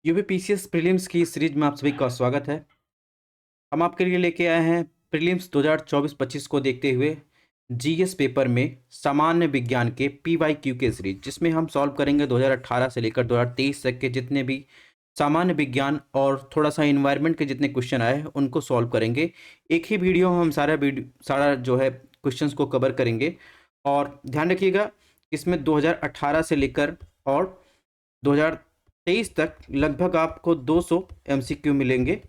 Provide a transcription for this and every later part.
UPPCS prelims की series में आप सभी का स्वागत है। हम आपके लिए लेके आए हैं प्रीलिम्स 2024-25 को देखते हुए जीएस पेपर में सामान्य विज्ञान के पीवाईक्यू के सीरीज, जिसमें हम सॉल्व करेंगे 2018 से लेकर 2023 तक के जितने भी सामान्य विज्ञान और थोड़ा सा इन्वायरमेंट के जितने क्वेश्चन आए हैं उनको सॉल्व करेंगे। एक ही वीडियो में हम सारा जो है क्वेश्चंस को कवर करेंगे। और ध्यान रखिएगा, इसमें 2018 से लेकर और 2023 तक लगभग आपको 200 एमसीक्यू मिलेंगे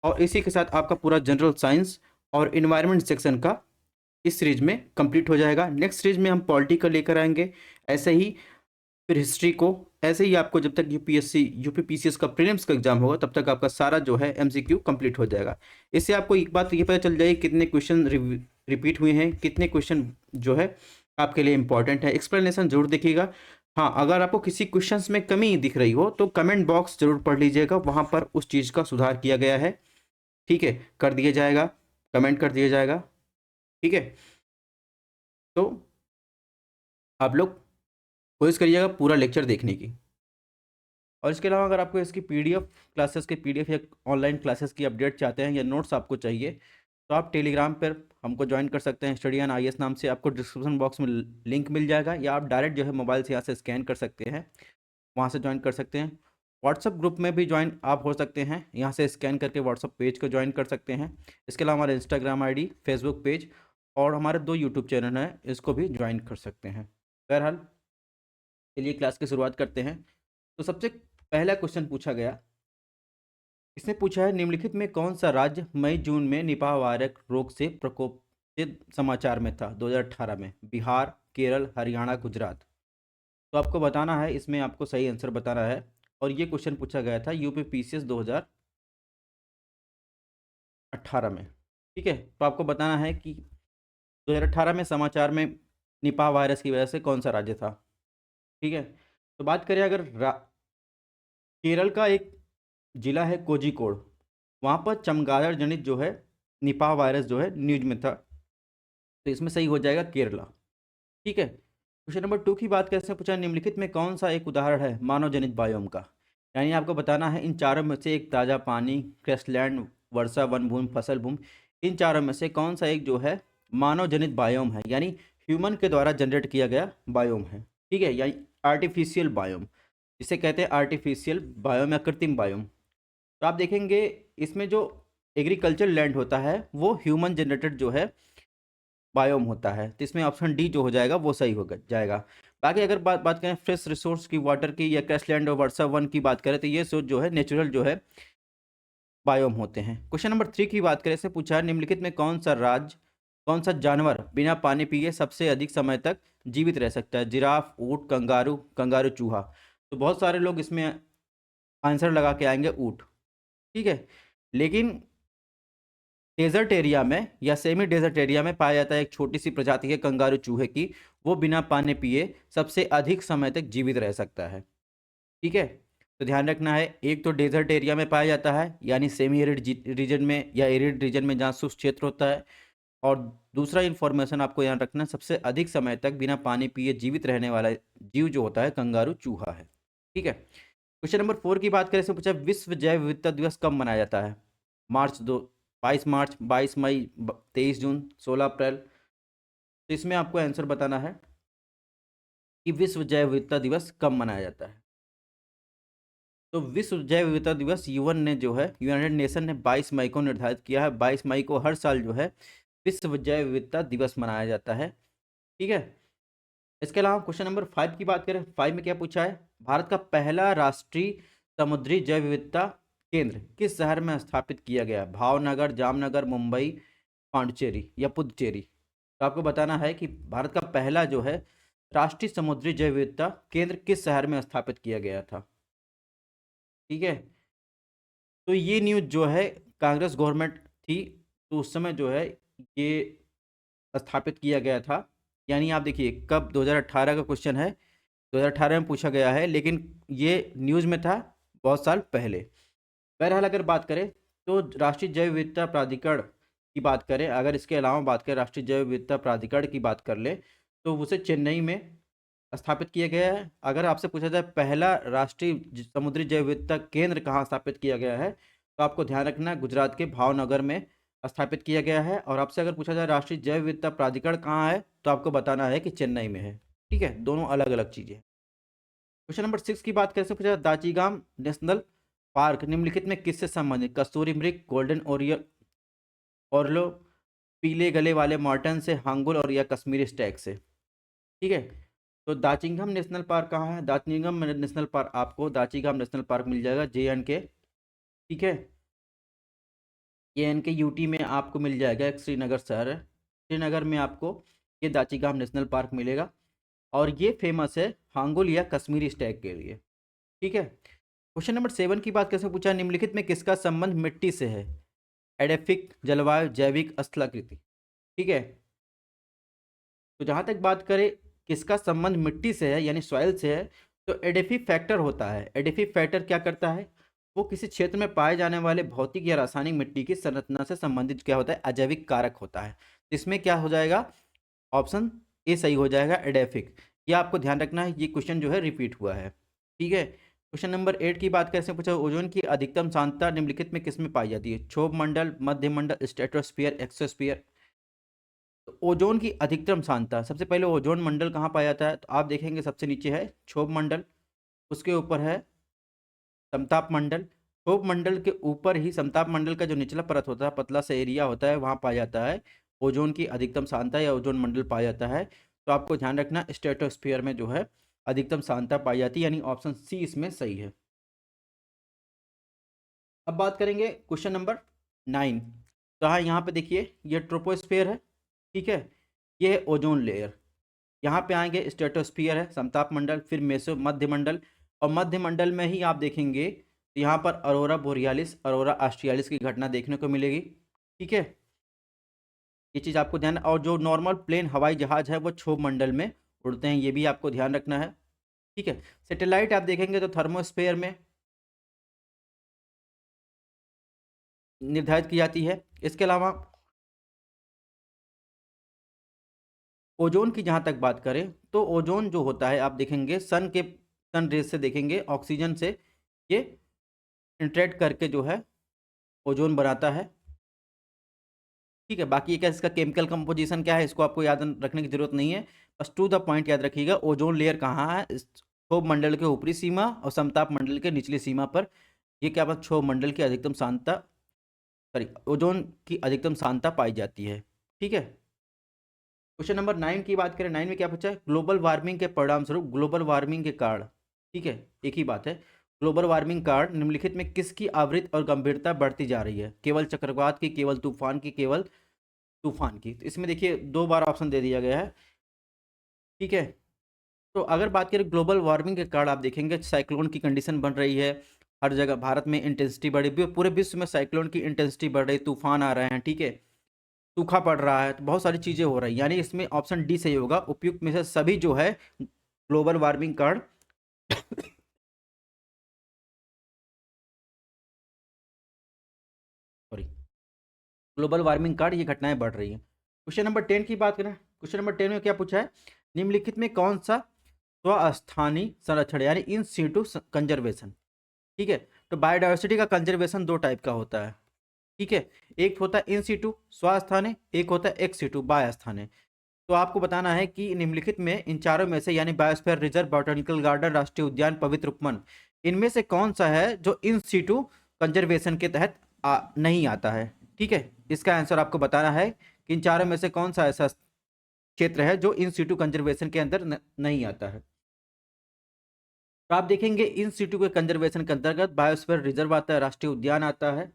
और इसी के साथ आपका पूरा जनरल साइंस और इन्वायरमेंट सेक्शन का इस सीरीज में कंप्लीट हो जाएगा। नेक्स्ट सीरीज में हम पॉलिटी का लेकर आएंगे, ऐसे ही फिर हिस्ट्री को, ऐसे ही आपको जब तक यूपीपीसीएस का प्रीलिम्स का एग्जाम होगा तब तक आपका सारा जो है एमसीक्यू कंप्लीट हो जाएगा। इससे आपको एक बात ये पता चल जाएगी कितने क्वेश्चन रिपीट हुए हैं, कितने क्वेश्चन जो है आपके लिए इंपॉर्टेंट है। एक्सप्लेनेशन जरूर देखिएगा। हाँ, अगर आपको किसी क्वेश्चंस में कमी दिख रही हो तो कमेंट बॉक्स जरूर पढ़ लीजिएगा, वहां पर उस चीज़ का सुधार किया गया है। ठीक है, कर दिया जाएगा, कमेंट कर दिया जाएगा। ठीक है, तो आप लोग कोशिश करिएगा पूरा लेक्चर देखने की। और इसके अलावा अगर आपको इसकी पीडीएफ क्लासेस के पीडीएफ या ऑनलाइन क्लासेस की अपडेट चाहते हैं या नोट्स आपको चाहिए तो आप टेलीग्राम पर हमको ज्वाइन कर सकते हैं। स्टडी ऑन आईएएस नाम से आपको डिस्क्रिप्शन बॉक्स में लिंक मिल जाएगा, या आप डायरेक्ट जो है मोबाइल से यहाँ से स्कैन कर सकते हैं, वहाँ से ज्वाइन कर सकते हैं। व्हाट्सअप ग्रुप में भी ज्वाइन आप हो सकते हैं, यहाँ से स्कैन करके व्हाट्सअप पेज को ज्वाइन कर सकते हैं। इसके अलावा हमारे इंस्टाग्राम आईडी, फेसबुक पेज और हमारे 2 यूट्यूब चैनल हैं, इसको भी ज्वाइन कर सकते हैं। बहरहाल चलिए क्लास की शुरुआत करते हैं। तो सबसे पहला क्वेश्चन पूछा गया, इसने पूछा है निम्नलिखित में कौन सा राज्य मई जून में निपाह वायरस रोग से प्रकोपित समाचार में था 2018 में? बिहार, केरल, हरियाणा, गुजरात। तो आपको बताना है, इसमें आपको सही आंसर बताना है। और ये क्वेश्चन पूछा गया था यूपीपीसीएस 2018 में। ठीक है, तो आपको बताना है कि 2018 में समाचार में निपाह वायरस की वजह से कौन सा राज्य था। ठीक है, तो बात करें अगर केरल का एक जिला है कोझिकोड, वहाँ पर चमगादड़ जनित जो है निपाह वायरस जो है न्यूज में था, तो इसमें सही हो जाएगा केरला। ठीक है, क्वेश्चन नंबर 2 की बात कैसे पूछा, निम्नलिखित में कौन सा एक उदाहरण है मानव जनित बायोम का? यानी आपको बताना है इन चारों में से एक ताज़ा पानी, क्रैशलैंड, वर्षा, वन भूमि, फसल भूमि, इन चारों में से कौन सा एक जो है मानव जनित बायोम है, यानी ह्यूमन के द्वारा जनरेट किया गया बायोम है। ठीक है, यानी आर्टिफिशियल बायोम, जिसे कहते हैं आर्टिफिशियल बायोम या कृत्रिम बायोम। तो आप देखेंगे इसमें जो एग्रीकल्चर लैंड होता है वो ह्यूमन जनरेटेड जो है बायोम होता है, तो इसमें ऑप्शन डी जो हो जाएगा वो सही हो जाएगा। बाकी अगर बात बात करें फ्रेश रिसोर्स की, वाटर की, या क्रैशलैंड और वर्षा वन की बात करें तो ये सब जो है नेचुरल जो है बायोम होते हैं। क्वेश्चन नंबर 3 की बात करें, इससे पूछा है निम्नलिखित में कौन सा जानवर बिना पानी पिए सबसे अधिक समय तक जीवित रह सकता है? जिराफ, ऊँट, कंगारू, कंगारू चूहा। तो बहुत सारे लोग इसमें आंसर लगा के आएंगे ऊँट। ठीक है, लेकिन डेजर्ट एरिया में या सेमी डेजर्ट एरिया में पाया जाता है एक छोटी सी प्रजाति है कंगारू चूहे की, वो बिना पानी पिए सबसे अधिक समय तक जीवित रह सकता है। ठीक है, तो ध्यान रखना है, एक तो डेजर्ट एरिया में पाया जाता है यानी सेमी एरिड रीजन में या एरिड रीजन में जहाँ शुष्क क्षेत्र होता है, और दूसरा इन्फॉर्मेशन आपको याद रखना, सबसे अधिक समय तक बिना पानी पिए जीवित रहने वाला जीव जो होता है कंगारू चूहा है। ठीक है, क्वेश्चन नंबर 4 की बात करें, से पूछा विश्व जैव विविधता दिवस कब मनाया जाता है? मार्च 22 मार्च, 22 मई, 23 जून, 16 अप्रैल। तो इसमें आपको आंसर बताना है कि विश्व जैव विविधता दिवस कब मनाया जाता है। तो विश्व जैव विविधता दिवस यूएन ने जो है, यूनाइटेड नेशन ने 22 मई को निर्धारित किया है। 22 मई को हर साल जो है विश्व जैव विविधता दिवस मनाया जाता है। ठीक है, इसके अलावा क्वेश्चन नंबर 5 की बात करें, 5 में क्या पूछा है, भारत का पहला राष्ट्रीय समुद्री जैव विविधता केंद्र किस शहर में स्थापित किया गया? भावनगर, जामनगर, मुंबई, पांडिचेरी या पुदुचेरी। तो आपको बताना है कि भारत का पहला जो है राष्ट्रीय समुद्री जैव विविधता केंद्र किस शहर में स्थापित किया गया था। ठीक है, तो ये न्यूज जो है कांग्रेस गवर्नमेंट थी, तो उस समय जो है ये स्थापित किया गया था। यानी आप देखिए कब, 2018 का क्वेश्चन है, 2018 में पूछा गया है, लेकिन ये न्यूज़ में था बहुत साल पहले। बहरहाल अगर बात करें तो राष्ट्रीय जैव विविधता प्राधिकरण की बात करें, अगर इसके अलावा बात करें राष्ट्रीय जैव विविधता प्राधिकरण की बात कर ले, तो उसे चेन्नई में स्थापित किया गया है। अगर आपसे पूछा जाए पहला राष्ट्रीय समुद्री जैव विविधता केंद्र कहाँ स्थापित किया गया है, तो आपको ध्यान रखना गुजरात के भावनगर में स्थापित किया गया है। और आपसे अगर पूछा जाए राष्ट्रीय जैव विविधता प्राधिकरण कहाँ है, तो आपको बताना है कि चेन्नई में है। ठीक है, दोनों अलग अलग चीजें। क्वेश्चन नंबर 6 की बात करें, पूछा दाचीगाम नेशनल पार्क निम्नलिखित में किससे संबंधित? कस्तूरी मृग, गोल्डन ओरियल, ऑर्लो, पीले गले वाले मार्टन से, हांगुल और या कश्मीरी स्टैग से। ठीक है, तो दाचिंगम नेशनल पार्क कहाँ है? दाचिंगम नेशनल पार्क आपको दाचिंगम नेशनल पार्क मिल जाएगा JNK। ठीक है, JNK यूटी में आपको मिल जाएगा, एक श्रीनगर शहर है, श्रीनगर में आपको ये दाचिंगम नेशनल पार्क मिलेगा। और ये फेमस है हांगुल या कश्मीरी स्टैग के लिए। ठीक है, क्वेश्चन नंबर 7 की बात कैसे पूछा? निम्नलिखित में किसका संबंध मिट्टी से है? एडेफिक, जलवायु, जैविक, स्थलाकृति। ठीक है, तो जहां तक बात करें किसका संबंध मिट्टी से है यानी सॉइल से है, तो एडेफी फैक्टर होता है। एडेफी फैक्टर क्या करता है? वो किसी क्षेत्र में पाए जाने वाले भौतिक या रासायनिक मिट्टी की संरचना से संबंधित क्या होता है? अजैविक कारक होता है। इसमें क्या हो जाएगा? ऑप्शन ए सही हो जाएगा, एडेफिक। ये आपको ध्यान रखना है, ये क्वेश्चन जो है रिपीट हुआ है। ठीक है, क्वेश्चन नंबर 8 की बात कैसे पूछा? ओजोन की अधिकतम सांद्रता निम्नलिखित में किसमें पाई जाती है? क्षोभ मंडल, मध्य मंडल, स्ट्रेटोस्फीयर, एक्सोस्फीयर। तो ओजोन की अधिकतम सांद्रता, सबसे पहले ओजोन मंडल कहाँ पाया जाता है? तो आप देखेंगे सबसे नीचे है क्षोभ मंडल, उसके ऊपर है समताप मंडल। क्षोभ मंडल के ऊपर ही समताप मंडल का जो निचला परत होता है, पतला सा एरिया होता है, वहाँ पाया जाता है ओजोन की अधिकतम सांद्रता या ओजोन मंडल पाया जाता है। तो आपको ध्यान रखना स्ट्रेटोस्फीयर में जो है अधिकतम सांद्रता पाई जाती है, यानी ऑप्शन सी इसमें सही है। अब बात करेंगे क्वेश्चन नंबर 9। तो हाँ, यहाँ पे देखिए ये ट्रोपोस्फेयर है। ठीक है, ये है ओजोन लेयर। यहाँ पे आएंगे स्ट्रेटोस्फियर है, समताप मंडल, फिर मेसो मध्य मंडल। और मध्य मंडल में ही आप देखेंगे तो यहाँ पर अरोरा बोरियालिस, अरोरा ऑस्ट्रियालिस की घटना देखने को मिलेगी। ठीक है, ये चीज़ आपको ध्यान। और जो नॉर्मल प्लेन हवाई जहाज है वो क्षोभ मंडल में उड़ते हैं, ये भी आपको ध्यान रखना है। ठीक है, सैटेलाइट आप देखेंगे तो थर्मोस्फेयर में निर्धारित की जाती है। इसके अलावा ओजोन की जहाँ तक बात करें तो ओजोन जो होता है आप देखेंगे सन रेज से देखेंगे, ऑक्सीजन से ये इंटरेक्ट करके जो है ओजोन बनाता है। ठीक है, बाकी क्या इसका केमिकल कंपोजिशन क्या है इसको आपको याद रखने की जरूरत नहीं है, बस टू द पॉइंट याद रखिएगा। ओजोन लेयर कहाँ है? क्षोभ मंडल के ऊपरी सीमा और समताप मंडल के निचली सीमा पर। ये क्या बात? क्षोभ मंडल की अधिकतम सांद्रता, सॉरी, ओजोन की अधिकतम सांद्रता पाई जाती है। ठीक है, क्वेश्चन नंबर 9 की बात करें, 9 में क्या पूछा है? ग्लोबल वार्मिंग के परिणाम स्वरूप, ग्लोबल वार्मिंग के कारण, ठीक है एक ही बात है, ग्लोबल वार्मिंग कारण निम्नलिखित में किसकी आवृत्ति और गंभीरता बढ़ती जा रही है? केवल चक्रवात की, केवल तूफान की, केवल तूफान की? तो इसमें देखिए 2 बार ऑप्शन दे दिया गया है। ठीक है, तो अगर बात करें ग्लोबल वार्मिंग के कारण, आप देखेंगे साइक्लोन की कंडीशन बन रही है हर जगह, भारत में इंटेंसिटी बढ़ी, पूरे विश्व में साइक्लोन की इंटेंसिटी बढ़ रही, तूफान आ रहे हैं। ठीक है, सूखा पड़ रहा है, तो बहुत सारी चीज़ें हो रही, यानी इसमें ऑप्शन डी सही होगा। उपयुक्त में से सभी जो है ग्लोबल वार्मिंग कारण सॉरी, ग्लोबल वार्मिंग कारण ये घटनाएं बढ़ रही हैं। क्वेश्चन नंबर 10 की बात करें, क्वेश्चन नंबर 10 में क्या पूछा है? निम्नलिखित में कौन सा स्वस्थानी संरक्षण यानी इन सीटू कंजर्वेशन? ठीक है, तो बायोडाइवर्सिटी का कंजर्वेशन 2 टाइप का होता है। ठीक है, एक होता है इन सीटू स्वास्थाने, एक होता है एक्स सीटू बायास्थाने। तो आपको बताना है कि निम्नलिखित में इन चारों में से यानी बायोस्फीयर रिजर्व, बॉटनिकल गार्डन, राष्ट्रीय उद्यान, पवित्र उपवन, इनमें से कौन सा है जो इन सीटू कंजर्वेशन के तहत नहीं आता है? ठीक है, इसका आंसर आपको बताना है कि इन चारों में से कौन सा ऐसा क्षेत्र है जो इन सीटू कंजर्वेशन के अंदर नहीं आता है। तो आप देखेंगे इन सीटू के कंजर्वेशन के अंतर्गत बायोस्फीयर रिजर्व आता है, राष्ट्रीय उद्यान आता है,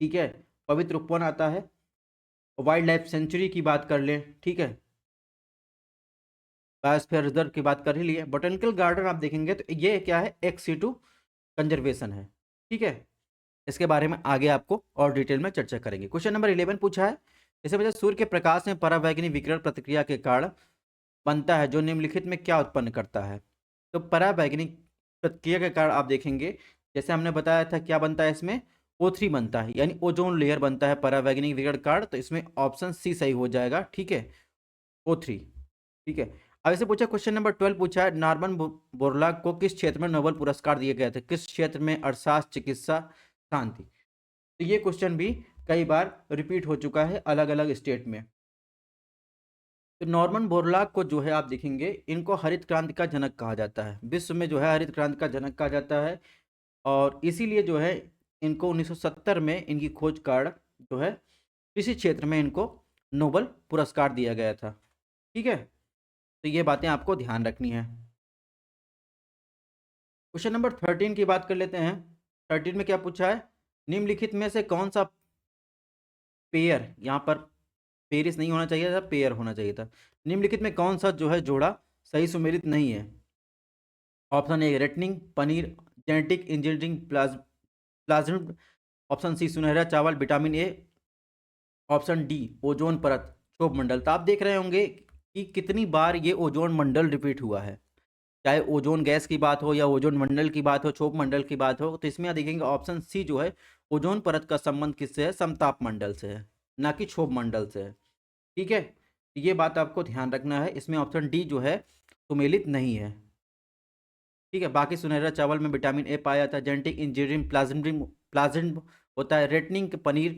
ठीक है, पवित्र उपवन आता है, वाइल्ड लाइफ सेंचुरी की बात कर लें, ठीक है, बायोस्फीयर रिजर्व की बात कर ही लिए, बोटेनिकल गार्डन आप देखेंगे तो ये क्या है? एक्स सीटू कंजर्वेशन है। ठीक है, इसके बारे में आगे आपको और डिटेल में चर्चा करेंगे। क्वेश्चन नंबर 11 पूछा है, इसे वजह सूर्य के प्रकाश में परावैंगनी विकिरण प्रतिक्रिया के कारण बनता है जो निम्नलिखित में क्या उत्पन्न करता है? तो परावैंगनी प्रतिक्रिया के कारण आप देखेंगे जैसे हमने बताया था क्या बनता है इसमें? O3 बनता है, यानी ओजोन लेयर बनता है परावैंगनी विकिरण कारण। तो इसमें ऑप्शन सी सही हो जाएगा। ठीक है, O3। ठीक है, अब ऐसे पूछा, क्वेश्चन नंबर 12 पूछा है, नॉर्मन बोरलॉग को किस क्षेत्र में नोबेल पुरस्कार दिए गए थे? किस क्षेत्र में? अर्थशास्त्र, चिकित्सा, शांति। तो ये क्वेश्चन भी कई बार रिपीट हो चुका है अलग अलग स्टेट में। तो नॉर्मन बोरलॉग को जो है आप देखेंगे, इनको हरित क्रांति का जनक कहा जाता है, विश्व में जो है हरित क्रांति का जनक कहा जाता है। और इसीलिए जो है इनको 1970 में इनकी खोज कार्ड जो है कृषि क्षेत्र में इनको नोबेल पुरस्कार दिया गया था। ठीक है, तो ये बातें आपको ध्यान रखनी है। क्वेश्चन नंबर 13 की बात कर लेते हैं। 13 में क्या पूछा है? निम्नलिखित में से कौन सा पेयर, यहाँ पर पेरिस नहीं होना चाहिए था, पेयर होना चाहिए था। निम्नलिखित में कौन सा जो है जोड़ा सही सुमेलित नहीं है? ऑप्शन ए रेटनिंग paneer, genetic engineering plasm, option C सुनहरा चावल vitamin A, option D ozone परत क्षोभ मंडल। तो आप देख रहे होंगे कि कितनी बार ये ओजोन मंडल रिपीट हुआ है, चाहे ओजोन गैस की बात हो या ओजोन मंडल की बात हो, क्षोभ मंडल की बात हो। तो इसमें आप देखेंगे ऑप्शन सी जो है ओजोन परत का संबंध किससे है? समताप मंडल से है, ना कि क्षोभ मंडल से है। ठीक है, तो ये बात आपको ध्यान रखना है, इसमें ऑप्शन डी जो है सुमेलित नहीं है। ठीक है, बाकी सुनहरा चावल में विटामिन ए पाया जाता है, जेनेटिक इंजीनियरिंग प्लाज्म होता है, रेटनिंग पनीर।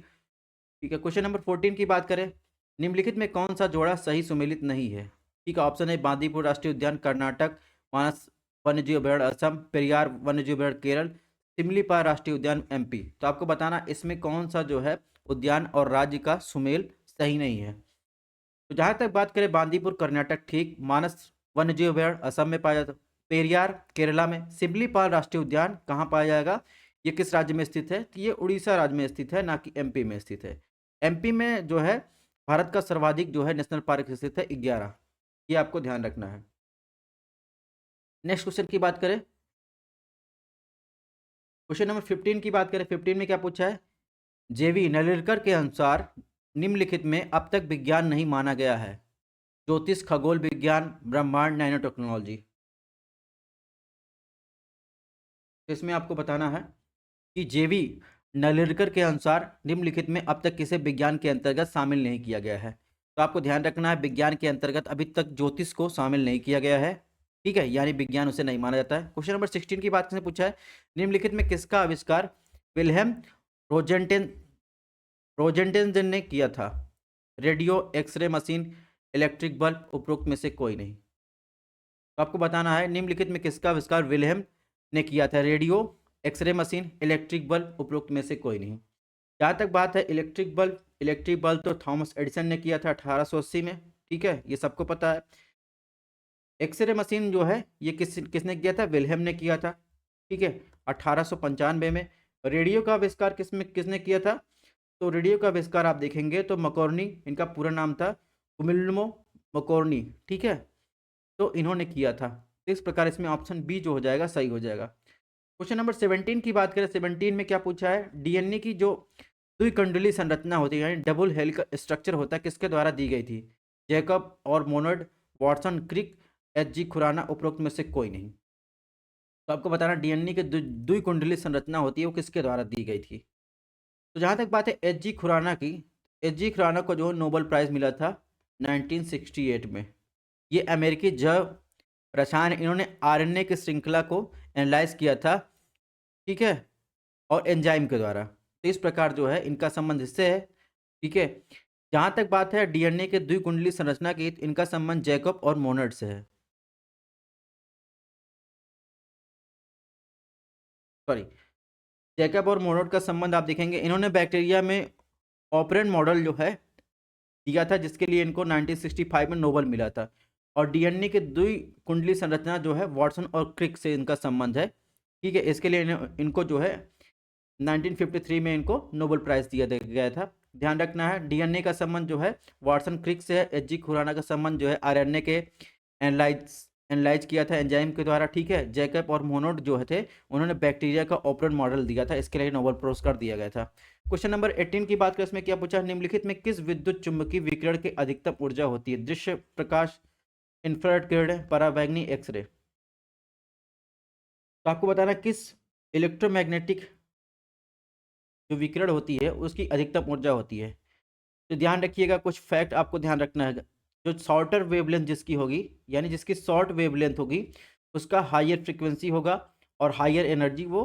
ठीक है, क्वेश्चन नंबर 14 की बात करें, निम्नलिखित में कौन सा जोड़ा सही सुमेलित नहीं है? ठीक है, ऑप्शन है बांदीपुर राष्ट्रीय उद्यान कर्नाटक, मानस वन्यजीव अभयारण्य असम, पेरियार वन्यजीव अभयारण्य केरल, सिमलीपाल राष्ट्रीय उद्यान एमपी। तो आपको बताना इसमें कौन सा जो है उद्यान और राज्य का सुमेल सही नहीं है। तो जहां तक बात करें बांदीपुर कर्नाटक ठीक, मानस वन्यजीव अभयारण्य असम में पाया जाता, पेरियार केरला में, सिमलीपाल राष्ट्रीय उद्यान कहाँ पाया जाएगा? ये किस राज्य में स्थित है? तो ये उड़ीसा राज्य में स्थित है, ना कि एमपी में स्थित है। एमपी में जो है भारत का सर्वाधिक जो है नेशनल पार्क स्थित है 11, ये आपको ध्यान रखना है। नेक्स्ट क्वेश्चन की बात करें, क्वेश्चन नंबर 15 की बात करें। 15 में क्या पूछा है? जेवी नलिरकर के अनुसार निम्नलिखित में अब तक विज्ञान नहीं माना गया है? ज्योतिष, खगोल विज्ञान, ब्रह्मांड, नैनो टेक्नोलॉजी। तो इसमें आपको बताना है कि जेवी नलिरकर के अनुसार निम्नलिखित में अब तक किसे विज्ञान के अंतर्गत शामिल नहीं किया गया है? तो आपको ध्यान रखना है विज्ञान के अंतर्गत अभी तक ज्योतिष को शामिल नहीं किया गया है। ठीक है, यानी विज्ञान उसे नहीं माना जाता है। क्वेश्चन नंबर 16 की बात से पूछा है, निम्नलिखित में किसका आविष्कार विल्हेम रोजेंटेन रोजेंटेन ने किया था? Radio, x ray machine, electric bulb, उपरोक्त में से कोई नहीं। तो आपको बताना है निम्नलिखित में किसका आविष्कार विल्हेम ने किया था? Radio, x ray machine, electric bulb, उपरोक्त में से कोई नहीं। जहाँ तक बात है इलेक्ट्रिक बल्ब तो थॉमस एडिसन ने किया था 1880 में। ठीक है, ये सबको पता है। एक्सरे मशीन जो है ये किसने किया था? विल्हेम ने किया था। ठीक है, 1895 में। रेडियो का आविष्कार किसने किया था? तो रेडियो का आविष्कार आप देखेंगे तो मकॉर्नी, इनका पूरा नाम था गुमिल्मो मकॉर्नी। ठीक है, तो इन्होंने किया था। तो इस प्रकार इसमें ऑप्शन बी जो हो जाएगा सही हो जाएगा। क्वेश्चन नंबर 17 की बात करें, 17 में क्या पूछा है? डीएनए की जो द्विकुंडली संरचना होती है यानी डबल हेलिकल स्ट्रक्चर होता है, किसके द्वारा दी गई थी? जैकब और मोनर्ड, वॉटसन, क्रिक, एच.जी. खुराना, उपरोक्त में से कोई नहीं। तो आपको बताना डीएनए की द्विकुंडली संरचना होती है वो किसके द्वारा दी गई थी? तो जहाँ तक बात है एच.जी. खुराना की, एच.जी. खुराना को जो नोबेल प्राइज़ मिला था 1968 में। ये अमेरिकी जैव रसायन, इन्होंने आरएनए की श्रृंखला को एनालाइज किया था। ठीक है, और एंजाइम के द्वारा। तो इस प्रकार जो है इनका संबंध इससे है। ठीक है, जहाँ तक बात है डीएनए के द्विकुंडली संरचना की, तो इनका संबंध जैकब और मोनर्ड से है। सॉरी, जैकब और मोनर्ड का संबंध आप देखेंगे, इन्होंने बैक्टीरिया में ऑपरेंट मॉडल जो है दिया था, जिसके लिए इनको 1965 में नोबेल मिला था। और डीएनए के द्विकुंडली संरचना जो है वाटसन और क्रिक से इनका संबंध है। ठीक है, इसके लिए इनको जो है 1953 में इनको नोबेल प्राइज़ दिया गया था। ध्यान रखना है डीएनए का संबंध जो है वाटसन क्रिक से है, एच.जी. खुराना का संबंध जो है आरएनए के एनालाइज एनालाइज किया था एंजाइम के द्वारा। ठीक है, जैकब और मोनोड जो थे उन्होंने बैक्टीरिया का ऑपरेंट मॉडल दिया था, इसके लिए नोबेल पुरस्कार दिया गया था। क्वेश्चन नंबर 18 की बात करें, इसमें क्या पूछा? निम्नलिखित में किस विद्युत चुम्बकीय विकिरण की अधिकतम ऊर्जा होती है? दृश्य प्रकाश, इंफ्रारेड किरण, पराबैंगनी, एक्सरे। तो आपको बताना किस इलेक्ट्रोमैग्नेटिक जो विकिरण होती है उसकी अधिकतम ऊर्जा होती है। तो ध्यान रखिएगा, कुछ फैक्ट आपको ध्यान रखना है। जो शॉर्टर वेवलेंथ जिसकी होगी, यानी जिसकी शॉर्ट वेवलेंथ होगी, उसका हायर फ्रिक्वेंसी होगा और हायर एनर्जी वो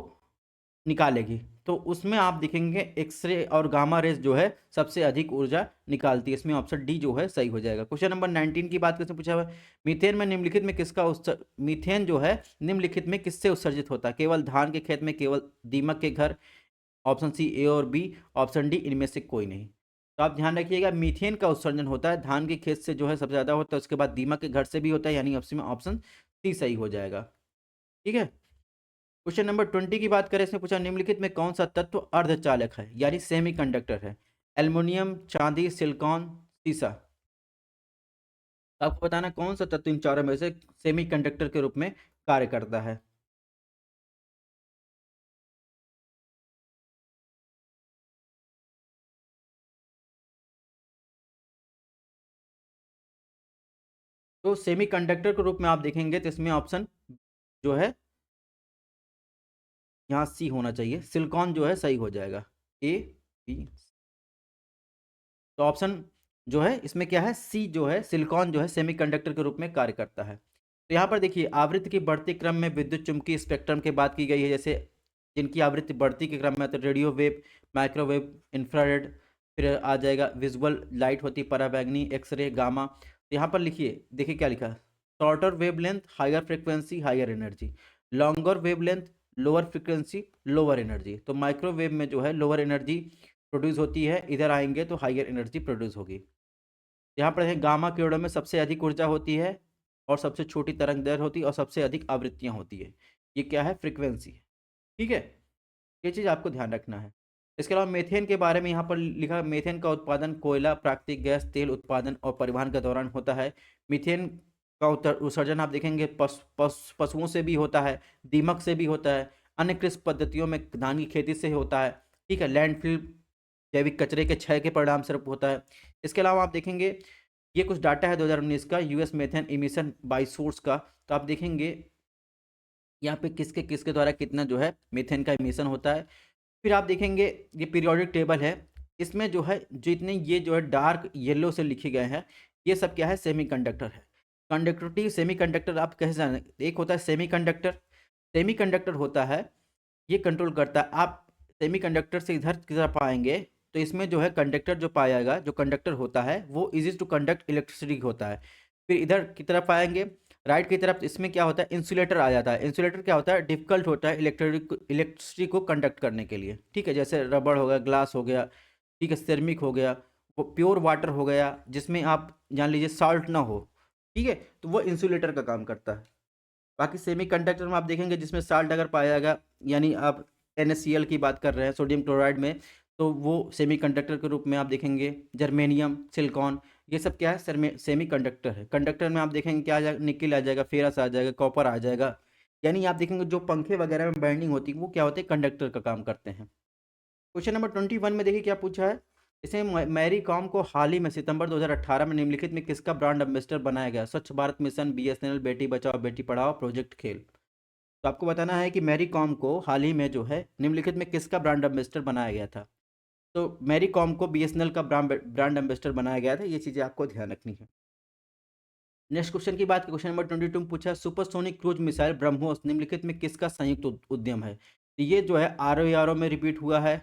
निकालेगी। तो उसमें आप देखेंगे एक्सरे और गामा रेज जो है सबसे अधिक ऊर्जा निकालती है। इसमें ऑप्शन डी जो है सही हो जाएगा। क्वेश्चन नंबर 19 की बात कैसे पूछा हुआ है, मीथेन में निम्नलिखित में किसका मीथेन जो है निम्नलिखित में किससे उत्सर्जित होता है? केवल धान के खेत में, केवल दीमक के घर, ऑप्शन सी ए और बी, ऑप्शन डी इनमें से कोई नहीं। तो आप ध्यान रखिएगा, मीथेन का उत्सर्जन होता है धान के खेत से जो है सबसे ज्यादा होता है, उसके बाद दीमक के घर से भी होता है, यानी ऑप्शन सी सही हो जाएगा। ठीक है। क्वेश्चन नंबर 20 की बात करें, इसमें पूछा निम्नलिखित में कौन सा तत्व अर्धचालक है, यानी सेमीकंडक्टर है? एल्युमिनियम, चांदी, सिलिकॉन, सीसा। तो आपको बताना कौन सा तत्व इन चारों में से सेमीकंडक्टर के रूप में कार्य करता है। तो सेमीकंडक्टर के रूप में आप देखेंगे तो इसमें ऑप्शन जो है यहाँ सी होना चाहिए, सिलिकॉन जो है सही हो जाएगा, ए बी। तो ऑप्शन जो है इसमें क्या है, सी जो है सिलिकॉन जो है सेमीकंडक्टर के रूप में कार्य करता है। तो यहाँ पर देखिए आवृत्ति की बढ़ती क्रम में विद्युत चुम्बकीय स्पेक्ट्रम की बात की गई है, जैसे जिनकी आवृत्ति बढ़ती के क्रम में, तो रेडियो वेव, माइक्रोवेव, इंफ्रारेड, फिर आ जाएगा विजुअल लाइट होती, पराबैंगनी, एक्सरे, गामा। तो यहाँ पर लिखिए, देखिए क्या लिखा है, shorter wavelength higher frequency higher energy, longer wavelength lower frequency lower energy. तो माइक्रोवेव में जो है लोअर एनर्जी प्रोड्यूस होती है, इधर आएंगे तो हायर एनर्जी प्रोड्यूस होगी। यहाँ पर है गामा किरणों में सबसे अधिक ऊर्जा होती है और सबसे छोटी तरंग दैर्घ्य होती है और सबसे अधिक आवृत्तियाँ होती है। ये क्या है, फ्रिक्वेंसी है। ठीक है, ये चीज़ आपको ध्यान रखना है। इसके अलावा मेथेन के बारे में यहाँ पर लिखा, मेथेन का उत्पादन कोयला, प्राकृतिक गैस, तेल उत्पादन और परिवहन के दौरान होता है। मीथेन का उत्सर्जन आप देखेंगे पशुओं से भी होता है, दीमक से भी होता है, अन्य कृषि पद्धतियों में धान की खेती से होता है। ठीक है, लैंडफिल जैविक कचरे के क्षय के परिणाम स्वरूप होता है। इसके अलावा आप देखेंगे, ये कुछ डाटा है 2019 का US methane emission by source का। तो आप देखेंगे यहाँ पे किसके किसके द्वारा कितना जो है मीथेन का इमिशन होता है। फिर आप देखेंगे ये पीरियोडिक टेबल है, इसमें जो है जितने ये जो है डार्क येलो से लिखे गए हैं, ये सब क्या है, सेमीकंडक्टर है। कंडक्टिविटी सेमीकंडक्टर आप कैसे जाने, एक होता है सेमीकंडक्टर, सेमीकंडक्टर होता है ये कंट्रोल करता है। आप सेमीकंडक्टर से इधर की तरफ आएंगे तो इसमें जो है कंडक्टर जो पाएगा, जो कंडक्टर होता है वो इजी टू कंडक्ट इलेक्ट्रिसिटी होता है। फिर इधर की तरफ आएंगे राइट की तरफ, इसमें क्या होता है, इंसुलेटर आ जाता है। इंसुलेटर क्या होता है, डिफिकल्ट होता है इलेक्ट्रिसिटी को कंडक्ट करने के लिए। ठीक है, जैसे रबड़ हो गया, ग्लास हो गया, ठीक है, सेरेमिक हो गया, वो प्योर वाटर हो गया जिसमें आप जान लीजिए साल्ट ना हो। ठीक है, तो वो इंसुलेटर का काम करता है। बाकी सेमीकंडक्टर में आप देखेंगे जिसमें साल्ट अगर पाया जाएगा, यानी आप NaCl की बात कर रहे हैं, सोडियम क्लोराइड में, तो वो सेमीकंडक्टर के रूप में आप देखेंगे। जर्मेनियम, सिलिकॉन, ये सब क्या है, सेमीकंडक्टर है। कंडक्टर में आप देखेंगे क्या आ जाएगा, निकल आ जाएगा, फेरस आ जाएगा, कॉपर आ जाएगा। यानी आप देखेंगे जो पंखे वगैरह में बाइंडिंग होती है वो क्या होते हैं, कंडक्टर का काम करते हैं। क्वेश्चन नंबर 21 में देखिए क्या पूछा है, इसे मैरी कॉम को हाल ही में सितंबर 2018 में निम्नलिखित में किसका ब्रांड एम्बेसडर बनाया गया? स्वच्छ Bharat mission, BSNL, Beti Bachao Beti Padhao, project खेल। तो आपको बताना है कि मैरी कॉम को हाल ही में जो है निम्नलिखित में किसका ब्रांड एम्बेसडर बनाया गया था। तो मैरी कॉम को BSNL का ब्रांड एम्बेसडर बनाया गया था, ये चीज़ें आपको ध्यान रखनी है। नेक्स्ट क्वेश्चन की बात, क्वेश्चन नंबर 22 में पूछा सुपरसोनिक क्रूज मिसाइल ब्रह्मोस निम्नलिखित में किसका संयुक्त उद्यम है? तो ये जो है ROARO में रिपीट हुआ है,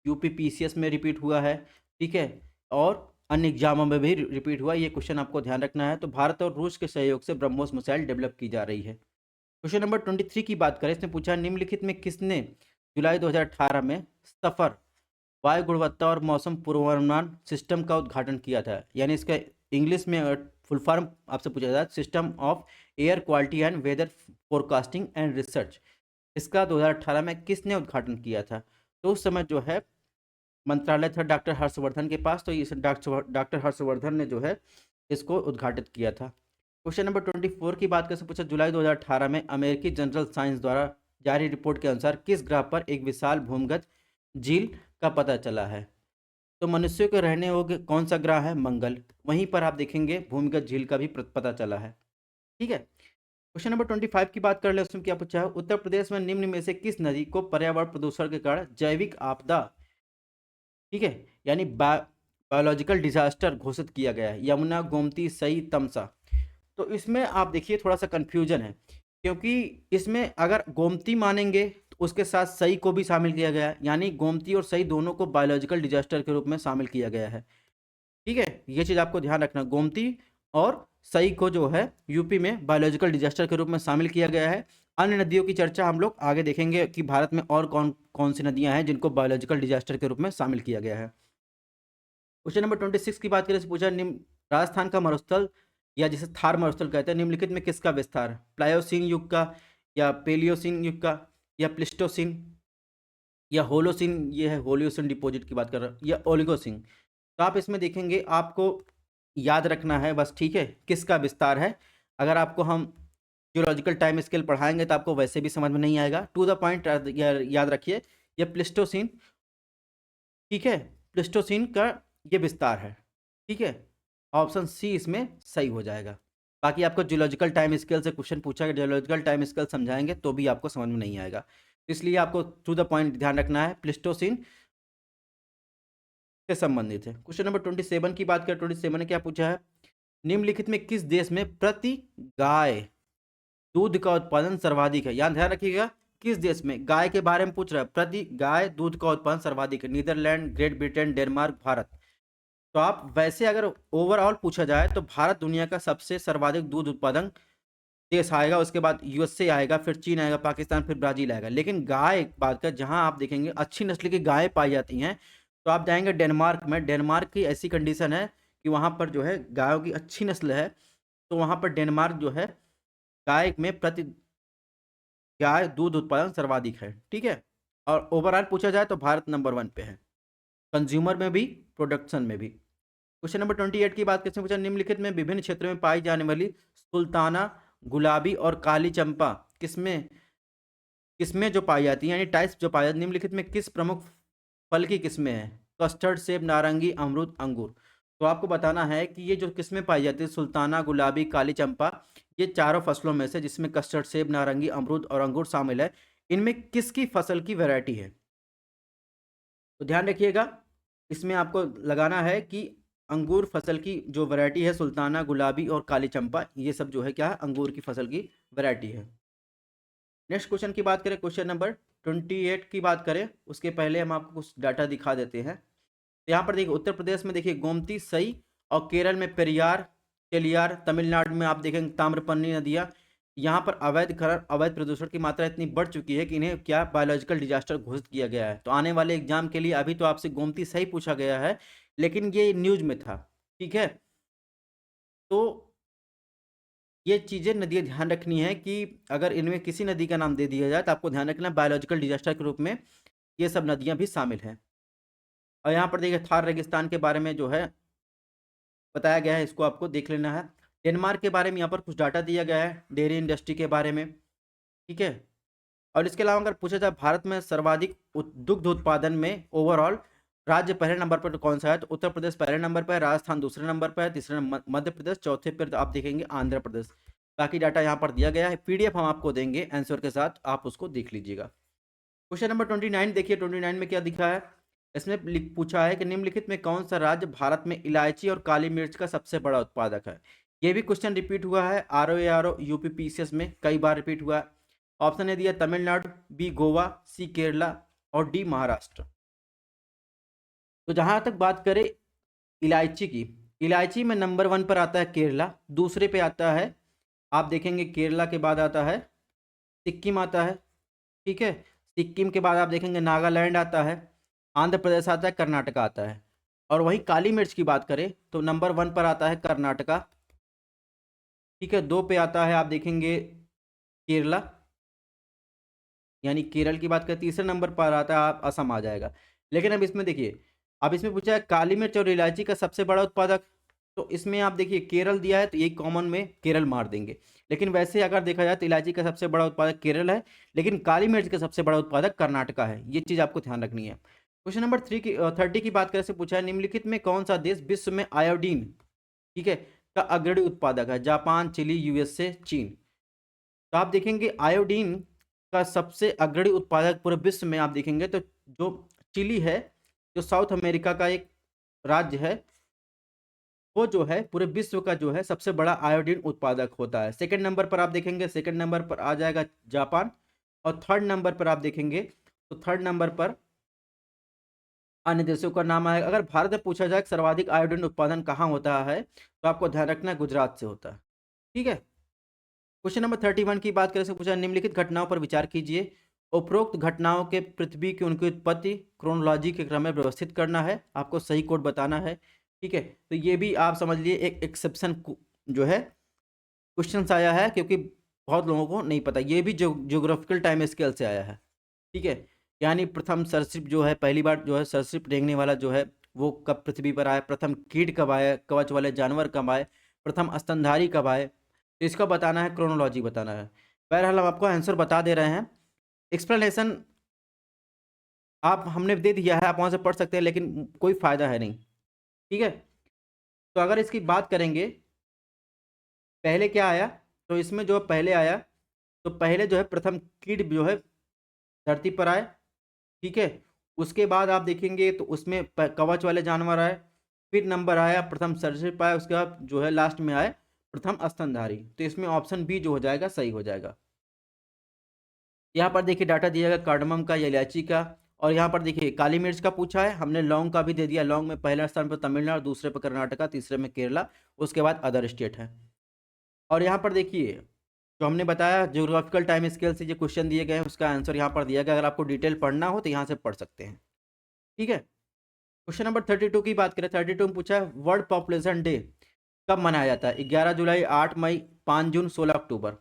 UPPCS में रिपीट हुआ है, ठीक है, और अन्य एग्जामों में भी रिपीट हुआ। ये क्वेश्चन आपको ध्यान रखना है। तो भारत और रूस के सहयोग से ब्रह्मोस मिसाइल डेवलप की जा रही है। क्वेश्चन नंबर 23 की बात करें, इसने पूछा निम्नलिखित में किसने जुलाई 2018 में सफर वायु गुणवत्ता और मौसम पूर्वानुमान सिस्टम का उद्घाटन किया था? यानी इसका इंग्लिश में फुल फॉर्म आपसे पूछा जाता है, system of air quality and weather forecasting and research. इसका 2018 में किसने उद्घाटन किया था? तो उस समय जो है मंत्रालय था डॉक्टर हर्षवर्धन के पास, तो इस डॉक्टर हर्षवर्धन ने जो है इसको उद्घाटित किया था। क्वेश्चन नंबर 24 की बात कैसे पूछा, जुलाई 2018 में अमेरिकी जनरल साइंस द्वारा जारी रिपोर्ट के अनुसार किस ग्रह पर एक विशाल भूमिगत झील का पता चला है? तो मनुष्यों के रहने योग्य कौन सा ग्रह है? मंगल। वहीं पर आप देखेंगे भूमिगत झील का भी पता चला है। ठीक है, क्वेश्चन नंबर 25 की बात कर ले, उसमें क्या पूछा है, उत्तर प्रदेश में निम्न में से किस नदी को पर्यावरण प्रदूषण के कारण जैविक आपदा, ठीक है, यानी बायोलॉजिकल डिजास्टर घोषित किया गया है? यमुना, गोमती, सई, तमसा। तो इसमें आप देखिए थोड़ा सा कंफ्यूजन है, क्योंकि इसमें अगर गोमती मानेंगे तो उसके साथ सई को भी शामिल किया गया है, यानी गोमती और सई दोनों को बायोलॉजिकल डिजास्टर के रूप में शामिल किया गया है। ठीक है, ये चीज़ आपको ध्यान रखना, गोमती और सई को जो है यूपी में बायोलॉजिकल डिजास्टर के रूप में शामिल किया गया है। अन्य नदियों की चर्चा हम लोग आगे देखेंगे कि भारत में और कौन कौन सी नदियां हैं जिनको बायोलॉजिकल डिजास्टर के रूप में शामिल किया गया है। क्वेश्चन नंबर 26 की बात करें तो पूछा, निम्न राजस्थान का मरुस्थल या जिसे थार मरुस्थल कहते हैं, निम्नलिखित में किसका विस्तार है? प्लायोसीन युग का, या पेलियोसीन युग का, या प्लिस्टोसीन, या होलोसीन, ये है होलियोसिन डिपॉजिट की बात कर रहा हूँ, या ओलिगोसीन। तो आप इसमें देखेंगे, आपको याद रखना है बस, ठीक है, किसका विस्तार है। अगर आपको हम जियोलॉजिकल टाइम स्केल पढ़ाएंगे तो आपको वैसे भी समझ में नहीं आएगा, टू द पॉइंट याद रखिए, ये प्लिस्टोसीन, ठीक है, प्लिस्टोसीन का ये विस्तार है। ठीक है, ऑप्शन सी इसमें सही हो जाएगा। बाकी आपको जियोलॉजिकल टाइम स्केल से क्वेश्चन पूछा गया, जियोलॉजिकल टाइम स्केल समझाएंगे तो भी आपको समझ में नहीं आएगा, इसलिए आपको टू द पॉइंट ध्यान रखना है, प्लिस्टोसीन से संबंधित है। क्वेश्चन नंबर 27 की बात करें, 27 ने क्या पूछा है, निम्नलिखित में किस देश में प्रति गाय दूध का उत्पादन सर्वाधिक है? यहाँ ध्यान रखिएगा, किस देश में गाय के बारे में पूछ रहा है, प्रति गाय दूध का उत्पादन सर्वाधिक है, Netherlands, Great Britain, Denmark, Bharat. तो आप वैसे अगर ओवरऑल पूछा जाए तो भारत दुनिया का सबसे सर्वाधिक दूध उत्पादन देश आएगा, उसके बाद यूएसए आएगा, फिर चीन आएगा, पाकिस्तान, फिर ब्राजील आएगा। लेकिन गाय बात कर, जहां आप देखेंगे अच्छी नस्ल की गायें पाई जाती हैं, तो आप जाएंगे डेनमार्क में। डेनमार्क की ऐसी कंडीशन है कि वहां पर जो है गायों की अच्छी नस्ल है, तो वहां पर डेनमार्क जो है गाय में प्रति गाय दूध उत्पादन सर्वाधिक है। ठीक है, और ओवरऑल पूछा जाए तो भारत नंबर 1 पे है, कंज्यूमर में भी, प्रोडक्शन में भी। क्वेश्चन नंबर 28 की बात करते हैं, पूछा, निम्नलिखित में विभिन्न क्षेत्रों में पाई जाने वाली सुल्ताना, गुलाबी और काली चंपा किसमें किसमें जो पाई जाती है, यानी टाइप्स जो पाई जाती है, निम्नलिखित में किस प्रमुख फल की किस्में हैं? कस्टर्ड, सेब, नारंगी, अमरूद, अंगूर। तो आपको बताना है कि ये जो किस्में पाई जाती है, सुल्ताना, गुलाबी, काली चंपा, ये चारों फसलों में से, जिसमें कस्टर्ड, सेब, नारंगी, अमरूद और अंगूर शामिल है, इनमें किसकी फसल की वैरायटी है? तो ध्यान रखिएगा, इसमें आपको लगाना है कि अंगूर फसल की जो वैरायटी है, सुल्ताना, गुलाबी और काली चंपा, ये सब जो है क्या है, अंगूर की फसल की वैरायटी है। नेक्स्ट क्वेश्चन की बात करें, क्वेश्चन नंबर 28 की बात करें, उसके पहले हम आपको कुछ डाटा दिखा देते हैं। तो यहाँ पर देखिए, उत्तर प्रदेश में देखिए गोमती, सई, और केरल में पेरियार, चेलियार, तमिलनाडु में आप देखेंगे ताम्रपर्णी नदियाँ। यहाँ पर अवैध खनन, अवैध प्रदूषण की मात्रा इतनी बढ़ चुकी है कि इन्हें क्या बायोलॉजिकल डिजास्टर घोषित किया गया है। तो आने वाले एग्जाम के लिए अभी तो आपसे गोमती सही पूछा गया है, लेकिन ये न्यूज में था। ठीक है, तो ये चीज़ें नदियाँ ध्यान रखनी है कि अगर इनमें किसी नदी का नाम दे दिया जाए तो आपको ध्यान रखना, बायोलॉजिकल डिजास्टर के रूप में ये सब नदियाँ भी शामिल हैं। और यहाँ पर देखिए थार रेगिस्तान के बारे में जो है बताया गया है, इसको आपको देख लेना है। डेनमार्क के बारे में यहाँ पर कुछ डाटा दिया गया है, डेयरी इंडस्ट्री के बारे में। ठीक है, और इसके अलावा अगर पूछा जाए भारत में सर्वाधिक दुग्ध उत्पादन में ओवरऑल राज्य पहले नंबर पर कौन सा है, तो उत्तर प्रदेश पहले नंबर पर है, राजस्थान दूसरे नंबर पर है, तीसरे मध्य प्रदेश, चौथे पर आप देखेंगे आंध्र प्रदेश। बाकी डाटा यहाँ पर दिया गया है, पीडीएफ हम आपको देंगे आंसर के साथ, आप उसको देख लीजिएगा। क्वेश्चन नंबर 29 देखिए, 29 में क्या दिखा है, इसमें पूछा है कि निम्नलिखित में कौन सा राज्य भारत में इलायची और काली मिर्च का सबसे बड़ा उत्पादक है? ये भी क्वेश्चन रिपीट हुआ है, आर यूपी पीसीएस में कई बार रिपीट हुआ है। ऑप्शन ए दिया तमिलनाडु, बी गोवा, सी केरला और डी महाराष्ट्र। तो जहां तक बात करें इलायची की, इलायची में नंबर 1 पर आता है केरला, दूसरे पे आता है, आप देखेंगे केरला के बाद आता है सिक्किम आता है। ठीक है, सिक्किम के बाद आप देखेंगे नागालैंड आता है, आंध्र प्रदेश आता है, कर्नाटका आता है। और वहीं काली मिर्च की बात करें तो नंबर 1 पर आता है कर्नाटका। ठीक है, 2 पे आता है आप देखेंगे केरला, यानी केरल की बात करें, तीसरे नंबर पर आता है आप असम आ जाएगा। लेकिन अब इसमें देखिए, अब इसमें पूछा है काली मिर्च और इलायची का सबसे बड़ा उत्पादक, तो इसमें आप देखिए केरल दिया है तो यही कॉमन में केरल मार देंगे। लेकिन वैसे अगर देखा जाए तो इलायची का सबसे बड़ा उत्पादक केरल है, लेकिन काली मिर्च का सबसे बड़ा उत्पादक कर्नाटका है, ये चीज आपको ध्यान रखनी है। क्वेश्चन नंबर 30 की बात करें से पूछा है, निम्नलिखित में कौन सा देश विश्व में आयोडीन, ठीक है, का अग्रणी उत्पादक है? जापान, चिली, यूएसए, चीन। तो आप देखेंगे आयोडीन का सबसे अग्रणी उत्पादक पूरे विश्व में आप देखेंगे तो जो चिली है, जो साउथ अमेरिका का एक राज्य है वो जो है पूरे विश्व का जो है सबसे बड़ा आयोडीन उत्पादक होता है। सेकंड नंबर पर आप देखेंगे, सेकंड नंबर पर आ जाएगा जापान, और थर्ड नंबर पर आप देखेंगे तो थर्ड नंबर पर अन्य देशों का नाम आएगा। अगर भारत में पूछा जाए कि सर्वाधिक आयोडीन उत्पादन कहाँ होता है तो आपको ध्यान रखना है गुजरात से होता है। ठीक है। क्वेश्चन नंबर 31 की बात करें तो पूछा निम्नलिखित घटनाओं पर विचार कीजिए। उपरोक्त घटनाओं के पृथ्वी की उनकी उत्पत्ति क्रोनोलॉजी के क्रम में व्यवस्थित करना है, आपको सही कोड बताना है। ठीक है, तो ये भी आप समझ लिए एक एक्सेप्शन जो है क्वेश्चन आया है, क्योंकि बहुत लोगों को नहीं पता, ये भी ज्योग्राफिकल टाइम स्केल से आया है। ठीक है, यानी प्रथम सरीसृप जो है, पहली बार जो है सरीसृप रेंगने वाला जो है वो कब पृथ्वी पर आया, प्रथम कीट कब आए, कवच वाले जानवर कब आए, प्रथम स्तनधारी कब आए, तो इसका बताना है, क्रोनोलॉजी बताना है। बहरहाल हम आपको आंसर बता दे रहे हैं। एक्सप्लेनेशन आप हमने दे दिया है, आप वहाँ से पढ़ सकते हैं, लेकिन कोई फायदा है नहीं। ठीक है, तो अगर इसकी बात करेंगे पहले क्या आया, तो इसमें जो पहले आया तो पहले जो है प्रथम कीट जो है धरती पर आए। ठीक है, उसके बाद आप देखेंगे तो उसमें कवच वाले जानवर आए, फिर नंबर आया प्रथम सरीसृप आया, उसके बाद जो है लास्ट में आए प्रथम स्तनधारी। तो इसमें ऑप्शन बी जो हो जाएगा सही हो जाएगा। यहाँ पर देखिए डाटा दिया गया कार्डमम का या इलायची का, और यहाँ पर देखिए काली मिर्च का पूछा है, हमने लौंग का भी दे दिया। लौंग में पहला स्थान पर तमिलनाडु, दूसरे पर कर्नाटका, तीसरे में केरला, उसके बाद अदर स्टेट है। और यहाँ पर देखिए जो हमने बताया ज्योग्राफिकल टाइम स्केल से जो क्वेश्चन दिए गए हैं उसका आंसर यहाँ पर दिया गया, अगर आपको डिटेल पढ़ना हो तो यहाँ से पढ़ सकते हैं। ठीक है, क्वेश्चन नंबर 32 की बात करें, 32 में पूछा है वर्ल्ड पॉपुलेशन डे कब मनाया जाता है? 11 जुलाई, 8 मई, 5 जून, 16 अक्टूबर।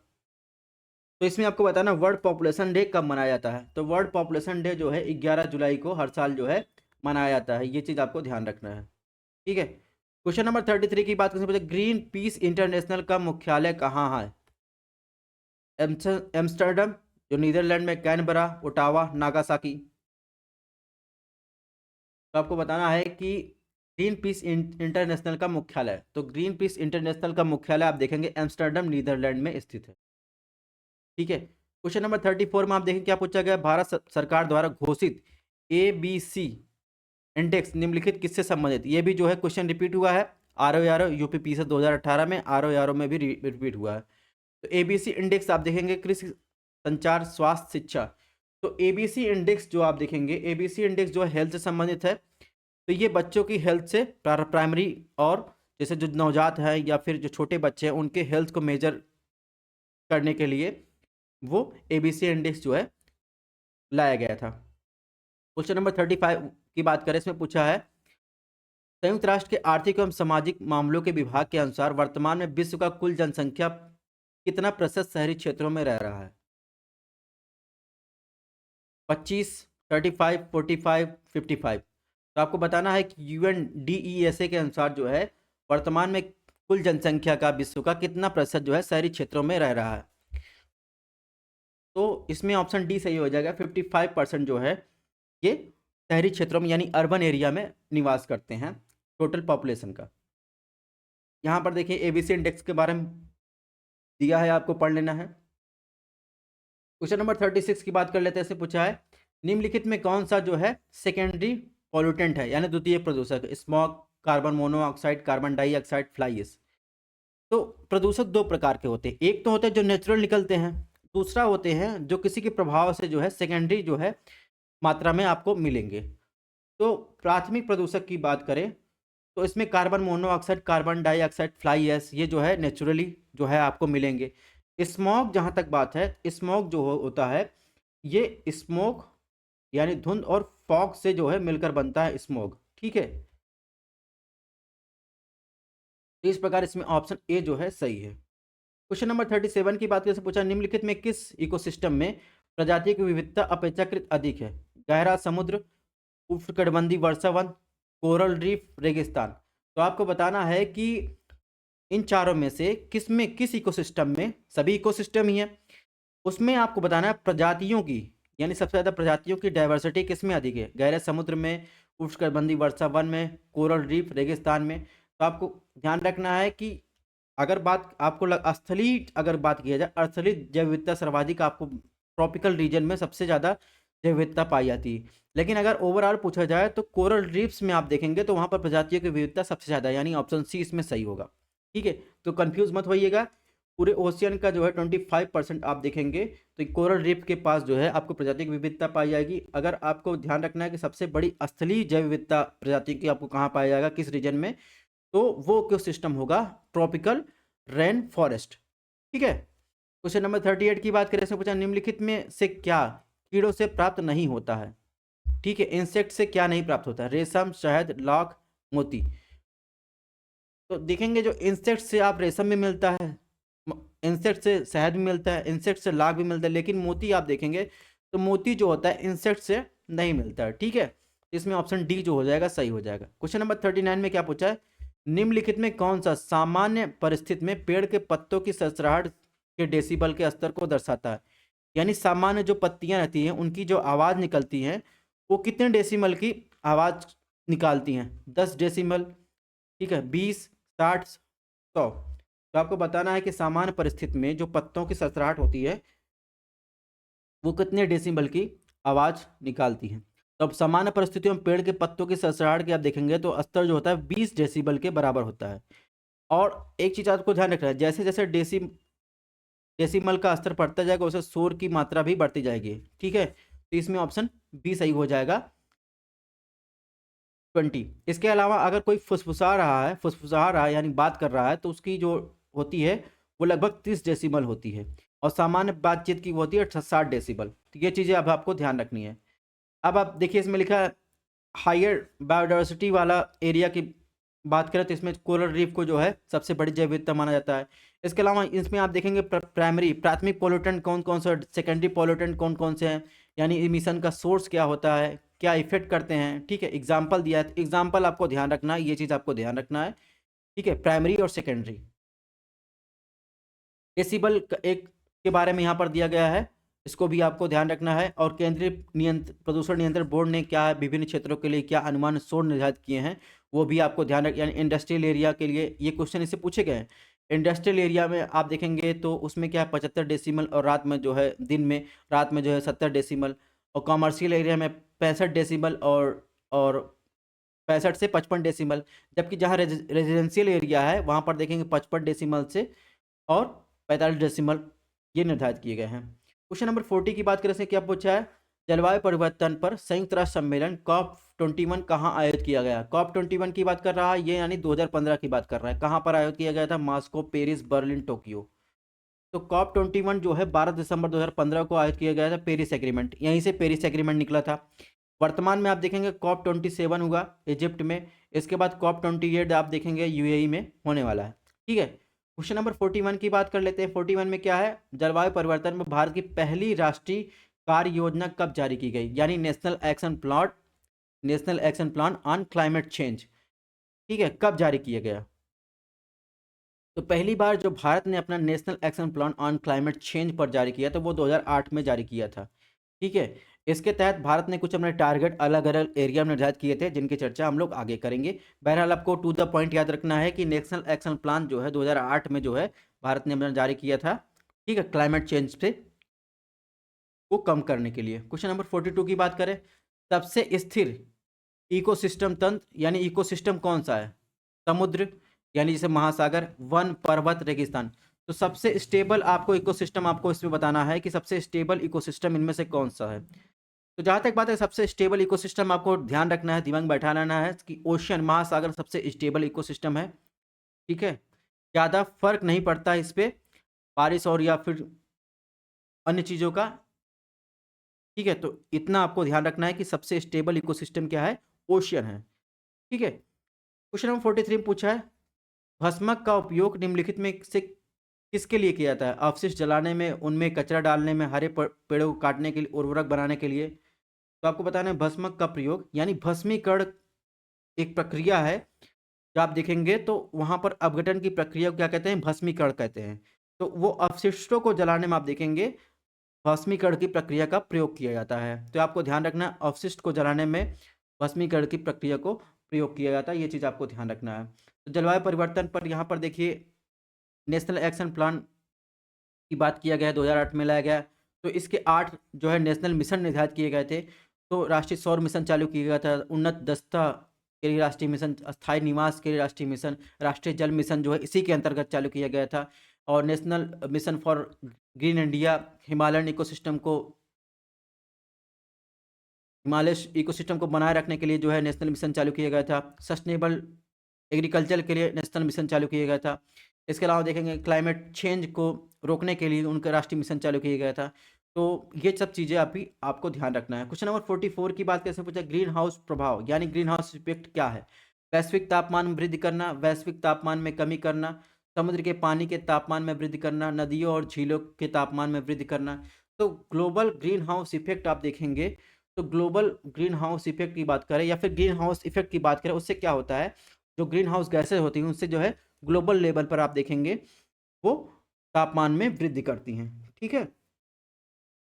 तो इसमें आपको बताना वर्ल्ड पॉपुलेशन डे कब मनाया जाता है। तो वर्ल्ड पॉपुलेशन डे जो है 11 जुलाई को हर साल जो है मनाया जाता है, ये चीज़ आपको ध्यान रखना है। ठीक है, क्वेश्चन नंबर 33 की बात करें, ग्रीन पीस इंटरनेशनल का मुख्यालय कहाँ है? एम्स्टर्डम, जो नीदरलैंड में, कैनबरा, ओटावा, नागासाकी। तो आपको बताना है कि ग्रीन पीस इंटरनेशनल का मुख्यालय, तो ग्रीन पीस इंटरनेशनल का मुख्यालय आप देखेंगे एम्स्टर्डम नीदरलैंड में स्थित है। ठीक है, क्वेश्चन नंबर 34 में आप देखें क्या पूछा गया, भारत सरकार द्वारा घोषित ABC इंडेक्स निम्नलिखित किससे संबंधित? ये भी जो है क्वेश्चन रिपीट हुआ है, RO यूपीपीएससी 2018 में, RO में भी रिपीट हुआ है। तो ABC इंडेक्स आप देखेंगे कृषि, संचार, स्वास्थ्य, शिक्षा। तो ABC इंडेक्स जो आप देखेंगे, ABC इंडेक्स जो है हेल्थ से संबंधित है। तो ये बच्चों की हेल्थ से प्राइमरी, और जैसे जो नवजात है या फिर जो छोटे बच्चे हैं उनके हेल्थ को मेजर करने के लिए वो ABC इंडेक्स जो है लाया गया था। क्वेश्चन नंबर 35 की बात करें, इसमें पूछा है संयुक्त राष्ट्र के आर्थिक एवं सामाजिक मामलों के विभाग के अनुसार वर्तमान में विश्व का कुल जनसंख्या कितना प्रतिशत शहरी क्षेत्रों में रह रहा है? 25, 35, 45, 55। तो आपको बताना है कि UNDESA के अनुसार जो है वर्तमान में कुल जनसंख्या का विश्व का कितना प्रतिशत जो है शहरी क्षेत्रों में रह रहा है। तो इसमें ऑप्शन डी सही हो जाएगा, 55% जो है ये शहरी क्षेत्रों में यानी अर्बन एरिया में निवास करते हैं टोटल पॉपुलेशन का। यहाँ पर देखिए ABC इंडेक्स के बारे में दिया है, आपको पढ़ लेना है। क्वेश्चन नंबर 36 की बात कर लेते हैं, ऐसे पूछा है निम्नलिखित में कौन सा जो है सेकेंडरी पॉल्यूटेंट है, यानी द्वितीय प्रदूषक? Smog, carbon monoxide, carbon dioxide, fly ash. तो प्रदूषक दो प्रकार के होते हैं, एक तो होते हैं जो नेचुरल निकलते हैं, दूसरा होते हैं जो किसी के प्रभाव से जो है सेकेंडरी जो है मात्रा में आपको मिलेंगे। तो प्राथमिक प्रदूषक की बात करें तो इसमें carbon monoxide, carbon dioxide, fly ash, ये जो है नेचुरली जो है आपको मिलेंगे। स्मॉग जहाँ तक बात है, स्मॉग जो होता है ये स्मोक यानी धुंध और फॉग से जो है मिलकर बनता है स्मॉग। ठीक है, तो इस प्रकार इसमें ऑप्शन ए जो है सही है। क्वेश्चन नंबर 37 की बात करके पूछा निम्नलिखित में किस इकोसिस्टम में प्रजातियों की विविधता अपेक्षाकृत अधिक है? गहरा समुद्र, उष्णकटिबंधीय वर्षावन, कोरल रीफ, रेगिस्तान। तो आपको बताना है कि इन चारों में से किस में, किस इकोसिस्टम में, सभी इकोसिस्टम ही है, उसमें आपको बताना है प्रजातियों की, यानी सबसे ज़्यादा प्रजातियों की डाइवर्सिटी किस में अधिक है? गहरे समुद्र में, उष्णकटिबंधीय वर्षावन में, कोरल रीफ, रेगिस्तान में। तो आपको ध्यान रखना है कि अगर बात आपको स्थलीय अगर बात किया जाए, स्थलीय जैव विविधता सर्वाधिक आपको ट्रॉपिकल रीजन में सबसे ज़्यादा जैव विविधता पाई जाती है, लेकिन अगर ओवरऑल पूछा जाए तो कोरल रीफ्स में आप देखेंगे तो वहाँ पर प्रजातियों की विविधता सबसे ज़्यादा है, यानी ऑप्शन सी इसमें सही होगा। ठीक है, तो कंफ्यूज मत होइएगा। पूरे ओशियन का जो है 25% आप देखेंगे तो कोरल रीफ के पास जो है आपको प्रजाति की विविधता पाई जाएगी। अगर आपको ध्यान रखना है कि सबसे बड़ी स्थलीय जैव विविधता प्रजाति की आपको कहाँ पाया जाएगा, किस रीजन में, तो वो इको सिस्टम होगा ट्रॉपिकल रेन फॉरेस्ट। ठीक है, क्वेश्चन नंबर 38 की बात करें, इसमें पूछा निम्नलिखित में से क्या कीड़ों से प्राप्त नहीं होता है। ठीक है, इंसेक्ट से क्या नहीं प्राप्त होता है, रेशम, शहद, लाख, मोती। तो देखेंगे जो इंसेक्ट से आप रेशम भी मिलता है, इंसेक्ट से शहद भी मिलता है, इंसेक्ट से लाख भी मिलता है, लेकिन मोती आप देखेंगे तो मोती जो होता है इंसेक्ट से नहीं मिलता है। ठीक है, इसमें ऑप्शन डी जो हो जाएगा सही हो जाएगा। क्वेश्चन नंबर 39 में क्या पूछा है, निम्नलिखित में कौन सा सामान्य परिस्थिति में पेड़ के पत्तों की सरसराहट के डेसिबल के स्तर को दर्शाता है। यानी सामान्य जो पत्तियां रहती हैं उनकी जो आवाज़ निकलती हैं वो कितने डेसिमल की आवाज़ निकालती हैं, 10 डेसिमल, ठीक है, 20, 60, 100। तो आपको बताना है कि सामान्य परिस्थिति में जो पत्तों की सरसराहट होती है वो कितने डेसिबल की आवाज़ निकालती है। तो अब सामान्य परिस्थितियों में पेड़ के पत्तों की सरसराहट की आप देखेंगे तो स्तर जो होता है 20 डेसिबल के बराबर होता है। और एक चीज़ आपको ध्यान रखना है, जैसे जैसे डेसिमल का स्तर बढ़ता जाएगा उसे शोर की मात्रा भी बढ़ती जाएगी। ठीक है, तो इसमें ऑप्शन बी सही हो जाएगा, 20। इसके अलावा अगर कोई फुसफुसा रहा है यानी बात कर रहा है तो उसकी जो होती है वो लगभग 30 डेसिबल होती है, और सामान्य बातचीत की वो होती है 60 डेसिबल। तो ये चीज़ें अब आपको ध्यान रखनी है। अब आप देखिए इसमें लिखा है हायर बायोडाइवर्सिटी वाला एरिया की बात करें तो इसमें कोरल रीफ को जो है सबसे बड़ी जैव विविधता माना जाता है। इसके अलावा इसमें आप देखेंगे प्राथमिक पोल्यूटेंट कौन कौन से, सेकेंडरी पोल्यूटेंट कौन कौन से हैं, यानी इमिशन का सोर्स क्या होता है, क्या इफेक्ट करते हैं। ठीक है, एग्जाम्पल दिया है तो एग्जाम्पल आपको ध्यान रखना है, ये चीज़ आपको ध्यान रखना है। ठीक है, प्राइमरी और सेकेंडरी डेसिबल एक के बारे में यहाँ पर दिया गया है, इसको भी आपको ध्यान रखना है। और केंद्रीय प्रदूषण नियंत्रण बोर्ड ने क्या विभिन्न क्षेत्रों के लिए क्या अनुमान शोर निर्धारित किए हैं वो भी आपको ध्यान रख, यानी इंडस्ट्रियल एरिया के लिए ये क्वेश्चन इससे पूछे गए हैं। इंडस्ट्रियल एरिया में आप देखेंगे तो उसमें क्या है 75 डेसिमल, और रात में जो है दिन में रात में जो है 70 डेसिमल, और कॉमर्शियल एरिया में 65 डेसिमल और 65 से 55 डेसिमल। जबकि जहाँ रेजिडेंशियल एरिया है वहाँ पर देखेंगे 55 डेसिमल से और 45 डेसिमल ये निर्धारित किए गए हैं। क्वेश्चन नंबर 40 की बात करें से क्या पूछा है, जलवायु परिवर्तन पर संयुक्त राष्ट्र सम्मेलन COP21 कहाँ आयोजित किया गया। COP21 की बात कर रहा है ये, यानी 2015 की बात कर रहा है। कहाँ पर आयोजित किया गया था, मॉस्को, पेरिस, बर्लिन, टोक्यो। तो COP21 जो है 12 दिसंबर 2015 को आयोजित किया गया था। पेरिस एग्रीमेंट, यहीं से पेरिस एग्रीमेंट निकला था। वर्तमान में आप देखेंगे COP27 होगा इजिप्ट में, इसके बाद COP28 आप देखेंगे यूएई में होने वाला है। ठीक है, क्वेश्चन नंबर 41 की बात कर लेते हैं। 41 में क्या है, जलवायु परिवर्तन में भारत की पहली राष्ट्रीय कार्य योजना कब जारी की गई, यानी national action plan on climate change. ठीक है, कब जारी किया गया। तो पहली बार जो भारत ने अपना national action plan on climate change पर जारी किया था वो 2008 में जारी किया था। ठीक है, इसके तहत भारत ने कुछ अपने टारगेट अलग अलग एरिया में निर्धारित किए थे जिनकी चर्चा हम लोग आगे करेंगे। बहरहाल आपको टू द पॉइंट याद रखना है कि नेशनल एक्शन प्लान जो है 2008 में जो है भारत ने अपना जारी किया था। ठीक है, क्लाइमेट चेंज से को कम करने के लिए। क्वेश्चन नंबर 42 की बात करें, सबसे स्थिर इकोसिस्टम तंत्र यानी इकोसिस्टम कौन सा है, समुद्र यानी जैसे महासागर, वन, पर्वत, रेगिस्तान। तो सबसे स्टेबल आपको इकोसिस्टम आपको इसमें बताना है कि सबसे स्टेबल इकोसिस्टम इनमें से कौन सा है। तो जहाँ तक बात है सबसे स्टेबल इकोसिस्टम आपको ध्यान रखना है, दिमाग में बैठा लेना है कि ओशियन, महासागर सबसे स्टेबल इकोसिस्टम है। ठीक है, ज़्यादा फर्क नहीं पड़ता इस पर बारिश और या फिर अन्य चीज़ों का। ठीक है, तो इतना आपको ध्यान रखना है कि सबसे स्टेबल इकोसिस्टम क्या है, ओशियन है। ठीक है, क्वेश्चन नंबर 43 में पूछा है भस्मक का उपयोग निम्नलिखित में से किसके लिए किया जाता है, अवशिष्ट जलाने में, उनमें कचरा डालने में, हरे पेड़ों को काटने के लिए, उर्वरक बनाने के लिए। तो आपको बताना है भस्मक का प्रयोग यानी भस्मीकरण एक प्रक्रिया है। जब आप देखेंगे तो वहाँ पर अपघटन की प्रक्रिया को क्या कहते हैं, भस्मीकरण कहते हैं। तो वो अपशिष्टों को जलाने में आप देखेंगे भस्मीकरण की प्रक्रिया का प्रयोग किया जाता है। तो आपको ध्यान रखना है अवशिष्ट को जलाने में भस्मीकरण की प्रक्रिया को प्रयोग किया जाता है, ये चीज़ आपको ध्यान रखना है। तो जलवायु परिवर्तन पर यहाँ पर देखिए नेशनल एक्शन प्लान की बात किया गया है, 2008 में लाया गया। तो इसके 8 जो है नेशनल मिशन निर्धारित किए गए थे। तो राष्ट्रीय सौर मिशन चालू किया गया था, उन्नत दस्ता के लिए राष्ट्रीय मिशन, अस्थायी निवास के लिए राष्ट्रीय मिशन, राष्ट्रीय जल मिशन जो है इसी के अंतर्गत चालू किया गया था, और national mission for green India, Himalayan ecosystem को बनाए रखने के लिए जो है नेशनल मिशन चालू किया गया था। सस्टेनेबल एग्रीकल्चर के लिए नेशनल मिशन चालू किया गया था। इसके अलावा देखेंगे क्लाइमेट चेंज को रोकने के लिए उनका राष्ट्रीय मिशन चालू किया गया था। तो ये सब चीज़ें आपको ध्यान रखना है। क्वेश्चन नंबर 44 की बात कैसे पूछा, ग्रीन हाउस प्रभाव यानी ग्रीन हाउस इफेक्ट क्या है? वैश्विक तापमान में वृद्धि करना, वैश्विक तापमान में कमी करना, समुद्र के पानी के तापमान में वृद्धि करना, नदियों और झीलों के तापमान में वृद्धि करना। तो ग्लोबल ग्रीन हाउस इफेक्ट आप देखेंगे तो ग्लोबल ग्रीन हाउस इफेक्ट की बात करें या फिर ग्रीन हाउस इफेक्ट की बात करें, उससे क्या होता है, जो ग्रीन हाउस गैसेज होती हैं उससे जो है ग्लोबल लेवल पर आप देखेंगे वो तापमान में वृद्धि करती हैं। ठीक है,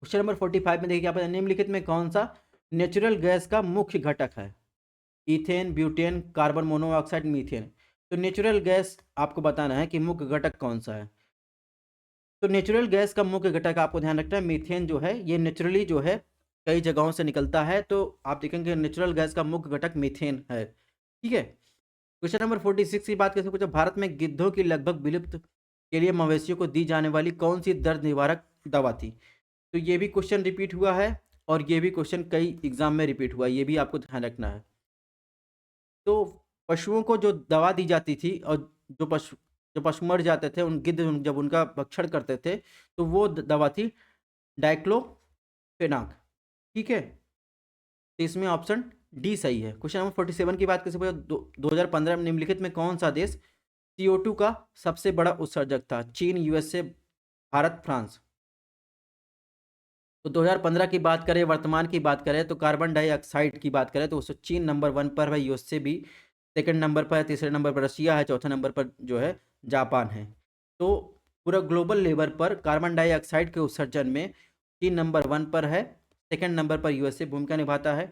क्वेश्चन नंबर 45 में देखिए क्या पता, निम्नलिखित में कौन सा नेचुरल गैस का मुख्य घटक है? Ethane, butane, carbon monoxide, methane. तो नेचुरल गैस आपको बताना है कि मुख्य घटक कौन सा है। तो नेचुरल गैस का मुख्य घटक आपको ध्यान रखना है मीथेन जो है, ये नेचुरली जो है कई जगहों से निकलता है। तो आप देखेंगे नेचुरल गैस का मुख्य घटक मीथेन है। ठीक है, क्वेश्चन नंबर 46 की बात कैसे पूछा, भारत में गिद्धों की लगभग विलुप्त के लिए मवेशियों को दी जाने वाली कौन सी दर्द निवारक दवा थी? तो ये भी क्वेश्चन रिपीट हुआ है और ये भी क्वेश्चन कई एग्जाम में रिपीट हुआ है, ये भी आपको ध्यान रखना है। तो पशुओं को जो दवा दी जाती थी और जो पशु मर जाते थे, उन गिद्ध जब उनका भक्षण करते थे तो वो दवा थी डाइक्लोफेनाक। ठीक है, तो इसमें ऑप्शन डी सही है। क्वेश्चन नंबर 47 की बात कैसे पूछा, 2015 में निम्नलिखित में कौन सा देश CO2 का सबसे बड़ा उत्सर्जक था? चीन, यूएसए, भारत, फ्रांस। तो 2015 की बात करें, वर्तमान की बात करें तो कार्बन डाइऑक्साइड की बात करें तो उससे चीन नंबर 1 पर है, यूएसए भी सेकंड नंबर पर है, तीसरे नंबर पर रशिया है, चौथे नंबर पर जो है जापान है। तो पूरा ग्लोबल लेवल पर कार्बन डाइऑक्साइड के उत्सर्जन में चीन नंबर 1 पर है, सेकंड नंबर पर यूएसए भूमिका निभाता है।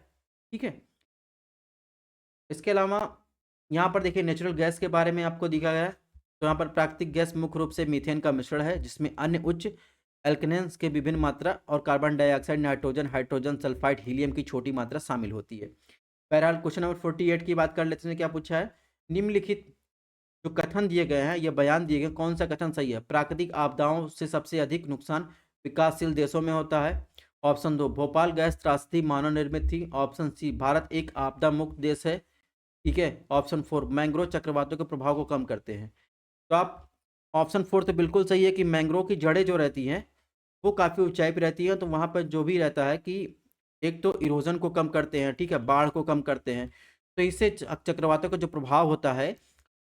ठीक है, इसके अलावा यहाँ पर देखिए नेचुरल गैस के बारे में आपको दिखा गया है। तो यहाँ पर प्राकृतिक गैस मुख्य रूप से मीथेन का मिश्रण है, जिसमें अन्य उच्च एल्केनेंस के विभिन्न मात्रा और carbon dioxide, nitrogen, hydrogen sulphide, helium की छोटी मात्रा शामिल होती है। बहरहाल क्वेश्चन नंबर 48 की बात कर लेते हैं, क्या पूछा है, निम्नलिखित जो कथन दिए गए हैं, ये बयान दिए गए, कौन सा कथन सही है? प्राकृतिक आपदाओं से सबसे अधिक नुकसान विकासशील देशों में होता है। ऑप्शन 2, भोपाल गैस त्रासदी मानव निर्मित थी। ऑप्शन सी, भारत एक आपदा मुक्त देश है। ठीक है, ऑप्शन 4, मैंग्रोव चक्रवातों के प्रभाव को कम करते हैं। तो आप ऑप्शन 4 तो बिल्कुल सही है कि मैंग्रोव की जड़ें जो रहती हैं वो काफ़ी ऊंचाई पर रहती हैं, तो वहाँ पर जो भी रहता है कि एक तो इरोजन को कम करते हैं, ठीक है, बाढ़ को कम करते हैं, तो इससे चक्रवातों का जो प्रभाव होता है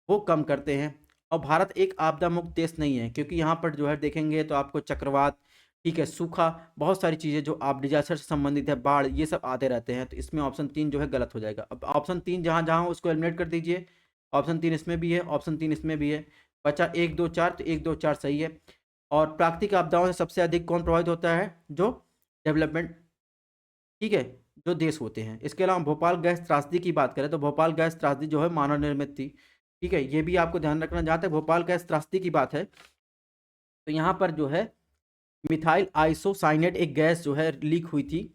वो कम करते हैं। और भारत एक आपदा मुक्त देश नहीं है, क्योंकि यहाँ पर जो है देखेंगे तो आपको चक्रवात, ठीक है, सूखा, बहुत सारी चीज़ें जो आप डिजास्टर से संबंधित है, बाढ़, ये सब आते रहते हैं। तो इसमें ऑप्शन 3 जो है गलत हो जाएगा। अब ऑप्शन 3 जहाँ जहाँ उसको एलिमिनेट कर दीजिए। ऑप्शन 3 इसमें भी है, ऑप्शन 3 इसमें भी है, बचा 1 2 4, तो 1 2 4 सही है। और प्राकृतिक आपदाओं से सबसे अधिक कौन प्रभावित होता है? जो डेवलपमेंट, ठीक है, जो देश होते हैं। इसके अलावा भोपाल गैस त्रासदी की बात करें तो भोपाल गैस त्रासदी जो है मानव निर्मित थी। ठीक है, ये भी आपको ध्यान रखना। जहाँ तक भोपाल गैस त्रासदी की बात है तो यहाँ पर जो है मिथाइल आइसोसाइनेट एक गैस जो है लीक हुई थी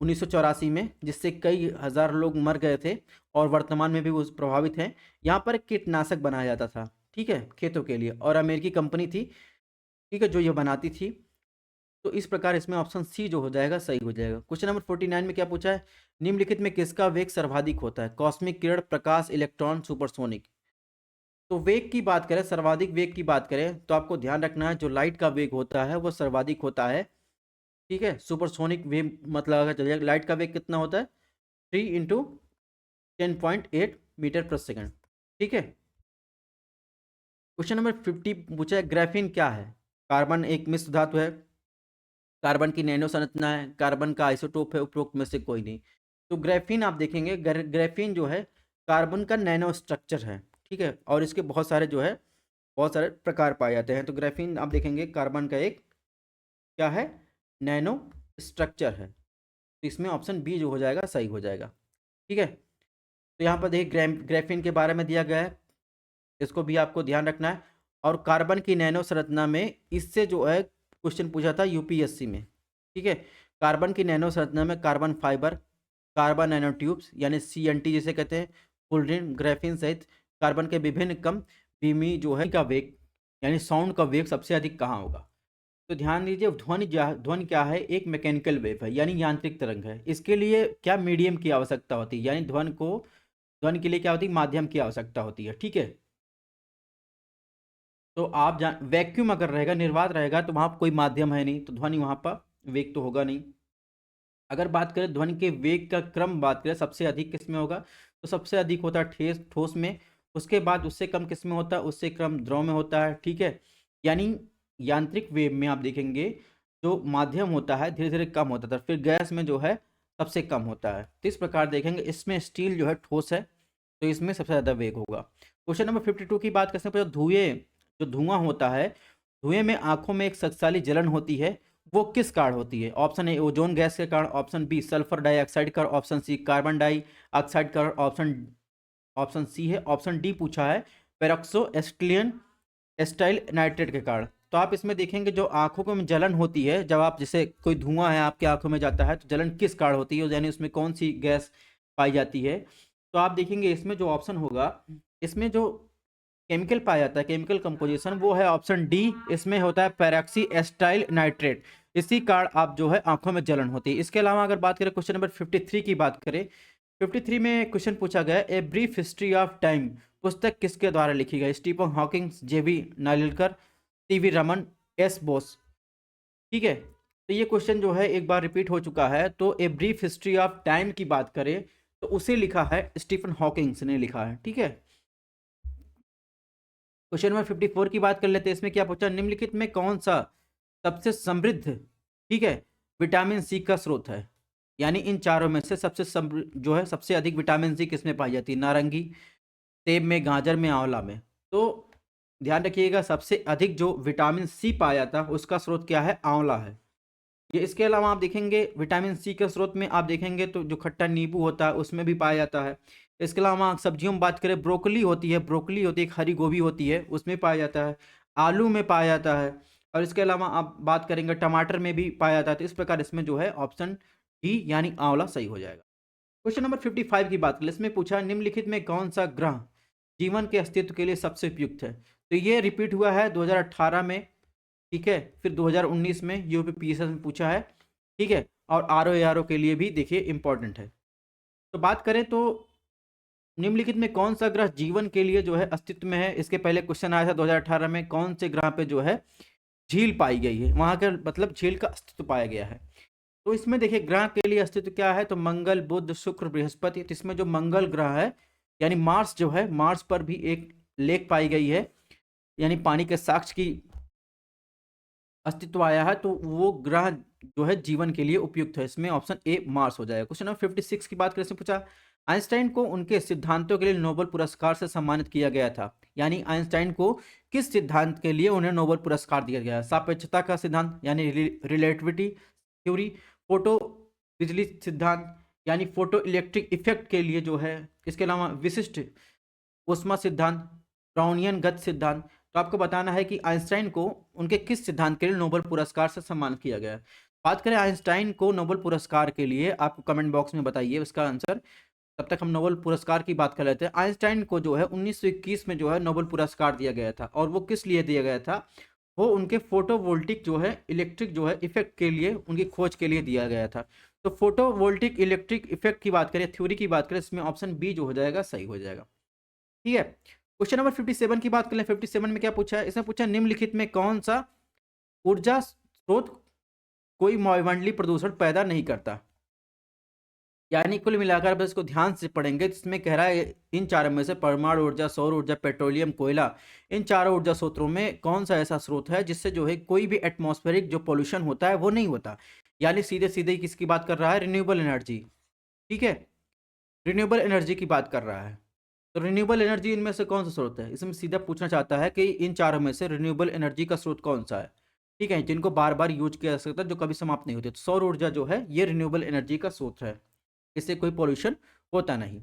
1984 में, जिससे कई हजार लोग मर गए थे और वर्तमान में भी वो प्रभावित हैं। यहाँ पर एक कीटनाशक बनाया जाता था, ठीक है, खेतों के लिए, और अमेरिकी कंपनी थी, ठीक है, जो ये बनाती थी। तो इस प्रकार इसमें ऑप्शन सी जो हो जाएगा सही हो जाएगा। क्वेश्चन नंबर 49 में क्या पूछा है, निम्नलिखित में किसका वेग सर्वाधिक होता है? कॉस्मिक किरण, प्रकाश, इलेक्ट्रॉन, सुपरसोनिक। तो वेग की बात करें, सर्वाधिक वेग की बात करें तो आपको ध्यान रखना है जो लाइट का वेग होता है वो सर्वाधिक होता है। ठीक है, सुपरसोनिक वेव मतलब अगर चलिए लाइट का वेग कितना होता है? 3 × 10.8 मीटर प्रति सेकंड। ठीक है, क्वेश्चन नंबर 50 पूछा है, ग्राफीन क्या है? कार्बन एक मिश्र धातु है, कार्बन की नैनो संरचना है, कार्बन का आइसोटोप है, उपरोक्त में से कोई नहीं। तो ग्राफीन आप देखेंगे, ग्राफीन जो है कार्बन का नैनो स्ट्रक्चर है। ठीक है, और इसके बहुत सारे जो है बहुत सारे प्रकार पाए जाते हैं। तो ग्राफीन आप देखेंगे कार्बन का एक क्या है? नैनो स्ट्रक्चर है। तो इसमें ऑप्शन बी जो हो जाएगा सही हो जाएगा। ठीक है, तो यहाँ पर देखिए ग्राफीन के बारे में दिया गया है, इसको भी आपको ध्यान रखना है। और कार्बन की नैनो संरचना में इससे जो है क्वेश्चन पूछा था यूपीएससी में। ठीक है, कार्बन की नैनो संरचना में carbon fibre, carbon nano tubes यानी CNT जिसे कहते हैं, फुलरिन, ग्राफीन सहित कार्बन के विभिन्न कम धीमी जो है का वेग यानी साउंड का वेग सबसे अधिक कहाँ होगा? तो ध्यान दीजिए, ध्वनि क्या है? एक मैकेनिकल वेव है यानी यांत्रिक तरंग है। इसके लिए क्या मीडियम की आवश्यकता होती है, यानी ध्वनि के लिए क्या होती है? माध्यम की आवश्यकता होती है। ठीक है, तो आप वैक्यूम अगर रहेगा, निर्वात रहेगा, तो वहां कोई माध्यम है नहीं, तो ध्वनि वहां पर वेग तो होगा नहीं। अगर बात करें ध्वनि के वेग का क्रम, बात करें सबसे अधिक किस में होगा, तो सबसे अधिक होता है ठोस में, उसके बाद उससे कम किस में होता है, उससे कम द्रव में होता है। ठीक है, यानी यांत्रिक वेव में आप देखेंगे जो माध्यम होता है धीरे धीरे कम होता था, फिर गैस में जो है सबसे कम होता है। तो इस प्रकार देखेंगे, इसमें स्टील जो है ठोस है, तो इसमें सबसे ज़्यादा वेग होगा। क्वेश्चन नंबर 52 की बात करते हैं, जो धुआं होता है, धुएं में आंखों में एक शक्तिशाली जलन होती है, वो किस कारण होती है? ऑप्शन ए ओजोन गैस के कारण, ऑप्शन बी सल्फर डाइऑक्साइड का, ऑप्शन सी कार्बन डाइऑक्साइड का, ऑप्शन ऑप्शन सी है, ऑप्शन डी पूछा है पेरोक्सो एस्टिलियन एस्टाइल नाइट्रेट के कारण। तो आप इसमें देखेंगे जो आंखों को में जलन होती है, जब आप जैसे कोई धुआं है आपकी आंखों में जाता है, तो जलन किस कारण होती है, यानी उसमें कौन सी गैस पाई जाती है? तो आप देखेंगे इसमें जो ऑप्शन होगा, इसमें जो केमिकल पाया जाता है, केमिकल कंपोजिशन, वो है ऑप्शन डी, इसमें होता है पेरोक्सी एस्टाइल नाइट्रेट। इसी कारण आप जो है आंखों में जलन होती है। इसके अलावा अगर बात करें क्वेश्चन नंबर 53 की बात करें, 53 में क्वेश्चन पूछा गया, a brief history of time पुस्तक किसके द्वारा लिखी गई? Stephen Hawking, JV Narlikar, TV Raman, S Bose. ठीक है, तो ये क्वेश्चन जो है एक बार रिपीट हो चुका है। तो ए ब्रीफ हिस्ट्री ऑफ टाइम की बात करें तो उसे लिखा है स्टीफन हॉकिंग्स ने लिखा है। ठीक है, क्वेश्चन नंबर 54 की बात कर लेते हैं। इसमें क्या पूछा, निम्नलिखित में कौन सा सबसे समृद्ध, ठीक है, विटामिन सी का स्रोत है? यानी इन चारों में से सबसे जो है सबसे अधिक विटामिन सी किसमें पाई जाती है? नारंगी, सेब में, गाजर में, आंवला में। तो ध्यान रखिएगा, सबसे अधिक जो विटामिन सी पाया जाता है उसका स्रोत क्या है? आंवला है। ये इसके अलावा आप देखेंगे विटामिन सी के स्रोत में आप देखेंगे तो जो खट्टा नींबू होता है उसमें भी पाया जाता है। इसके अलावा सब्जियों में बात करें, ब्रोकली होती है, एक हरी गोभी होती है, उसमें पाया जाता है, आलू में पाया जाता है, और इसके अलावा आप बात करेंगे टमाटर में भी पाया जाता है। तो इस प्रकार इसमें जो है ऑप्शन डी यानी आंवला सही हो जाएगा। क्वेश्चन नंबर 55 की बात करें, इसमें पूछा निम्नलिखित में कौन सा ग्रह जीवन के अस्तित्व के लिए सबसे उपयुक्त है? तो ये रिपीट हुआ है 2018 में, ठीक है, फिर 2019 में यूपीपीएससी में पूछा है। ठीक है, और RO के लिए भी देखिए इंपॉर्टेंट है। तो बात करें तो निम्नलिखित में कौन सा ग्रह जीवन के लिए जो है अस्तित्व में है? इसके पहले क्वेश्चन आया था 2018 में, कौन से ग्रह पे जो है झील पाई गई है, वहां का मतलब झील का अस्तित्व पाया गया है। तो इसमें देखिए ग्रह के लिए अस्तित्व क्या है, तो मंगल, बुध, शुक्र, बृहस्पति। तो इसमें जो मंगल ग्रह है यानी मार्स जो है, मार्स पर भी एक लेक पाई गई है, यानी पानी के साक्ष्य की अस्तित्व आया है, तो वो ग्रह जो है जीवन के लिए उपयुक्त है। इसमें ऑप्शन ए मार्स हो जाएगा। क्वेश्चन नंबर 56 की बात करें, इसमें पूछा आइंस्टाइन को उनके सिद्धांतों के लिए नोबेल पुरस्कार से सम्मानित किया गया था। यानी आइंस्टाइन को किस सिद्धांत के लिए उन्हें नोबेल पुरस्कार दिया गया? सापेक्षता का सिद्धांत यानी रिलेटिविटी थ्योरी, फोटो बिजली सिद्धांत यानी फोटो इलेक्ट्रिक इफेक्ट के लिए जो है, इसके अलावा विशिष्ट ऊष्मा सिद्धांत, ब्राउनियन गति सिद्धांत। तो आपको बताना है कि आइंस्टाइन को उनके किस सिद्धांत के लिए नोबेल पुरस्कार से सम्मानित किया गया है। बात करें आइंस्टाइन को नोबेल पुरस्कार के लिए, आप कमेंट बॉक्स में बताइए उसका आंसर। तब तक हम नोबेल पुरस्कार की बात कर लेते हैं। आइंस्टाइन को जो है 1921 में जो है नोबेल पुरस्कार दिया गया था, और वो किस लिए दिया गया था? वो उनके फोटोवोल्टिक जो है इलेक्ट्रिक जो है इफेक्ट के लिए, उनकी खोज के लिए दिया गया था। तो फोटोवोल्टिक इलेक्ट्रिक इफेक्ट की बात करें, थ्योरी की बात करें, इसमें ऑप्शन बी जो हो जाएगा सही हो जाएगा। ठीक है, क्वेश्चन नंबर 57 की बात कर लें। 57 में क्या पूछा है? इसमें पूछा निम्नलिखित में कौन सा ऊर्जा स्रोत कोई वायुमंडलीय प्रदूषण पैदा नहीं करता? यानी कुल मिलाकर बस इसको ध्यान से पढ़ेंगे, जिसमें कह रहा है इन चारों में से परमाणु ऊर्जा, सौर ऊर्जा, पेट्रोलियम, कोयला, इन चारों ऊर्जा स्रोतों में कौन सा ऐसा स्रोत है जिससे जो है कोई भी एटमॉस्फेरिक जो पोल्यूशन होता है वो नहीं होता? यानी सीधे सीधे किसकी बात कर रहा है? Renewable energy. ठीक है, रिन्यूएबल एनर्जी की बात कर रहा है। तो रिन्यूएबल एनर्जी इनमें से कौन सा स्रोत है? इसमें सीधा पूछना चाहता है कि इन चारों में से रिन्यूएबल एनर्जी का स्रोत कौन सा है? ठीक है, जिनको बार बार यूज किया जा सकता है, जो कभी समाप्त नहीं होते। तो सौर ऊर्जा जो है ये रिन्यूएबल एनर्जी का स्रोत है, इससे कोई पॉल्यूशन होता नहीं।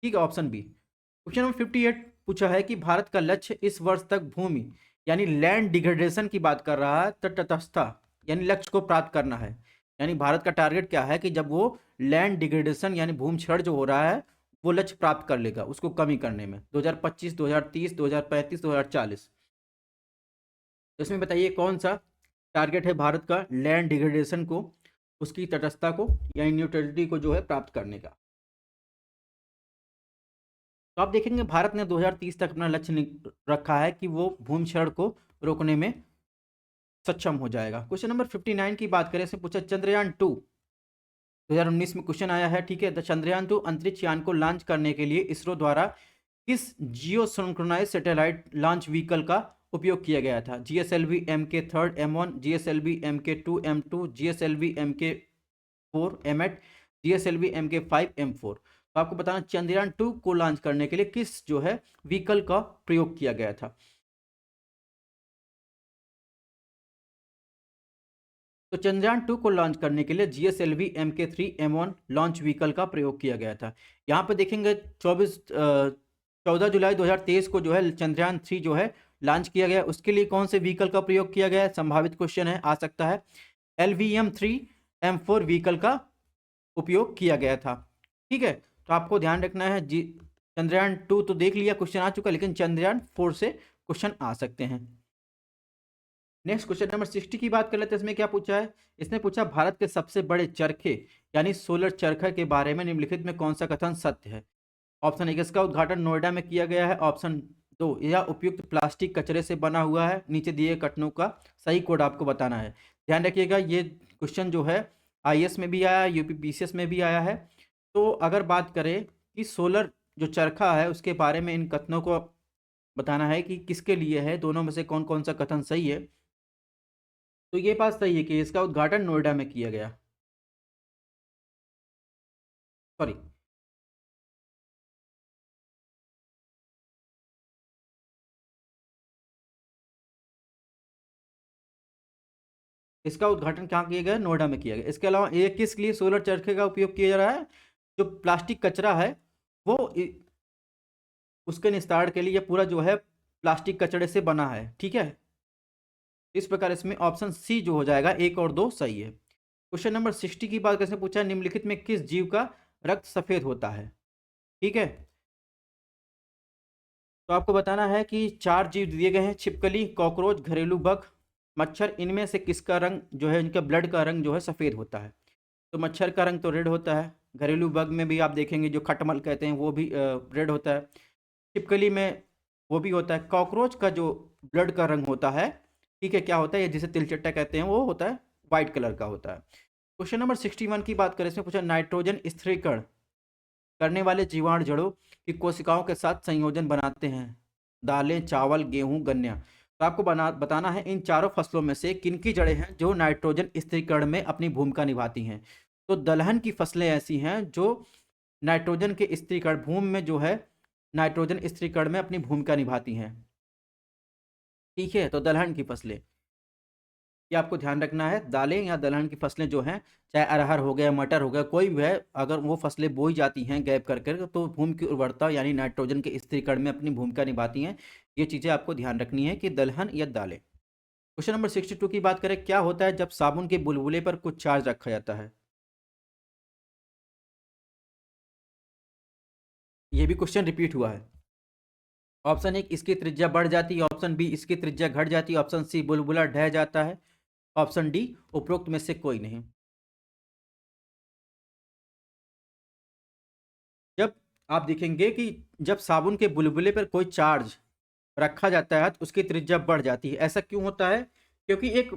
ठीक है, ऑप्शन बी। क्वेश्चन नंबर 58 पूछा है कि भारत का लक्ष्य इस वर्ष तक भूमि यानी लैंड डिग्रेडेशन की बात कर रहा है, तटस्थता यानी लक्ष्य को प्राप्त करना है। यानी भारत का टारगेट क्या है कि जब वो लैंड डिग्रेडेशन यानी भूमिक्षरण जो हो रहा है वो लक्ष्य प्राप्त कर लेगा उसको कमी करने में 2025, 2030, 2035, 2040। तो इसमें बताइए कौन सा टारगेट है भारत का लैंड डिग्रेडेशन को, उसकी तटस्थता को यानी न्यूट्रलिटी को जो है प्राप्त करने का। तो आप देखेंगे भारत ने 2030 तक अपना लक्ष्य रखा है कि वो भूमिक्षरण को रोकने में सक्षम हो जाएगा। क्वेश्चन नंबर 59 की बात करें, इसमें पूछा चंद्रयान 2 2019 में क्वेश्चन आया है, ठीक है। द चंद्रयान 2 अंतरिक्ष यान को लॉन्च करने के लिए इसरो द्वारा किस जियो सिंक्रोनाइज सैटेलाइट लॉन्च व्हीकल का उपयोग किया गया था? GSLV Mk3 M1, GSLV Mk2 M2, GSLV Mk4 M8, GSLV Mk5 M4। तो आपको बताना चंद्रयान 2 को लॉन्च करने के लिए किस जो है व्हीकल का प्रयोग किया गया था। तो चंद्रयान 2 को लॉन्च करने के लिए GSLV Mk3 M1 launch vehicle का प्रयोग किया गया था। यहाँ पे देखेंगे 14 जुलाई 2023 को जो है चंद्रयान 3 जो है लॉन्च किया गया। उसके लिए कौन से व्हीकल का प्रयोग किया गया है? संभावित क्वेश्चन है, आ सकता है। LVM-3 M4 व्हीकल का उपयोग किया गया था, ठीक है। तो आपको ध्यान रखना है जी, चंद्रयान 2 तो देख लिया, क्वेश्चन आ चुका, लेकिन चंद्रयान 4 से क्वेश्चन आ सकते हैं। नेक्स्ट क्वेश्चन नंबर 60 की बात कर लेते हैं। इसमें क्या पूछा है? इसने पूछा भारत के सबसे बड़े चरखे यानी सोलर चरखा के बारे में निम्नलिखित में कौन सा कथन सत्य है? ऑप्शन 1 इसका उद्घाटन नोएडा में किया गया है। ऑप्शन 2 यह उपयुक्त प्लास्टिक कचरे से बना हुआ है। नीचे दिए कथनों का सही कोड आपको बताना है। ध्यान रखिएगा ये क्वेश्चन जो है IAS में भी आया है, UPPCS में भी आया है। तो अगर बात करें कि सोलर जो चरखा है उसके बारे में इन कथनों को बताना है कि किसके लिए है, दोनों में से कौन कौन सा कथन सही है। तो ये बात सही है कि इसका उद्घाटन नोएडा में किया गया, सॉरी, इसका उद्घाटन कहाँ किया गया? नोएडा में किया गया। इसके अलावा ये किस लिए सोलर चरखे का उपयोग किया जा रहा है? जो प्लास्टिक कचरा है वो उसके निस्तारण के लिए ये पूरा जो है प्लास्टिक कचरे से बना है, ठीक है। इस प्रकार इसमें ऑप्शन सी जो हो जाएगा 1 और 2 सही है। क्वेश्चन नंबर 60 की बात कैसे पूछा है? निम्नलिखित में किस जीव का रक्त सफेद होता है? ठीक है, तो आपको बताना है कि 4 जीव दिए गए हैं, छिपकली, कॉकरोच, घरेलू बग, मच्छर। इनमें से किसका रंग जो है, इनका ब्लड का रंग जो है सफ़ेद होता है? तो मच्छर का रंग तो रेड होता है। घरेलू बग में भी आप देखेंगे जो खटमल कहते हैं वो भी रेड होता है। छिपकली में वो भी होता है। कॉकरोच का जो ब्लड का रंग होता है, ठीक है, क्या होता है, ये जिसे तिलचट्टा कहते हैं, वो होता है वाइट कलर का होता है। क्वेश्चन नंबर 61 की बात करें, इसमें पूछा नाइट्रोजन स्थिरीकरण करने वाले जीवाणु जड़ों की कोशिकाओं के साथ संयोजन बनाते हैं। दालें, चावल, गेहूं, गन्ना। तो आपको बताना है इन चारों फसलों में से किनकी जड़ें हैं जो नाइट्रोजन स्थिरीकरण में अपनी भूमिका निभाती हैं। तो दलहन की फसलें ऐसी हैं जो नाइट्रोजन के स्थिरीकरण, भूमि में जो है नाइट्रोजन स्थिरीकरण में अपनी भूमिका निभाती हैं, ठीक है। तो दलहन की फसलें, ये आपको ध्यान रखना है। दालें या दलहन की फसलें जो हैं, चाहे अरहर हो गया, मटर हो गया, कोई भी है, अगर वो फसलें बोई जाती हैं गैप कर कर, तो भूमि की उर्वरता यानी नाइट्रोजन के स्थिरीकरण में अपनी भूमिका निभाती हैं। ये चीज़ें आपको ध्यान रखनी है कि दलहन या दालें। क्वेश्चन नंबर 62 की बात करें, क्या होता है जब साबुन के बुलबुले पर कुछ चार्ज रखा जाता है? ये भी क्वेश्चन रिपीट हुआ है। ऑप्शन 1 इसकी त्रिज्या बढ़ जाती है, ऑप्शन बी इसकी त्रिज्या घट जाती है, ऑप्शन सी बुलबुला ढह जाता है, ऑप्शन डी उपरोक्त में से कोई नहीं। जब आप देखेंगे कि जब साबुन के बुलबुले पर कोई चार्ज रखा जाता है तो उसकी त्रिज्या बढ़ जाती है। ऐसा क्यों होता है? क्योंकि एक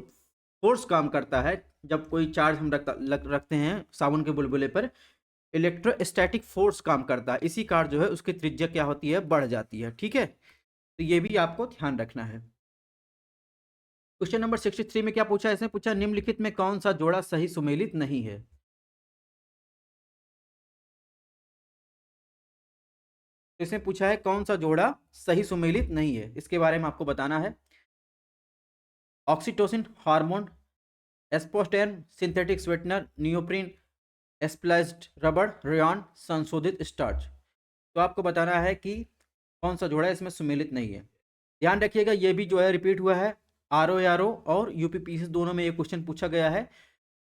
फोर्स काम करता है। जब कोई चार्ज हम रखते हैं साबुन के बुलबुले पर, इलेक्ट्रोस्टैटिक फोर्स काम करता है, इसी कारण जो है उसकी त्रिज्या क्या होती है? बढ़ जाती है, ठीक है। तो ये भी आपको ध्यान रखना है। क्वेश्चन नंबर 63 में क्या पूछा है? इसने पूछा निम्नलिखित में कौन सा जोड़ा सही सुमेलित नहीं है? इसने पूछा है कौन सा जोड़ा सही सुमेलित नहीं है, इसके बारे में आपको बताना है। Oxytocin hormone, aspartame synthetic sweetener, neoprene, spliced rubber, rayon संशोधित स्टार्च। तो आपको बताना है कि कौन सा जोड़ा इसमें सुमेलित नहीं है। ध्यान रखिएगा ये भी जो है रिपीट हुआ है। RO और UPPCS दोनों में ये क्वेश्चन पूछा गया है।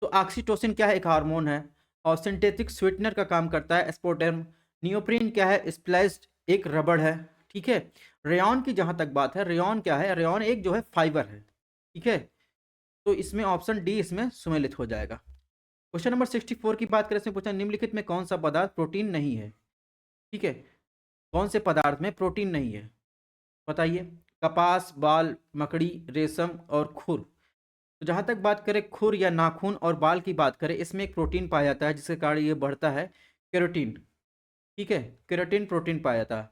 तो ऑक्सीटोसिन क्या है? एक हार्मोन है और सिंथेटिक स्वीटनर का काम करता है एस्पार्टम। नियोप्रीन क्या है? स्प्लाइस्ड एक रबड़ है, ठीक है। रेयॉन की जहां तक बात है, रेयॉन क्या है? रेयॉन एक जो है फाइबर है, ठीक है। तो इसमें ऑप्शन डी इसमें सुमेलित हो जाएगा। क्वेश्चन नंबर 64 की बात करें, इसमें पूछा निम्नलिखित में कौन सा पदार्थ प्रोटीन नहीं है, ठीक है। कौन से पदार्थ में प्रोटीन नहीं है बताइए? कपास, बाल, मकड़ी, रेशम और खुर। तो जहां तक बात करें खुर या नाखून और बाल की बात करें, इसमें एक प्रोटीन पाया जाता है जिसके कारण ये बढ़ता है, केराटिन, ठीक है। केराटिन प्रोटीन पाया जाता है,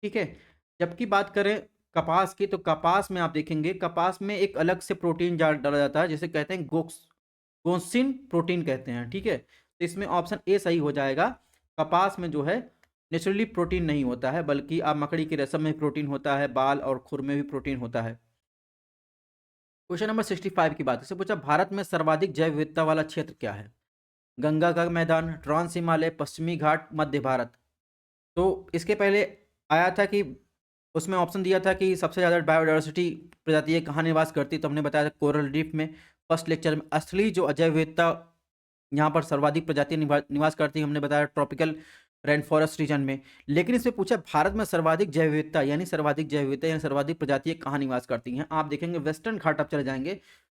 ठीक है। जबकि बात करें कपास की, तो कपास में आप देखेंगे कपास में एक अलग से प्रोटीन डाला जाता है जिसे कहते हैं गोसिन प्रोटीन कहते हैं, ठीक है। तो इसमें ऑप्शन ए सही हो जाएगा। कपास में जो है नेचुरली प्रोटीन नहीं होता है, बल्कि आप मकड़ी के रेशम में प्रोटीन होता है, बाल और खुर में भी प्रोटीन होता है। क्वेश्चन नंबर 65 की बात है, पूछा भारत में सर्वाधिक जैव विविधता वाला क्षेत्र क्या है? गंगा का मैदान, ट्रांस हिमालय, पश्चिमी घाट, मध्य भारत। तो इसके पहले आया था कि उसमें ऑप्शन दिया था कि सबसे ज़्यादा बायोडाइवर्सिटी प्रजातियाँ कहाँ निवास करती, तो हमने बताया था कोरल रीफ में। फर्स्ट लेक्चर में असली जो अजैव विविधता यहाँ पर सर्वाधिक प्रजातियाँ निवास करती हैं, हमने बताया ट्रॉपिकल रेन फॉरेस्ट रीजन में। लेकिन इसमें पूछा भारत में सर्वाधिक जैव विविधता यानी सर्वाधिक प्रजातियाँ कहाँ निवास करती हैं। आप देखेंगे वेस्टर्न घाट आप चले जाएंगे,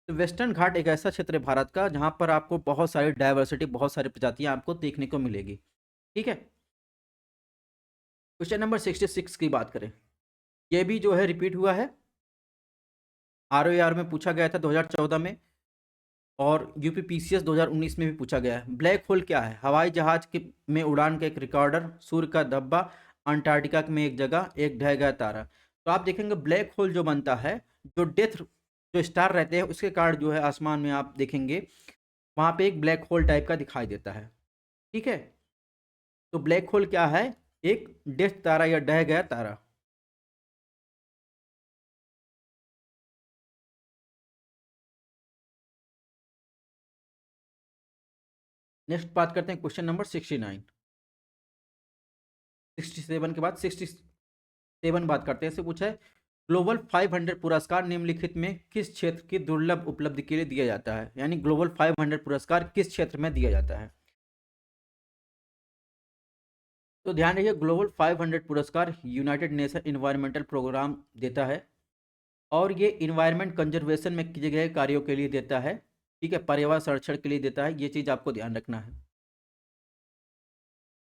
तो वेस्टर्न घाट एक ऐसा क्षेत्र है भारत का जहाँ पर आपको बहुत सारी डाइवर्सिटी, बहुत सारी प्रजातियाँ आपको देखने को मिलेगी, ठीक है। क्वेश्चन नंबर 66 की बात करें, ये भी जो है रिपीट हुआ है, आरओआर में पूछा गया था 2014 में और यूपीपीसीएस 2019 में भी पूछा गया है। ब्लैक होल क्या है? हवाई जहाज के में उड़ान का एक रिकॉर्डर, सूर्य का धब्बा, अंटार्कटिका में एक जगह, एक ढह गया तारा। तो आप देखेंगे ब्लैक होल जो बनता है, जो डेथ जो स्टार रहते हैं उसके कारण जो है आसमान में आप देखेंगे वहाँ पे एक ब्लैक होल टाइप का दिखाई देता है, ठीक है। तो ब्लैक होल क्या है? एक डेथ तारा या ढह गया तारा। नेक्स्ट बात करते हैं क्वेश्चन नंबर 69। 67 के बाद 67 बात करते हैं, इससे पूछा है ग्लोबल 500 पुरस्कार निम्नलिखित में किस क्षेत्र की दुर्लभ उपलब्धि के लिए दिया जाता है? यानी ग्लोबल 500 पुरस्कार किस क्षेत्र में दिया जाता है? तो ध्यान रखिए ग्लोबल 500 पुरस्कार यूनाइटेड नेशन इन्वायरमेंटल प्रोग्राम देता है और ये इन्वायरमेंट कंजर्वेशन में किए गए कार्यों के लिए देता है, ठीक है। पर्यावरण संरक्षण के लिए देता है, ये चीज़ आपको ध्यान रखना है।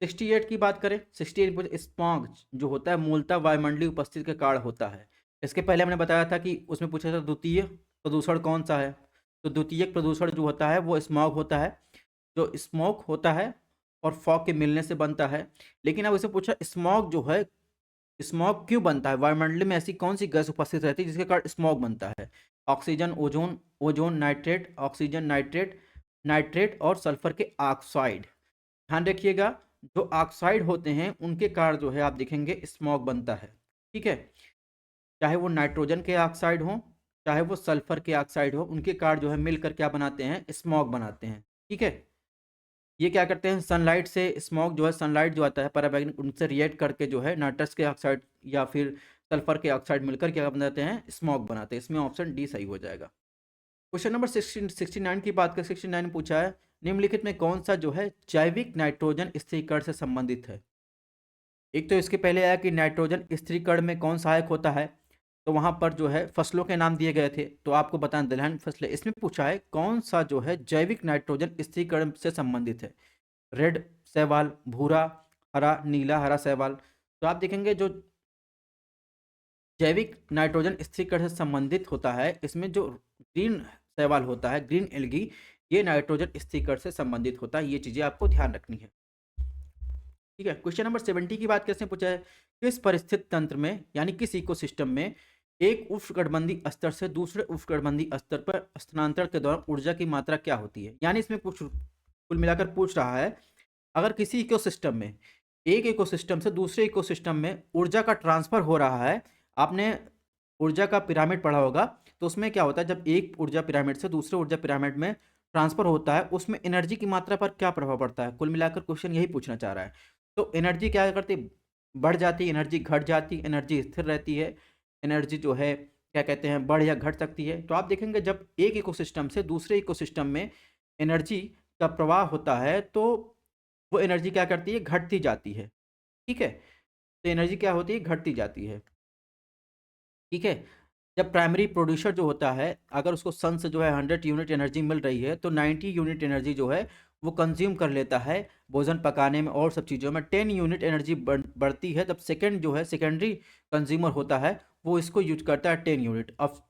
68 की बात करें, 68 स्मॉग जो होता है मूलतः वायुमंडलीय उपस्थिति के कारण होता है। इसके पहले हमने बताया था कि उसमें पूछा था द्वितीय प्रदूषण कौन सा है, तो द्वितीय प्रदूषण जो होता है वो स्मॉग होता है, जो स्मोक होता है और फॉग के मिलने से बनता है। लेकिन अब इसे पूछा स्मॉग जो है, स्मॉग क्यों बनता है? वायुमंडल में ऐसी कौन सी गैस उपस्थित रहती है जिसके कारण स्मॉग बनता है? Oxygen, ozone, ozone nitrate, oxygen nitrate, nitrate और सल्फर के ऑक्साइड। ध्यान रखिएगा जो ऑक्साइड होते हैं उनके कारण जो है आप देखेंगे स्मॉग बनता है, ठीक है। चाहे वो नाइट्रोजन के ऑक्साइड हो, चाहे वो सल्फर के ऑक्साइड हो, उनके कारण जो है मिलकर क्या बनाते हैं? स्मॉग बनाते हैं, ठीक है। ये क्या करते हैं? सनलाइट से स्मॉग जो है, सनलाइट जो आता है पराबैंगनी उनसे रिएक्ट करके जो है नाइट्रस के ऑक्साइड या फिर सल्फर के ऑक्साइड मिलकर क्या बनाते हैं? स्मॉग बनाते हैं। इसमें ऑप्शन डी सही हो जाएगा। क्वेश्चन नंबर 69 की बात करें, 69 पूछा है निम्नलिखित में कौन सा जो है जैविक नाइट्रोजन स्थिरीकरण से संबंधित है? एक तो इसके पहले आया कि नाइट्रोजन स्थिरीकरण में कौन सहायक होता है, तो वहां पर जो है फसलों के नाम दिए गए थे, तो आपको बताना दलहन फसलें। इसमें पूछा है कौन सा जो है जैविक नाइट्रोजन स्थिरीकरण से संबंधित है? रेड शैवाल, भूरा, हरा, नीला हरा शैवाल। तो आप देखेंगे जो जैविक नाइट्रोजन स्थिरीकरण से संबंधित होता है, इसमें जो ग्रीन शैवाल होता है, ग्रीन एल्गी, ये नाइट्रोजन स्थिरीकरण से संबंधित होता है। ये चीज़ें आपको ध्यान रखनी है, ठीक है। क्वेश्चन नंबर 70 की बात कैसे पूछा है, किस परिस्थिति तंत्र में यानी किस इकोसिस्टम में एक उष्णकटिबंधीय स्तर से दूसरे उष्णकटिबंधीय स्तर पर स्थानांतरण के दौरान ऊर्जा की मात्रा क्या होती है? यानी इसमें कुछ कुल मिलाकर पूछ रहा है अगर किसी इकोसिस्टम में एक इकोसिस्टम से दूसरे इकोसिस्टम में ऊर्जा का ट्रांसफर हो रहा है, आपने ऊर्जा का पिरामिड पढ़ा होगा, तो उसमें क्या होता है जब एक ऊर्जा पिरामिड से दूसरे ऊर्जा पिरामिड में ट्रांसफर होता है उसमें एनर्जी की मात्रा पर क्या प्रभाव पड़ता है? कुल मिलाकर क्वेश्चन यही पूछना चाह रहा है। तो एनर्जी क्या करती है? बढ़ जाती है, एनर्जी घट जाती है, एनर्जी स्थिर रहती है, एनर्जी जो है क्या कहते हैं, बढ़ या घट सकती है। तो आप देखेंगे जब एक इकोसिस्टम से दूसरे इकोसिस्टम में एनर्जी का प्रवाह होता है तो वो एनर्जी क्या करती है, घटती जाती है। ठीक है, तो एनर्जी क्या होती है, घटती जाती है। ठीक है, जब प्राइमरी प्रोड्यूसर जो होता है अगर उसको सन से जो है 100 यूनिट एनर्जी मिल रही है तो 90 यूनिट एनर्जी जो है वो कंज्यूम कर लेता है भोजन पकाने में और सब चीज़ों में। 10 यूनिट एनर्जी बढ़ती है तब सेकंड जो है सेकेंडरी कंज्यूमर होता है वो इसको यूज करता है 10 यूनिट। अब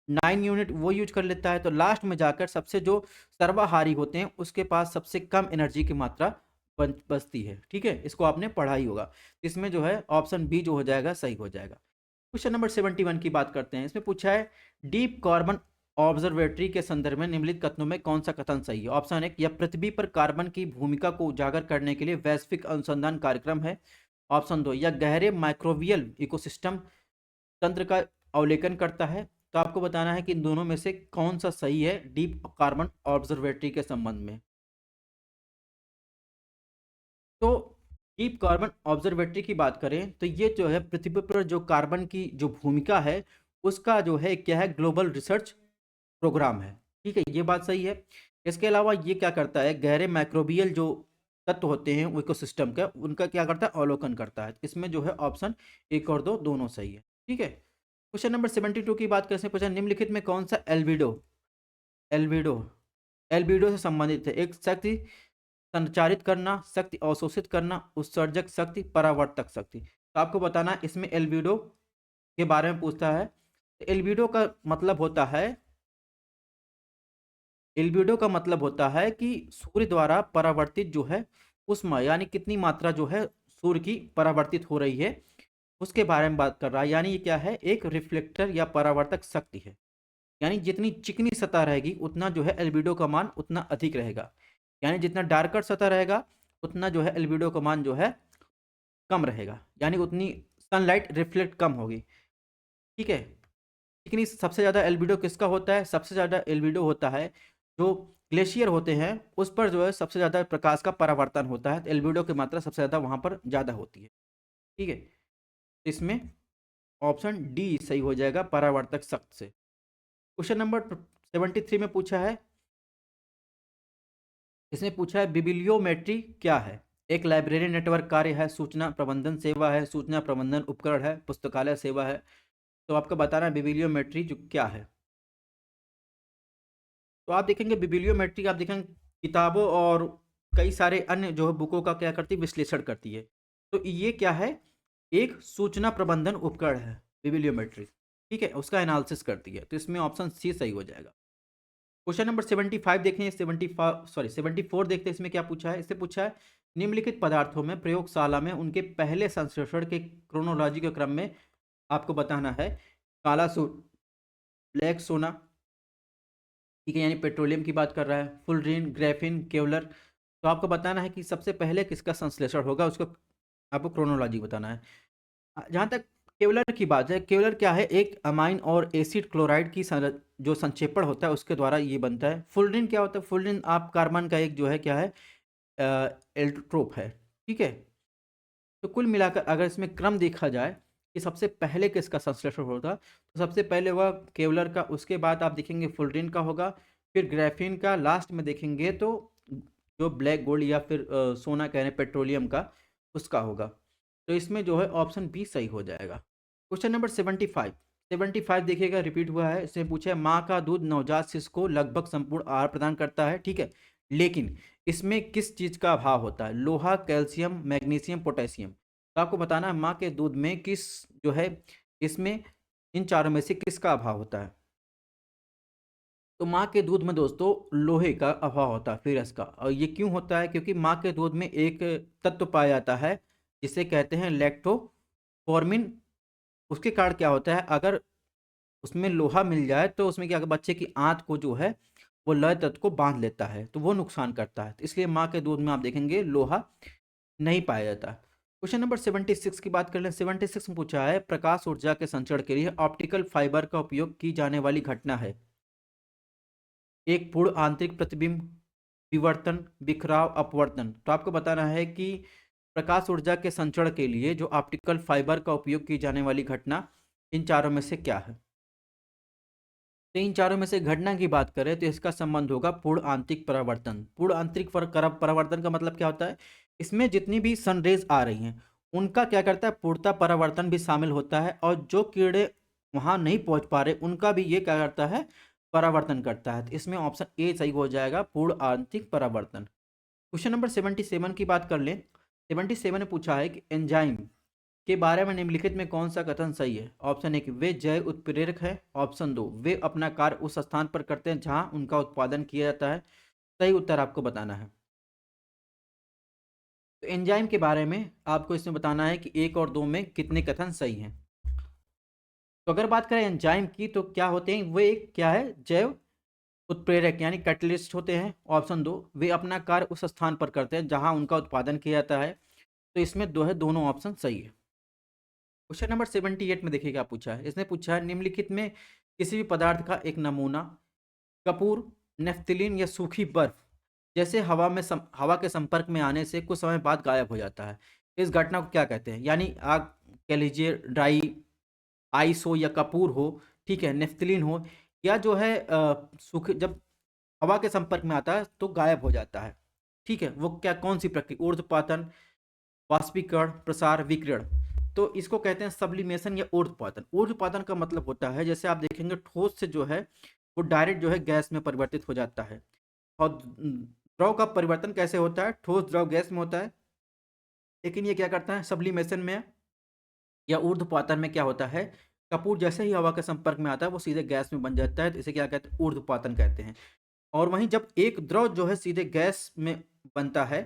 9 यूनिट वो यूज कर लेता है तो लास्ट में जाकर सबसे जो सर्वाहारी होते हैं उसके पास सबसे कम एनर्जी की मात्रा बचती है। ठीक है, इसको आपने पढ़ा ही होगा। इसमें जो है ऑप्शन बी जो हो जाएगा सही हो जाएगा। क्वेश्चन नंबर 71 की बात करते हैं। इसमें पूछा है डीप कार्बन ऑब्जर्वेटरी के संदर्भ में निम्नलिखित कथनों में कौन सा कथन सही है। ऑप्शन 1, यह पृथ्वी पर कार्बन की भूमिका को उजागर करने के लिए वैश्विक अनुसंधान कार्यक्रम है। ऑप्शन 2, यह गहरे माइक्रोबियल इकोसिस्टम तंत्र का अवलोकन करता है। तो आपको बताना है कि इन दोनों में से कौन सा सही है डीप कार्बन ऑब्जर्वेटरी के संबंध में। तो डीप कार्बन ऑब्जर्वेटरी की बात करें तो ये जो है पृथ्वी पर जो कार्बन की जो भूमिका है उसका जो है क्या है, ग्लोबल रिसर्च प्रोग्राम है। ठीक है, ये बात सही है। इसके अलावा ये क्या करता है, गहरे माइक्रोबियल जो तत्व होते हैं इकोसिस्टम का उनका क्या करता है, अवलोकन करता है। इसमें जो है ऑप्शन 1 और 2 दोनों सही है। ठीक है, क्वेश्चन नंबर 72 की बात करते हैं। पूछा निम्नलिखित में कौन सा एल्बिडो एल्बिडो एल्बिडो से संबंधित है। एक शक्ति संचारित करना, शक्ति अवशोषित करना, उत्सर्जक शक्ति, परावर्तक शक्ति। तो आपको बताना इसमें एल्बिडो के बारे में पूछता है। तो एल्बिडो का मतलब होता है, एल्बिडो का मतलब होता है कि सूर्य द्वारा परावर्तित जो है उष्मा यानी कितनी मात्रा जो है सूर्य की परावर्तित हो रही है उसके बारे में बात कर रहा है। यानी ये क्या है, एक रिफ्लेक्टर या परावर्तक शक्ति है। यानी जितनी चिकनी सतह रहेगी उतना जो है एल्बिडो का मान उतना अधिक रहेगा। यानी जितना डार्कर सतह रहेगा उतना जो है एल्बिडो का मान जो है कम रहेगा, यानी उतनी सनलाइट रिफ्लेक्ट कम होगी। ठीक है, चिकनी सबसे ज़्यादा एल्बिडो किसका होता है, सबसे ज़्यादा एल्बिडो होता है जो ग्लेशियर होते हैं उस पर जो है सबसे ज़्यादा प्रकाश का परावर्तन होता है। तो एल्बिडो की मात्रा सबसे ज़्यादा वहाँ पर ज़्यादा होती है। ठीक है, तो इसमें ऑप्शन डी सही हो जाएगा, परावर्तक शक्ति से। क्वेश्चन नंबर 73 में पूछा है, इसने पूछा है बिबिलियोमेट्री क्या है। एक लाइब्रेरी नेटवर्क कार्य है, सूचना प्रबंधन सेवा है, सूचना प्रबंधन उपकरण है, पुस्तकालय सेवा है। तो आपको बताना है बिबिलियोमेट्री जो क्या है। तो आप देखेंगे बिबिलियोमेट्री, आप देखेंगे किताबों और कई सारे अन्य जो है बुकों का क्या करती है, विश्लेषण करती है। तो ये क्या है, एक सूचना प्रबंधन उपकरण है बिबिलियोमेट्री। ठीक है, उसका एनालिसिस करती है। तो इसमें ऑप्शन सी सही हो जाएगा। क्वेश्चन नंबर 75 देखें, 74 देखते हैं। इसमें क्या पूछा है, इससे पूछा है निम्नलिखित पदार्थों में प्रयोगशाला में उनके पहले संश्लेषण के क्रोनोलॉजी के क्रम में आपको बताना है। काला ब्लैक सोना, ठीक है, यानी पेट्रोलियम की बात कर रहा है, फुलरीन, ग्रेफिन, केवलर। तो आपको बताना है कि सबसे पहले किसका संश्लेषण होगा, उसको आपको क्रोनोलॉजी बताना है। जहाँ तक केवलर की बात है, केवलर क्या है, एक अमाइन और एसिड क्लोराइड की जो संक्षेपण होता है उसके द्वारा ये बनता है। फुलरीन क्या होता है, फुलरीन आप कार्बन का एक जो है क्या है, एल्ट्रोप है। ठीक है, तो कुल मिलाकर अगर इसमें क्रम देखा जाए कि सबसे पहले किसका संश्लेषण होगा तो सबसे पहले वह केवलर का, उसके बाद आप देखेंगे फुलरीन का होगा, फिर ग्रेफिन का, लास्ट में देखेंगे तो जो ब्लैक गोल्ड या फिर सोना कह रहे हैं पेट्रोलियम का, उसका होगा। तो इसमें जो है ऑप्शन बी सही हो जाएगा। क्वेश्चन नंबर 75 देखिएगा रिपीट हुआ है। इसमें पूछा है माँ का दूध नवजात शिशु को लगभग संपूर्ण आहार प्रदान करता है। ठीक है, लेकिन इसमें किस चीज़ का अभाव होता है, लोहा, कैल्शियम, मैग्नीशियम, पोटेशियम। तो आपको बताना है माँ के दूध में किस जो है इसमें इन चारों में से किसका अभाव होता है। तो माँ के दूध में दोस्तों लोहे का अभाव होता है, फेरस का। और ये क्यों होता है, क्योंकि माँ के दूध में एक तत्व पाया जाता है जिसे कहते हैं लैक्टोफॉर्मिन। उसके कारण क्या होता है, अगर उसमें लोहा मिल जाए तो उसमें क्या बच्चे की आंत को जो है वो लय तत्व को बांध लेता है, तो वो नुकसान करता है। तो इसलिए माँ के दूध में आप देखेंगे लोहा नहीं पाया जाता। क्वेश्चन नंबर 76 की बात कर लें। 76 में पूछा है प्रकाश ऊर्जा के संचरण के लिए ऑप्टिकल फाइबर का उपयोग की जाने वाली घटना है। एक पूर्ण आंतरिक प्रतिबिंब, विवर्तन, बिखराव, अपवर्तन। तो आपको बताना है कि प्रकाश ऊर्जा के संचरण के लिए जो ऑप्टिकल फाइबर का उपयोग की जाने वाली घटना इन चारों में से क्या है। तो इन चारों में से घटना की बात करें तो इसका संबंध होगा पूर्ण आंतरिक परावर्तन। पूर्ण आंतरिक परावर्तन का मतलब क्या होता है? इसमें जितनी भी सनरेज आ रही हैं उनका क्या करता है, पूर्णतः परावर्तन भी शामिल होता है, और जो कीड़े वहां नहीं पहुंच पा रहे उनका भी ये क्या करता है, परावर्तन करता है। तो इसमें ऑप्शन ए सही हो जाएगा, पूर्ण आंतरिक परावर्तन। क्वेश्चन नंबर 77 की बात कर लें। 77 ने पूछा है कि एंजाइम के बारे में निम्नलिखित में कौन सा कथन सही है? ऑप्शन ए कि वे जैव उत्प्रेरक है, ऑप्शन दो वे अपना कार्य उस स्थान पर करते हैं जहां उनका उत्पादन किया जाता है। सही उत्तर आपको बताना है। तो एंजाइम के बारे में आपको इसमें बताना है कि एक और दो में कितने कथन सही हैं। तो अगर बात करें एंजाइम की तो क्या होते हैं, वे एक क्या है, जैव उत्प्रेरक यानी कैटलिस्ट होते हैं। ऑप्शन दो वे अपना कार्य उस स्थान पर करते हैं जहां उनका उत्पादन किया जाता है। तो इसमें दो है, दोनों ऑप्शन सही है। क्वेश्चन नंबर 78 में देखिए क्या पूछा है। इसने पूछा है निम्नलिखित में किसी भी पदार्थ का एक नमूना कपूर, नेफ्थलीन या सूखी बर्फ जैसे हवा के संपर्क में आने से कुछ समय बाद गायब हो जाता है, इस घटना को क्या कहते हैं? यानी आग कह लीजिए, ड्राई आइस हो या कपूर हो, ठीक है, नेफ्थलीन हो, या जो है सूखे, जब हवा के संपर्क में आता है तो गायब हो जाता है, ठीक है, वो क्या, कौन सी प्रक्रिया? ऊर्ध्वपातन, वाष्पीकरण, प्रसार, विकिरण। तो इसको कहते हैं सब्लिमेशन या ऊर्ध्वपातन। ऊर्ध्वपातन का मतलब होता है, जैसे आप देखेंगे ठोस से जो है वो डायरेक्ट जो है गैस में परिवर्तित हो जाता है। और द्रव का परिवर्तन कैसे होता है? ठोस द्रव गैस में होता है। लेकिन ये क्या करता है, सब्लिमेशन में या ऊर्ध्वपातन में क्या होता है, कपूर जैसे ही हवा के संपर्क में आता है वो सीधे गैस में बन जाता है, तो इसे क्या कहते हैं, ऊर्ध्वपातन कहते हैं। और वहीं जब एक द्रव जो है सीधे गैस में बनता है,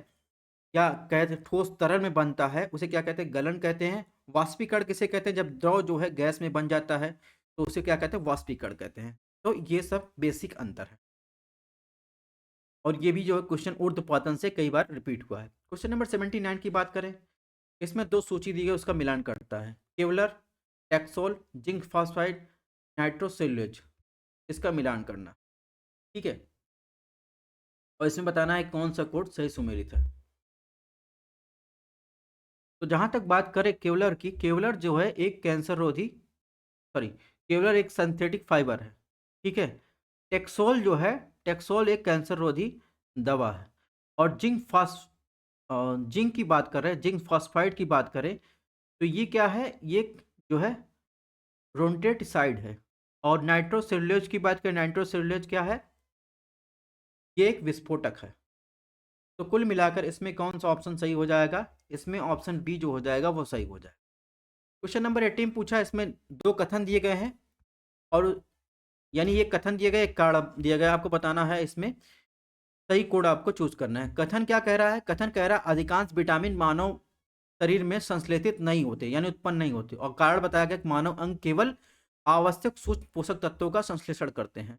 क्या कहते हैं, ठोस तरल में बनता है, उसे क्या कहते हैं, गलन कहते हैं। वाष्पीकरण किसे कहते हैं? जब द्रव जो है गैस में बन जाता है तो उसे क्या कहते हैं, वाष्पीकरण कहते हैं। तो ये सब बेसिक अंतर है, और ये भी जो है क्वेश्चन ऊर्ध्वपातन से कई बार रिपीट हुआ है। क्वेश्चन नंबर 79 की बात करें, इसमें दो सूची दी गई, उसका मिलान करता है। केवलर, टेक्सोल, जिंक फॉस्फाइड, नाइट्रोसेल्यूलोज, इसका मिलान करना, ठीक है, और इसमें बताना है कौन सा कोड सही सुमेलित है। तो जहां तक बात करें केवलर की, केवलर जो है एक कैंसर रोधी, सॉरी, केवलर एक सिंथेटिक फाइबर है, ठीक है। टेक्सोल जो है, टेक्सोल एक कैंसर रोधी दवा है। और जिंक की बात कर रहे हैं, जिंक फॉस्फाइड की बात करें तो ये क्या है, ये जो है रोन्टेटिसाइड है। और नाइट्रोसेल्यूलोज की बात करें, नाइट्रोसेल्यूलोज क्या है, ये एक विस्फोटक है। तो कुल मिलाकर इसमें कौन सा ऑप्शन सही हो जाएगा? इसमें ऑप्शन बी जो हो जाएगा वो सही हो जाएगा। क्वेश्चन नंबर 18 पूछा, इसमें दो कथन दिए गए हैं, और यानी ये कथन दिए गए, एक कार्ड दिया गया, आपको बताना है इसमें सही कोड आपको चूज करना है। कथन क्या कह रहा है? कथन कह रहा है अधिकांश विटामिन मानव शरीर में संश्लेषित नहीं होते, यानी उत्पन्न नहीं होते, और कारण बताया गया कि मानव अंग केवल आवश्यक सूक्ष्म पोषक तत्वों का संश्लेषण करते हैं।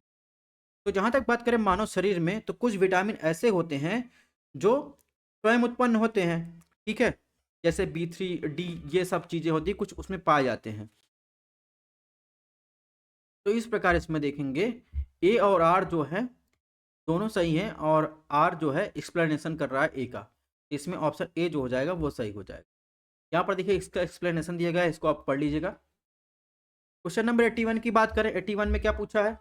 तो जहां तक बात करें मानव शरीर में, तो कुछ विटामिन ऐसे होते हैं जो स्वयं उत्पन्न होते हैं, ठीक है, जैसे B3 D, ये सब चीजें होती है, कुछ उसमें पाए जाते हैं। तो इस प्रकार इसमें देखेंगे ए और आर जो है दोनों सही हैं, और आर जो है एक्सप्लेनेशन कर रहा है ए का। इसमें ऑप्शन ए जो हो जाएगा वो सही हो जाएगा। यहाँ पर देखिए इसका एक्सप्लेनेशन दिया गया है, इसको आप पढ़ लीजिएगा। क्वेश्चन नंबर 81 की बात करें, 81 में क्या पूछा है?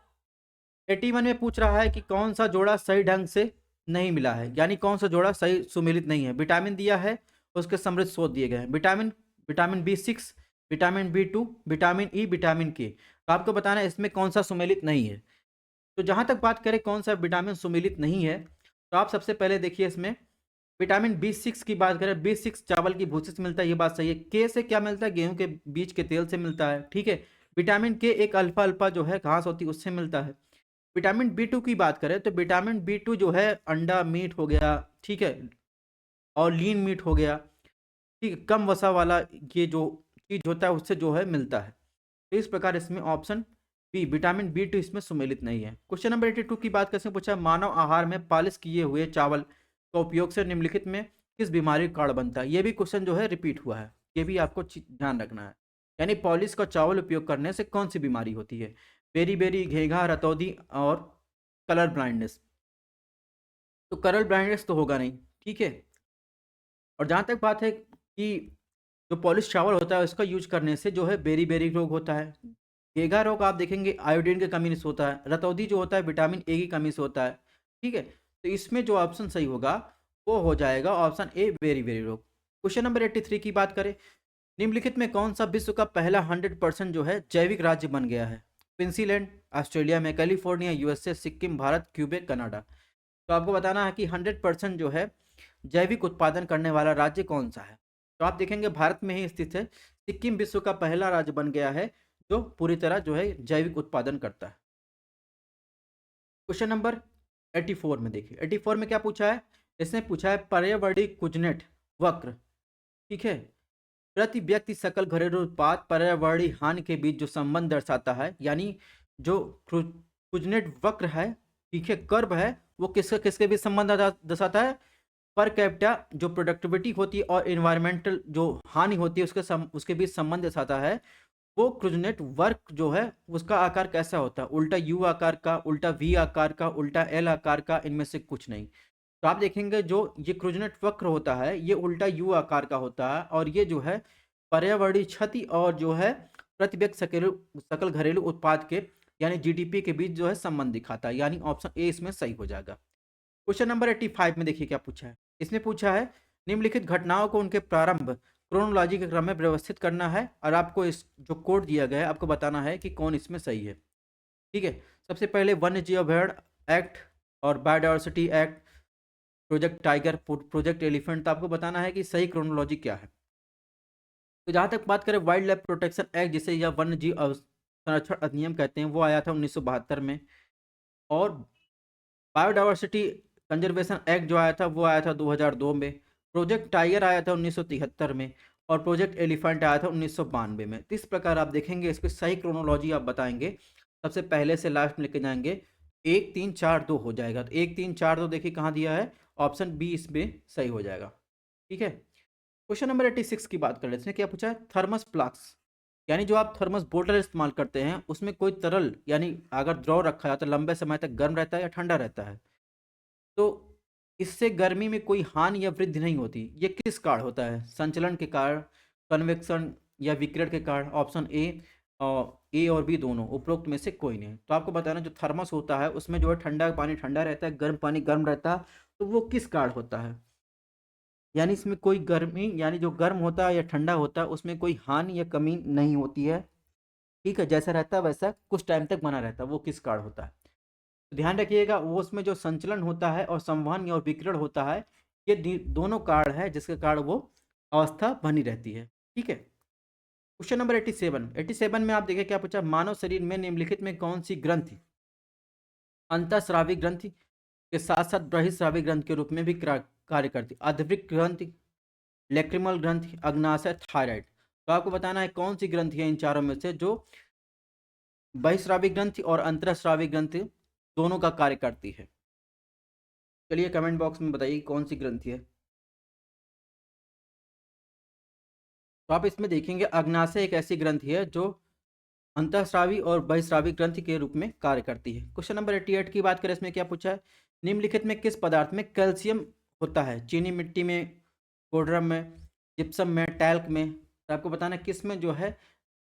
81 में पूछ रहा है कि कौन सा जोड़ा सही ढंग से नहीं मिला है, यानी कौन सा जोड़ा सही सुमेलित नहीं है। विटामिन दिया है, उसके समृद्ध स्रोत दिए गए हैं, vitamin, vitamin B6, vitamin B2, vitamin E, vitamin के। तो आपको बताना है इसमें कौन सा सुमेलित नहीं है। तो जहां तक बात करें कौन सा विटामिन सुमेलित नहीं है, तो आप सबसे पहले देखिए इसमें विटामिन B6 की बात करें, B6 चावल की भूसी से मिलता है, ये बात सही है। के से क्या मिलता है? गेहूं के बीज के तेल से मिलता है, ठीक है। विटामिन के एक अल्फा अल्फा जो है घास होती है उससे मिलता है। विटामिन B2 की बात करें तो विटामिन B2 जो है अंडा मीट हो गया, ठीक है, और लीन मीट हो गया, ठीक है, कम वसा वाला ये जो चीज होता है उससे जो है मिलता है। तो इस प्रकार इसमें ऑप्शन बी विटामिन B2 इसमें सुमेलित नहीं है। क्वेश्चन नंबर 82 की बात कैसे पूछा? मानव आहार में पालिश किए हुए चावल का उपयोग से निम्नलिखित में किस बीमारी का कारण बनता है? ये भी क्वेश्चन जो है रिपीट हुआ है, ये भी आपको ध्यान रखना है। यानी पॉलिश का चावल उपयोग करने से कौन सी बीमारी होती है? बेरी बेरी, घेघा, रतौदी और कलर ब्लाइंडनेस। तो कलर ब्लाइंडनेस तो होगा नहीं, ठीक है। और जहाँ तक बात है कि जो पॉलिश चावल होता है उसका यूज करने से जो है बेरी बेरी रोग होता है, घेघा रोग आप देखेंगे आयोडीन की कमी से होता है। रतौंधी जो होता है विटामिन ए की कमी से होता है। ठीक है, तो इसमें जो ऑप्शन सही होगा वो हो जाएगा ऑप्शन ए, वेरी वेरी रोग। क्वेश्चन नंबर 83 की बात करें, निम्नलिखित में कौन सा विश्व का पहला 100% जो है जैविक राज्य बन गया है? क्विंसीलैंड ऑस्ट्रेलिया में, California USA, Sikkim Bharat, Quebec Canada. तो आपको बताना है कि 100% जो है जैविक उत्पादन करने वाला राज्य कौन सा है। तो आप देखेंगे भारत में ही स्थित है। सिक्किम विश्व का पहला राज्य बन गया है जो पूरी तरह जो है जैविक उत्पादन करता है। क्वेश्चन नंबर 84 में देखिए, 84 में क्या पूछा है? इसने पूछा है पर्यावरणीय कुजनेट वक्र। ठीक है, प्रति व्यक्ति सकल घरेलू उत्पाद पर्यावरणीय हानि के बीच जो संबंध दर्शाता है, यानी जो कुजनेट वक्र है, ठीक है, कर्व है, वो किसके किसके बीच संबंध दर्शाता है? पर कैपिटा जो प्रोडक्टिविटी होती है और इन्वायरमेंटल जो हानि होती है उसके बीच संबंध दर्शाता है। वो क्रुजनेट वर्क जो है उसका आकार कैसा होता है? उल्टा यू आकार का, उल्टा वी आकार का, उल्टा एल आकार का, इनमें से कुछ नहीं। तो आप देखेंगे जो ये क्रुजनेट वक्र होता है ये उल्टा यू आकार का होता है, और ये जो है पर्यावरणीय क्षति और जो है प्रति व्यक्ति सकल घरेलू उत्पाद के यानी जीडीपी के बीच जो है संबंध दिखाता है, यानी ऑप्शन ए इसमें सही हो जाएगा। क्वेश्चन नंबर 85 में देखिए क्या पूछा है। इसने पूछा है निम्नलिखित घटनाओं को उनके प्रारंभ क्रोनोलॉजी के क्रम में व्यवस्थित करना है, और आपको इस जो कोड दिया गया है आपको बताना है कि कौन इसमें सही है। ठीक है, सबसे पहले वन्य जीव अभयारण्य एक्ट और biodiversity act, project tiger, project elephant. तो आपको बताना है कि सही क्रोनोलॉजी क्या है। तो जहाँ तक बात करें वाइल्ड लाइफ प्रोटेक्शन एक्ट जिसे या वन्य जीव संरक्षण अधिनियम कहते हैं, वो आया था 1972 में। और बायोडायवर्सिटी कंजर्वेशन एक्ट जो आया था वो आया था 2002 में। प्रोजेक्ट टाइगर आया था 1973 में, और प्रोजेक्ट एलिफेंट आया था 1992 में। तो इस प्रकार आप देखेंगे इसकी सही क्रोनोलॉजी आप बताएंगे, सबसे पहले से लास्ट में लेके जाएंगे, 1 3 4 2 हो जाएगा। तो 1 3 4 2 देखिए कहाँ दिया है, ऑप्शन बी इसमें सही हो जाएगा। ठीक है, क्वेश्चन नंबर 86 की बात कर लेते हैं। इसमें क्या पूछा है? थर्मस फ्लास्क, यानी जो आप थर्मस बोतल इस्तेमाल करते हैं उसमें कोई तरल यानी अगर द्रव रखा जाता है लंबे समय तक गर्म रहता है या ठंडा रहता है, तो इससे गर्मी में कोई हानि या वृद्धि नहीं होती। ये किस कारण होता है? संचलन के कारण, कन्वेक्शन या विकिरण के कारण? ऑप्शन ए और बी दोनों, उपरोक्त में से कोई नहीं। तो आपको बताना जो थर्मस होता है उसमें जो है ठंडा पानी ठंडा रहता है, गर्म पानी गर्म रहता है, तो वो किस कारण होता है? यानी इसमें कोई गर्मी यानी जो गर्म होता है या ठंडा होता है उसमें कोई हानि या कमी नहीं होती है। ठीक है, जैसा रहता है वैसा कुछ टाइम तक बना रहता है, वो किस कारण होता है? तो ध्यान रखिएगा वो उसमें जो संचलन होता है और संवहन और विकिरण होता है, ये दोनों कारण है जिसके कारण वो अवस्था बनी रहती है। ठीक है, क्वेश्चन नंबर 87 में आप देखिए क्या पूछा, मानव शरीर में निम्नलिखित में कौन सी ग्रंथि अंतःस्रावी ग्रंथि के साथ साथ बहिःस्रावी ग्रंथि के रूप में भी कार्य करती? आध्विक ग्रंथि, लेक्रिमल ग्रंथि, अग्नाशय, थायराइड। तो आपको बताना है कौन सी ग्रंथि है इन चारों में से जो बहिःस्रावी ग्रंथि और अंतःस्रावी ग्रंथि दोनों का कार्य करती है। चलिए कमेंट बॉक्स में बताइए कौन सी ग्रंथि है। तो आप इसमें देखेंगे अग्नाशय एक ऐसी ग्रंथि है जो अंतःस्रावी और बहिःस्रावी ग्रंथि के रूप में कार्य करती है। क्वेश्चन नंबर 88 की बात करें, इसमें क्या पूछा है? निम्नलिखित में किस पदार्थ में कैल्शियम होता है? चीनी मिट्टी में, कोडरम में, जिप्सम में, टैल्क में। तो आपको बताना है किस में जो है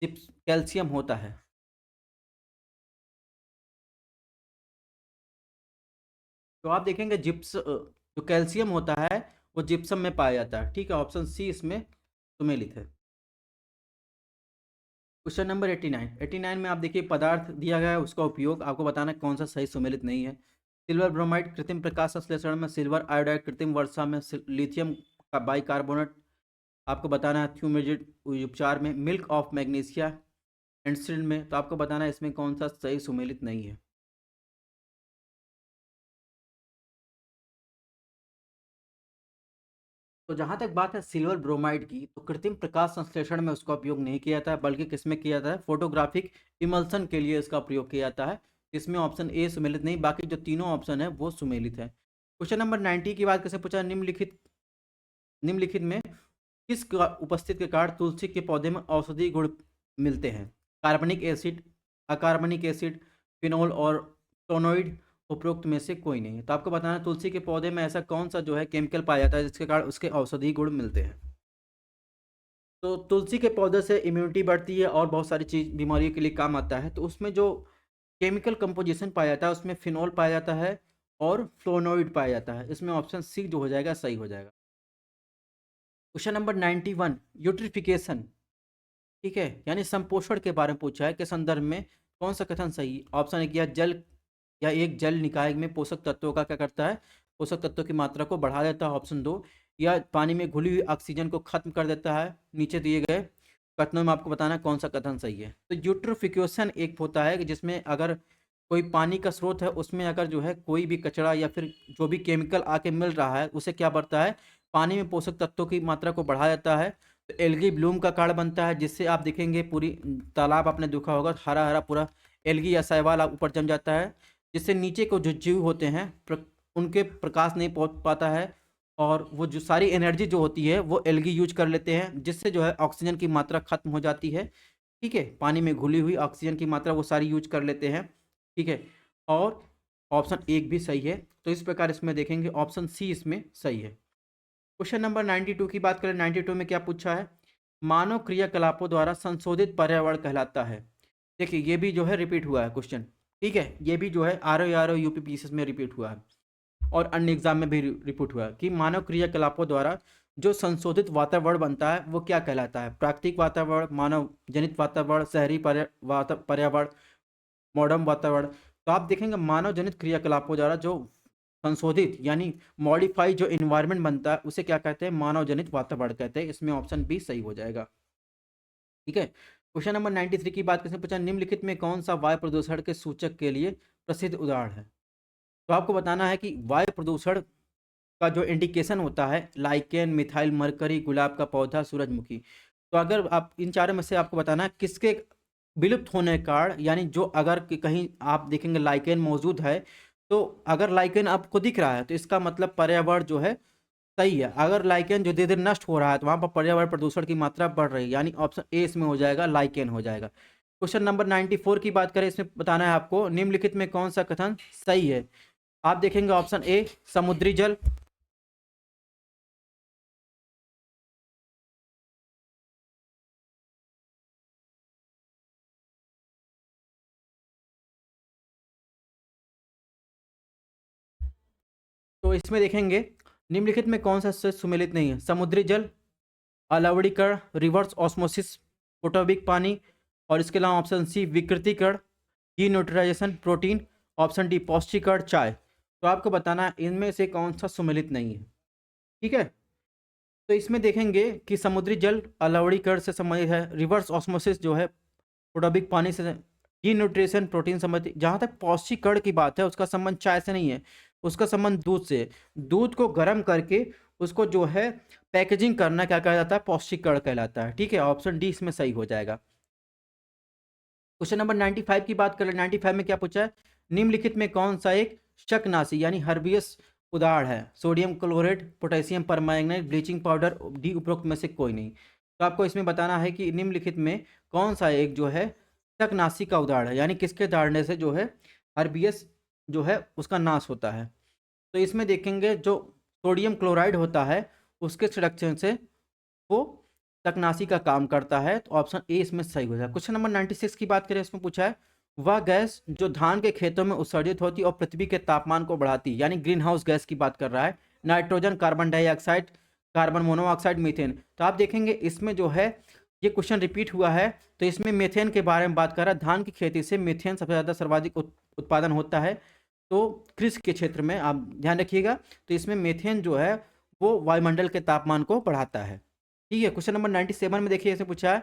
कैल्शियम होता है। तो आप देखेंगे जो कैल्शियम होता है वो जिप्सम में पाया जाता है। ठीक है, ऑप्शन सी इसमें सुमेलित है। क्वेश्चन नंबर 89 में आप देखिए पदार्थ दिया गया है उसका उपयोग आपको बताना है कौन सा सही सुमेलित नहीं है। सिल्वर ब्रोमाइड कृत्रिम प्रकाश संश्लेषण में, सिल्वर आयोडाइड कृत्रिम वर्षा में, लिथियम का बाइकार्बोनेट आपको बताना है थ्यूमेजिड उपचार में, मिल्क ऑफ मैग्नीशिया एंसिड में। तो आपको बताना है इसमें कौन सा सही सुमेलित नहीं है। तो जहाँ तक बात है सिल्वर ब्रोमाइड की, तो कृत्रिम प्रकाश संश्लेषण में उसका उपयोग नहीं किया जाता है, बल्कि किसमें किया जाता है? फोटोग्राफिक इमल्सन के लिए इसका प्रयोग किया जाता है। इसमें ऑप्शन ए सुमेलित नहीं, बाकी जो तीनों ऑप्शन है वो सुमेलित है। क्वेश्चन नंबर 90 की बात कैसे पूछा? निम्नलिखित में किस उपस्थित के कारण तुलसी के पौधे में औषधीय गुण मिलते हैं? कार्बनिक एसिड, अकार्बनिक एसिड, फिनोल और टोनोइड, उपरोक्त में से कोई नहीं है। तो आपको बताना है तुलसी के पौधे में ऐसा कौन सा जो है केमिकल पाया जाता है जिसके कारण उसके औषधीय गुण मिलते हैं। तो तुलसी के पौधे से इम्यूनिटी बढ़ती है और बहुत सारी चीज़ बीमारियों के लिए काम आता है। तो उसमें जो केमिकल कंपोजिशन पाया जाता है उसमें फिनॉल पाया जाता है और फ्लोनोइड पाया जाता है। इसमें ऑप्शन सी जो हो जाएगा सही हो जाएगा। क्वेश्चन नंबर 91, यूट्रिफिकेशन, ठीक है, यानी संपोषण के बारे में पूछा है, के संदर्भ में कौन सा कथन सही है? ऑप्शन एक, या एक जल निकाय में पोषक तत्वों का क्या करता है, पोषक तत्वों की मात्रा को बढ़ा देता है। ऑप्शन दो, या पानी में घुली हुई ऑक्सीजन को खत्म कर देता है। नीचे दिए गए कथनों में आपको बताना है कौन सा कथन सही है। तो यूट्रोफिकेशन एक होता है कि जिसमें अगर कोई पानी का स्रोत है उसमें अगर जो है कोई भी कचरा या फिर जो भी केमिकल आके मिल रहा है उसे क्या बढ़ता है, पानी में पोषक तत्वों की मात्रा को बढ़ा देता है। तो एल्गी ब्लूम का कारण बनता है, जिससे आप देखेंगे पूरी तालाब आपने देखा होगा हरा हरा पूरा एल्गी या शैवाल ऊपर जम जाता है, जिससे नीचे को जो जीव होते हैं उनके प्रकाश नहीं पहुंच पाता है और वो जो सारी एनर्जी जो होती है वो एल्गी यूज कर लेते हैं, जिससे जो है ऑक्सीजन की मात्रा खत्म हो जाती है। ठीक है, पानी में घुली हुई ऑक्सीजन की मात्रा वो सारी यूज कर लेते हैं। ठीक है, और ऑप्शन एक भी सही है। तो इस प्रकार इसमें देखेंगे ऑप्शन सी इसमें सही है। क्वेश्चन नंबर 92 की बात करें, 92 में क्या पूछा है? मानव क्रियाकलापों द्वारा संशोधित पर्यावरण कहलाता है। देखिए ये भी जो है रिपीट हुआ है क्वेश्चन। ठीक है, ये भी जो है आर ओ यूपीपीसीएस में रिपीट हुआ है और अन्य एग्जाम में भी रिपीट हुआ है कि मानव क्रियाकलापों द्वारा जो संशोधित वातावरण बनता है वो क्या कहलाता है? प्राकृतिक वातावरण, मानव जनित वातावरण, शहरी पर्यावरण, मॉडर्न वातावरण। तो आप देखेंगे मानव जनित क्रियाकलापों द्वारा जो संशोधित यानी मॉडिफाई जो इन्वायरमेंट बनता है उसे क्या कहते हैं? मानव जनित वातावरण कहते हैं। इसमें ऑप्शन बी सही हो जाएगा। ठीक है, क्वेश्चन नंबर 93 की बात किसने पूछा? निम्नलिखित में कौन सा वायु प्रदूषण के सूचक के लिए प्रसिद्ध उदाहरण है? तो आपको बताना है कि वायु प्रदूषण का जो इंडिकेशन होता है लाइकेन, मिथाइल मरकरी, गुलाब का पौधा, सूरजमुखी। तो अगर आप इन चारों में से आपको बताना है किसके विलुप्त होने के कारण, यानी जो अगर कहीं आप देखेंगे लाइकेन मौजूद है तो अगर लाइकेन आपको दिख रहा है तो इसका मतलब पर्यावरण जो है सही है। अगर लाइकेन जो धीरे धीरे नष्ट हो रहा है तो वहां पर पर्यावरण प्रदूषण की मात्रा बढ़ रही है, यानी ऑप्शन ए इसमें हो जाएगा, लाइकेन हो जाएगा। क्वेश्चन नंबर 94 की बात करें, इसमें बताना है आपको निम्नलिखित में कौन सा कथन सही है? आप देखेंगे ऑप्शन ए समुद्री जल, तो इसमें देखेंगे निम्नलिखित में कौन सा सुमेलित नहीं है? समुद्री जल, अलवणीकरण, रिवर्स ऑस्मोसिस, फोटोबिक पानी, और इसके अलावा ऑप्शन सी विकृतीकरण, D neutralisation, protein, option D पौष्टिकरण, चाय। तो आपको बताना है इनमें से कौन सा सुमेलित नहीं है। ठीक है, तो इसमें देखेंगे कि समुद्री जल अलवणीकरण से संबंधित है, रिवर्स ऑस्मोसिस जो है फोटोबिक पानी से, डी न्यूट्रिशन प्रोटीन संबंधित। जहाँ तक पौष्टिकरण की बात है उसका संबंध चाय से नहीं है, उसका संबंध दूध से। दूध को गर्म करके उसको जो है पैकेजिंग करना क्या कहा जाता है? पौष्टिकरण कहलाता है। ठीक है, ऑप्शन डी इसमें सही हो जाएगा। क्वेश्चन नंबर 95 की बात करें, 95 में क्या पूछा है? निम्नलिखित में कौन सा एक शकनाशी यानी हर्बियस उदाहरण है? Sodium chloride, potassium permanganate, bleaching powder, D उपरोक्त में से कोई नहीं। तो आपको इसमें बताना है कि निम्नलिखित में कौन सा एक जो है शकनाशी का उदाहरण है, यानी किसके डालने से जो है हर्बियस जो है उसका नाश होता है। तो इसमें देखेंगे जो सोडियम क्लोराइड होता है उसके छिड़कने से वो तकनाशी का काम करता है। तो ऑप्शन ए इसमें सही हो जाएगा। क्वेश्चन नंबर 96 की बात करें, इसमें पूछा है वह गैस जो धान के खेतों में उत्सर्जित होती है और पृथ्वी के तापमान को बढ़ाती है, यानी ग्रीन हाउस गैस की बात कर रहा है। Nitrogen, carbon dioxide, carbon monoxide, methane. तो आप देखेंगे इसमें जो है ये क्वेश्चन रिपीट हुआ है, तो इसमें मीथेन के बारे में बात कर रहा है। धान की खेती से मीथेन सबसे ज़्यादा सर्वाधिक उत्पादन होता है। तो कृषि के क्षेत्र में आप ध्यान रखिएगा, तो इसमें मीथेन जो है वो वायुमंडल के तापमान को बढ़ाता है। ठीक है, क्वेश्चन नंबर 97 में देखिए ऐसे पूछा है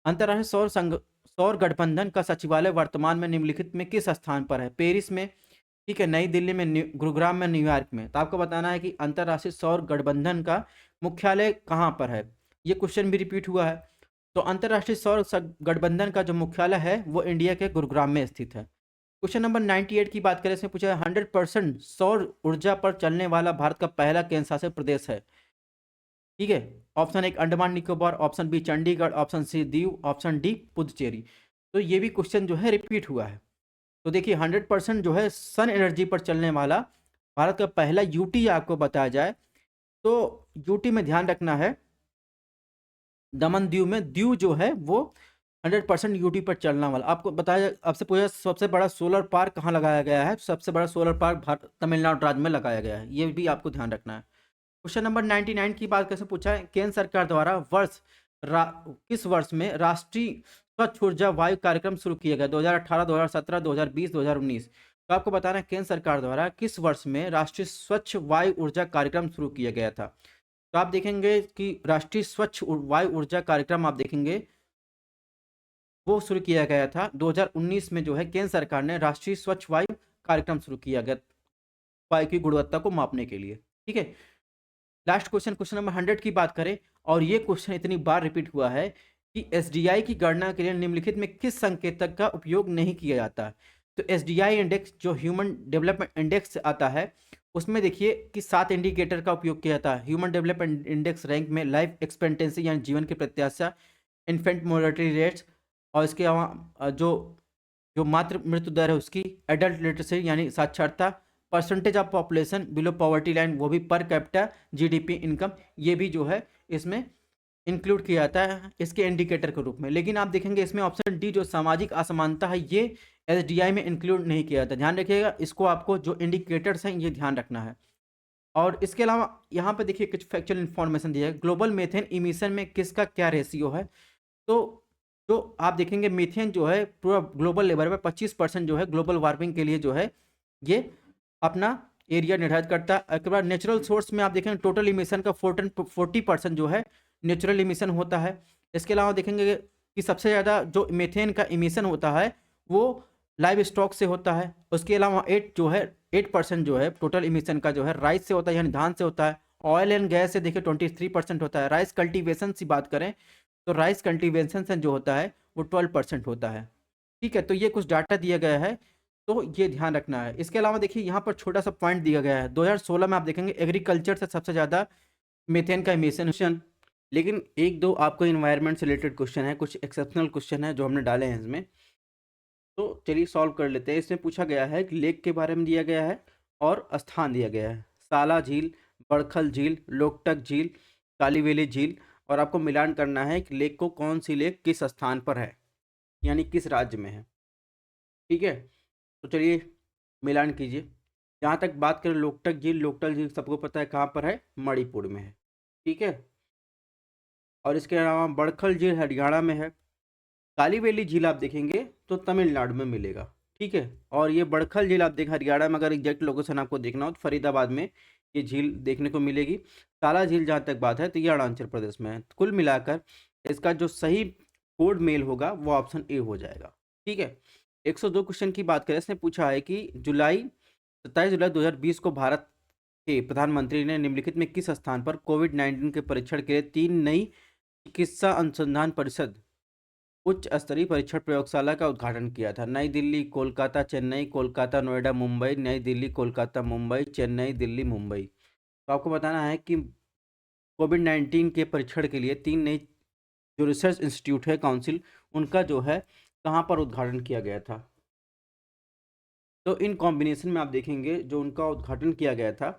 अंतर्राष्ट्रीय सौर गठबंधन का सचिवालय वर्तमान में निम्नलिखित में किस स्थान पर है? पेरिस में, ठीक है, नई दिल्ली में, गुरुग्राम में, न्यूयॉर्क में। तो आपको बताना है कि अंतर्राष्ट्रीय सौर गठबंधन का मुख्यालय कहाँ पर है। ये क्वेश्चन भी रिपीट हुआ है। तो अंतर्राष्ट्रीय सौर गठबंधन का जो मुख्यालय है वो इंडिया के गुरुग्राम में स्थित है। क्वेश्चन नंबर 98 की बात करें, इसमें पूछा है 100% सौर ऊर्जा पर चलने वाला भारत का पहला केंद्र शासित प्रदेश है। ठीक है, ऑप्शन एक Andaman Nicobar, option B Chandigarh, option C Diu, option D Puducherry. तो ये भी क्वेश्चन जो है रिपीट हुआ है। तो देखिए 100% जो है सन एनर्जी पर चलने वाला भारत का पहला यूटी आपको बताया जाए तो यूटी में ध्यान रखना है दमन दीव में दीव जो है वो 100% यूटी पर चलने वाला। आपको बताया, आपसे पूछा सबसे बड़ा सोलर पार्क कहाँ लगाया गया है, सबसे बड़ा सोलर पार्क भारत तमिलनाडु राज्य में लगाया गया है, ये भी आपको ध्यान रखना है। क्वेश्चन नंबर 99 की बात कैसे पूछा है, केंद्र सरकार द्वारा किस वर्ष में राष्ट्रीय स्वच्छ ऊर्जा वायु कार्यक्रम शुरू किया गया, 2018, 2017, 2020, 2019। तो आपको बताना है केंद्र सरकार द्वारा किस वर्ष में राष्ट्रीय स्वच्छ वायु ऊर्जा कार्यक्रम शुरू किया गया था। तो आप देखेंगे कि राष्ट्रीय स्वच्छ वायु ऊर्जा कार्यक्रम आप देखेंगे वो शुरू किया गया था 2019 में, जो है केंद्र सरकार ने राष्ट्रीय स्वच्छ वायु कार्यक्रम शुरू किया गया वायु की गुणवत्ता को मापने के लिए। ठीक है, लास्ट क्वेश्चन, क्वेश्चन नंबर 100 की बात करें, और ये क्वेश्चन इतनी बार रिपीट हुआ है कि एसडीआई की गणना के लिए निम्नलिखित में किस संकेतक का उपयोग नहीं किया जाता। तो एसडीआई इंडेक्स जो ह्यूमन डेवलपमेंट इंडेक्स आता है, उसमें देखिए कि 7 इंडिकेटर का उपयोग किया जाता है। ह्यूमन डेवलपमेंट इंडेक्स रैंक में लाइफ एक्सपेक्टेंसी यानी जीवन की प्रत्याशा, इन्फेंट मोर्टेलिटी रेट्स, और इसके अलावा जो जो मातृ मृत्यु दर है उसकी, एडल्ट लिटरेसी यानी साक्षरता, percentage of population below poverty line, वो भी पर कैपिटा जीडीपी इनकम, ये भी जो है इसमें इंक्लूड किया जाता है इसके इंडिकेटर के रूप में। लेकिन आप देखेंगे इसमें ऑप्शन डी जो सामाजिक असमानता है ये एसडीआई में इंक्लूड नहीं किया जाता। ध्यान रखिएगा, इसको आपको जो इंडिकेटर्स हैं ये ध्यान रखना है। और इसके अलावा यहाँ पे देखिए कुछ फैक्चुअल इन्फॉर्मेशन दिया है, ग्लोबल मीथेन इमिशन में किसका क्या रेशियो है। तो जो आप देखेंगे मीथेन जो है पूरा ग्लोबल लेवल पे 25% जो है ग्लोबल वार्मिंग के लिए जो है ये अपना एरिया निर्धारित करता है। उसके बाद नेचुरल सोर्स में आप देखेंगे टोटल इमिशन का 40% जो है नेचुरल इमिशन होता है। इसके अलावा देखेंगे कि सबसे ज़्यादा जो मीथेन का इमिशन होता है वो लाइव स्टॉक से होता है। उसके अलावा 8% जो है टोटल इमिशन का जो है राइस से होता है यानी धान से होता है। ऑयल एंड गैस से देखिए 23% होता है। राइस कल्टीवेशन की बात करें तो राइस कल्टीवेशन से जो होता है वो 12% होता है। ठीक है, तो ये कुछ डाटा दिया गया है, तो ये ध्यान रखना है। इसके अलावा देखिए यहाँ पर छोटा सा पॉइंट दिया गया है, 2016 में आप देखेंगे एग्रीकल्चर से सबसे ज़्यादा मीथेन का इमिशन। लेकिन एक दो आपको इन्वायरमेंट से रिलेटेड क्वेश्चन है, कुछ एक्सेप्शनल क्वेश्चन है जो हमने डाले हैं इसमें, तो चलिए सॉल्व कर लेते हैं। इसमें पूछा गया है कि लेक के बारे में दिया गया है और स्थान दिया गया है, साला झील, बड़खल झील, लोकटक झील, कालीवेली झील, और आपको मिलान करना है कि लेक को कौन सी लेक किस स्थान पर है यानी किस राज्य में है। ठीक है, तो चलिए मिलान कीजिए। जहाँ तक बात करें लोकटक झील, लोकटक झील सबको पता है कहाँ पर है, मणिपुर में है। ठीक है, और इसके अलावा बड़खल झील हरियाणा में है। कालीवेली झील आप देखेंगे तो तमिलनाडु में मिलेगा। ठीक है, और ये बड़खल झील आप देख हरियाणा में, अगर एग्जैक्ट लोकेशन आपको देखना हो तो फरीदाबाद में ये झील देखने को मिलेगी। साला झील जहाँ तक बात है तो ये अरुणाचल प्रदेश में है। कुल मिलाकर इसका जो सही कोड मेल होगा वो ऑप्शन ए हो जाएगा। ठीक है, 102 क्वेश्चन की बात करें, इसने पूछा है कि 27 जुलाई 2020 को भारत के प्रधानमंत्री ने निम्नलिखित में किस स्थान पर कोविड-19 के परीक्षण के लिए 3 नई चिकित्सा अनुसंधान परिषद उच्च स्तरीय परीक्षण प्रयोगशाला का उद्घाटन किया था। नई दिल्ली, कोलकाता, चेन्नई, कोलकाता, नोएडा, मुंबई, नई दिल्ली, कोलकाता, मुंबई, चेन्नई, दिल्ली, मुंबई। तो आपको बताना है कि कोविड-19 के परीक्षण के लिए 3 नई जो रिसर्च इंस्टीट्यूट है काउंसिल, उनका जो है कहाँ पर उद्घाटन किया गया था। तो इन कॉम्बिनेशन में आप देखेंगे जो उनका उद्घाटन किया गया था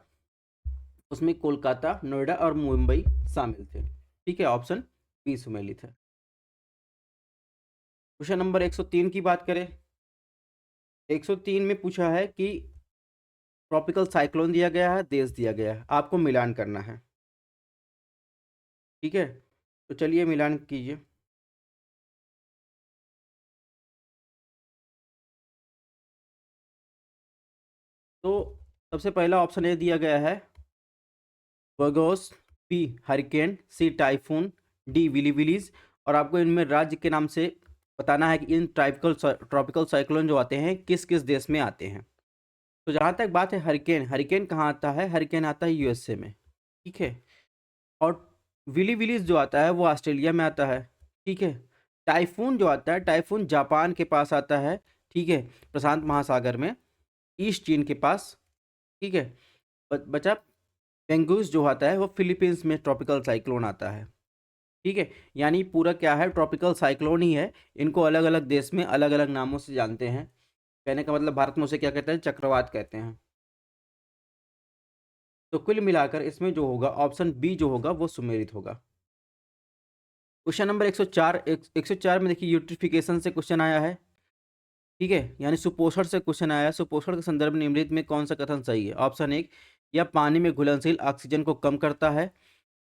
उसमें कोलकाता, नोएडा और मुंबई शामिल थे। ठीक है, ऑप्शन बी सुमेलित है। क्वेश्चन नंबर 103 की बात करें, 103 में पूछा है कि ट्रॉपिकल साइक्लोन दिया गया है, देश दिया गया है, आपको मिलान करना है। ठीक है, तो चलिए मिलान कीजिए। तो सबसे पहला ऑप्शन ए दिया गया है वर्गोस, बी हरिकेन, सी टाइफून, डी विलीविलीज, और आपको इनमें राज्य के नाम से बताना है कि इन ट्रॉपिकल साइक्लोन जो आते हैं किस किस देश में आते हैं। तो जहाँ तक बात है हरिकेन, हरिकेन कहाँ आता है, हरिकेन आता है यूएसए में। ठीक है, और विलीविलीज जो आता है वो ऑस्ट्रेलिया में आता है। ठीक है, टाइफून जो आता है, टाइफून जापान के पास आता है। ठीक है, प्रशांत महासागर में, ईस्ट चीन के पास। ठीक है, बचा पेंगुस जो आता है वो फिलीपींस में ट्रॉपिकल साइक्लोन आता है। ठीक है, यानी पूरा क्या है, ट्रॉपिकल साइक्लोन ही है। इनको अलग अलग देश में अलग अलग नामों से जानते हैं। कहने का मतलब भारत में उसे क्या कहते हैं, चक्रवात कहते हैं। तो कुल मिलाकर इसमें जो होगा ऑप्शन बी जो होगा वो सुमेलित होगा। क्वेश्चन नंबर 104 104 में देखिए यूट्रिफिकेशन से क्वेश्चन आया है, ठीक है, यानी सुपोषण से क्वेश्चन आया है। सुपोषण के संदर्भ में निम्नलिखित में कौन सा कथन सही है? ऑप्शन 1, यह पानी में घुलनशील ऑक्सीजन को कम करता है।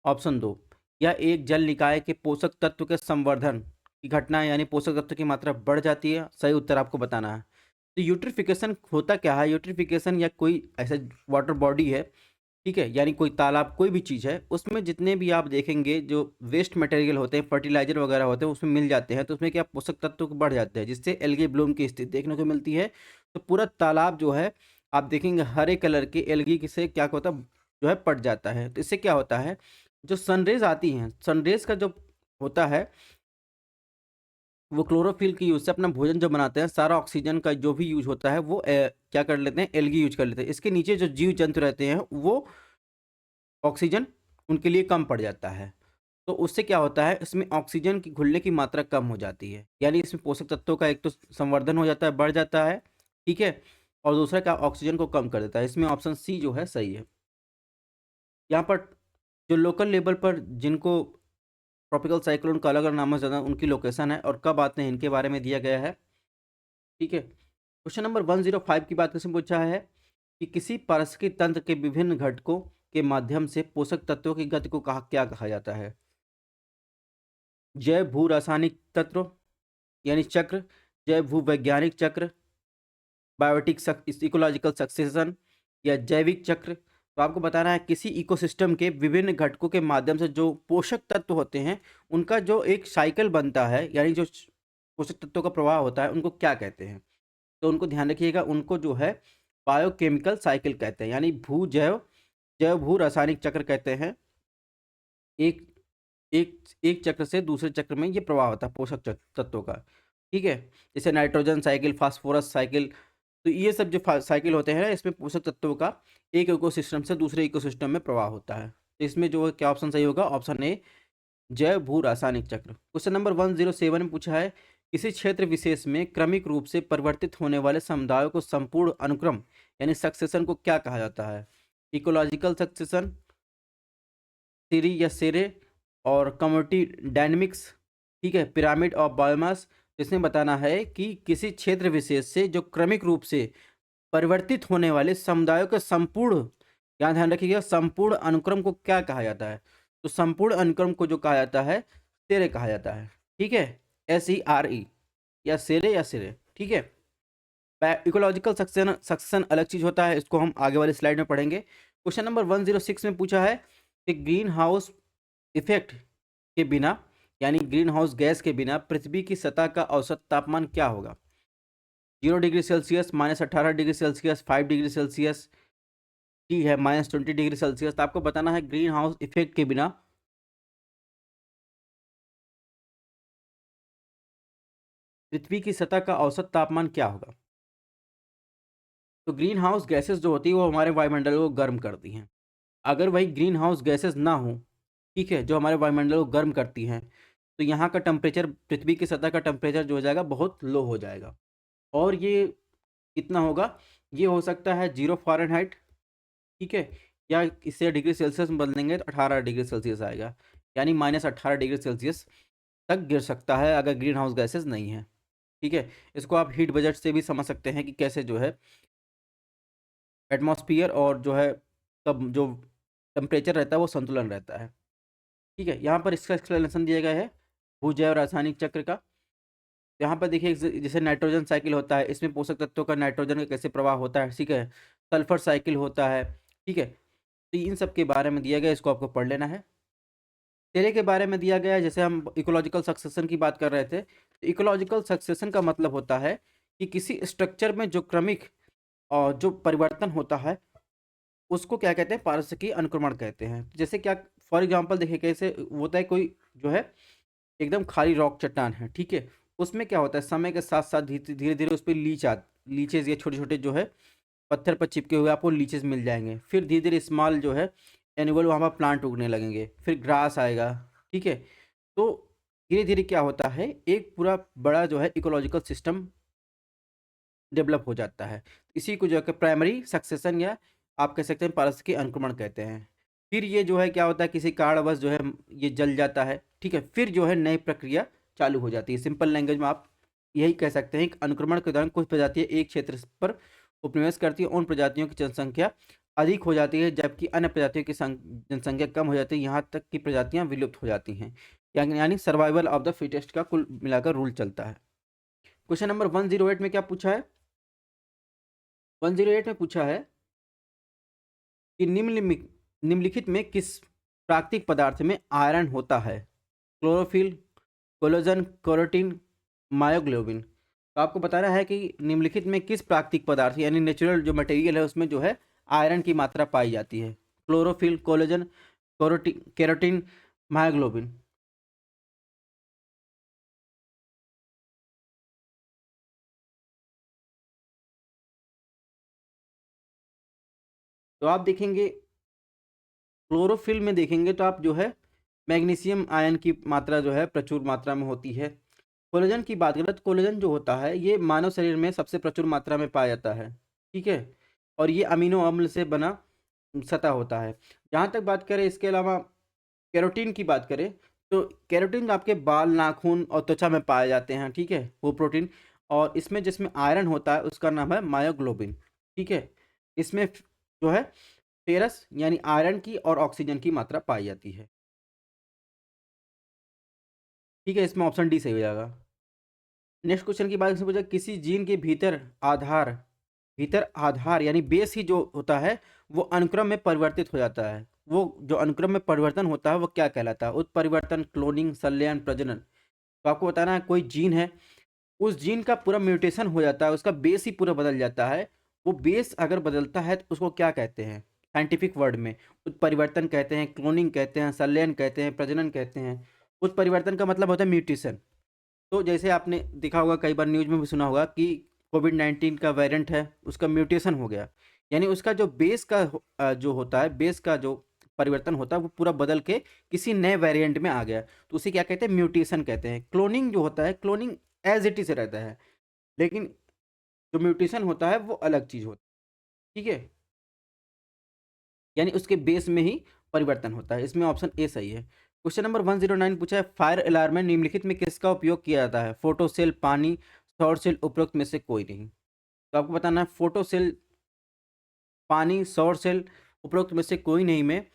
ऑप्शन 2, यह एक जल निकाय के पोषक तत्व के संवर्धन की घटना है, यानी पोषक तत्व की मात्रा बढ़ जाती है। सही उत्तर आपको बताना है। तो यूट्रिफिकेशन होता क्या है? यूट्रिफिकेशन या कोई ऐसा वाटर बॉडी है, ठीक है, यानी कोई तालाब, कोई भी चीज़ है, उसमें जितने भी आप देखेंगे जो वेस्ट मटेरियल होते हैं, फर्टिलाइजर वगैरह होते हैं, उसमें मिल जाते हैं, तो उसमें क्या पोषक तत्व बढ़ जाते हैं, जिससे एल्गी ब्लूम की स्थिति देखने को मिलती है। तो पूरा तालाब जो है आप देखेंगे हरे कलर के एल्गी से क्या होता है, जो है पट जाता है। तो इससे क्या होता है, जो सनरेज आती हैं, सनरेज का जो होता है वो क्लोरोफिल की यूज से अपना भोजन जो बनाते हैं, सारा ऑक्सीजन का जो भी यूज होता है वो क्या कर लेते हैं, एल्गी यूज कर लेते हैं। इसके नीचे जो जीव जंतु रहते हैं वो ऑक्सीजन उनके लिए कम पड़ जाता है। तो उससे क्या होता है, इसमें ऑक्सीजन की घुलने की मात्रा कम हो जाती है, यानी इसमें पोषक तत्वों का एक तो संवर्धन हो जाता है, बढ़ जाता है, ठीक है, और दूसरा क्या, ऑक्सीजन को कम कर देता है। इसमें ऑप्शन सी जो है सही है। यहाँ पर जो लोकल लेवल पर जिनको ट्रॉपिकल साइक्लोन का अलग अलग नामों से ज़्यादा उनकी लोकेशन है और कब आते हैं इनके बारे में दिया गया है, ठीक है। क्वेश्चन नंबर 105 की बात इसमें पूछा है कि किसी पारिस्थितिक तंत्र के विभिन्न घटकों के माध्यम से पोषक तत्वों की गति को क्या कहा जाता है? जैव भू रासायनिक तत्व यानी चक्र, जैव भू वैज्ञानिक चक्र, बायोटिक इकोलॉजिकल सक्सेशन या जैविक चक्र। तो आपको बताना है किसी इकोसिस्टम के विभिन्न घटकों के माध्यम से जो पोषक तत्व होते हैं उनका जो एक साइकिल बनता है, यानी जो पोषक तत्वों का प्रवाह होता है, उनको क्या कहते हैं? तो उनको ध्यान रखिएगा, उनको जो है बायोकेमिकल साइकिल कहते हैं, यानी जैव भू रासायनिक चक्र कहते हैं। एक एक एक चक्र से दूसरे चक्र में ये प्रवाह होता है पोषक तत्वों का, ठीक है। जैसे नाइट्रोजन साइकिल, फास्फोरस साइकिल, तो ये सब जो साइकिल होते हैं इसमें पोषक तत्वों का एक इकोसिस्टम से दूसरे इकोसिस्टम में प्रवाह होता है। तो इसमें जो है क्या ऑप्शन सही होगा? ऑप्शन ए, जैव भू रासायनिक चक्र। क्वेश्चन नंबर 107 में पूछा है किसी क्षेत्र विशेष में क्रमिक रूप से परिवर्तित होने वाले समुदायों को संपूर्ण अनुक्रम यानी सक्सेशन को क्या कहा जाता है? इकोलॉजिकल सक्सेशन, सीरी या सेरे, और कम्युनिटी डायनेमिक्स, ठीक है, पिरामिड ऑफ बायोमास। इसमें बताना है कि किसी क्षेत्र विशेष से जो क्रमिक रूप से परिवर्तित होने वाले समुदायों के संपूर्ण, यहाँ ध्यान रखिएगा, संपूर्ण अनुक्रम को क्या कहा जाता है? तो संपूर्ण अनुक्रम को जो कहा जाता है सेरे कहा जाता है, ठीक है, SERE, या सेरे या सेरे, ठीक है। इकोलॉजिकल सक्सेशन अलग चीज होता है, इसको हम आगे वाले स्लाइड में पढ़ेंगे। क्वेश्चन नंबर 106 में पूछा है कि ग्रीन हाउस इफेक्ट के बिना, यानी ग्रीन हाउस गैस के बिना पृथ्वी की सतह का औसत तापमान क्या होगा? 0 degree Celsius, -18 degree Celsius, 5 degree Celsius, T है -20 डिग्री सेल्सियस। तो आपको बताना है ग्रीन हाउस इफेक्ट के बिना पृथ्वी की सतह का औसत तापमान क्या होगा? तो ग्रीन हाउस गैसेस जो होती है वो हमारे वायुमंडल को गर्म करती हैं। अगर वही ग्रीन हाउस गैसेस ना हो, ठीक है, जो हमारे वायुमंडल को गर्म करती हैं, तो यहाँ का टेम्परेचर, पृथ्वी की सतह का टेम्परेचर जो हो जाएगा बहुत लो हो जाएगा। और ये कितना होगा? ये हो सकता है 0 फ़ारेनहाइट, ठीक है, या इससे डिग्री सेल्सियस में बदलेंगे तो 18 डिग्री सेल्सियस आएगा, यानी -18 डिग्री सेल्सियस तक गिर सकता है अगर ग्रीन हाउस गैसेस नहीं है, ठीक है। इसको आप हीट बजट से भी समझ सकते हैं कि कैसे जो है एटमॉस्फेयर और जो है तब जो टेम्परेचर रहता है वो संतुलन रहता है, ठीक है। यहाँ पर इसका एक्सप्लेनेशन दिया गया है भूजैव रासायनिक चक्र का। यहाँ पर देखिए जैसे नाइट्रोजन साइकिल होता है, इसमें पोषक तत्वों का नाइट्रोजन का कैसे प्रवाह होता है, ठीक है। सल्फर साइकिल होता है, ठीक है। तो इन सब के बारे में दिया गया, इसको आपको पढ़ लेना है। तेरे के बारे में दिया गया है, जैसे हम इकोलॉजिकल सक्सेशन की बात कर रहे थे, तो इकोलॉजिकल सक्सेशन का मतलब होता है कि किसी स्ट्रक्चर में जो क्रमिक और जो परिवर्तन होता है उसको क्या कहते हैं? पारिस्थितिकी अनुक्रमण कहते हैं। जैसे क्या, फॉर एग्जांपल देखिए कैसे होता है, कोई जो है एकदम खाली रॉक चट्टान है, ठीक है, उसमें क्या होता है समय के साथ साथ धीरे धीरे उस पर लीचेज या छोटे छोटे जो है पत्थर पर चिपके हुए आपको लीचेस मिल जाएंगे। फिर धीरे धीरे स्मॉल जो है एनुअल वहाँ पर प्लांट उगने लगेंगे, फिर ग्रास आएगा, ठीक है। तो धीरे धीरे क्या होता है, एक पूरा बड़ा जो है इकोलॉजिकल सिस्टम डेवलप हो जाता है। इसी को जो है प्राइमरी सक्सेशन या आप कह सकते हैं पारिस्थितिकी अनुक्रमण कहते हैं। फिर ये जो है क्या होता है, किसी कारणवश जो है ये जल जाता है, ठीक है, फिर जो है नई प्रक्रिया चालू हो जाती है। सिंपल लैंग्वेज में आप यही कह सकते हैं कि अनुक्रमण के दौरान कुछ प्रजातियां एक क्षेत्र पर उपनिवेश करती है, उन प्रजातियों की जनसंख्या अधिक हो जाती है जबकि अन्य प्रजातियों की जनसंख्या कम हो जाती है, यहाँ तक कि प्रजातियां विलुप्त हो जाती हैं। यानी सर्वाइवल ऑफ द फिटेस्ट का कुल मिलाकर रूल चलता है। क्वेश्चन नंबर 108 में क्या पूछा है? 108 में पूछा है कि निम्नलिखित में किस प्राकृतिक पदार्थ में आयरन होता है? Chlorophyll, collagen, keratin, myoglobin. तो आपको बताना है कि निम्नलिखित में किस प्राकृतिक पदार्थ यानी नेचुरल जो मटेरियल है उसमें जो है आयरन की मात्रा पाई जाती है? Chlorophyll, collagen, keratin, myoglobin. तो आप देखेंगे क्लोरोफिल में देखेंगे तो आप जो है मैग्नीशियम आयन की मात्रा जो है प्रचुर मात्रा में होती है। कोलेजन की बात करें तो कोलेजन जो होता है ये मानव शरीर में सबसे प्रचुर मात्रा में पाया जाता है, ठीक है, और ये अमीनो अम्ल से बना सतह होता है। जहाँ तक बात करें इसके अलावा कैरोटीन की बात करें तो कैरोटीन आपके बाल, नाखून और त्वचा में पाए जाते हैं, ठीक है, वो प्रोटीन। और इसमें जिसमें आयरन होता है उसका नाम है मायोग्लोबिन, ठीक है। इसमें जो है फेरस यानी आयरन की और ऑक्सीजन की मात्रा पाई जाती है, ठीक है। इसमें ऑप्शन डी सही हो जाएगा। नेक्स्ट क्वेश्चन की बात से पूछा किसी जीन के भीतर आधार यानी बेस ही जो होता है वो अनुक्रम में परिवर्तित हो जाता है। वो जो अनुक्रम में परिवर्तन होता है वो क्या कहलाता है? उत्परिवर्तन, क्लोनिंग, संलयन, प्रजनन। तो आपको बताना है कोई जीन है, उस जीन का पूरा म्यूटेशन हो जाता है, उसका बेस ही पूरा बदल जाता है। वो बेस अगर बदलता है तो उसको क्या कहते हैं साइंटिफिक वर्ड में? उत्परिवर्तन कहते हैं, क्लोनिंग कहते हैं, संलयन कहते हैं, प्रजनन कहते हैं। उत्परिवर्तन का मतलब होता है म्यूटेशन। तो जैसे आपने देखा होगा, कई बार न्यूज़ में भी सुना होगा कि कोविड-19 का वेरिएंट है, उसका म्यूटेशन हो गया। यानी उसका जो बेस का जो होता है, बेस का जो परिवर्तन होता है, वो पूरा बदल के किसी नए वेरिएंट में आ गया। तो उसे क्या कहते हैं? म्यूटेशन कहते हैं। क्लोनिंग जो होता है, क्लोनिंग एज़ इट इज़ रहता है, लेकिन जो म्यूटेशन होता है, वो अलग चीज़ होती है, ठीक है? यानी उसके बेस में ही परिवर्तन होता है। इसमें ऑप्शन ए सही है। क्वेश्चन नंबर 109 पूछा है फायर अलार्म में निम्नलिखित में किसका उपयोग किया जाता है? फोटो सेल, पानी, सौर सेल, उपरोक्त में से कोई नहीं। तो आपको बताना है फोटो सेल, पानी, सौर सेल, उपरोक्त में से कोई नहीं में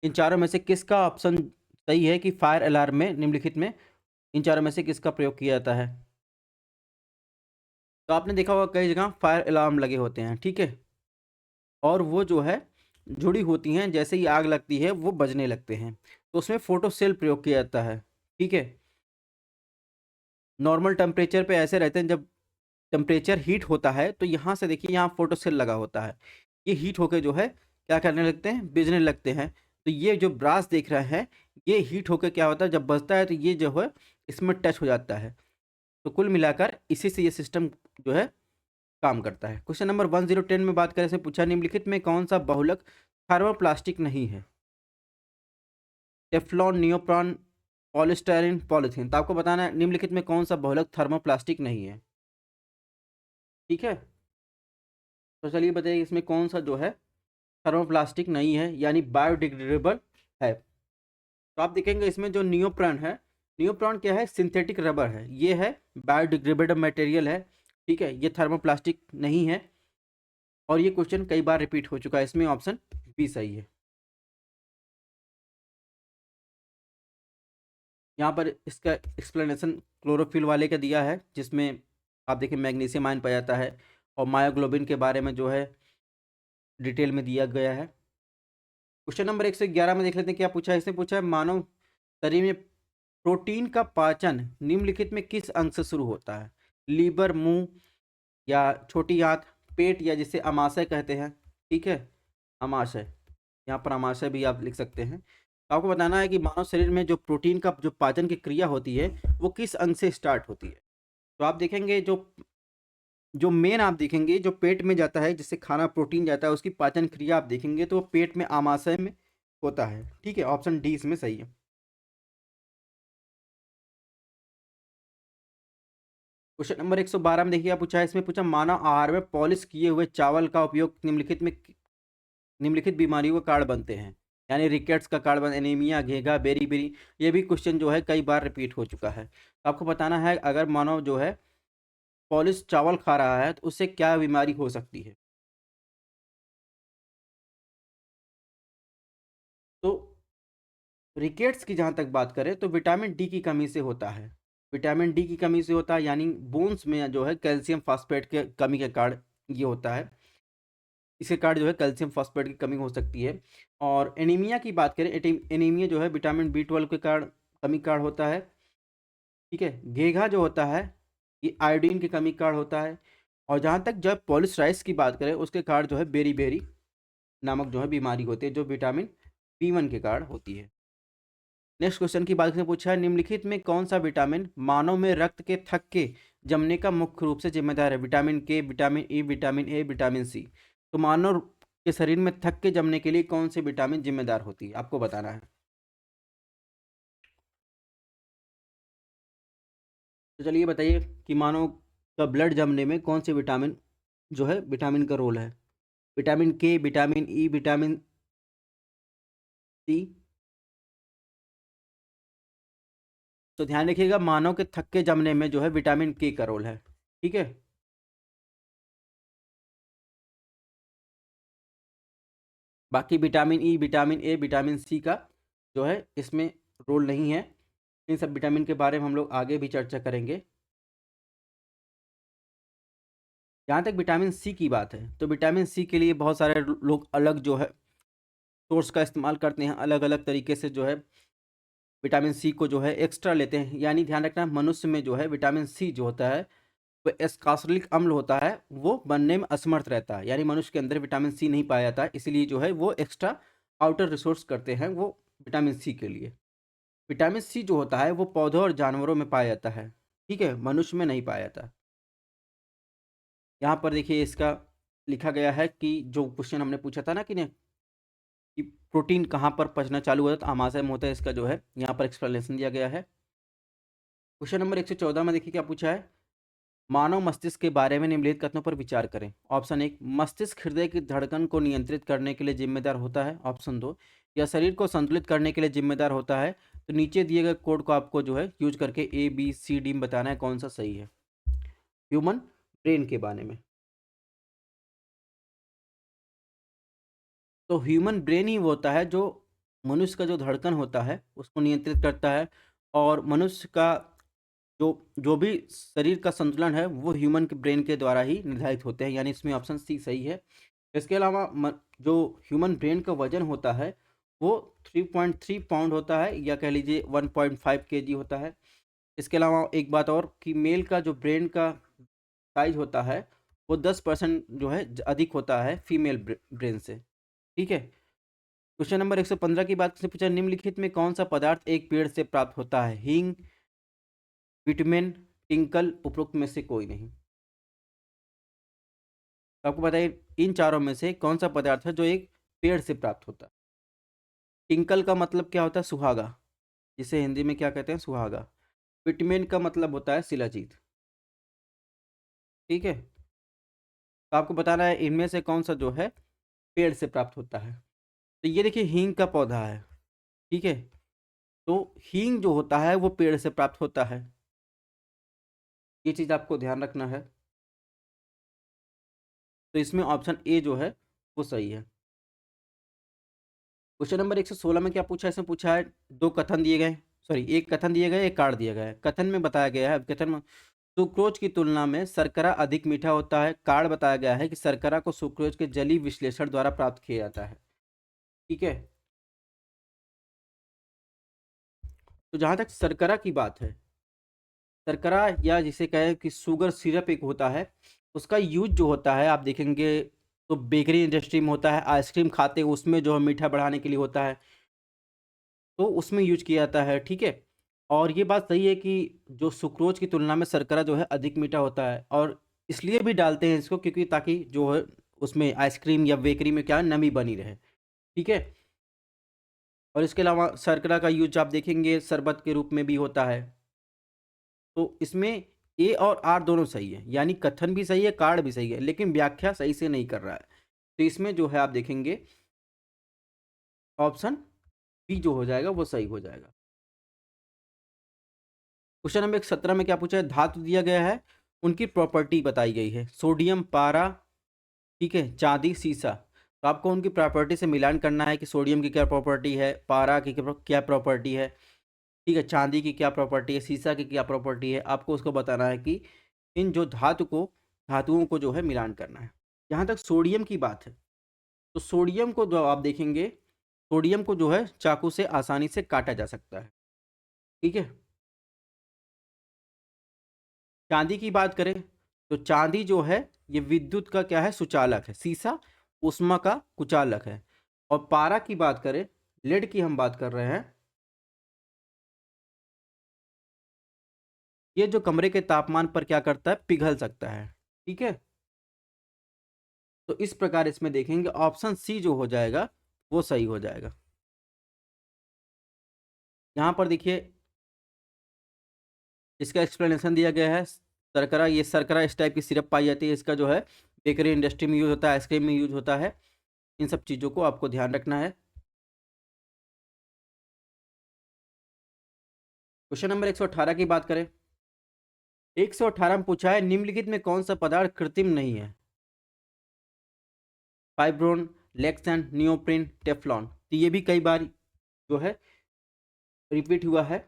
इन चारों में से किसका ऑप्शन सही है कि फायर अलार्म में निम्नलिखित में इन चारों में से किसका प्रयोग किया जाता है? तो आपने देखा होगा कई जगह फायर अलार्म लगे होते हैं, ठीक है, और वो जो है जुड़ी होती हैं, जैसे ही आग लगती है वो बजने लगते हैं, तो उसमें फोटो सेल प्रयोग किया जाता है, ठीक है। नॉर्मल टेम्परेचर पे ऐसे रहते हैं, जब टेम्परेचर हीट होता है तो यहाँ से देखिए यहाँ फोटो सेल लगा होता है, ये हीट होकर जो है क्या करने लगते हैं? बिजने लगते हैं। तो ये जो ब्रास देख रहे हैं ये हीट होकर क्या होता है, जब बजता है तो ये जो है इसमें टच हो जाता है। तो कुल मिलाकर इसी से ये सिस्टम जो है काम करता है। क्वेश्चन नंबर 1010 में बात करें, से पूछा निम्नलिखित में कौन सा बहुलक थर्मोप्लास्टिक नहीं है? Teflon, neoprene, polystyrene, polythene. तो आपको बताना है निम्नलिखित में कौन सा बहुलक थर्मोप्लास्टिक नहीं है, ठीक है। तो चलिए बताइए इसमें कौन सा जो है थर्मोप्लास्टिक नहीं है यानी बायोडिग्रेडेबल है। तो आप देखेंगे इसमें जो नियोप्रॉन है, नियोप्रॉन क्या है? सिंथेटिक रबर है, ये है बायोडिग्रेडेबल मटेरियल है, ठीक है, ये थर्मोप्लास्टिक नहीं है। और ये क्वेश्चन कई बार रिपीट हो चुका है, इसमें ऑप्शन बी सही है। यहाँ पर इसका एक्सप्लेनेशन क्लोरोफिल वाले का दिया है, जिसमें आप देखिए मैग्नीशियम आयन पाया जाता है, और मायोग्लोबिन के बारे में जो है डिटेल में दिया गया है। क्वेश्चन नंबर 111 में देख लेते हैं क्या पूछा है। इसने पूछा है मानव शरीर में प्रोटीन का पाचन निम्नलिखित में किस अंग से शुरू होता है? लीवर, मुंह, या छोटी आंत, पेट, या जिसे अमाशय कहते हैं, ठीक है, अमाशय। यहाँ पर अमाशय भी आप लिख सकते हैं। तो आपको बताना है कि मानव शरीर में जो प्रोटीन का जो पाचन की क्रिया होती है वो किस अंग से स्टार्ट होती है? तो आप देखेंगे जो जो मेन आप देखेंगे जो पेट में जाता है, जिससे खाना प्रोटीन जाता है, उसकी पाचन क्रिया आप देखेंगे तो वो पेट में आमाशय में होता है, ठीक है, ऑप्शन डी इसमें सही है। क्वेश्चन नंबर 112 में देखिए आप पूछा है, इसमें पूछा मानव आहार में पॉलिश किए हुए चावल का उपयोग निम्नलिखित बीमारियों का कारण बनते हैं। यानी रिकेट्स का कार्ड बन, एनीमिया, घेगा, बेरी बेरी, ये भी क्वेश्चन जो है कई बार रिपीट हो चुका है। तो आपको बताना है अगर मानव जो है पॉलिश चावल खा रहा है तो उससे क्या बीमारी हो सकती है। तो रिकेट्स की जहाँ तक बात करें तो विटामिन डी की कमी से होता है। विटामिन डी की कमी से होता है, यानी बोन्स में जो है कैल्शियम फास्फेट के कमी के कारण ये होता है। इसके कारण जो है कैल्शियम फास्फेट की कमी हो सकती है। और एनीमिया की बात करें, एनीमिया जो है विटामिन बी 12 के कारण कमी का कारण होता है। ठीक है, घेघा जो होता है ये आयोडीन की कमी का कारण होता है। और जहाँ तक जब पॉलिस्टाइस की बात करें उसके कारण जो है बेरी बेरी नामक जो है बीमारी होती है, जो विटामिन बी 1 के कारण होती है। नेक्स्ट क्वेश्चन की बात करें, पूछा है निम्नलिखित में कौन सा विटामिन मानव में रक्त के थक्के के जमने का मुख्य रूप से जिम्मेदार है। Vitamin K, vitamin E, vitamin A, vitamin C. तो मानव के शरीर में थक्के के जमने के लिए कौन सी विटामिन जिम्मेदार होती है, आपको बताना है। तो चलिए बताइए कि मानव का ब्लड जमने में कौन से विटामिन जो है विटामिन का रोल है। Vitamin K, vitamin E, vitamin C. तो ध्यान रखिएगा मानव के थक्के जमने में जो है विटामिन के का रोल है। ठीक है, बाकी vitamin E, vitamin A, vitamin C का जो है इसमें रोल नहीं है। इन सब विटामिन के बारे में हम लोग आगे भी चर्चा करेंगे। जहाँ तक विटामिन सी की बात है तो विटामिन सी के लिए बहुत सारे लोग अलग जो है सोर्स का इस्तेमाल करते हैं, अलग अलग तरीके से जो है विटामिन सी को जो है एक्स्ट्रा लेते हैं। यानी ध्यान रखना मनुष्य में जो है विटामिन सी जो होता है वो एस्कार्बोनिक अम्ल होता है, वो बनने में असमर्थ रहता है। यानी मनुष्य के अंदर विटामिन सी नहीं पाया जाता है, इसलिए जो है वो एक्स्ट्रा आउटर रिसोर्स करते हैं वो विटामिन सी के लिए। विटामिन सी जो होता है वो पौधों और जानवरों में पाया जाता है। ठीक है, मनुष्य में नहीं पाया जाता। यहाँ पर देखिए इसका लिखा गया है कि जो क्वेश्चन हमने पूछा था ना कि प्रोटीन कहाँ पर पचना चालू होता है, तो आमाशय में होता है। इसका जो है यहाँ पर एक्सप्लेनेशन दिया गया है। क्वेश्चन नंबर 114 में देखिए क्या पूछा है, मानव मस्तिष्क के बारे में निम्नलिखित कथनों पर विचार करें। ऑप्शन 1, मस्तिष्क हृदय की धड़कन को नियंत्रित करने के लिए जिम्मेदार होता है। ऑप्शन 2, या शरीर को संतुलित करने के लिए जिम्मेदार होता है। तो नीचे दिए गए कोड को आपको जो है यूज करके ए बी सी डी में बताना है कौन सा सही है। ह्यूमन ब्रेन के बारे में, तो ह्यूमन ब्रेन ही वो होता है जो मनुष्य का जो धड़कन होता है उसको नियंत्रित करता है। और मनुष्य का जो जो भी शरीर का संतुलन है वो ह्यूमन के ब्रेन के द्वारा ही निर्धारित होते हैं। यानी इसमें ऑप्शन सी सही है। इसके अलावा जो ह्यूमन ब्रेन का वजन होता है वो 3.3 पाउंड होता है, या कह लीजिए 1.5 केजी होता है। इसके अलावा एक बात और कि मेल का जो ब्रेन का साइज होता है वो 10% जो है अधिक होता है फीमेल ब्रेन से। ठीक है, क्वेश्चन नंबर 115 की बात से पूछा, निम्नलिखित में कौन सा पदार्थ एक पेड़ से प्राप्त होता है। हींग, विटामिन, टिंकल, उपरोक्त में से कोई नहीं। तो आपको बताइए इन चारों में से कौन सा पदार्थ है जो एक पेड़ से प्राप्त होता है। टिंकल का मतलब क्या होता है, सुहागा, जिसे हिंदी में क्या कहते हैं, सुहागा। विटामिन का मतलब होता है शिलाजीत। ठीक है, तो आपको बताना है इनमें से कौन सा जो है पेड़ से प्राप्त होता है। तो ये देखिए हींग का पौधा है। ठीक है, तो हींग जो होता है वो पेड़ से प्राप्त होता है, ये चीज़ आपको ध्यान रखना है। तो इसमें ऑप्शन ए जो है वो सही है। क्वेश्चन नंबर 116 में क्या पूछा है, इसमें पूछा है दो कथन दिए गए, सॉरी एक कथन दिया गया एक कार्ड दिया गया है। कथन में बताया गया है, कथन में सुक्रोज की तुलना में शर्करा अधिक मीठा होता है। कार्ड बताया गया है कि शर्करा को सुक्रोज के जलीय विश्लेषण द्वारा प्राप्त किया जाता है। ठीक है, तो जहाँ तक शर्करा की बात है, शर्करा या जिसे कहें कि शुगर सिरप एक होता है, उसका यूज जो होता है आप देखेंगे तो बेकरी इंडस्ट्री में होता है। आइसक्रीम खाते हैं उसमें जो है मीठा बढ़ाने के लिए होता है, तो उसमें यूज किया जाता है। ठीक है, और ये बात सही है कि जो सुक्रोज की तुलना में शर्करा जो है अधिक मीठा होता है, और इसलिए भी डालते हैं इसको क्योंकि ताकि जो है उसमें आइसक्रीम या बेकरी में क्या है, नमी बनी रहे। ठीक है, और इसके अलावा शर्करा का यूज आप देखेंगे शरबत के रूप में भी होता है। तो इसमें ए और आर दोनों सही है, यानी कथन भी सही है कार्ड भी सही है, लेकिन व्याख्या सही से नहीं कर रहा है। तो इसमें जो है आप देखेंगे ऑप्शन बी जो हो जाएगा वो सही हो जाएगा। क्वेश्चन नंबर 17 में क्या पूछा है, धातु दिया गया है, उनकी प्रॉपर्टी बताई गई है, सोडियम, पारा, ठीक है, चांदी, सीसा। तो आपको उनकी प्रॉपर्टी से मिलान करना है कि सोडियम की क्या प्रॉपर्टी है, पारा की क्या प्रॉपर्टी है, ठीक है, चांदी की क्या प्रॉपर्टी है, सीसा की क्या प्रॉपर्टी है। आपको उसको बताना है कि इन जो धातुओं को जो है मिलान करना है। जहाँ तक सोडियम की बात है, तो सोडियम को जो आप देखेंगे, सोडियम को जो है चाकू से आसानी से काटा जा सकता है, ठीक है। चांदी की बात करें तो चांदी जो है ये विद्युत का क्या है, सुचालक है। सीसा ऊष्मा का कुचालक है। और पारा की बात करें, लेड की हम बात कर रहे हैं, ये जो कमरे के तापमान पर क्या करता है, पिघल सकता है, ठीक है। तो इस प्रकार इसमें देखेंगे ऑप्शन सी जो हो जाएगा वो सही हो जाएगा। यहां पर देखिए इसका एक्सप्लेनेशन दिया गया है। शर्करा, ये शर्करा इस टाइप की सिरप पाई जाती है, इसका जो है बेकरी इंडस्ट्री में यूज होता है, आइसक्रीम में यूज होता है। इन सब चीज़ों को आपको ध्यान रखना है। क्वेश्चन नंबर 118 की बात करें, 118 में पूछा है निम्नलिखित में कौन सा पदार्थ कृत्रिम नहीं है, फाइब्रोन, लेक्सन, नियोप्रिन, टेफ्लॉन। तो ये भी कई बार जो है रिपीट हुआ है।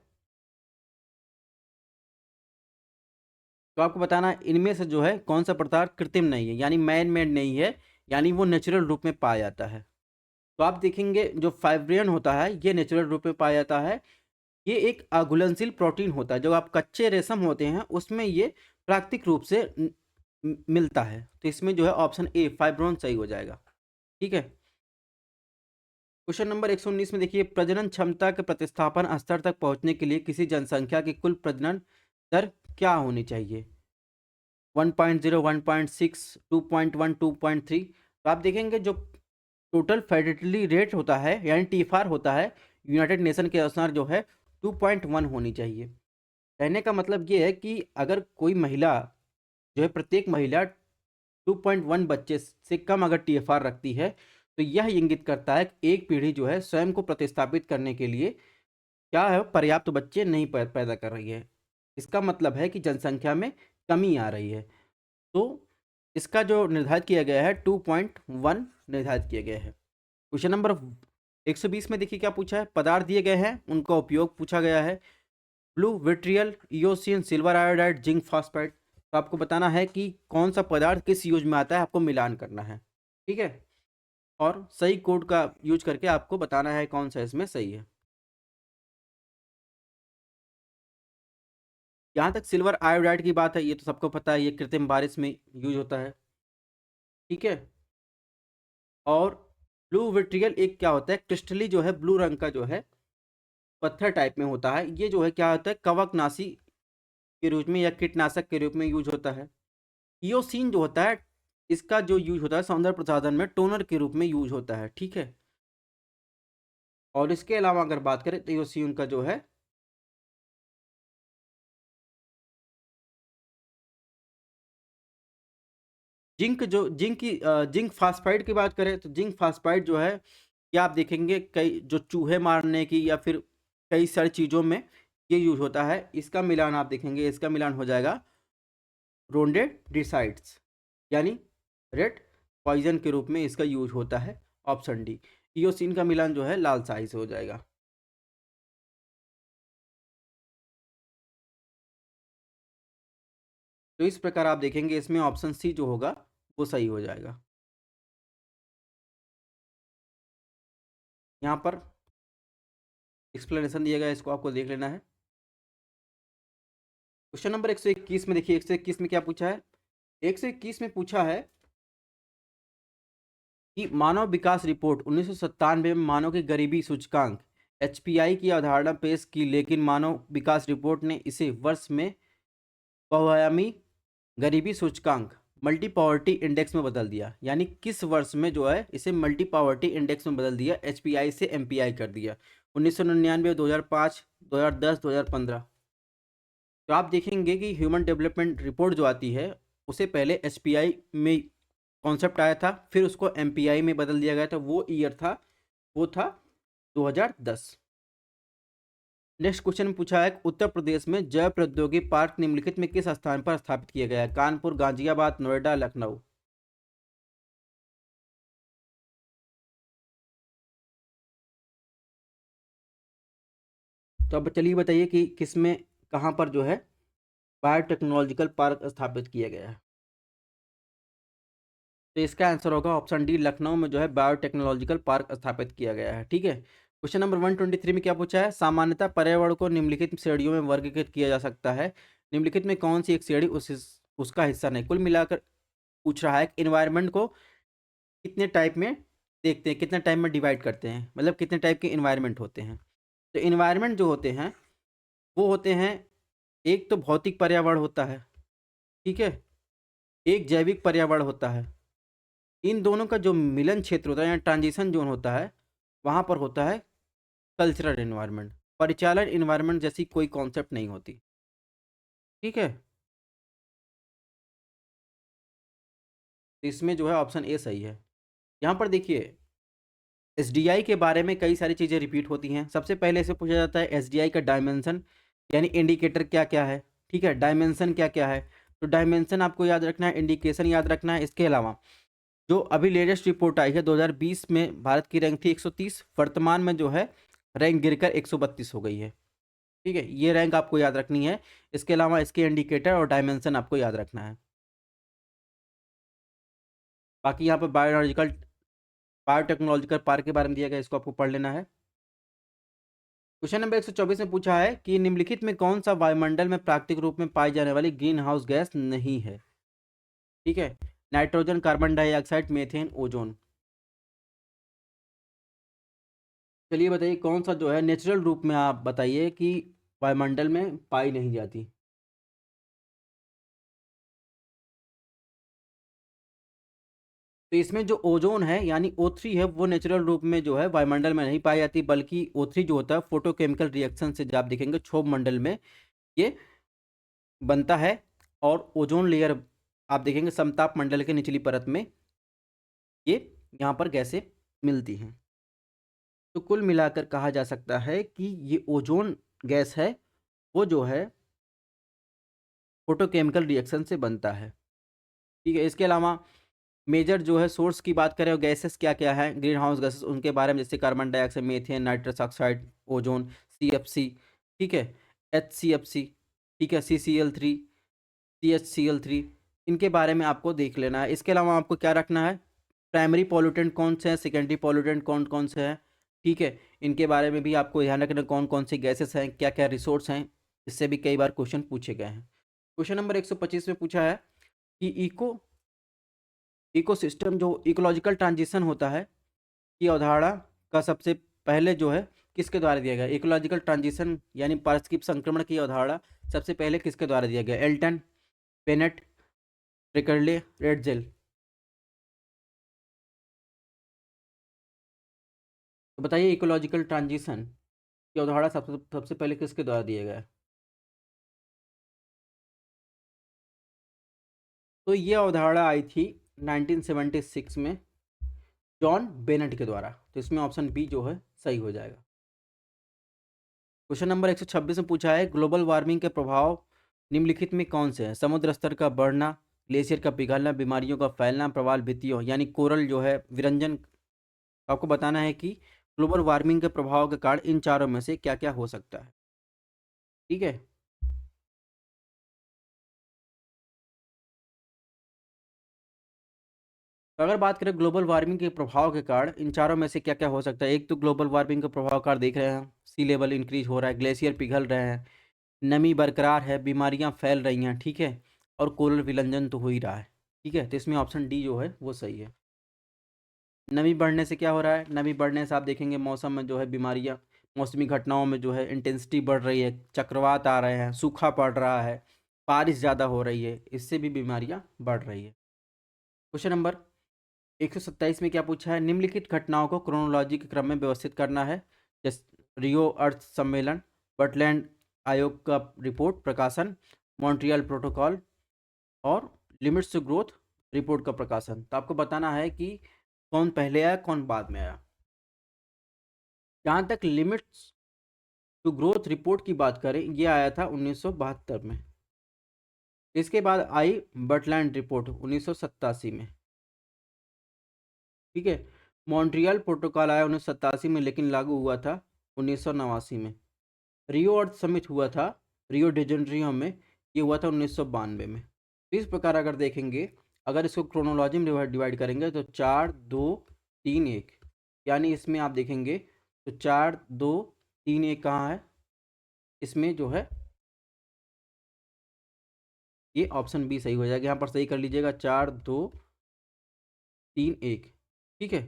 तो आपको बताना है इनमें से जो है कौन सा पदार्थ कृत्रिम नहीं है, यानी मैन मेड नहीं है, यानी वो नेचुरल रूप में पाया जाता है। तो आप देखेंगे जो फाइब्रियन होता है ये नेचुरल रूप में पाया जाता है। ये एक अघुलनशील प्रोटीन होता है, जो आप कच्चे रेशम होते हैं उसमें ये प्राकृतिक रूप से मिलता है। तो इसमें जो है ऑप्शन ए फाइब्रोन सही हो जाएगा, ठीक है। क्वेश्चन नंबर 119 में देखिए, प्रजनन क्षमता के प्रतिस्थापन स्तर तक पहुंचने के लिए किसी जनसंख्या की कुल प्रजनन दर क्या होनी चाहिए, 1.0, 1.6, 2.1, 2.3। तो आप देखेंगे जो टोटल फर्टिलिटी रेट होता है यानी टीफार होता है, यूनाइटेड नेशन के अनुसार जो है 2.1 होनी चाहिए। कहने का मतलब ये है कि अगर कोई महिला जो है, प्रत्येक महिला 2.1 बच्चे से कम अगर टीएफआर रखती है, तो यह इंगित करता है कि एक पीढ़ी जो है स्वयं को प्रतिस्थापित करने के लिए क्या है, पर्याप्त बच्चे नहीं पैदा कर रही है। इसका मतलब है कि जनसंख्या में कमी आ रही है। तो इसका जो निर्धारित किया गया है 2.1 निर्धारित किया गया है। क्वेश्चन नंबर 120 में देखिए क्या पूछा है, पदार्थ दिए गए हैं उनका उपयोग पूछा गया है, blue vitriol, eosin, silver iodide, zinc phosphide. तो आपको बताना है कि कौन सा पदार्थ किस यूज में आता है, आपको मिलान करना है, ठीक है। और सही कोड का यूज करके आपको बताना है कौन सा इसमें सही है। यहाँ तक सिल्वर आयोडाइड की बात है, ये तो सबको पता है, ये कृत्रिम बारिश में यूज होता है, ठीक है। और ब्लू विट्रियल एक क्या होता है, क्रिस्टली जो है ब्लू रंग का जो है पत्थर टाइप में होता है। ये जो है क्या होता है, कवकनाशी के रूप में या कीटनाशक के रूप में यूज होता है। इओसिन जो होता है, इसका जो यूज होता है सौंदर्य प्रसाधन में टोनर के रूप में यूज होता है, ठीक है। और इसके अलावा अगर बात करें तो इओसिन का जो है जिंक फास्फाइड की बात करें तो जिंक फास्फाइड जो है, क्या आप देखेंगे कई जो चूहे मारने की या फिर कई सारी चीज़ों में ये यूज होता है। इसका मिलान आप देखेंगे, इसका मिलान हो जाएगा रोडेंटिसाइड्स, यानी रेड पॉइजन के रूप में इसका यूज होता है, ऑप्शन डी। इओसिन का मिलान जो है लाल स्याही से हो जाएगा। तो इस प्रकार आप देखेंगे इसमें ऑप्शन सी जो होगा वो सही हो जाएगा। यहाँ पर एक्सप्लेनेशन दिया गया है, इसको आपको देख लेना है। क्वेश्चन नंबर 121 में देखिए, 121 में क्या पूछा है, 121 में पूछा है कि मानव विकास रिपोर्ट 1997 में मानव की गरीबी सूचकांक एचपीआई की अवधारणा पेश की, लेकिन मानव विकास रिपोर्ट ने इसे वर्ष में बहुआयामी गरीबी सूचकांक मल्टी पॉवर्टी इंडेक्स में बदल दिया। यानी किस वर्ष में जो है इसे मल्टी पॉवर्टी इंडेक्स में बदल दिया, एचपीआई से एमपीआई कर दिया, 1999, 2005, 2010, 2015। तो आप देखेंगे कि ह्यूमन डेवलपमेंट रिपोर्ट जो आती है उसे पहले एचपीआई में कॉन्सेप्ट आया था, फिर उसको एमपीआई में बदल दिया गया था। वो ईयर था, वो था 2010। नेक्स्ट क्वेश्चन में पूछा है उत्तर प्रदेश में जैव प्रौद्योगिकी पार्क निम्नलिखित में किस स्थान पर स्थापित किया गया है? कानपुर, गाजियाबाद, नोएडा, लखनऊ। तो अब चलिए बताइए कि किसमें, कहाँ पर जो है बायोटेक्नोलॉजिकल पार्क स्थापित किया गया है? तो इसका आंसर होगा ऑप्शन डी, लखनऊ में जो है बायोटेक्नोलॉजिकल पार्क स्थापित किया गया है। ठीक है, क्वेश्चन नंबर 123 में क्या पूछा है? सामान्यतः पर्यावरण को निम्नलिखित श्रेणियों में वर्गीकृत किया जा सकता है, निम्नलिखित में कौन सी एक श्रेणी उसका हिस्सा नहीं? कुल मिलाकर पूछ रहा है इन्वायरमेंट को कितने टाइप में देखते हैं, कितने टाइप में डिवाइड करते हैं, मतलब कितने टाइप के इन्वायरमेंट होते हैं। तो इन्वायरमेंट जो होते हैं वो होते हैं, एक तो भौतिक पर्यावरण होता है, ठीक है, एक जैविक पर्यावरण होता है। इन दोनों का जो मिलन क्षेत्र होता है या ट्रांजिशन जोन होता है, वहाँ पर होता है कल्चरल इन्वायरमेंट। परिचालन इन्वायरमेंट जैसी कोई कॉन्सेप्ट नहीं होती। ठीक है, तो इसमें जो है ऑप्शन ए सही है। यहाँ पर देखिए एसडीआई के बारे में कई सारी चीज़ें रिपीट होती हैं। सबसे पहले से पूछा जाता है एसडीआई का डायमेंशन, यानी इंडिकेटर क्या क्या है। ठीक है, डायमेंशन क्या क्या है, तो डायमेंशन आपको याद रखना है, इंडिकेशन याद रखना है। इसके अलावा जो अभी लेटेस्ट रिपोर्ट आई है 2020 में, भारत की रैंक थी 130, वर्तमान में जो है रैंक गिरकर 132 हो गई है। ठीक है, ये रैंक आपको याद रखनी है। इसके अलावा इसके इंडिकेटर और डायमेंशन आपको याद रखना है। बाकी यहाँ पर बायोटेक्नोलॉजिकल पार्क के बारे में दिया गया, इसको आपको पढ़ लेना है। क्वेश्चन नंबर 124 में पूछा है कि निम्नलिखित में कौन सा वायुमंडल में प्राकृतिक रूप में पाई जाने वाली ग्रीन हाउस गैस नहीं है? ठीक है, nitrogen, carbon dioxide, methane, ozone. चलिए बताइए कौन सा जो है नेचुरल रूप में, आप बताइए कि वायुमंडल में पाई नहीं जाती। तो इसमें जो ओजोन है यानी O3 है, वो नेचुरल रूप में जो है वायुमंडल में नहीं पाई जाती, बल्कि O3 जो होता है फोटोकेमिकल रिएक्शन से, जब आप देखेंगे क्षोभ मंडल में ये बनता है। और ओजोन लेयर आप देखेंगे समताप मंडल के निचली परत में ये यहाँ पर गैसें मिलती हैं। तो कुल मिलाकर कहा जा सकता है कि ये ओजोन गैस है, वो जो है फोटोकेमिकल रिएक्शन से बनता है। ठीक है, इसके अलावा मेजर जो है सोर्स की बात करें, गैसेस क्या क्या है ग्रीन हाउस गैसेस, उनके बारे में जैसे carbon dioxide, methane, nitrous oxide, ozone, CFC, ठीक है, HCFC, ठीक है, CCl3, CHCl3, इनके बारे में आपको देख लेना है। इसके अलावा आपको क्या रखना है, प्राइमरी पॉल्यूटेंट कौन से हैं, सेकेंडरी पॉल्यूटेंट कौन कौन से हैं। ठीक है, इनके बारे में भी आपको ध्यान रखना, कौन कौन सी गैसेस हैं, क्या क्या रिसोर्स हैं। इससे भी कई बार क्वेश्चन पूछे गए हैं। क्वेश्चन नंबर 125 में पूछा है कि इकोसिस्टम जो इकोलॉजिकल ट्रांजिशन होता है की अवधारणा का सबसे पहले जो है किसके द्वारा दिया गया? इकोलॉजिकल ट्रांजिशन यानी पारस्परिक संक्रमण की अवधारणा सबसे पहले किसके द्वारा दिया गया? एल्टन, बेनेट, रिकर्ले, रेडजेल। तो बताइए इकोलॉजिकल ट्रांजिशन की अवधारणा सबसे सबसे पहले किसके द्वारा दिया गया? तो ये अवधारणा आई थी 1976 में जॉन बेनेट के द्वारा। तो इसमें ऑप्शन बी जो है सही हो जाएगा। क्वेश्चन नंबर 126 में पूछा है ग्लोबल वार्मिंग के प्रभाव निम्नलिखित में कौन से हैं? समुद्र स्तर का बढ़ना, ग्लेशियर का पिघलना, बीमारियों का फैलना, प्रवाल भित्तियों यानी कोरल जो है विरंजन। आपको बताना है कि ग्लोबल वार्मिंग के प्रभाव के कारण इन चारों में से क्या क्या हो सकता है। ठीक है, तो अगर बात करें ग्लोबल वार्मिंग के प्रभाव के कारण इन चारों में से क्या क्या हो सकता है, एक तो ग्लोबल वार्मिंग के प्रभाव कारण देख रहे हैं सी लेवल इंक्रीज हो रहा है, ग्लेशियर पिघल रहे हैं, नमी बरकरार है, बीमारियां फैल रही हैं, ठीक है, और कोरल विलंजन तो हो ही रहा है। ठीक है, तो इसमें ऑप्शन डी जो है वो सही है। नमी बढ़ने से क्या हो रहा है? नमी बढ़ने से आप देखेंगे मौसम में जो है बीमारियां, मौसमी घटनाओं में जो है इंटेंसिटी बढ़ रही है, चक्रवात आ रहे हैं, सूखा पड़ रहा है, बारिश ज़्यादा हो रही है, इससे भी बीमारियां बढ़ रही है। क्वेश्चन नंबर 127 में क्या पूछा है? निम्नलिखित घटनाओं को क्रोनोलॉजी के क्रम में व्यवस्थित करना है। जैसे रियो अर्थ सम्मेलन, बर्टलैंड आयोग का रिपोर्ट प्रकाशन, मॉन्ट्रियल प्रोटोकॉल और लिमिट्स टू ग्रोथ रिपोर्ट का प्रकाशन। तो आपको बताना है कि कौन पहले आया कौन बाद में आया। जहाँ तक लिमिट्स टू ग्रोथ रिपोर्ट की बात करें, ये आया था 1972 में। इसके बाद आई बटलैंड रिपोर्ट 1987 में। ठीक है, मॉन्ट्रियल प्रोटोकॉल आया 1987 में, लेकिन लागू हुआ था 1989 में। रियो अर्थ समिट हुआ था रियो डी जेनेरियो में, ये हुआ था 1992 में। तो इस प्रकार अगर देखेंगे, अगर इसको क्रोनोलॉजी में डिवाइड करेंगे तो 4 2 3 1, यानी इसमें आप देखेंगे तो 4 2 3 1 कहाँ है, इसमें जो है ये ऑप्शन बी सही हो जाएगा। यहाँ पर सही कर लीजिएगा, 4 2 3 1। ठीक है,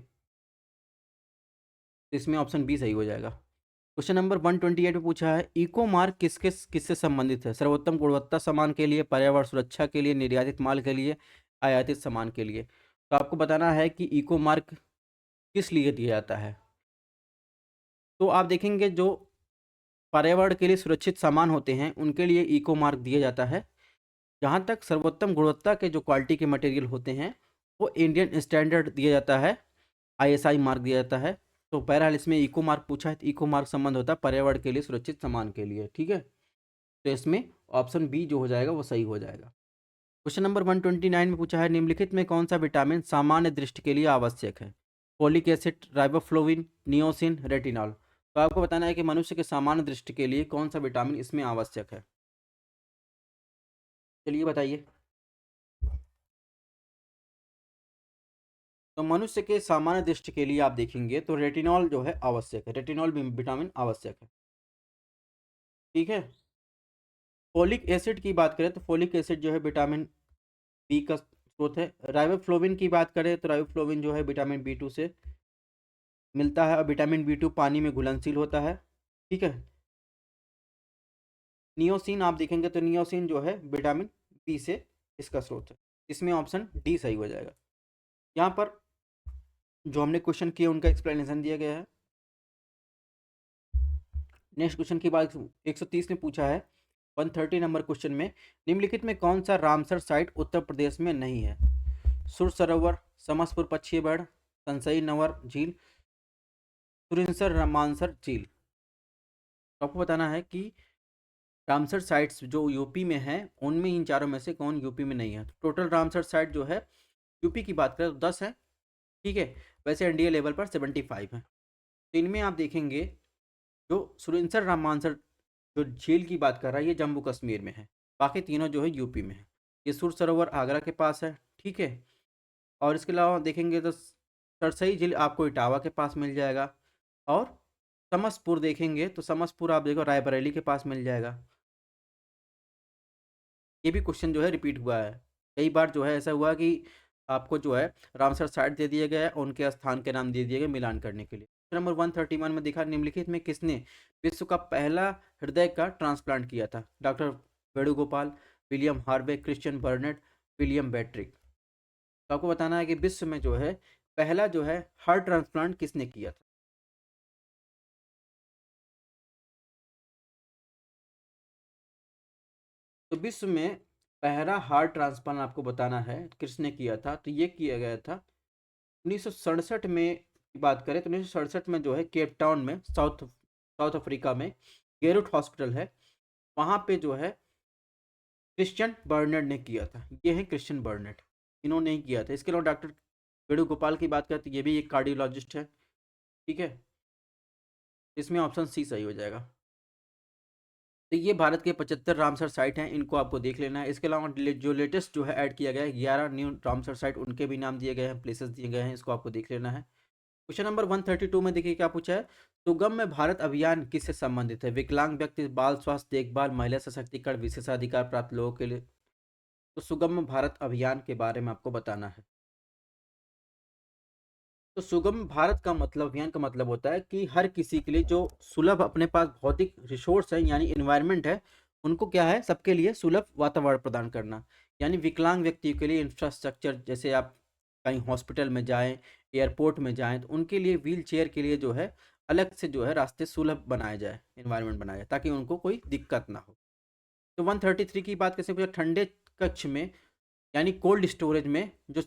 तो इसमें ऑप्शन बी सही हो जाएगा। क्वेश्चन नंबर 128 में पूछा है, इको मार्क किससे संबंधित है? सर्वोत्तम गुणवत्ता सामान के लिए, पर्यावरण सुरक्षा के लिए, निर्यातित माल के लिए, आयातित सामान के लिए। तो आपको बताना है कि इको मार्क किस लिए दिया जाता है। तो आप देखेंगे जो पर्यावरण के लिए सुरक्षित सामान होते हैं उनके लिए इको मार्क दिया जाता है। जहाँ तक सर्वोत्तम गुणवत्ता के जो क्वालिटी के मटेरियल होते हैं वो इंडियन स्टैंडर्ड दिया जाता है, ISI मार्क दिया जाता है। तो बहरहाल इसमें इको मार्क पूछा है, तो इको मार्क संबंध होता है पर्यावरण के लिए सुरक्षित सामान के लिए। ठीक है, तो इसमें ऑप्शन बी जो हो जाएगा वो सही हो जाएगा। क्वेश्चन नंबर 129 में पूछा है, निम्नलिखित में कौन सा विटामिन सामान्य दृष्टि के लिए आवश्यक है? Folic acid, riboflavin, niacin, retinol. तो आपको बताना है कि मनुष्य के सामान्य दृष्टि के लिए कौन सा विटामिन इसमें आवश्यक है। चलिए बताइए। तो मनुष्य के सामान्य दृष्टि के लिए आप देखेंगे तो रेटिनॉल जो है आवश्यक है, रेटिनॉल भी विटामिन आवश्यक है। ठीक है, फोलिक एसिड की बात करें तो फोलिक एसिड जो है विटामिन बी का स्रोत है। राइबोफ्लोविन की बात करें तो राइबोफ्लोविन जो है विटामिन B2 से मिलता है, और विटामिन B2 पानी में घुलनशील होता है। ठीक है, नियोसिन आप देखेंगे तो नियोसिन जो है विटामिन बी से इसका स्रोत है। इसमें ऑप्शन डी सही हो जाएगा। यहाँ पर जो हमने क्वेश्चन किए उनका एक्सप्लेनेशन दिया गया है। नेक्स्ट क्वेश्चन की बात 130 में पूछा है, 130 नंबर क्वेश्चन में, निम्नलिखित में कौन सा रामसर साइट उत्तर प्रदेश में नहीं है? सुर सरोवर, समसपुर पक्षी बढ़, संसई नवर झील, सुरिंसर मानसर झील। तो आपको बताना है कि रामसर साइट्स जो यूपी में हैं उनमें इन चारों में से कौन यूपी में नहीं है। तो टोटल रामसर साइट जो है यूपी की बात करें तो 10 है। ठीक है, वैसे इंडिया लेवल पर 75 है। तो इनमें आप देखेंगे जो सुरिंसर रामानसर जो झील की बात कर रहा है ये जम्मू कश्मीर में है, बाकी तीनों जो है यूपी में है। ये सुर सरोवर आगरा के पास है। ठीक है, और इसके अलावा देखेंगे तो सरसई झील आपको इटावा के पास मिल जाएगा, और समसपुर देखेंगे तो समसपुर आप देखो रायबरेली के पास मिल जाएगा। ये भी क्वेश्चन जो है रिपीट हुआ है कई बार, जो है ऐसा हुआ कि आपको जो है रामसर साइट दे दिया गया है, उनके स्थान के नाम दे दिए गए मिलान करने के लिए। नंबर 131 में दिखा, निम्नलिखित में किसने विश्व का पहला हृदय का ट्रांसप्लांट किया था? Doctor Venugopal, William Harvey, Christian Barnard, William बैट्रिक। तो आपको बताना है कि विश्व में जो है पहला जो है हार्ट ट्रांसप्लांट किसने किया था। तो विश्व में पहला हार्ट ट्रांसप्लांट आपको बताना है किसने किया था। तो ये किया गया था 1967 में। की बात करें तो 1967 में जो है केप टाउन में साउथ साउथ अफ्रीका में गेरुट हॉस्पिटल है, वहाँ पे जो है क्रिश्चियन बर्नेट ने किया था। ये है क्रिश्चियन बर्नेट, इन्होंने ही किया था। इसके अलावा डॉक्टर वेणुगोपाल की बात करें तो ये भी एक कार्डियोलॉजिस्ट है। ठीक है, इसमें ऑप्शन सी सही हो जाएगा। तो ये भारत के 75 रामसर साइट हैं, इनको आपको देख लेना है। इसके अलावा जो लेटेस्ट जो है ऐड किया गया है 11 न्यू रामसर साइट, उनके भी नाम दिए गए हैं, प्लेसेस दिए गए हैं, इसको आपको देख लेना है। क्वेश्चन नंबर 132 में देखिए क्या पूछा है, सुगम्य भारत अभियान किससे संबंधित है? विकलांग व्यक्ति, बाल स्वास्थ्य देखभाल, महिला सशक्तिकरण, विशेषाधिकार प्राप्त लोगों के लिए। तो सुगम्य भारत अभियान के बारे में आपको बताना है। तो सुगम भारत का मतलब, अभियान का मतलब होता है कि हर किसी के लिए जो सुलभ अपने पास भौतिक रिसोर्स है यानी इन्वायरमेंट है, उनको क्या है सबके लिए सुलभ वातावरण प्रदान करना। यानी विकलांग व्यक्ति के लिए इंफ्रास्ट्रक्चर, जैसे आप कहीं हॉस्पिटल में जाएं, एयरपोर्ट में जाएं, तो उनके लिए व्हील चेयर के लिए जो है अलग से जो है रास्ते सुलभ बनाए जाए, इन्वायरमेंट बनाया जाए, ताकि उनको कोई दिक्कत ना हो। तो 133 की बात कैसे पूछा, ठंडे कक्ष में यानी कोल्ड स्टोरेज में जो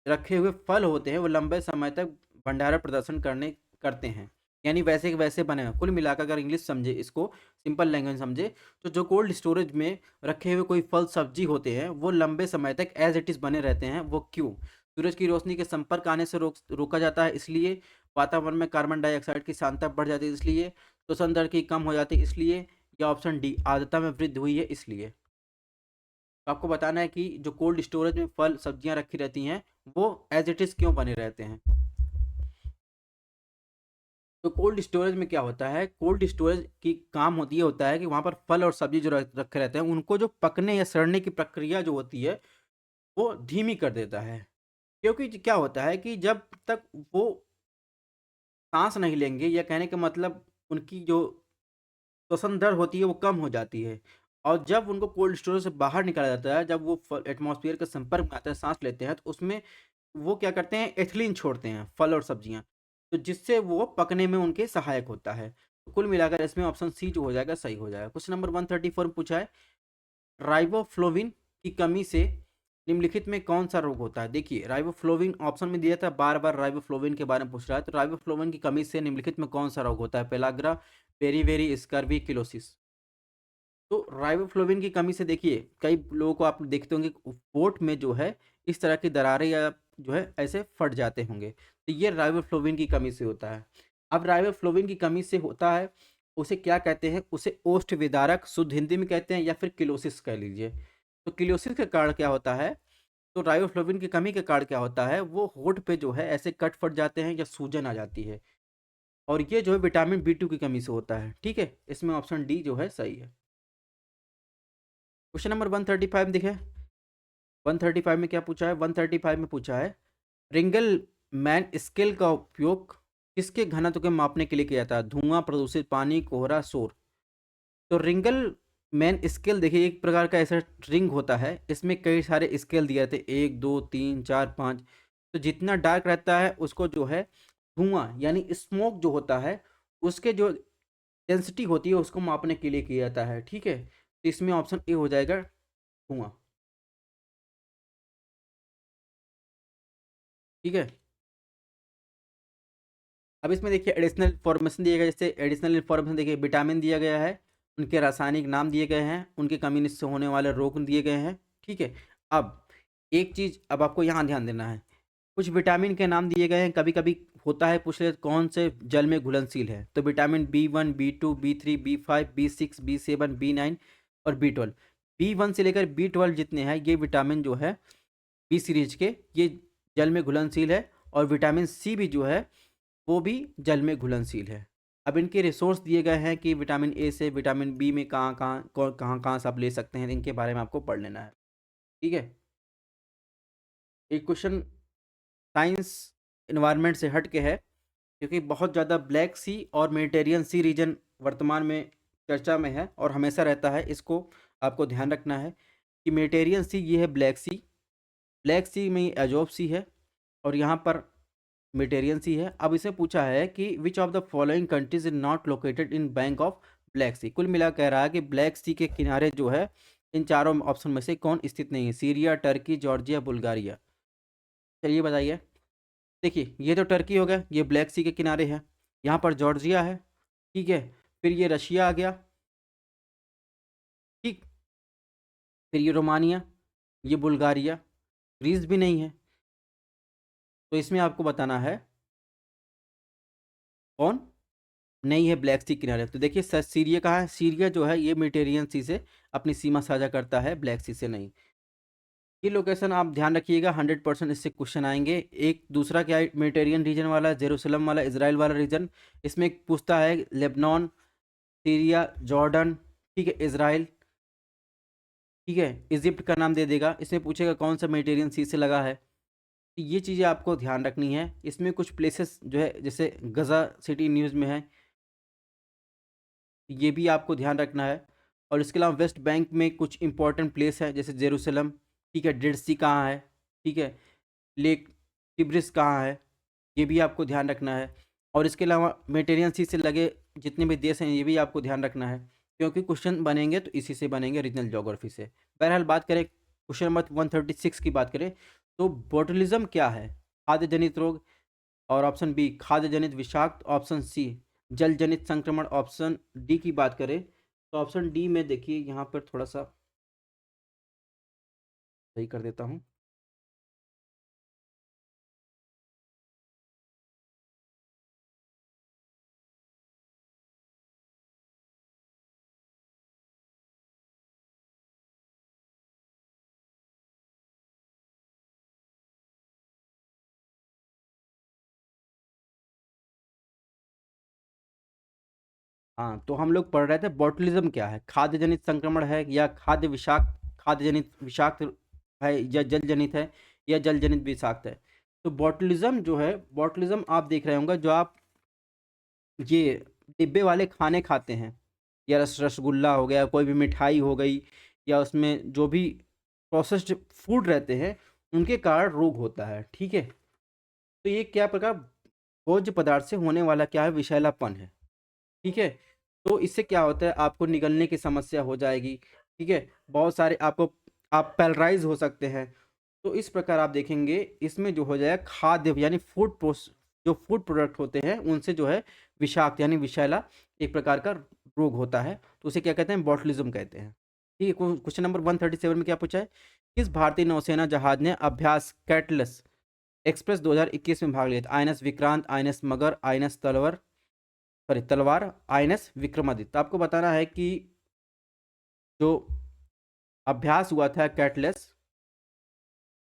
रखे हुए फल होते हैं वो लंबे समय तक भंडारण प्रदर्शन करते हैं। यानी वैसे के वैसे बने हैं। कुल मिलाकर अगर इंग्लिश समझे, इसको सिंपल लैंग्वेज समझे, तो जो कोल्ड स्टोरेज में रखे हुए कोई फल सब्जी होते हैं वो लंबे समय तक एज इट इज़ बने रहते हैं। वो क्यों? सूरज की रोशनी के संपर्क आने से रोका जाता है, इसलिए वातावरण में कार्बन डाइऑक्साइड की सांद्रता बढ़ जाती है, इसलिए श्वसन दर की कम हो जाती है, इसलिए या ऑप्शन डी आर्द्रता में वृद्धि हुई है इसलिए। तो आपको बताना है कि जो कोल्ड स्टोरेज में फल सब्जियां रखी रहती हैं वो एज इट इज़ क्यों बने रहते हैं। तो कोल्ड स्टोरेज में क्या होता है, कोल्ड स्टोरेज की काम होती है होता है कि वहाँ पर फल और सब्जी जो रखे रहते हैं उनको जो पकने या सड़ने की प्रक्रिया जो होती है वो धीमी कर देता है। क्योंकि क्या होता है कि जब तक वो सांस नहीं लेंगे, या कहने का मतलब उनकी जो श्वसन दर होती है वो कम हो जाती है, और जब उनको कोल्ड स्टोरेज से बाहर निकाला जाता है, जब वो एटमॉस्फेयर के संपर्क में आते हैं, सांस लेते हैं, तो उसमें वो क्या करते हैं, एथिलीन छोड़ते हैं फल और सब्जियां, तो जिससे वो पकने में उनके सहायक होता है। तो कुल मिलाकर इसमें ऑप्शन सी जो हो जाएगा सही हो जाएगा। क्वेश्चन नंबर 134 में पूछा है, राइबोफ्लोविन की कमी से निम्नलिखित में कौन सा रोग होता है। देखिए राइबोफ्लोविन ऑप्शन में दिया था, बार बार राइबोफ्लोविन के बारे में पूछ रहा है, तो राइबोफ्लोविन की कमी से निम्नलिखित में कौन सा रोग होता है। Pellagra, beriberi, scurvy, cheilosis. तो राइबोफ्लोविन की कमी से देखिए कई लोगों को आप देखते होंगे पोट में जो है इस तरह की दरारें या जो है ऐसे फट जाते होंगे, तो ये राइबोफ्लोविन की कमी से होता है। अब राइबोफ्लोविन की कमी से होता है, उसे क्या कहते हैं, उसे ओष्ठ विदारक शुद्ध हिंदी में कहते हैं, या फिर किलोसिस कह लीजिए। तो किलोसिस के कारण क्या होता है, तो राइबोफ्लोविन की कमी के कारण क्या होता है, वो होठ पे जो है ऐसे कट फट जाते हैं या सूजन आ जाती है, और ये जो है विटामिन बी टू की कमी से होता है। ठीक है, इसमें ऑप्शन डी जो है सही है। क्वेश्चन नंबर 135 देखें, 135 में क्या पूछा है, 135 में पूछा है, रिंगल मैन स्केल का उपयोग किसके घनत्व के मापने के लिए किया जाता है। धुआं, प्रदूषित पानी, कोहरा, शोर। तो रिंगल मैन स्केल देखिए एक प्रकार का ऐसा रिंग होता है, इसमें कई सारे स्केल दिए थे, 1 2 3 4 5। तो जितना डार्क रहता है उसको जो है धुआं यानी स्मोक जो होता है उसके जो डेंसिटी होती है उसको मापने के लिए किया जाता है। ठीक है, तो इसमें ऑप्शन ए हो जाएगा धुआं। ठीक है, अब इसमें देखिए एडिशनल इन्फॉर्मेशन दिया गया, जैसे एडिशनल इन्फॉर्मेशन देखिए विटामिन दिया गया है, उनके रासायनिक नाम दिए गए हैं, उनके कमी से होने वाले रोग दिए गए हैं। ठीक है, अब एक चीज़ अब आपको यहाँ ध्यान देना है, कुछ विटामिन के नाम दिए गए हैं, कभी कभी होता है पूछ ले कौन से जल में घुलनशील है, तो vitamin B1, B2, B3, B5, B6, B7, B9 और B12। B1 से लेकर B12 जितने हैं ये विटामिन जो है बी सीरीज के, ये जल में घुलनशील है, और विटामिन सी भी जो है वो भी जल में घुलनशील है। अब इनके रिसोर्स दिए गए हैं कि विटामिन ए से विटामिन बी में कहाँ से आप ले सकते हैं, इनके बारे में आपको पढ़ लेना है। ठीक है, एक क्वेश्चन साइंस इन्वायरमेंट से हट के है, क्योंकि बहुत ज़्यादा ब्लैक सी और मेडिटेरियन सी रीजन वर्तमान में चर्चा में है और हमेशा रहता है, इसको आपको ध्यान रखना है कि मेडिटेरियन सी ये है ब्लैक सी, ब्लैक सी में एजोब सी है, और यहाँ पर मेडिटेरियन सी है। अब इसे पूछा है कि which of the following countries is not located in bank of Black Sea. कुल मिला कह रहा है कि ब्लैक सी के किनारे जो है इन चारों ऑप्शन में से कौन स्थित नहीं है, सीरिया, टर्की, जॉर्जिया, बुल्गारिया। चलिए बताइए, देखिए ये तो टर्की हो गया, ये ब्लैक सी के किनारे है, यहाँ पर जॉर्जिया है, ठीक है, फिर ये रशिया आ गया, ठीक, फिर ये रोमानिया, ये बुल्गारिया, ग्रीस भी नहीं है। तो इसमें आपको बताना है कौन नहीं है ब्लैक सी किनारे। तो देखिए सर सीरिया कहाँ है, सीरिया जो है ये मेडिटेरियन सी से अपनी सीमा साझा करता है, ब्लैक सी से नहीं। ये लोकेशन आप ध्यान रखिएगा, 100% इससे क्वेश्चन आएंगे। एक दूसरा क्या है, मेडिटेरियन रीजन वाला, जेरूसलम वाला, इजराइल वाला रीजन, इसमें पूछता है लेबनान, सीरिया, जॉर्डन, ठीक है, इजराइल, ठीक है, इजिप्ट का नाम दे देगा। इसमें पूछेगा कौन सा मेडिटेरियन सी से लगा है, तो ये चीज़ें आपको ध्यान रखनी है। इसमें कुछ प्लेसेस जो है जैसे गजा सिटी न्यूज़ में है, ये भी आपको ध्यान रखना है। और इसके अलावा वेस्ट बैंक में कुछ इंपॉर्टेंट प्लेस है जैसे जेरूसलम, ठीक है, डेड सी कहाँ है, ठीक है, लेक तिब्रिस कहाँ है, ये भी आपको ध्यान रखना है। और इसके अलावा मेडिटेरियन सी से लगे जितने भी देश हैं ये भी आपको ध्यान रखना है, क्योंकि क्वेश्चन बनेंगे तो इसी से बनेंगे, रीजनल ज्योग्राफी से। बहरहाल बात करें क्वेश्चन नंबर 136 की बात करें, तो बोटुलिज्म क्या है, खाद्य जनित रोग, और ऑप्शन बी खाद्य जनित विषाक्त, ऑप्शन सी जल जनित संक्रमण ऑप्शन डी की बात करें तो ऑप्शन डी में देखिए यहाँ पर थोड़ा सा सही कर देता हूँ। हाँ, तो हम लोग पढ़ रहे थे बॉटुलिज्म क्या है, खाद्य जनित संक्रमण है या खाद्य जनित विषाक्त है या जल जनित है या जल जनित विषाक्त है। तो बॉटुलिज्म जो है, बॉटुलिज्म आप देख रहे होंगे जो आप ये डिब्बे वाले खाने खाते हैं, या रसगुल्ला हो गया, कोई भी मिठाई हो गई, या उसमें जो भी प्रोसेस्ड फूड रहते हैं उनके कारण रोग होता है। ठीक है, तो ये क्या प्रकार भोज्य पदार्थ से होने वाला क्या है, विषैलापन है। ठीक है, तो इससे क्या होता है, आपको निगलने की समस्या हो जाएगी। ठीक है, बहुत सारे आप पैरालाइज हो सकते हैं। तो इस प्रकार आप देखेंगे इसमें जो हो जाएगा खाद्य यानी जो फूड प्रोडक्ट होते हैं उनसे जो है विषाक्त यानी विषैला एक प्रकार का रोग होता है, तो उसे क्या कहते हैं, बॉटुलिज्म कहते हैं। ठीक है, क्वेश्चन नंबर 137 में क्या पूछा है, किस भारतीय नौसेना जहाज ने अभ्यास कैटलस एक्सप्रेस 2021 में भाग लिया था, आईएनएस विक्रांत, आईएनएस मगर, आईएनएस तलवार, आईएनएस विक्रमादित्य। तो आपको बताना है कि जो अभ्यास हुआ था कैटलेस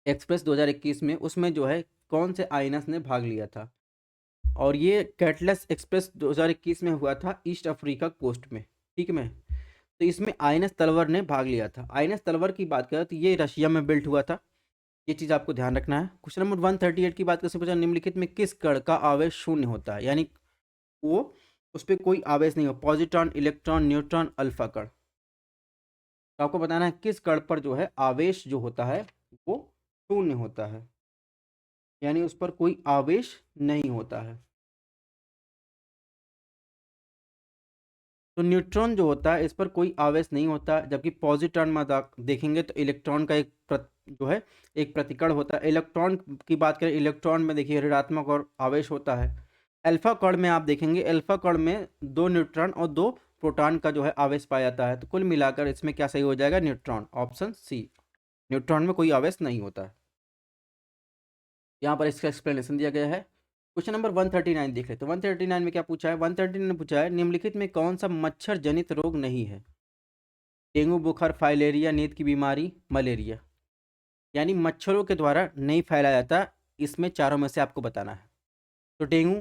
एक्सप्रेस 2021 में, उसमें जो है कौन से आईएनएस ने भाग लिया था। और ये कैटलेस एक्सप्रेस 2021 में हुआ था ईस्ट अफ्रीका कोस्ट में। ठीक है, तो इसमें आईएनएस तलवर ने भाग लिया था। आईएनएस तलवर की बात करें तो ये रशिया में बिल्ट हुआ था, ये चीज़ आपको ध्यान रखना है। क्वेश्चन नंबर 138 की बात कैसे पूछा, निम्नलिखित में किस कण का आवेश शून्य होता है, यानी वो उस पर कोई आवेश नहीं हो, पॉजिट्रॉन, इलेक्ट्रॉन, न्यूट्रॉन, अल्फा कण। तो आपको बताना है किस कण पर जो है आवेश जो होता है वो शून्य होता है, यानी उस पर कोई आवेश नहीं होता है। तो न्यूट्रॉन जो होता है इस पर कोई आवेश नहीं होता, जबकि पॉजिट्रॉन में देखेंगे तो इलेक्ट्रॉन का जो है एक प्रतिकण होता है। इलेक्ट्रॉन की बात करें, इलेक्ट्रॉन में देखिए ऋणात्मक और आवेश होता है। अल्फा कण में आप देखेंगे, अल्फा कण में 2 न्यूट्रॉन और 2 प्रोटॉन का जो है आवेश पाया जाता है। तो कुल मिलाकर इसमें क्या सही हो जाएगा, न्यूट्रॉन, ऑप्शन सी, न्यूट्रॉन में कोई आवेश नहीं होता है। यहाँ पर इसका एक्सप्लेनेशन दिया गया है। क्वेश्चन नंबर 139 देख लेते हैं। 139 में क्या पूछा है, 139 ने पूछा है निम्नलिखित में कौन सा मच्छर जनित रोग नहीं है, डेंगू, बुखार, फाइलेरिया, नींद की बीमारी, मलेरिया। यानी मच्छरों के द्वारा नहीं फैलाया जाता, इसमें चारों में से आपको बताना है। तो डेंगू,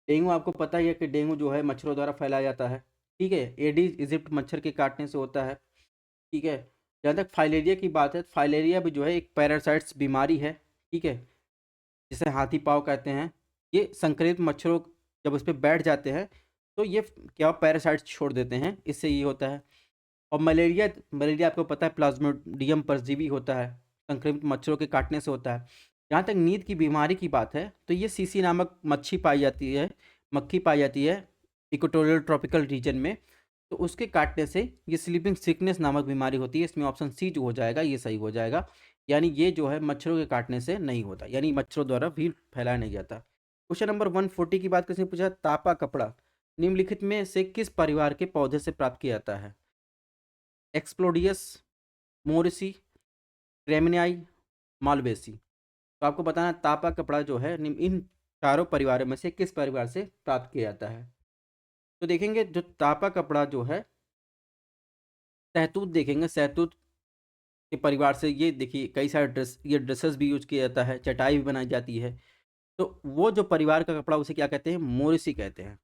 डेंगू आपको पता ही है कि डेंगू जो है मच्छरों द्वारा फैलाया जाता है। ठीक है, एडिस इजिप्ट मच्छर के काटने से होता है। ठीक है, जहाँ तक फाइलेरिया की बात है, फाइलेरिया भी जो है एक पैरासाइट्स बीमारी है। ठीक है, जिसे हाथी पाँव कहते हैं। ये संक्रमित मच्छरों जब उस पर बैठ जाते हैं तो ये क्या पैरासाइट्स छोड़ देते हैं, इससे ये होता है। और मलेरिया, मलेरिया आपको पता है प्लाज्मोडियम परजीवी होता है, संक्रमित मच्छरों के काटने से होता है। जहाँ तक नींद की बीमारी की बात है तो ये सीसी नामक मक्खी पाई जाती है इक्वेटोरियल ट्रॉपिकल रीजन में। तो उसके काटने से ये स्लीपिंग सिकनेस नामक बीमारी होती है। इसमें ऑप्शन सी जो हो जाएगा ये सही हो जाएगा, यानी ये जो है मच्छरों के काटने से नहीं होता, यानी मच्छरों द्वारा भी फैलाया नहीं जाता। क्वेश्चन नंबर 140 की बात किसने पूछा, तापा कपड़ा निम्नलिखित में से किस परिवार के पौधे से प्राप्त किया जाता है, एक्सप्लोडियस, मोरिसी, क्रेमिनाई, मालवेसी। तो आपको बताना तापा कपड़ा जो है इन चारों परिवारों में से किस परिवार से प्राप्त किया जाता है। तो देखेंगे जो तापा कपड़ा जो है सहतूत देखेंगे, सहतूत के परिवार से, ये देखिए कई सारे ड्रेसेस भी यूज किया जाता है, चटाई भी बनाई जाती है। तो वो जो परिवार का कपड़ा उसे क्या कहते हैं, मोरिसी कहते हैं।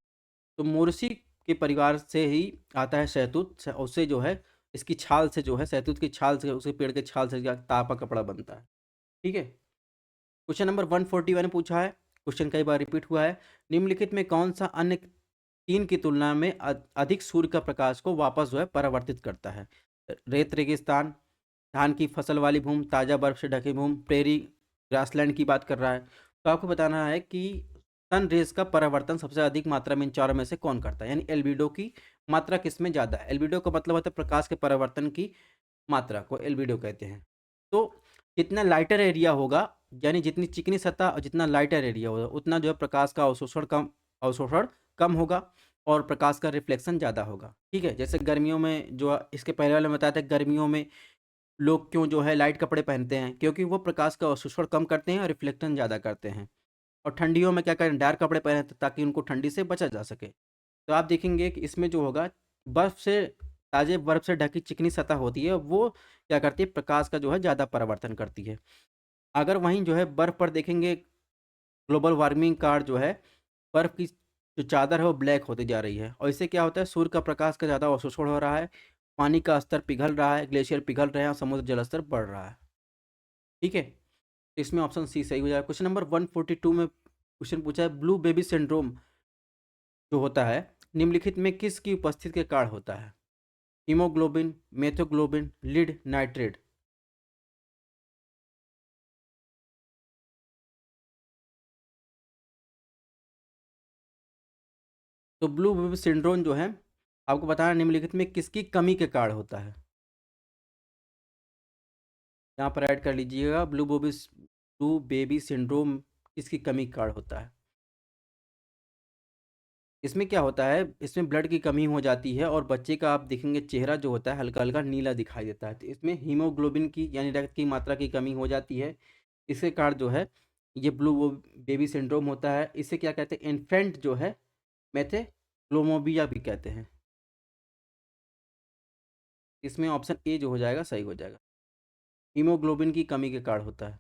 तो मोरिसी के परिवार से ही आता है शहतूत, उससे जो है इसकी छाल से जो है शहतूत की छाल से, उसे पेड़ के छाल से तापा कपड़ा बनता है। ठीक है, क्वेश्चन नंबर 141 पूछा है, क्वेश्चन कई बार रिपीट हुआ है, निम्नलिखित में कौन सा अन्य तीन की तुलना में अधिक सूर्य का प्रकाश को वापस जो है परावर्तित करता है, रेत रेगिस्तान, धान की फसल वाली भूमि, ताज़ा बर्फ से ढकी भूमि, प्रेरी ग्रासलैंड की बात कर रहा है। तो आपको बताना है कि सन रेज का परावर्तन सबसे अधिक मात्रा में इन चारों में से कौन करता है, यानी एल्बिडो की मात्रा किस में ज़्यादा है। एल्बिडो का मतलब होता है प्रकाश के परावर्तन की मात्रा को एल्बिडो कहते हैं। तो जितना लाइटर एरिया होगा, यानी जितनी चिकनी सतह और जितना लाइटर एरिया होगा उतना जो है प्रकाश का अवशोषण कम होगा और प्रकाश का रिफ्लेक्शन ज़्यादा होगा। ठीक है, जैसे गर्मियों में जो इसके पहले वाले में बताया था, गर्मियों में लोग क्यों जो है लाइट कपड़े पहनते हैं, क्योंकि वो प्रकाश का अवशोषण कम करते हैं और रिफ्लेक्शन ज़्यादा करते हैं। और ठंडियों में क्या करें, डार्क कपड़े पहने ताकि उनको ठंडी से बचा जा सके। तो आप देखेंगे कि इसमें जो होगा, बर्फ से ताजे बर्फ से ढकी चिकनी सतह होती है, वो क्या करती है, प्रकाश का जो है ज़्यादा परावर्तन करती है। अगर वहीं जो है बर्फ पर देखेंगे, ग्लोबल वार्मिंग का जो है, बर्फ की जो चादर है वो ब्लैक होती जा रही है, और इससे क्या होता है, सूर्य का प्रकाश का ज़्यादा अवशोषण हो रहा है, पानी का स्तर पिघल रहा है, ग्लेशियर पिघल रहे हैं और समुद्र जल स्तर बढ़ रहा है। ठीक है, तो इसमें ऑप्शन सी सही हो जाएगा। क्वेश्चन नंबर 142 में क्वेश्चन पूछा है, ब्लू बेबी सिंड्रोम जो होता है निम्नलिखित में किसकी उपस्थिति के कारण होता है? Haemoglobin, methaemoglobin, lead, nitrate. तो ब्लू बेबी सिंड्रोम जो है, आपको बताना निम्नलिखित में किसकी कमी के कारण होता है? यहाँ पर ऐड कर लीजिएगा, ब्लू बेबी सिंड्रोम किसकी कमी के कारण होता है? इसमें क्या होता है, इसमें ब्लड की कमी हो जाती है और बच्चे का आप देखेंगे चेहरा जो होता है हल्का हल्का नीला दिखाई देता है। तो इसमें हीमोग्लोबिन की यानी रक्त की मात्रा की कमी हो जाती है। इसके कारण जो है ये ब्लू बेबी सिंड्रोम होता है। इसे क्या कहते हैं, इन्फेंट जो है मेथेग्लोमोबिया भी कहते हैं। इसमें ऑप्शन ए जो हो जाएगा सही हो जाएगा, हीमोग्लोबिन की कमी के कारण होता है।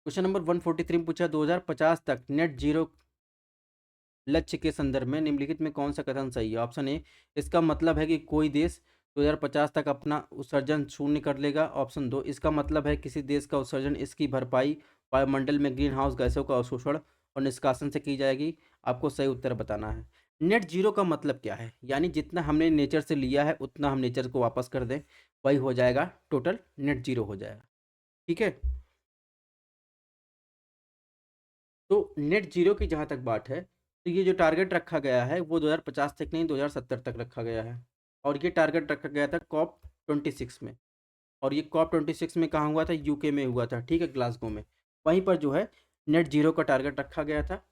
क्वेश्चन नंबर 143 में पूछा, 2050 तक नेट जीरो लक्ष्य के संदर्भ में निम्नलिखित में कौन सा कथन सही है? ऑप्शन ए, इसका मतलब है कि कोई देश 2050 तक अपना उत्सर्जन शून्य कर लेगा। ऑप्शन दो, इसका मतलब है किसी देश का उत्सर्जन इसकी भरपाई वायुमंडल में ग्रीन हाउस गैसों का अवशोषण और निष्कासन से की जाएगी। आपको सही उत्तर बताना है। नेट जीरो का मतलब क्या है, यानी जितना हमने नेचर से लिया है उतना हम नेचर को वापस कर दें, वही हो जाएगा टोटल नेट जीरो हो जाएगा। ठीक है, तो नेट जीरो की जहाँ तक बात है, तो ये जो टारगेट रखा गया है वो 2050 तक नहीं 2070 तक रखा गया है। और ये टारगेट रखा गया था कॉप 26 में, और ये कॉप 26 में कहाँ हुआ था, यूके में हुआ था। ठीक है, ग्लासगो में। वहीं पर जो है नेट जीरो का टारगेट रखा गया था।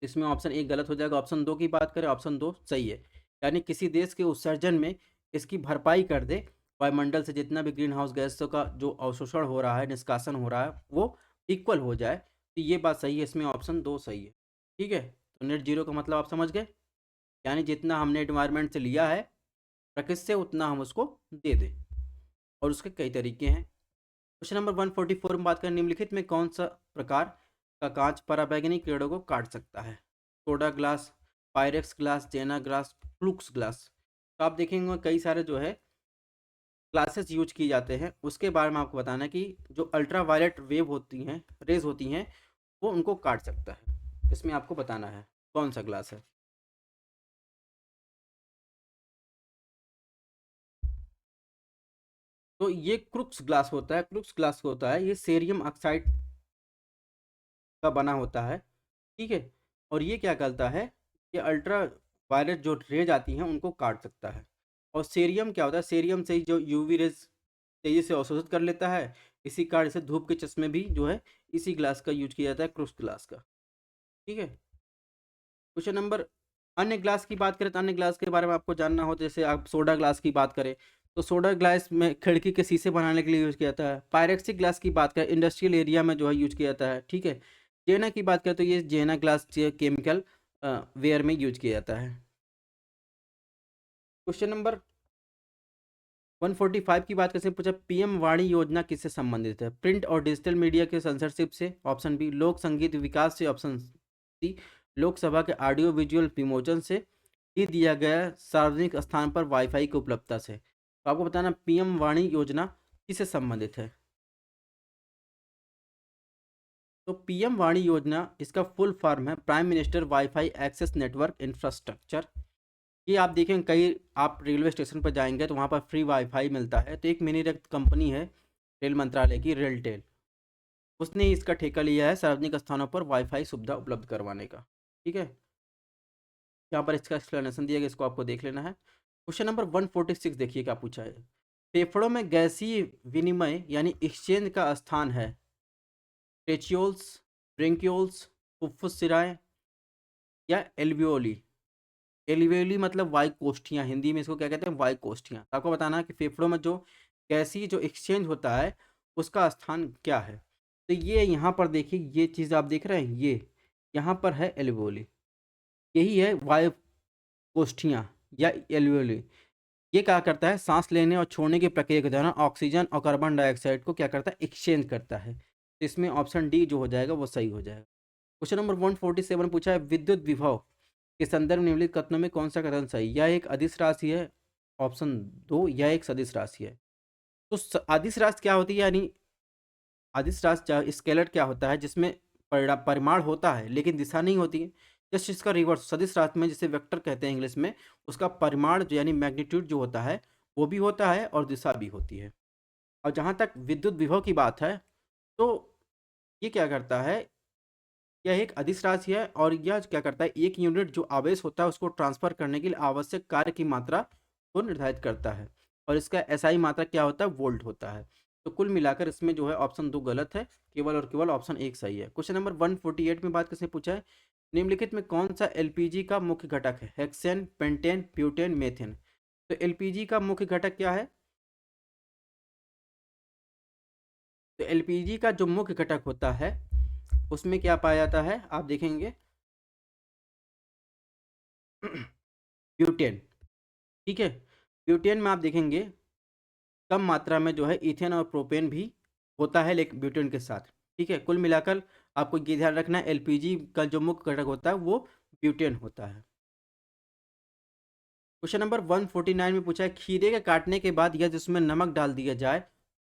इसमें ऑप्शन एक गलत हो जाएगा। ऑप्शन दो की बात करें, ऑप्शन दो सही है, यानी किसी देश के उत्सर्जन में इसकी भरपाई कर दे, वायुमंडल से जितना भी ग्रीन हाउस गैसों का जो अवशोषण हो रहा है, निष्कासन हो रहा है, वो इक्वल हो जाए। तो ये बात सही है, इसमें ऑप्शन दो सही है। ठीक है, तो नेट जीरो का मतलब आप समझ गए, यानी जितना हमने एनवायरनमेंट से लिया है प्रकृति से उतना हम उसको दे दें। और उसके कई तरीके हैं। क्वेश्चन नंबर 144 में बात करें, निम्नलिखित में कौन सा प्रकार का कांच पराबैंगनी किरणों को काट सकता है? सोडा ग्लास, पायरेक्स ग्लास, जेना ग्लास, फ्लूक्स ग्लास। तो आप देखेंगे कई सारे जो है ग्लासेस यूज किए जाते हैं, उसके बारे में आपको बताना है कि जो अल्ट्रा वायलेट वेव होती हैं, रेज होती हैं, वो उनको काट सकता है। इसमें आपको बताना है कौन सा ग्लास है। तो ये क्रुक्स ग्लास होता है। क्रुक्स ग्लास होता है, ये सेरियम ऑक्साइड का बना होता है। ठीक है, और ये क्या करता है, ये अल्ट्रा वायलेट जो रेज आती हैं उनको काट सकता है। और सेरियम क्या होता है, सेरियम से ही जो यूवी रेज तेजी से अवशोषित कर लेता है। इसी कारण से धूप के चश्मे भी जो है इसी ग्लास का यूज किया जाता है, क्रुक्स ग्लास का। ठीक है, क्वेश्चन नंबर, अन्य ग्लास की बात करें तो अन्य ग्लास के बारे में आपको जानना हो, जैसे आप सोडा ग्लास की बात करें तो सोडा ग्लास में खिड़की के शीशे बनाने के लिए यूज किया जाता है। पायरेक्सिक ग्लास की बात करें इंडस्ट्रियल एरिया में जो है यूज किया जाता है। ठीक है, जेना की बात करें तो ये जेना ग्लास केमिकल वेयर में यूज किया जाता है। क्वेश्चन नंबर 145 की बात कैसे पूछा, पीएम वाणी योजना किससे संबंधित है? प्रिंट और डिजिटल मीडिया के सेंसरशिप से। ऑप्शन बी, लोक संगीत विकास से। ऑप्शन सी, लोकसभा के ऑडियो विजुअल विमोचन से। डी, दिया गया सार्वजनिक स्थान पर वाईफाई की उपलब्धता से। तो आपको बताना पीएम वाणी योजना किससे संबंधित है। तो पीएम वाणी योजना, इसका फुल फॉर्म है prime minister wifi access network infrastructure. ये आप देखें, कई आप रेलवे स्टेशन पर जाएंगे तो वहाँ पर फ्री वाईफाई मिलता है। तो एक मिनी रक्त कंपनी है रेल मंत्रालय की, रेलटेल, उसने ही इसका ठेका लिया है सार्वजनिक स्थानों पर वाईफाई सुविधा उपलब्ध करवाने का। ठीक है, यहाँ पर इसका एक्सप्लेनेशन दिया गया, इसको आपको देख लेना है। क्वेश्चन नंबर 146 देखिए क्या पूछा है, फेफड़ों में गैसीय विनिमय यानी एक्सचेंज का स्थान है ट्रेचियोल्स, ब्रेंकियोल्स, फुफ्फुस सिराएं या एल्वियोली। एल्वियोली मतलब वायु कोष्ठियाँ, हिंदी में इसको क्या कहते हैं, वायु कोष्ठियाँ। तो आपको बताना है कि फेफड़ों में जो गैसीय जो एक्सचेंज होता है उसका स्थान क्या है। तो ये यहाँ पर देखिए, ये चीज़ आप देख रहे हैं, ये यहाँ पर है एल्वियोली, यही है वायु कोष्ठियाँ या एल्वियोली। ये क्या करता है, सांस लेने और छोड़ने की प्रक्रिया के दौरान ऑक्सीजन और कार्बन डाइऑक्साइड को क्या करता है, एक्सचेंज करता है। तो इसमें ऑप्शन डी जो हो जाएगा वो सही हो जाएगा। क्वेश्चन नंबर 147 पूछा है, विद्युत विभव के संदर्भ में निम्नलिखित कथनों में कौन सा कथन सही। यह एक अदिश राशि है, ऑप्शन 2, यह एक सदिश राशि है। तो अदिश राशि क्या होती है, यानी अदिश राशि स्केलर क्या होता है, जिसमें परिमाण होता है लेकिन दिशा नहीं होती है। जस्ट इसका रिवर्स सदिश राशि में, जिसे वेक्टर कहते हैं इंग्लिश में, उसका परिमाण जो यानी मैग्नीट्यूड जो होता है वो भी होता है और दिशा भी होती है। और जहाँ तक विद्युत विभव की बात है, तो ये क्या करता है, यह एक अदिश राशि है और यह क्या करता है, एक यूनिट जो आवेश होता है उसको ट्रांसफर करने के लिए आवश्यक कार्य की मात्रा को निर्धारित करता है। और इसका एसआई मात्रा क्या होता है, वोल्ट होता है। तो कुल मिलाकर इसमें जो है ऑप्शन 2 गलत है, केवल और केवल ऑप्शन 1 सही है। क्वेश्चन नंबर 148 में बात किसने पूछा है, निम्नलिखित में कौन सा एलपीजी का मुख्य घटक है, हेक्सेन, पेंटेन, ब्यूटेन, मेथेन। तो एलपीजी का मुख्य घटक क्या है, तो एलपीजी का जो मुख्य घटक होता है उसमें क्या पाया जाता है, आप देखेंगे ब्यूटेन। ठीक है, ब्यूटेन में आप देखेंगे कम मात्रा में जो है इथेन और प्रोपेन भी होता है लेकिन ब्यूटेन के साथ। ठीक है, कुल मिलाकर आपको ये ध्यान रखना है, एलपीजी का जो मुख्य घटक होता है वो ब्यूटेन होता है। क्वेश्चन नंबर 149 में पूछा है, खीरे के काटने के बाद यदि उसमें नमक डाल दिया जाए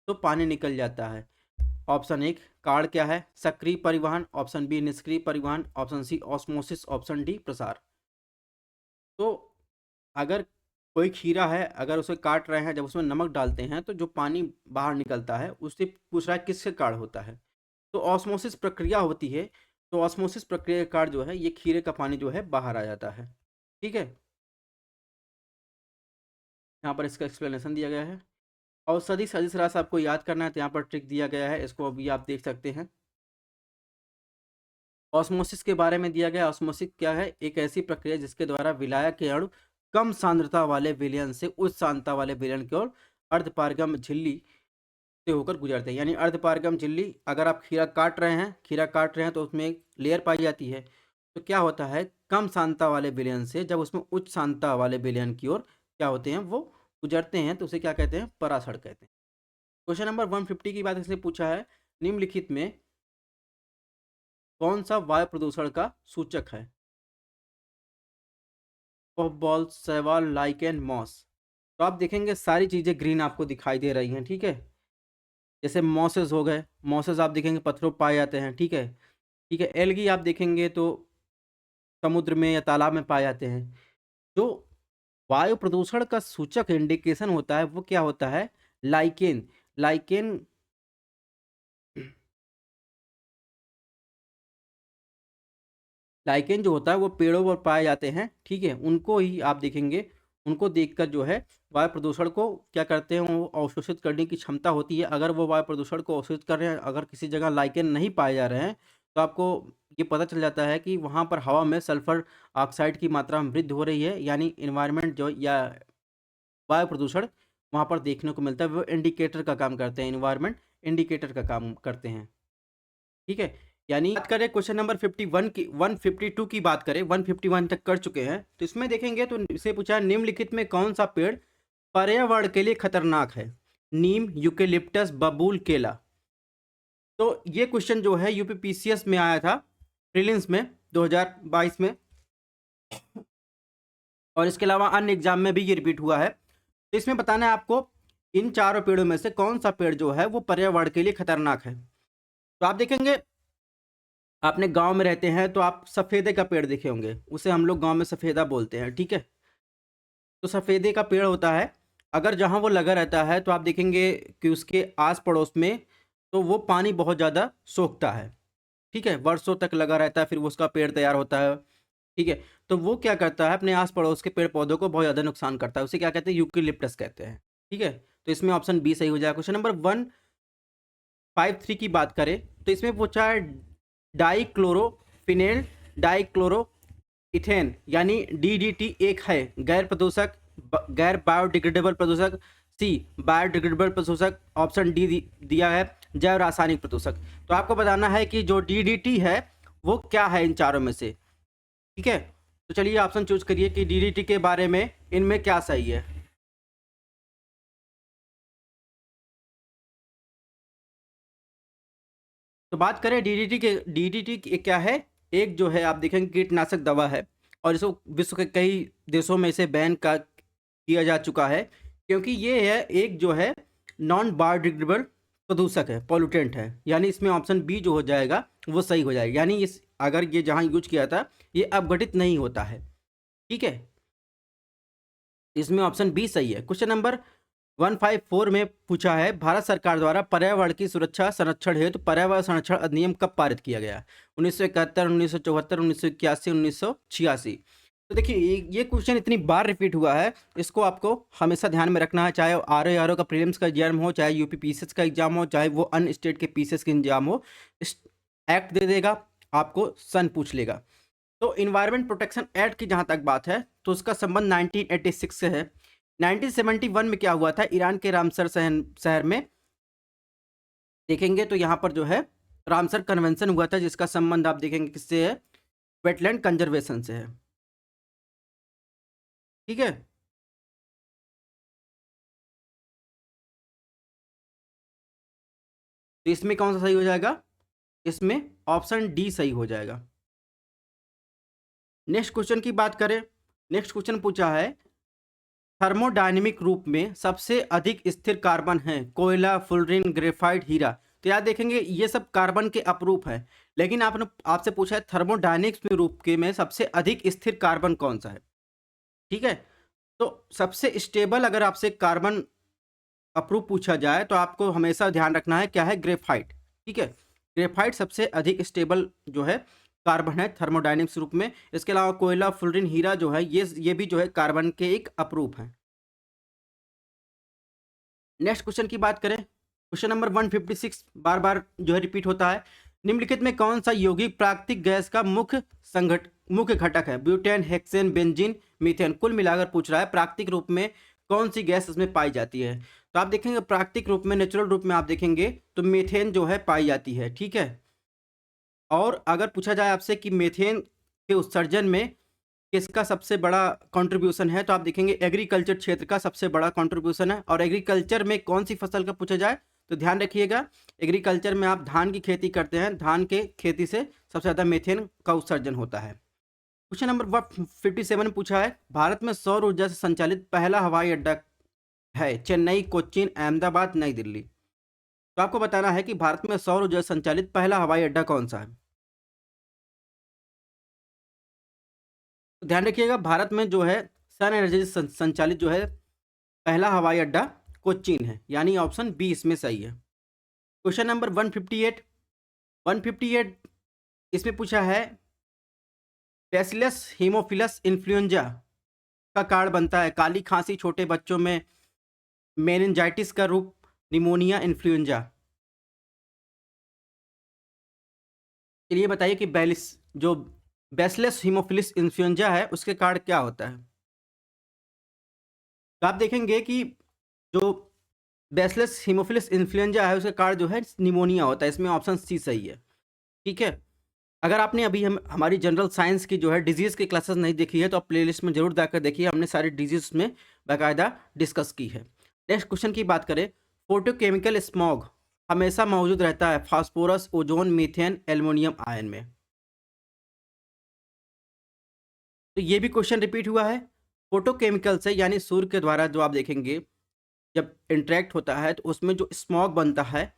तो पानी निकल जाता है। ऑप्शन 1 काड़ क्या है, सक्रिय परिवहन, ऑप्शन बी निष्क्रिय परिवहन, option C osmosis, option D प्रसार। तो अगर कोई खीरा है, अगर उसे काट रहे हैं, जब उसमें नमक डालते हैं तो जो पानी बाहर निकलता है, उससे पूछ रहा है किससे काढ़ होता है, तो ऑस्मोसिस प्रक्रिया होती है। तो ऑस्मोसिस प्रक्रिया के कारण जो है ये खीरे का पानी जो है बाहर आ जाता है। ठीक है, यहाँ पर इसका एक्सप्लेनेशन दिया गया है। और सदिश सदिश राशि आपको याद करना है, तो यहाँ पर ट्रिक दिया गया है, इसको अभी आप देख सकते हैं। ऑस्मोसिस के बारे में दिया गया, ऑस्मोसिस क्या है, एक ऐसी प्रक्रिया जिसके द्वारा विलायक के अणु कम सांद्रता वाले विलयन से उच्च सांद्रता वाले विलयन की ओर अर्धपारगम झिल्ली से होकर गुजरते हैं। यानी अर्धपारगम झिल्ली, अगर आप खीरा काट रहे हैं तो उसमें एक लेयर पाई जाती है। तो क्या होता है, कम सांद्रता वाले विलयन से जब उसमें उच्च सांद्रता वाले विलयन की ओर क्या होते हैं, वो गुजरते हैं, तो उसे क्या कहते हैं, परासरण कहते हैं। क्वेश्चन नंबर 150 की बात इसने पूछा है, निम्नलिखित में कौन सा वायु प्रदूषण का सूचक है, बॉल, शैवाल, लाइकेन, मॉस। तो आप देखेंगे सारी चीज़ें ग्रीन आपको दिखाई दे रही हैं। ठीक है, जैसे मॉसेस हो गए, मॉसेस आप देखेंगे पत्थरों पाए जाते हैं। ठीक है, ठीक है, एल्गी आप देखेंगे तो समुद्र में या तालाब में पाए जाते हैं। जो वायु प्रदूषण का सूचक इंडिकेशन होता है वो क्या होता है, लाइकेन। लाइकेन लाइकेन जो होता है वो पेड़ों पर पाए जाते हैं। ठीक है, उनको ही आप देखेंगे, उनको देखकर जो है वायु प्रदूषण को क्या करते हैं, वो अवशोषित करने की क्षमता होती है। अगर वो वायु प्रदूषण को अवशोषित कर रहे हैं, अगर किसी जगह लाइकेन नहीं पाए जा रहे हैं, तो आपको ये पता चल जाता है कि वहाँ पर हवा में सल्फर ऑक्साइड की मात्रा में वृद्धि हो रही है, यानी इन्वायरमेंट जो या वायु प्रदूषण वहाँ पर देखने को मिलता है। वो इंडिकेटर का काम करते हैं, इन्वायरमेंट इंडिकेटर का काम करते हैं। ठीक है, यानी बात करें क्वेश्चन नंबर 51 की, 152 की बात करें, 151 तक कर चुके हैं। तो इसमें देखेंगे तो इसे पूछा है, निम्नलिखित में कौन सा पेड़ पर्यावरण के लिए खतरनाक है, नीम, यूकेलिप्टस, बबूल, केला। तो ये क्वेश्चन जो है यूपीपीसीएस में आया था, प्रीलिम्स में 2022 में, और इसके अलावा अन्य एग्जाम में भी ये रिपीट हुआ है। तो इसमें बताना है आपको, इन चारों पेड़ों में से कौन सा पेड़ जो है वो पर्यावरण के लिए खतरनाक है। तो आप देखेंगे, आपने गांव में रहते हैं तो आप सफेदे का पेड़ देखे होंगे, उसे हम लोग गांव में सफेदा बोलते हैं। ठीक है, तो सफेदे का पेड़ होता है, अगर जहां वो लगा रहता है तो आप देखेंगे कि उसके आस पड़ोस में तो वो पानी बहुत ज़्यादा सोखता है। ठीक है, वर्षों तक लगा रहता है, फिर वो उसका पेड़ तैयार होता है। ठीक है, तो वो क्या करता है, अपने आस पड़ोस के पेड़ पौधों को बहुत ज़्यादा नुकसान करता है, उसे क्या कहते हैं, यूकेलिप्टस कहते हैं। ठीक है, तो इसमें ऑप्शन बी सही हो जाएगा। क्वेश्चन नंबर 153 की बात करें तो इसमें पूछा है डाइक्लोरोफिनेल डाइक्लोरो इथेन यानी डीडीटी एक है गैर प्रदूषक, गैर बायोडिग्रेडेबल प्रदूषक, सी बायोडिग्रेडेबल प्रदूषक, ऑप्शन डी दिया है जैव रासायनिक प्रदूषक। तो आपको बताना है कि जो डीडीटी है वो क्या है इन चारों में से। ठीक है, तो चलिए ऑप्शन चूज करिए कि डीडीटी के बारे में इनमें क्या सही है। तो बात करें डीडीटी के, डीडीटी क्या है, एक जो है आप देखेंगे कीटनाशक दवा है और इसको विश्व के कई देशों में इसे बैन का किया जा चुका है क्योंकि ये है एक जो है नॉन बायोडिग्रेडेबल प्रदूषक है, पॉल्यूटेंट है। यानी इसमें ऑप्शन बी जो हो जाएगा वो सही हो जाएगा, यानी इस अगर ये जहाँ यूज किया था ये अपघटित नहीं होता है। ठीक है, इसमें ऑप्शन बी सही है। क्वेश्चन नंबर 154 में पूछा है भारत सरकार द्वारा पर्यावरण की सुरक्षा संरक्षण हेतु पर्यावरण संरक्षण अधिनियम कब पारित किया गया? 1971, 1974, 1981, 1986। तो देखिए ये क्वेश्चन इतनी बार रिपीट हुआ है, इसको आपको हमेशा ध्यान में रखना है, चाहे आर का प्रीलिम्स का एग्जाम हो, चाहे यूपी पीसीएस का एग्जाम हो, चाहे वो अन्य स्टेट के पीसीएस के एग्जाम हो। इस एक्ट दे देगा आपको, सन पूछ लेगा। तो इन्वायरमेंट प्रोटेक्शन एक्ट की जहाँ तक बात है तो उसका संबंध 1986 से है। 1971 में क्या हुआ था, ईरान के रामसर शहर में देखेंगे तो यहाँ पर जो है रामसर कन्वेंशन हुआ था जिसका संबंध आप देखेंगे किससे है, वेटलैंड कंजर्वेशन से है। ठीक है, तो इसमें कौन सा सही हो जाएगा, इसमें ऑप्शन डी सही हो जाएगा। नेक्स्ट क्वेश्चन की बात करें, नेक्स्ट क्वेश्चन पूछा है थर्मोडायनेमिक रूप में सबसे अधिक स्थिर कार्बन है कोयला, फुलरिन, ग्रेफाइट, हीरा। तो याद देखेंगे ये सब कार्बन के अपरूप है, लेकिन आपने आपसे पूछा है थर्मोडायनेमिक्स में रूप के में सबसे अधिक स्थिर कार्बन कौन सा है। ठीक है, तो सबसे स्टेबल अगर आपसे कार्बन अप्रूव पूछा जाए तो आपको हमेशा ध्यान रखना है क्या है, ग्रेफाइट। ठीक है, ग्रेफाइट सबसे अधिक स्टेबल जो है कार्बन है थर्मोडायनेमिक्स रूप में। इसके अलावा कोयला, फुलरिन, हीरा जो है ये भी जो है कार्बन के एक अपरूप है। नेक्स्ट क्वेश्चन की बात करें, क्वेश्चन नंबर 156 बार बार जो है रिपीट होता है, निम्नलिखित में कौन सा यौगिक प्राकृतिक गैस का मुख्य घटक है? Butane, hexane, benzene, methane. कुल मिलाकर पूछ रहा है प्राकृतिक रूप में कौन सी गैस इसमें पाई जाती है। तो आप देखेंगे प्राकृतिक रूप में, नेचुरल रूप में आप देखेंगे तो मीथेन जो है पाई जाती है। ठीक है, और अगर पूछा जाए आपसे कि मीथेन के उत्सर्जन में किसका सबसे बड़ा कंट्रीब्यूशन है, तो आप देखेंगे एग्रीकल्चर क्षेत्र का सबसे बड़ा कंट्रीब्यूशन है। और एग्रीकल्चर में कौन सी फसल का पूछा जाए तो ध्यान रखिएगा, एग्रीकल्चर में आप धान की खेती करते हैं, धान के खेती से सबसे ज़्यादा मीथेन का उत्सर्जन होता है। क्वेश्चन नंबर 157 पूछा है भारत में सौर ऊर्जा से संचालित पहला हवाई अड्डा है चेन्नई, कोच्चिन, अहमदाबाद, नई दिल्ली। तो आपको बताना है कि भारत में सौर ऊर्जा से संचालित पहला हवाई अड्डा कौन सा है। तो ध्यान रखिएगा भारत में जो है सन एनर्जी से संचालित जो है पहला हवाई अड्डा कोच्चिन है, यानी ऑप्शन बी इसमें सही है। क्वेश्चन नंबर 158, 158 इसमें पूछा है बैसिलस हीमोफिलस इन्फ्लुएंजा का कारण बनता है काली खांसी, छोटे बच्चों में मेनिंजाइटिस का रूप, निमोनिया, इन्फ्लुएंजा। चलिए बताइए कि जो बैसिलस हीमोफिलस इन्फ्लुएंजा है उसके कारण क्या होता है। तो आप देखेंगे कि जो बैसिलस हीमोफिलस इन्फ्लुएंजा है उसका कारण जो है निमोनिया होता है, इसमें ऑप्शन सी सही है। ठीक है, अगर आपने अभी हमारी जनरल साइंस की जो है डिजीज़ की क्लासेस नहीं देखी है तो आप प्लेलिस्ट में जरूर जाकर देखिए, हमने सारी डिजीज़ में बाकायदा डिस्कस की है। नेक्स्ट क्वेश्चन की बात करें, फोटोकेमिकल स्मॉग हमेशा मौजूद रहता है phosphorus, ozone, methane, aluminium ion में। तो ये भी क्वेश्चन रिपीट हुआ है, फोटोकेमिकल से यानी सूर्य के द्वारा जो आप देखेंगे जब इंटरेक्ट होता है तो उसमें जो स्मॉग बनता है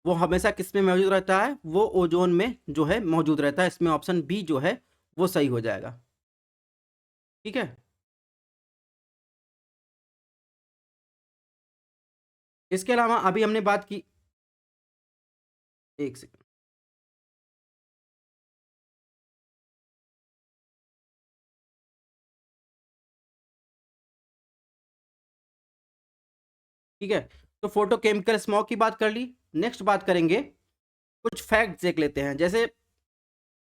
वो हमेशा किस में मौजूद रहता है, वो ओजोन में जो है मौजूद रहता है। इसमें ऑप्शन बी जो है वो सही हो जाएगा। ठीक है, इसके अलावा अभी हमने बात की, एक सेकंड, ठीक है, तो फोटोकेमिकल स्मॉग की बात कर ली। नेक्स्ट बात करेंगे कुछ फैक्ट देख लेते हैं। जैसे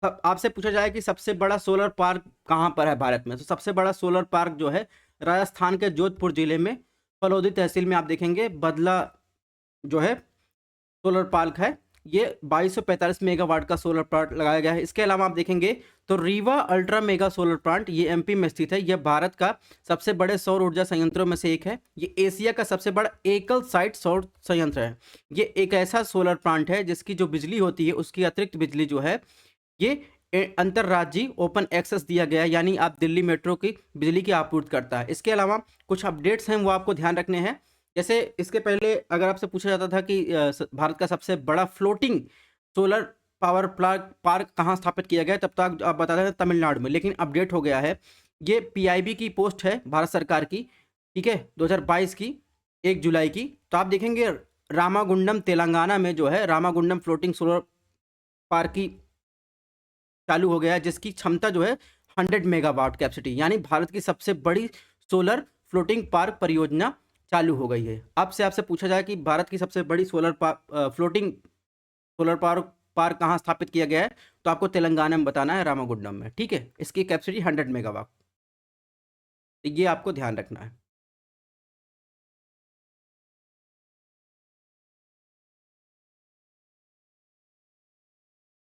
आपसे पूछा जाए कि सबसे बड़ा सोलर पार्क कहाँ पर है भारत में, तो सबसे बड़ा सोलर पार्क जो है राजस्थान के जोधपुर जिले में फलौदी तहसील में आप देखेंगे बदला जो है सोलर पार्क है। ये 2245 मेगावाट का सोलर प्लांट लगाया गया है। इसके अलावा आप देखेंगे तो Rewa ultra mega solar plant ये एमपी में स्थित है। यह भारत का सबसे बड़े सौर ऊर्जा संयंत्रों में से एक है। ये एशिया का सबसे बड़ा एकल साइट सौर संयंत्र है। ये एक ऐसा सोलर प्लांट है जिसकी जो बिजली होती है उसकी अतिरिक्त बिजली जो है ये अंतरराज्यीय ओपन एक्सेस दिया गया है, यानी आप दिल्ली मेट्रो की बिजली की आपूर्ति करता है। इसके अलावा कुछ अपडेट्स हैं वो आपको ध्यान रखने हैं। जैसे इसके पहले अगर आपसे पूछा जाता था कि भारत का सबसे बड़ा फ्लोटिंग सोलर पावर पार्क कहाँ स्थापित किया गया, तब तक आप बताते थे तमिलनाडु में, लेकिन अपडेट हो गया है। ये पीआईबी की पोस्ट है भारत सरकार की, ठीक है, 2022 की 1 जुलाई की। तो आप देखेंगे रामागुंडम तेलंगाना में जो है रामागुंडम फ्लोटिंग सोलर पार्क की चालू हो गया है, जिसकी क्षमता जो है 100 मेगावाट कैपेसिटी, यानी भारत की सबसे बड़ी सोलर फ्लोटिंग पार्क परियोजना चालू हो गई है। आपसे पूछा जाए कि भारत की सबसे बड़ी फ्लोटिंग सोलर पार्क कहाँ स्थापित किया गया है, तो आपको तेलंगाना में बताना है, रामागुंडम में, ठीक है। इसकी कैपेसिटी 100 मेगावाट, ये आपको ध्यान रखना है।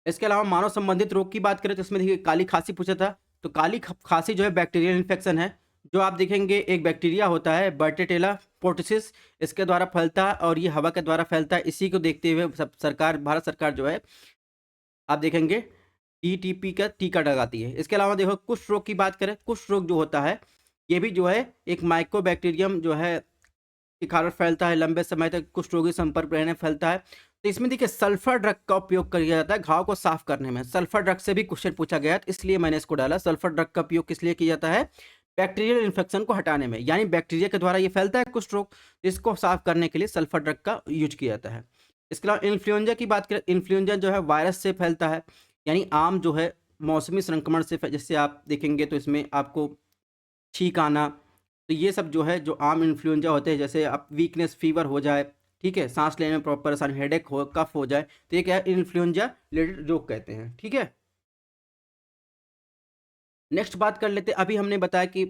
इसके अलावा मानव संबंधित रोग की बात करें तो इसमें देखिए काली खांसी पूछा था। तो काली खांसी जो है बैक्टीरियल इन्फेक्शन है, जो आप देखेंगे एक बैक्टीरिया होता है बर्टेटेला पोर्टिसिस, इसके द्वारा फैलता है और ये हवा के द्वारा फैलता है। इसी को देखते हुए भारत सरकार जो है आप देखेंगे टीटीपी का टीका लगाती है। इसके अलावा देखो कुष्ठ रोग की बात करें, कुष्ठ रोग जो होता है ये भी जो है एक माइक्रोबैक्टीरियम जो है के कारण फैलता है, लंबे समय तक कुष्ठ रोगी संपर्क रहने फैलता है। तो इसमें देखिए सल्फर ड्रग का उपयोग किया जाता है घाव को साफ करने में। सल्फर ड्रग से भी क्वेश्चन पूछा गया है, इसलिए मैंने इसको डाला। सल्फर ड्रग का उपयोग किस लिए किया जाता है? बैक्टीरियल इन्फेक्शन को हटाने में, यानी बैक्टीरिया के द्वारा ये फैलता है कुष्ठ रोग, इसको साफ करने के लिए सल्फर ड्रग का यूज किया जाता है। इसके अलावा इन्फ्लुएंजा की बात करें, इन्फ्लुएंजा जो है वायरस से फैलता है, यानी आम जो है मौसमी संक्रमण से जैसे आप देखेंगे तो इसमें आपको छींक आना, तो ये सब जो है जो आम इन्फ्लुएंजा होते हैं, जैसे आप वीकनेस फीवर हो जाए, ठीक है, सांस लेने में प्रॉपर परेशानी, हेडेक हो, कफ हो जाए, तो ये क्या है इन्फ्लुएंजा रिलेटेड रोग कहते हैं, ठीक है। नेक्स्ट बात कर लेते हैं। अभी हमने बताया कि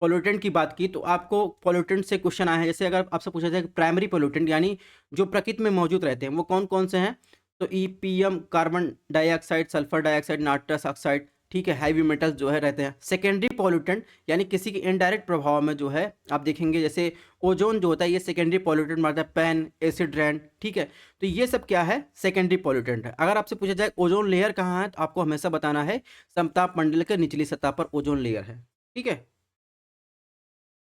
पोल्यूटेंट की बात की, तो आपको पोल्यूटेंट से क्वेश्चन आया है। जैसे अगर आपसे पूछा जाए कि प्राइमरी पोल्यूटेंट यानी जो प्रकृति में मौजूद रहते हैं वो कौन कौन से हैं, तो EPM carbon dioxide, sulphur dioxide, nitrous oxide, ठीक है, हैवी मेटल्स जो है रहते हैं। सेकेंडरी पोल्यूटेंट यानी किसी के इनडायरेक्ट प्रभाव में जो है आप देखेंगे जैसे ओजोन जो होता है ये सेकेंडरी पोल्यूटेंट मारता है, पैन, एसिड रेन, ठीक है। तो ये सब क्या है? सेकेंडरी पोल्यूटेंट है। अगर आपसे पूछा जाए ओजोन लेयर कहाँ है, तो आपको हमेशा बताना है समताप मंडल के निचली सतह पर ओजोन लेयर है, ठीक है।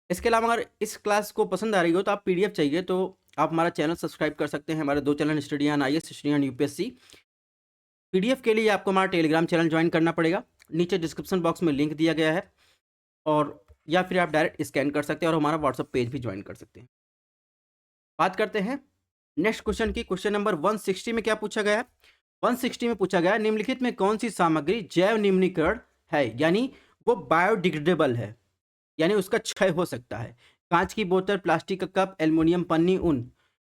इसके अलावा अगर इस क्लास को पसंद आ रही हो तो आप पीडीएफ चाहिए तो आप हमारा चैनल सब्सक्राइब कर सकते हैं। हमारे 2 channel study on IAS, study on UPSC. PDF के लिए आपको हमारा टेलीग्राम चैनल ज्वाइन करना पड़ेगा, नीचे डिस्क्रिप्शन बॉक्स में लिंक दिया गया है, और या फिर आप डायरेक्ट स्कैन कर सकते हैं और हमारा व्हाट्सएप पेज भी ज्वाइन कर सकते हैं। बात करते हैं नेक्स्ट क्वेश्चन की। क्वेश्चन नंबर 160 में क्या पूछा गया है? 160 में पूछा गया निम्नलिखित में कौन सी सामग्री जैव निम्नीकरण है, यानी वो बायोडिग्रेडेबल है, यानी उसका क्षय हो सकता है। कांच की बोतल, प्लास्टिक का कप, एल्युमिनियम, पन्नी, ऊन।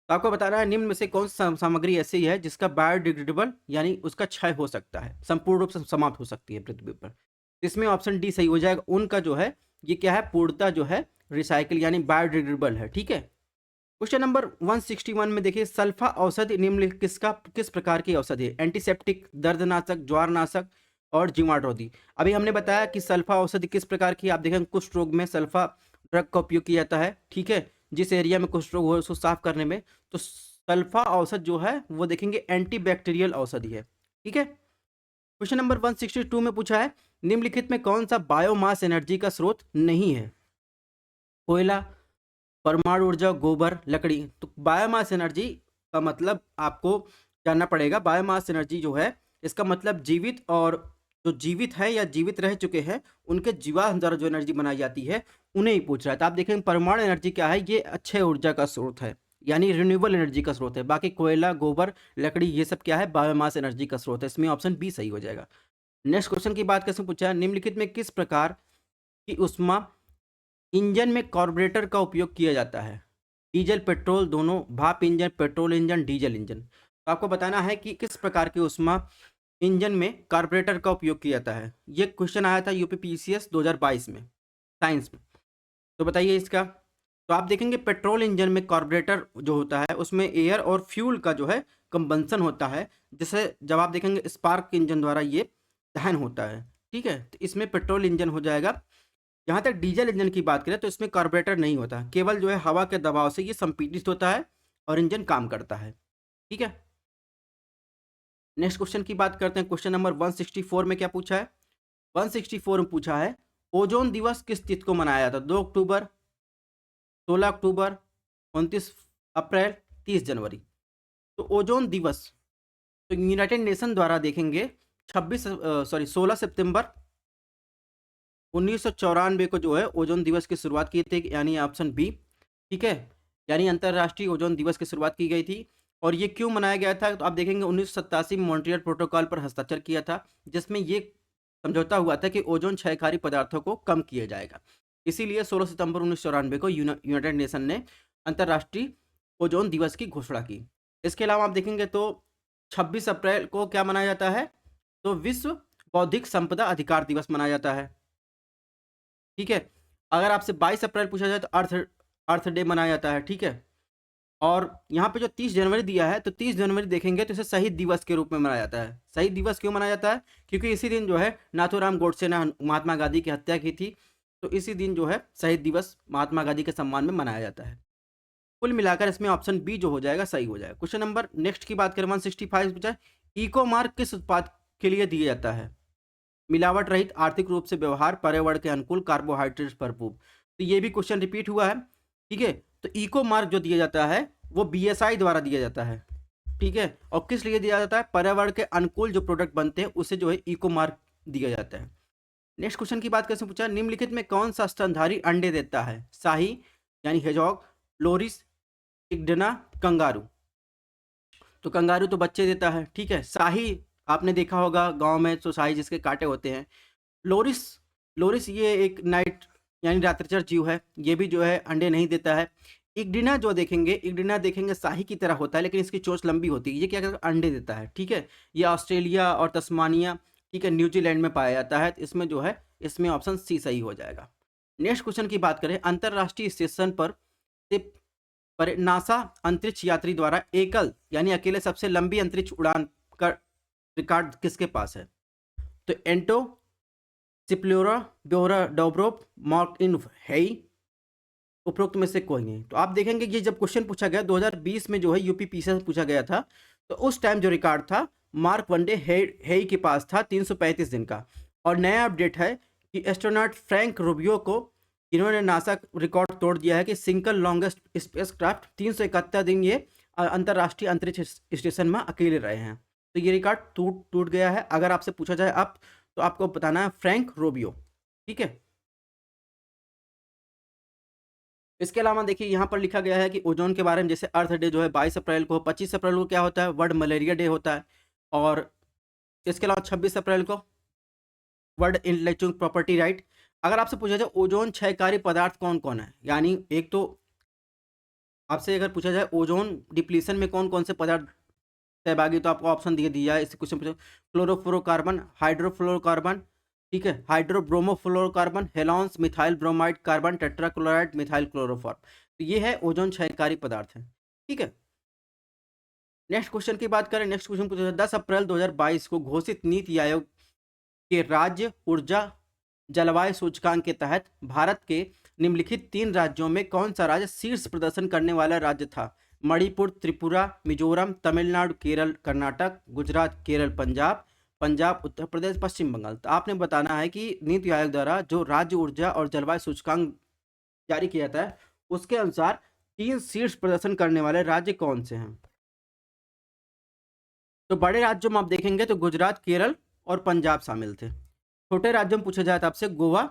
तो आपको बताना है निम्न में से कौन सी सामग्री ऐसी है जिसका बायोडिग्रेडेबल यानी उसका क्षय हो सकता है, संपूर्ण रूप से समाप्त हो सकती है पृथ्वी पर। इसमें ऑप्शन डी सही हो जाएगा। ऊन का जो है ये क्या है, पूर्णतः जो है रिसाइकिल यानी बायोडिग्रेडेबल है, ठीक है। क्वेश्चन नंबर 161 में देखिए सल्फा औषधि निम्नलिखित किस प्रकार की औषधि है? एंटीसेप्टिक, दर्दनाशक, ज्वारनाशक और जीवाणुरोधी। अभी हमने बताया कि सल्फा औषधि किस प्रकार की, आप देखें कुष्ठ रोग में सल्फा ड्रग का उपयोग किया जाता है, ठीक है, जिस एरिया में कुष्ठ रोग हो उसको साफ करने में। तो सल्फा औषध जो है वो देखेंगे एंटीबैक्टीरियल औषधि है, ठीक है। क्वेश्चन नंबर 162 में पूछा है निम्नलिखित में कौन सा बायोमास एनर्जी का स्रोत नहीं है? कोयला, परमाणु ऊर्जा, गोबर, लकड़ी। तो बायोमास एनर्जी का मतलब आपको जानना पड़ेगा। बायोमास एनर्जी जो है इसका मतलब जीवित और जो जीवित है या जीवित रह चुके हैं उनके जीवाश्म द्वारा जो एनर्जी बनाई जाती है उन्हें ही पूछ रहा है। तो आप देखेंगे परमाणु एनर्जी क्या है, ये अक्षय ऊर्जा का स्रोत है, यानी रिन्यूएबल एनर्जी का स्रोत है। बाकी कोयला, गोबर, लकड़ी ये सब क्या है, बायोमास एनर्जी का स्रोत है। इसमें ऑप्शन बी सही हो जाएगा। नेक्स्ट क्वेश्चन की बात कैसे पूछा है, निम्नलिखित में किस प्रकार की उष्मा इंजन में कार्बोरेटर का उपयोग किया जाता है? डीजल, पेट्रोल दोनों, भाप engine, petrol engine, diesel engine. तो आपको बताना है कि किस प्रकार की ऊष्मा इंजन में कार्बोरेटर का उपयोग किया जाता है। ये क्वेश्चन आया था यूपीपीसीएस 2022 में साइंस में। तो बताइए इसका। तो आप देखेंगे पेट्रोल इंजन में कार्बोरेटर जो होता है उसमें एयर और फ्यूल का जो है कंबंसन होता है, जिसे जब आप देखेंगे स्पार्क इंजन द्वारा ये दहन होता है। ठीक है, तो इसमें पेट्रोल इंजन हो जाएगा। जहाँ तक डीजल इंजन की बात करें तो इसमें कार्बोरेटर नहीं होता, केवल जो है हवा के दबाव से ये संपीड़ित होता है और इंजन काम करता है। ठीक है, नेक्स्ट क्वेश्चन की बात करते हैं। क्वेश्चन नंबर 164 में क्या पूछा है? 164 में पूछा है ओजोन दिवस किस तिथि को मनाया जाता है? 2 अक्टूबर, 16 अक्टूबर, 29 अप्रैल, 30 जनवरी। तो ओजोन दिवस तो यूनाइटेड नेशन द्वारा देखेंगे 16 सितंबर 1994 को जो है ओजोन दिवस की शुरुआत की थी, यानी ऑप्शन बी। ठीक है, यानी अंतरराष्ट्रीय ओजोन दिवस की शुरुआत की गई थी। और ये क्यों मनाया गया था? तो आप देखेंगे 1987 में मॉन्ट्रियल प्रोटोकॉल पर हस्ताक्षर किया था, जिसमें ये समझौता हुआ था कि ओजोन क्षयकारी पदार्थों को कम किया जाएगा। इसीलिए 16 सितंबर 1994 को यूनाइटेड नेशन ने अंतरराष्ट्रीय ओजोन दिवस की घोषणा की। इसके अलावा आप देखेंगे तो 26 अप्रैल को क्या मनाया जाता है? तो विश्व बौद्धिक संपदा अधिकार दिवस मनाया जाता है। ठीक है, अगर आपसे 22 अप्रैल पूछा जाए तो अर्थ डे मनाया जाता है। ठीक है, और यहाँ पे जो 30 जनवरी दिया है तो 30 जनवरी देखेंगे तो इसे शहीद दिवस के रूप में मनाया जाता है। शहीद दिवस क्यों मनाया जाता है? क्योंकि इसी दिन जो है नाथूराम गोडसे ने महात्मा गांधी की हत्या की थी, तो इसी दिन जो है शहीद दिवस महात्मा गांधी के सम्मान में मनाया जाता है। कुल मिलाकर इसमें ऑप्शन बी जो हो जाएगा सही हो जाएगा। क्वेश्चन नंबर नेक्स्ट की बात करें 165 पूछा इको मार्क किस उत्पाद के लिए दिया जाता है? मिलावट रहित, आर्थिक रूप से व्यवहार, पर्यावरण के अनुकूल, कार्बोहाइड्रेट भरपूर। तो ये भी क्वेश्चन रिपीट हुआ है। ठीक है, तो इको मार्क जो दिया जाता है वो बीएसआई द्वारा दिया जाता है। ठीक है, और किस लिए दिया जाता है? पर्यावरण के अनुकूल जो प्रोडक्ट बनते हैं उसे जो है इको मार्क दिया जाता है। नेक्स्ट क्वेश्चन की बात कैसे पूछा निम्नलिखित में कौन सा स्तनधारी अंडे देता है? शाही यानी हेजॉग, लोरिस, इग्डना, कंगारू। तो कंगारू तो बच्चे देता है। ठीक है, शाही आपने देखा होगा गांव में तो शाही जिसके कांटे होते हैं। लोरिस लोरिस ये एक नाइट यानी रात्रिचर जीव है, ये भी जो है अंडे नहीं देता है। इग्डिना जो देखेंगे, इग्डिना देखेंगे शाही की तरह होता है लेकिन इसकी चोंच लंबी होती है, ये क्या करता है? अंडे देता है। ठीक है, ये ऑस्ट्रेलिया और तस्मानिया, ठीक है, न्यूजीलैंड में पाया जाता है। तो इसमें जो है इसमें ऑप्शन सी सही हो जाएगा। नेक्स्ट क्वेश्चन की बात करें अंतरराष्ट्रीय स्टेशन पर नासा अंतरिक्ष यात्री द्वारा एकल यानी अकेले सबसे लंबी अंतरिक्ष उड़ान का रिकॉर्ड किसके पास है? तो एंटो सिप्लोरा, डोरा, डोब्रोव, मार्क इन हेई, उपरोक्त में से कोई नहीं। तो आप देखेंगे ये जब क्वेश्चन पूछा गया 2020 में जो है यूपीपीसीएस से पूछा गया था, तो उस टाइम जो रिकॉर्ड था मार्क वनडे हेई के पास था 335 दिन का। और नया अपडेट है कि एस्ट्रोनॉट फ्रैंक रूबियो को इन्होंने नासा रिकॉर्ड तोड़ दिया है कि सिंगल लॉन्गेस्ट स्पेसक्राफ्ट 371 दिन ये अंतरराष्ट्रीय अंतरिक्ष स्टेशन में अकेले रहे हैं। तो ये रिकॉर्ड टूट गया है। अगर आपसे पूछा जाए अब तो आपको बताना है फ्रैंक रूबियो। ठीक है, इसके अलावा देखिए यहाँ पर लिखा गया है कि ओजोन के बारे में, जैसे अर्थ डे जो है 22 अप्रैल को, 25 अप्रैल को क्या होता है? वर्ल्ड मलेरिया डे होता है। और इसके अलावा 26 अप्रैल को वर्ल्ड इंटेलेक्चुअल प्रॉपर्टी राइट। अगर आपसे पूछा जाए ओजोन क्षयकारी पदार्थ कौन कौन है, यानी एक तो आपसे अगर पूछा जाए ओजोन डिप्लीशन में कौन कौन से पदार्थ सहभागी, तो आपको ऑप्शन दिए दिया है। इस क्वेश्चन पूछा क्लोरोफ्लोरोकार्बन, हाइड्रोफ्लोरोकार्बन, ठीक है, hydrobromofluorocarbon, halons, methyl bromide carbon, tetrachloride, methyl chloroform. तो ये है ओजोन क्षयकारी पदार्थ है। ठीक है, नेक्स्ट क्वेश्चन की बात करें। नेक्स्ट क्वेश्चन पूछा 10 अप्रैल 2022 को घोषित नीति आयोग के राज्य ऊर्जा जलवायु सूचकांक के तहत भारत के निम्नलिखित 3 राज्यों में कौन सा राज्य शीर्ष प्रदर्शन करने वाला राज्य था? मणिपुर, त्रिपुरा, मिजोरम, तमिलनाडु, केरल, कर्नाटक, गुजरात, केरल, पंजाब, पंजाब, उत्तर प्रदेश, पश्चिम बंगाल। तो आपने बताना है कि नीति आयोग द्वारा जो राज्य ऊर्जा और जलवायु सूचकांक जारी किया जाता है उसके अनुसार 3 शीर्ष प्रदर्शन करने वाले राज्य कौन से हैं? तो बड़े राज्यों में आप देखेंगे तो गुजरात, केरल और पंजाब शामिल थे। छोटे राज्यों में पूछा जाए तो आपसे गोवा,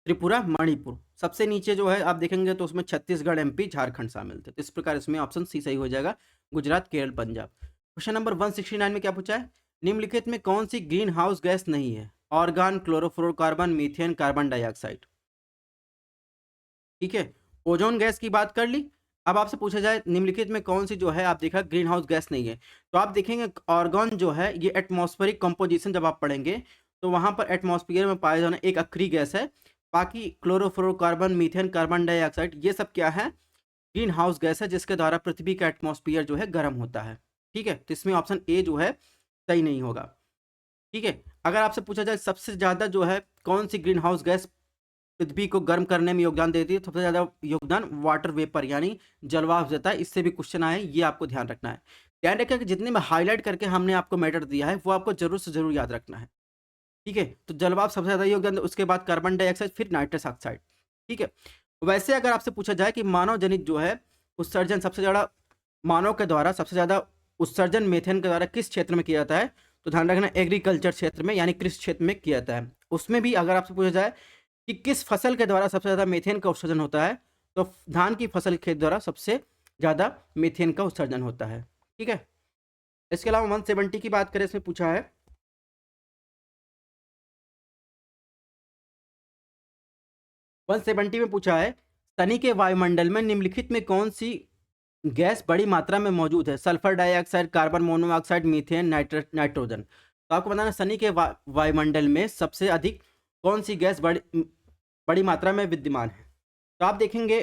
त्रिपुरा, मणिपुर। सबसे नीचे जो है आप देखेंगे तो उसमें छत्तीसगढ़, एमपी, झारखंड शामिल थे। तो इस प्रकार इसमें ऑप्शन सी सही हो जाएगा, गुजरात, केरल, पंजाब। क्वेश्चन नंबर 169 में क्या पूछा है? निम्नलिखित में कौन सी ग्रीन हाउस गैस नहीं है? Organ, chlorofluorocarbon, methane, carbon dioxide. ठीक है, ओजोन गैस की बात कर ली, अब आपसे पूछा जाए निम्नलिखित में कौन सी जो है आप देखा ग्रीन हाउस गैस नहीं है, तो आप देखेंगे ऑर्गन जो है ये एटमॉस्फेरिक कंपोजिशन जब आप पढ़ेंगे तो वहां पर एटमॉस्फेयर में पाए जाने एक अक्री गैस है। बाकी क्लोरोफ्लोरोकार्बन, मीथेन, कार्बन डाइऑक्साइड, ये सब क्या है, ग्रीन हाउस गैस है जिसके द्वारा पृथ्वी का एटमॉस्फेयर जो है गर्म होता है। ठीक है, तो इसमें ऑप्शन ए जो है सही नहीं होगा। ठीक है, अगर आपसे पूछा जाए सबसे ज्यादा जो है कौन सी ग्रीन हाउस गैस पृथ्वी को गर्म करने में योगदान देती है, सबसे ज्यादा योगदान वाटर वेपर यानी जलवाष्प देता है। इससे भी क्वेश्चन आए, ये आपको ध्यान रखना है। ध्यान रखिए कि जितने में हाईलाइट करके हमने आपको मैटर दिया है वो आपको जरूर से जरूर याद रखना है। ठीक है, तो जलवाष्प सबसे ज्यादा योगदान, उसके बाद कार्बन डाइऑक्साइड, फिर नाइट्रस ऑक्साइड। ठीक है, वैसे अगर आपसे पूछा जाए कि मानव जनित जो है उत्सर्जन सबसे ज्यादा, मानव के द्वारा सबसे ज्यादा उत्सर्जन मेथेन के द्वारा किस क्षेत्र में किया जाता है, तो ध्यान रखना एग्रीकल्चर क्षेत्र में यानी कृषि क्षेत्र में किया जाता है। उसमें भी अगर आपसे पूछा जाए कि किस फसल के द्वारा सबसे ज्यादा मीथेन का उत्सर्जन होता है, तो धान की फसल के द्वारा सबसे ज्यादा मीथेन का उत्सर्जन होता है। ठीक है, इसके अलावा 170 की बात करें, इसमें पूछा है 170 में पूछा है शनि के वायुमंडल में निम्नलिखित में कौन सी गैस बड़ी मात्रा में मौजूद है, sulphur dioxide, carbon monoxide, methane, nitrogen. तो आपको बताना शनि के वायुमंडल में सबसे अधिक कौन सी गैस बड़ी मात्रा में विद्यमान है। तो आप देखेंगे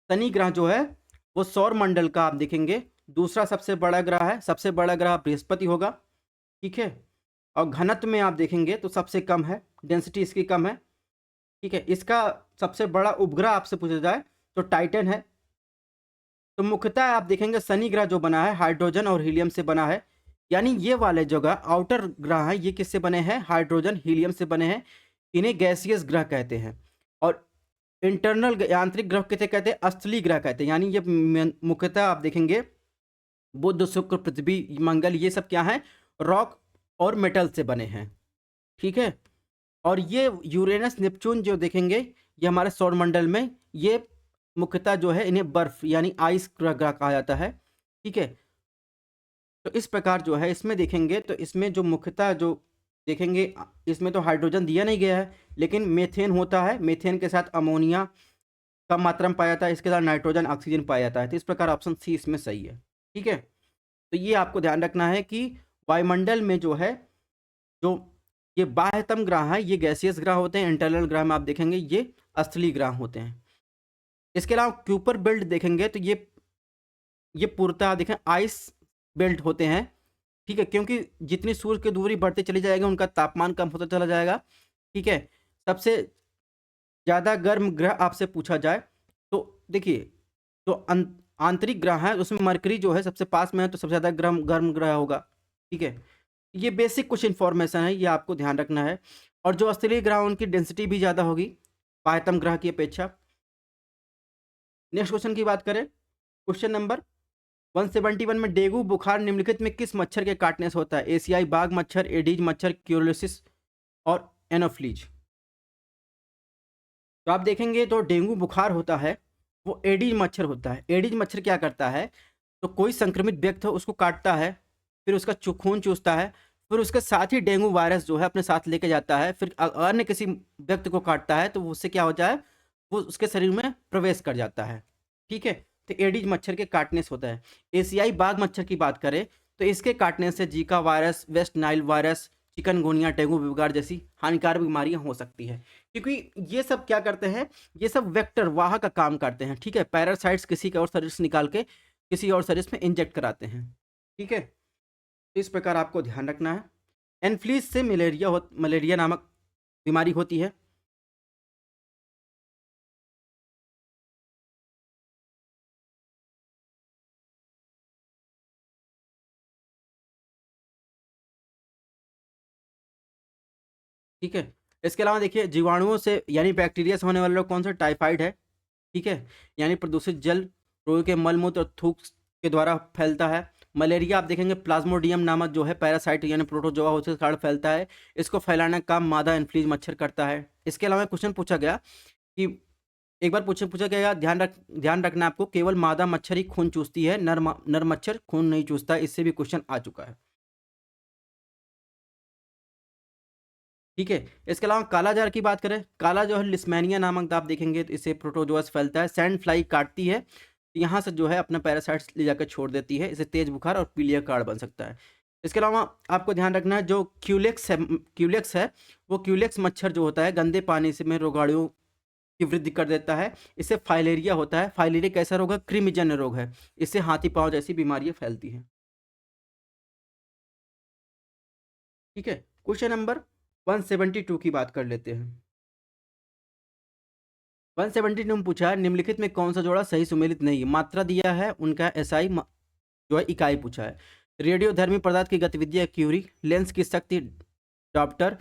शनि ग्रह जो है वो सौर मंडल का आप देखेंगे दूसरा सबसे बड़ा ग्रह है, सबसे बड़ा ग्रह बृहस्पति होगा। ठीक है, और घनत्व में आप देखेंगे तो सबसे कम है, डेंसिटी इसकी कम है। ठीक है, इसका सबसे बड़ा उपग्रह आपसे पूछा जाए तो टाइटन है। तो मुख्यतः आप देखेंगे शनि ग्रह जो बना है हाइड्रोजन और हीलियम से बना है, यानी ये वाले जगह आउटर ग्रह हैं ये किससे बने हैं, हाइड्रोजन हीलियम से बने हैं। इन्हें गैसियस ग्रह कहते हैं। और इंटरनल यांत्रिक ग्रह किसे कहते हैं, स्थलीय ग्रह कहते हैं। यानी ये मुख्यतः आप देखेंगे बुध, शुक्र, पृथ्वी, मंगल, ये सब क्या है, रॉक और मेटल से बने हैं। ठीक है, और ये यूरेनस, नेपच्यून जो देखेंगे ये हमारे सौरमंडल में, ये मुख्यतः जो है इन्हें बर्फ यानी आइस ग्रह कहा जाता है। ठीक है, तो इस प्रकार जो है इसमें देखेंगे तो इसमें जो मुख्यतः जो देखेंगे इसमें तो हाइड्रोजन दिया नहीं गया है, लेकिन मेथेन होता है, मेथेन के साथ अमोनिया कम मात्रा में पाया जाता है, इसके साथ नाइट्रोजन, ऑक्सीजन पाया जाता है। तो इस प्रकार ऑप्शन सी इसमें सही है। ठीक है, तो ये आपको ध्यान रखना है कि वायुमंडल में जो है जो ये बाह्यतम ग्रह है ये गैसियस ग्रह होते हैं, इंटरनल ग्रह में आप देखेंगे ये स्थलीय ग्रह होते हैं। इसके अलावा क्यूपर बेल्ट देखेंगे तो ये पूर्णतः देखें आइस बेल्ट होते हैं। ठीक है, क्योंकि जितनी सूर्य की दूरी बढ़ते चली जाएगी उनका तापमान कम होता चला जाएगा। ठीक है, सबसे ज़्यादा गर्म ग्रह आपसे पूछा जाए तो देखिए जो आंतरिक ग्रह है उसमें मरकरी जो है सबसे पास में है तो सबसे ज़्यादा गर्म गर्म ग्रह होगा। ठीक है, ये बेसिक कुछ इन्फॉर्मेशन है, ये आपको ध्यान रखना है। और जो स्थलीय ग्रह उनकी डेंसिटी भी ज़्यादा होगी बाह्यतम ग्रह की अपेक्षा। नेक्स्ट क्वेश्चन की बात करें, क्वेश्चन नंबर 171 में डेंगू बुखार निम्नलिखित में किस मच्छर के काटने से होता है, एशियाई बाघ मच्छर, एडीज मच्छर, क्यूरोलिसिस और एनोफ्लीज। तो आप देखेंगे तो डेंगू बुखार होता है वो एडीज मच्छर होता है। एडीज मच्छर क्या करता है, तो कोई संक्रमित व्यक्ति हो उसको काटता है, फिर उसका खून चूसता है, फिर उसके साथ ही डेंगू वायरस जो है अपने साथ लेके जाता है, फिर अन्य किसी व्यक्ति को काटता है तो उससे क्या होता है, वो उसके शरीर में प्रवेश कर जाता है। ठीक है, तो एडीज मच्छर के काटने से होता है। एशियाई बाघ मच्छर की बात करें तो इसके काटने से Zika virus, West Nile virus, chikungunya, dengue बुखार जैसी हानिकारक बीमारियां हो सकती हैं, क्योंकि ये सब क्या करते हैं, ये सब वेक्टर वाहक का काम करते हैं। ठीक है, पैरासाइट्स किसी के और शरीर से निकाल के किसी और शरीर में इंजेक्ट कराते हैं। ठीक है, तो इस प्रकार आपको ध्यान रखना है। एनफ्लीज से मलेरिया नामक बीमारी होती है। ठीक है, इसके अलावा देखिए जीवाणुओं से यानी बैक्टीरिया से होने वाले रोग कौन सा, टाइफाइड है। ठीक है, यानी प्रदूषित जल रोगी के मलमूत्र और थूक के द्वारा फैलता है। मलेरिया आप देखेंगे प्लाज्मोडियम नामक जो है पैरासाइट यानी प्रोटोजोआ उसके कारण फैलता है। इसको फैलाने का काम मादा एनफ्लीज मच्छर करता है। इसके अलावा क्वेश्चन पूछा गया कि एक बार पूछा गया, ध्यान रखना आपको, केवल मादा मच्छर ही खून चूसती है, नर मच्छर खून नहीं चूसता। इससे भी क्वेश्चन आ चुका है। ठीक है, इसके अलावा कालाजार की बात करें, काला जो है लिस्मेनिया नामक आप देखेंगे तो इससे प्रोटोजोआ फैलता है। सैंड फ्लाई काटती है यहाँ से जो है अपना पैरासाइट्स ले जाकर छोड़ देती है, इससे तेज बुखार और पीलिया कार्ड बन सकता है। इसके अलावा आपको ध्यान रखना है जो क्यूलेक्स है वो क्यूलेक्स मच्छर जो होता है गंदे पानी से में रोगाणुओं की वृद्धि कर देता है। इससे फाइलेरिया होता है। फाइलेरिया कैसा रोग है? कृमिजन्य रोग है। इससे हाथी पांव जैसी बीमारियां फैलती हैं। ठीक है, क्वेश्चन नंबर 172 की बात कर लेते हैं। 172 में पूछा है निम्नलिखित में कौन सा जोड़ा सही सुमेलित नहीं है? मात्रा दिया है, उनका एसआई जो है इकाई पूछा है। रेडियोधर्मी पदार्थ की गतिविधि क्यूरी, लेंस की शक्ति डॉप्टर,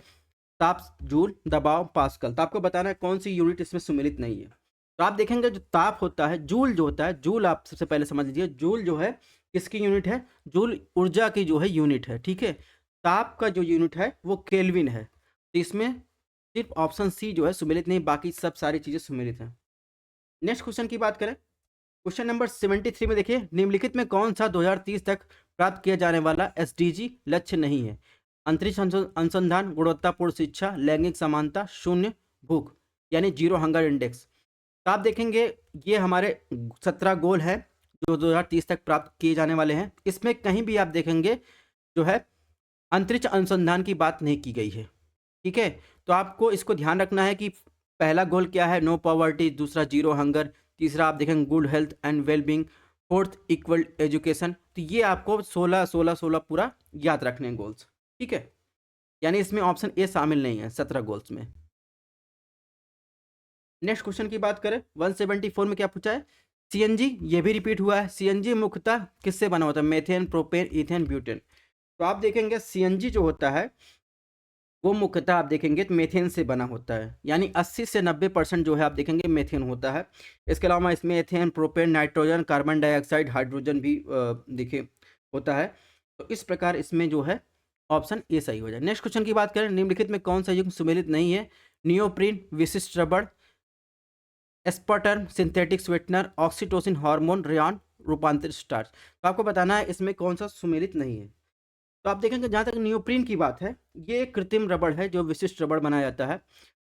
ताप जूल, दबाव पास्कल। तो आपको बताना है कौन सी यूनिट इसमें सुमेलित नहीं है। तो आप देखेंगे जो ताप होता है, जूल जो होता है, जूल आप सबसे पहले समझ लीजिए, जूल जो है किसकी यूनिट है? जूल ऊर्जा की जो है यूनिट है। ठीक है, ताप का जो यूनिट है वो केल्विन है। तो इसमें सिर्फ ऑप्शन सी जो है सुमेलित नहीं, बाकी सब सारी चीजें सुमेलित हैं। नेक्स्ट क्वेश्चन की बात करें, क्वेश्चन नंबर 73 में देखिए निम्नलिखित में कौन सा 2030 तक प्राप्त किया जाने वाला एसडीजी लक्ष्य नहीं है? अंतरिक्ष अनुसंधान, गुणवत्तापूर्ण शिक्षा, लैंगिक समानता, शून्य भूख यानी जीरो हंगर इंडेक्स। तो आप देखेंगे ये हमारे 17 गोल है जो 2030 तक प्राप्त किए जाने वाले हैं। इसमें कहीं भी आप देखेंगे जो है अंतरिक्ष अनुसंधान की बात नहीं की गई है। ठीक है, तो आपको इसको ध्यान रखना है कि पहला गोल क्या है? नो पॉवर्टी, दूसरा जीरो हंगर, तीसरा आप देखेंगे good health and wellbeing, fourth equal education. तो ये आपको 16 पूरा याद रखने हैं गोल्स। ठीक है, यानी इसमें ऑप्शन ए शामिल नहीं है 17 गोल्स में। नेक्स्ट क्वेश्चन की बात करें 174 में क्या पूछा है? सीएनजी, ये भी रिपीट हुआ है। सीएनजी मुख्यतः किससे बना होता है? Methane, propane, ethane, butane. तो आप देखेंगे सीएनजी जो होता है वो मुख्यतः आप देखेंगे तो मेथेन से बना होता है, यानी 80 से 90% जो है आप देखेंगे मेथेन होता है। इसके अलावा इसमें ethane, propane, nitrogen, carbon dioxide, hydrogen भी देखिए होता है। तो इस प्रकार इसमें जो है ऑप्शन ए सही हो जाए। नेक्स्ट क्वेश्चन की बात करें निम्नलिखित में कौन सा युग्म सुमेलित नहीं है? नियोप्रीन, विशिष्ट रबड़, aspartame, synthetic sweetener, oxytocin hormone, rayon, रूपांतरित स्टार्च। तो आपको बताना है इसमें कौन सा सुमेलित नहीं है। तो आप देखेंगे जहाँ तक नियोप्रीन की बात है ये एक कृत्रिम रबड़ है जो विशिष्ट रबड़ बनाया जाता है।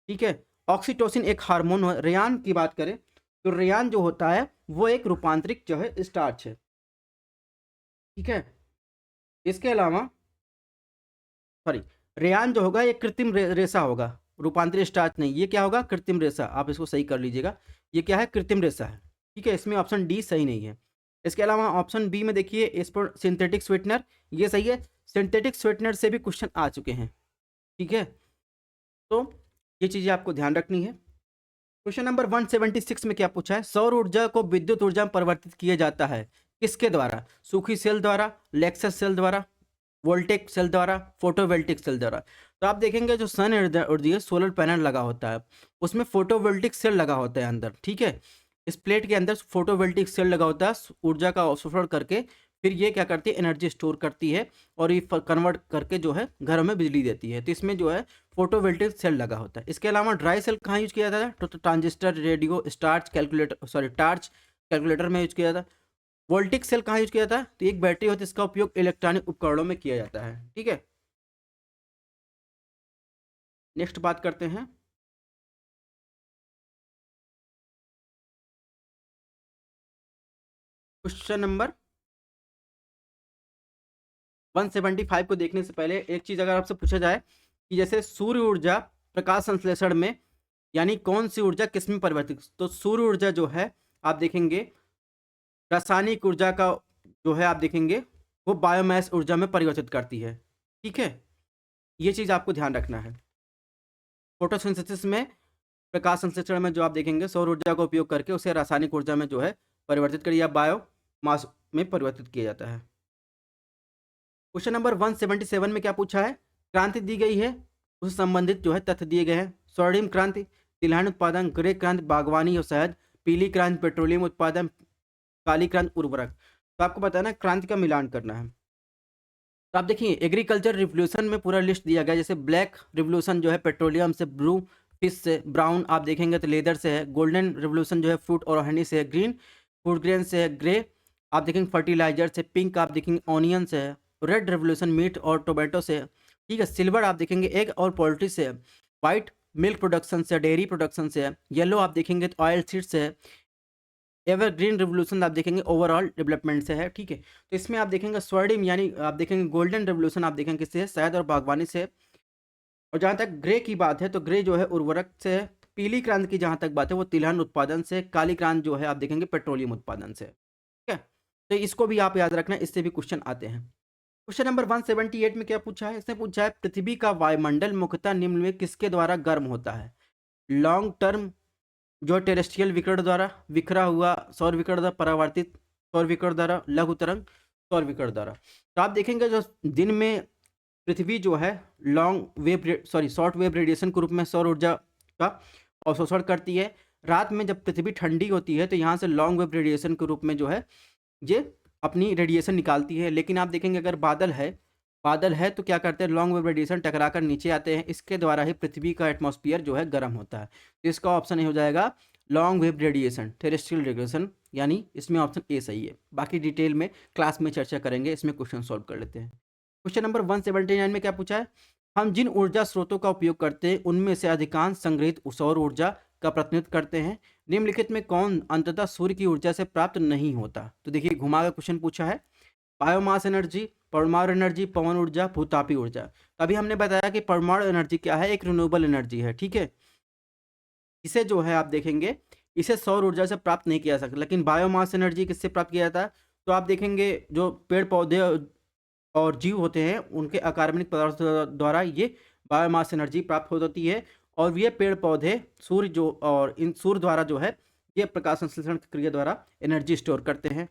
ठीक है, ऑक्सीटोसिन एक हार्मोन है। रेयान की बात करें तो रेयान जो होता है वो एक रूपांतरिक जो है स्टार्च है। ठीक है, इसके अलावा सॉरी, रेयान जो होगा ये कृत्रिम रेशा होगा, रूपांतरित स्टार्च नहीं। ये क्या होगा? कृत्रिम रेशा। आप इसको सही कर लीजिएगा, ये क्या है? कृत्रिम रेशा है। ठीक है, इसमें ऑप्शन डी सही नहीं है। इसके अलावा ऑप्शन बी में देखिए इस पर सिंथेटिक स्वीटनर, ये सही है। सिंथेटिक स्वीटनर से भी क्वेश्चन आ चुके हैं। ठीक है, तो ये चीज़ें आपको ध्यान रखनी है। क्वेश्चन नंबर 176 में क्या पूछा है? सौर ऊर्जा को विद्युत ऊर्जा में परिवर्तित किया जाता है किसके द्वारा? सूखी सेल द्वारा, लेक्सस सेल द्वारा, वोल्टेक सेल द्वारा, फोटोवोल्टिक सेल द्वारा। तो आप देखेंगे जो सन ऊर्जा है सोलर पैनल लगा होता है उसमें फोटोवोल्टिक सेल लगा होता है अंदर। ठीक है, इस प्लेट के अंदर फोटोवोल्टिक सेल लगा होता है, ऊर्जा का अवशोषण करके फिर ये क्या करती है? एनर्जी स्टोर करती है और ये कन्वर्ट करके जो है घरों में बिजली देती है। तो इसमें जो है फोटोवोल्टिक सेल लगा होता है। इसके अलावा ड्राई सेल कहाँ यूज किया जाता है? तो transistor, radio, starch, calculator, sorry torch calculator में यूज किया जाता है। वोल्टिक सेल कहाँ यूज किया जाता है? तो एक बैटरी होती है, इसका उपयोग इलेक्ट्रॉनिक उपकरणों में किया जाता है। ठीक है, नेक्स्ट बात करते हैं क्वेश्चन नंबर 175 को देखने से पहले एक चीज अगर आपसे पूछा जाए कि जैसे सूर्य ऊर्जा प्रकाश संश्लेषण में यानी कौन सी ऊर्जा किस में परिवर्तित? तो सूर्य ऊर्जा जो है आप देखेंगे रासायनिक ऊर्जा का जो है आप देखेंगे वो बायोमास ऊर्जा में परिवर्तित करती है। ठीक है, ये चीज आपको ध्यान रखना है। फोटोसिंथेसिस में, प्रकाश संश्लेषण में जो आप देखेंगे सौर ऊर्जा का उपयोग करके उसे रासायनिक ऊर्जा में जो है परिवर्तित कर या बायो मास में परिवर्तित किया जाता है। क्वेश्चन नंबर 177 में क्या पूछा है? क्रांति दी गई है, उससे संबंधित जो है तथ्य दिए गए हैं। स्वर्णिम क्रांति, तिलहन उत्पादन, ग्रे क्रांति बागवानी और शहद, पीली क्रांति पेट्रोलियम उत्पादन, काली क्रांति उर्वरक। तो आपको बताना है क्रांति का मिलान करना है। तो आप देखिए एग्रीकल्चर रिवोल्यूशन में पूरा लिस्ट दिया गया। जैसे ब्लैक रिवोल्यूशन जो है पेट्रोलियम से, ब्लू फिश से, ब्राउन आप देखेंगे तो लेदर से है, गोल्डन रिवोल्यूशन जो है फ्रूट और हनी से है, ग्रीन फूड ग्रेन से है, ग्रे आप देखेंगे फर्टिलाइजर से, पिंक आप देखेंगे ऑनियन से है, रेड रिवोल्यूशन मीट और टोमेटो से है। ठीक है, सिल्वर आप देखेंगे एग और पोल्ट्री से है, व्हाइट मिल्क प्रोडक्शन से, डेयरी प्रोडक्शन से है, येलो आप देखेंगे तो ऑयल सीड से है, एवरग्रीन रिवोल्यूशन आप देखेंगे ओवरऑल डेवलपमेंट से है, ठीक है। तो इसमें आप देखेंगे स्वर्णिम यानी आप देखेंगे गोल्डन रिवोल्यूशन आप देखेंगे किससे है, शहद और बागवानी से। और जहाँ तक ग्रे की बात है तो ग्रे जो है उर्वरक से है। पीली क्रांति की जहाँ तक बात है वो तिलहन उत्पादन से। काली क्रांति जो है आप देखेंगे पेट्रोलियम उत्पादन से, ठीक है। तो इसको भी आप याद रखना, इससे भी क्वेश्चन आते हैं। क्वेश्चन नंबर 178 में क्या पूछा है, इसने पूछा है पृथ्वी का वायुमंडल मुख्यतः निम्न में किसके द्वारा गर्म होता है। लॉन्ग टर्म जो टेरेस्ट्रियल विकिरण द्वारा, बिखरा हुआ सौर विकिरण द्वारा, परावर्तित सौर विकिरण द्वारा, लघु तरंग सौर विकिरण द्वारा। तो आप देखेंगे जो दिन में पृथ्वी जो है शॉर्ट वेव रेडिएशन के रूप में सौर ऊर्जा का अवशोषण करती है। रात में जब पृथ्वी ठंडी होती है तो यहाँ से लॉन्ग वेव रेडिएशन के रूप में जो है ये अपनी रेडिएशन निकालती है। लेकिन आप देखेंगे अगर बादल है तो क्या करते हैं, लॉन्ग वेव रेडिएशन टकराकर नीचे आते हैं, इसके द्वारा ही पृथ्वी का एटमॉस्फेयर जो है गर्म होता है। तो इसका ऑप्शन हो जाएगा long wave radiation, terrestrial radiation, यानी इसमें ऑप्शन ए सही है। बाकी डिटेल में क्लास में चर्चा करेंगे, इसमें क्वेश्चन सॉल्व कर लेते हैं। क्वेश्चन नंबर 179 में क्या पूछा है, हम जिन ऊर्जा स्रोतों का उपयोग करते हैं उनमें से अधिकांश संग्रहित सौर ऊर्जा का प्रतिनिधित्व करते हैं। निम्नलिखित में कौन अंततः सूर्य की ऊर्जा से प्राप्त नहीं होता। तो देखिए घुमा का क्वेश्चन पूछा है, बायोमास एनर्जी, परमाणु एनर्जी, पवन ऊर्जा, भूतापी ऊर्जा। तो अभी हमने बताया कि परमाणु एनर्जी क्या है, एक रिन्यूएबल एनर्जी है, ठीक है। इसे जो है आप देखेंगे इसे सौर ऊर्जा से प्राप्त नहीं किया जा सकता। लेकिन बायोमास एनर्जी किससे प्राप्त किया जाता है, तो आप देखेंगे जो पेड़ पौधे और जीव होते हैं उनके अकार्बनिक पदार्थों द्वारा ये बायोमास एनर्जी प्राप्त होती है। और ये पेड़ पौधे सूर्य जो और इन सूर्य द्वारा जो है ये प्रकाश संश्लेषण की क्रिया द्वारा एनर्जी स्टोर करते हैं।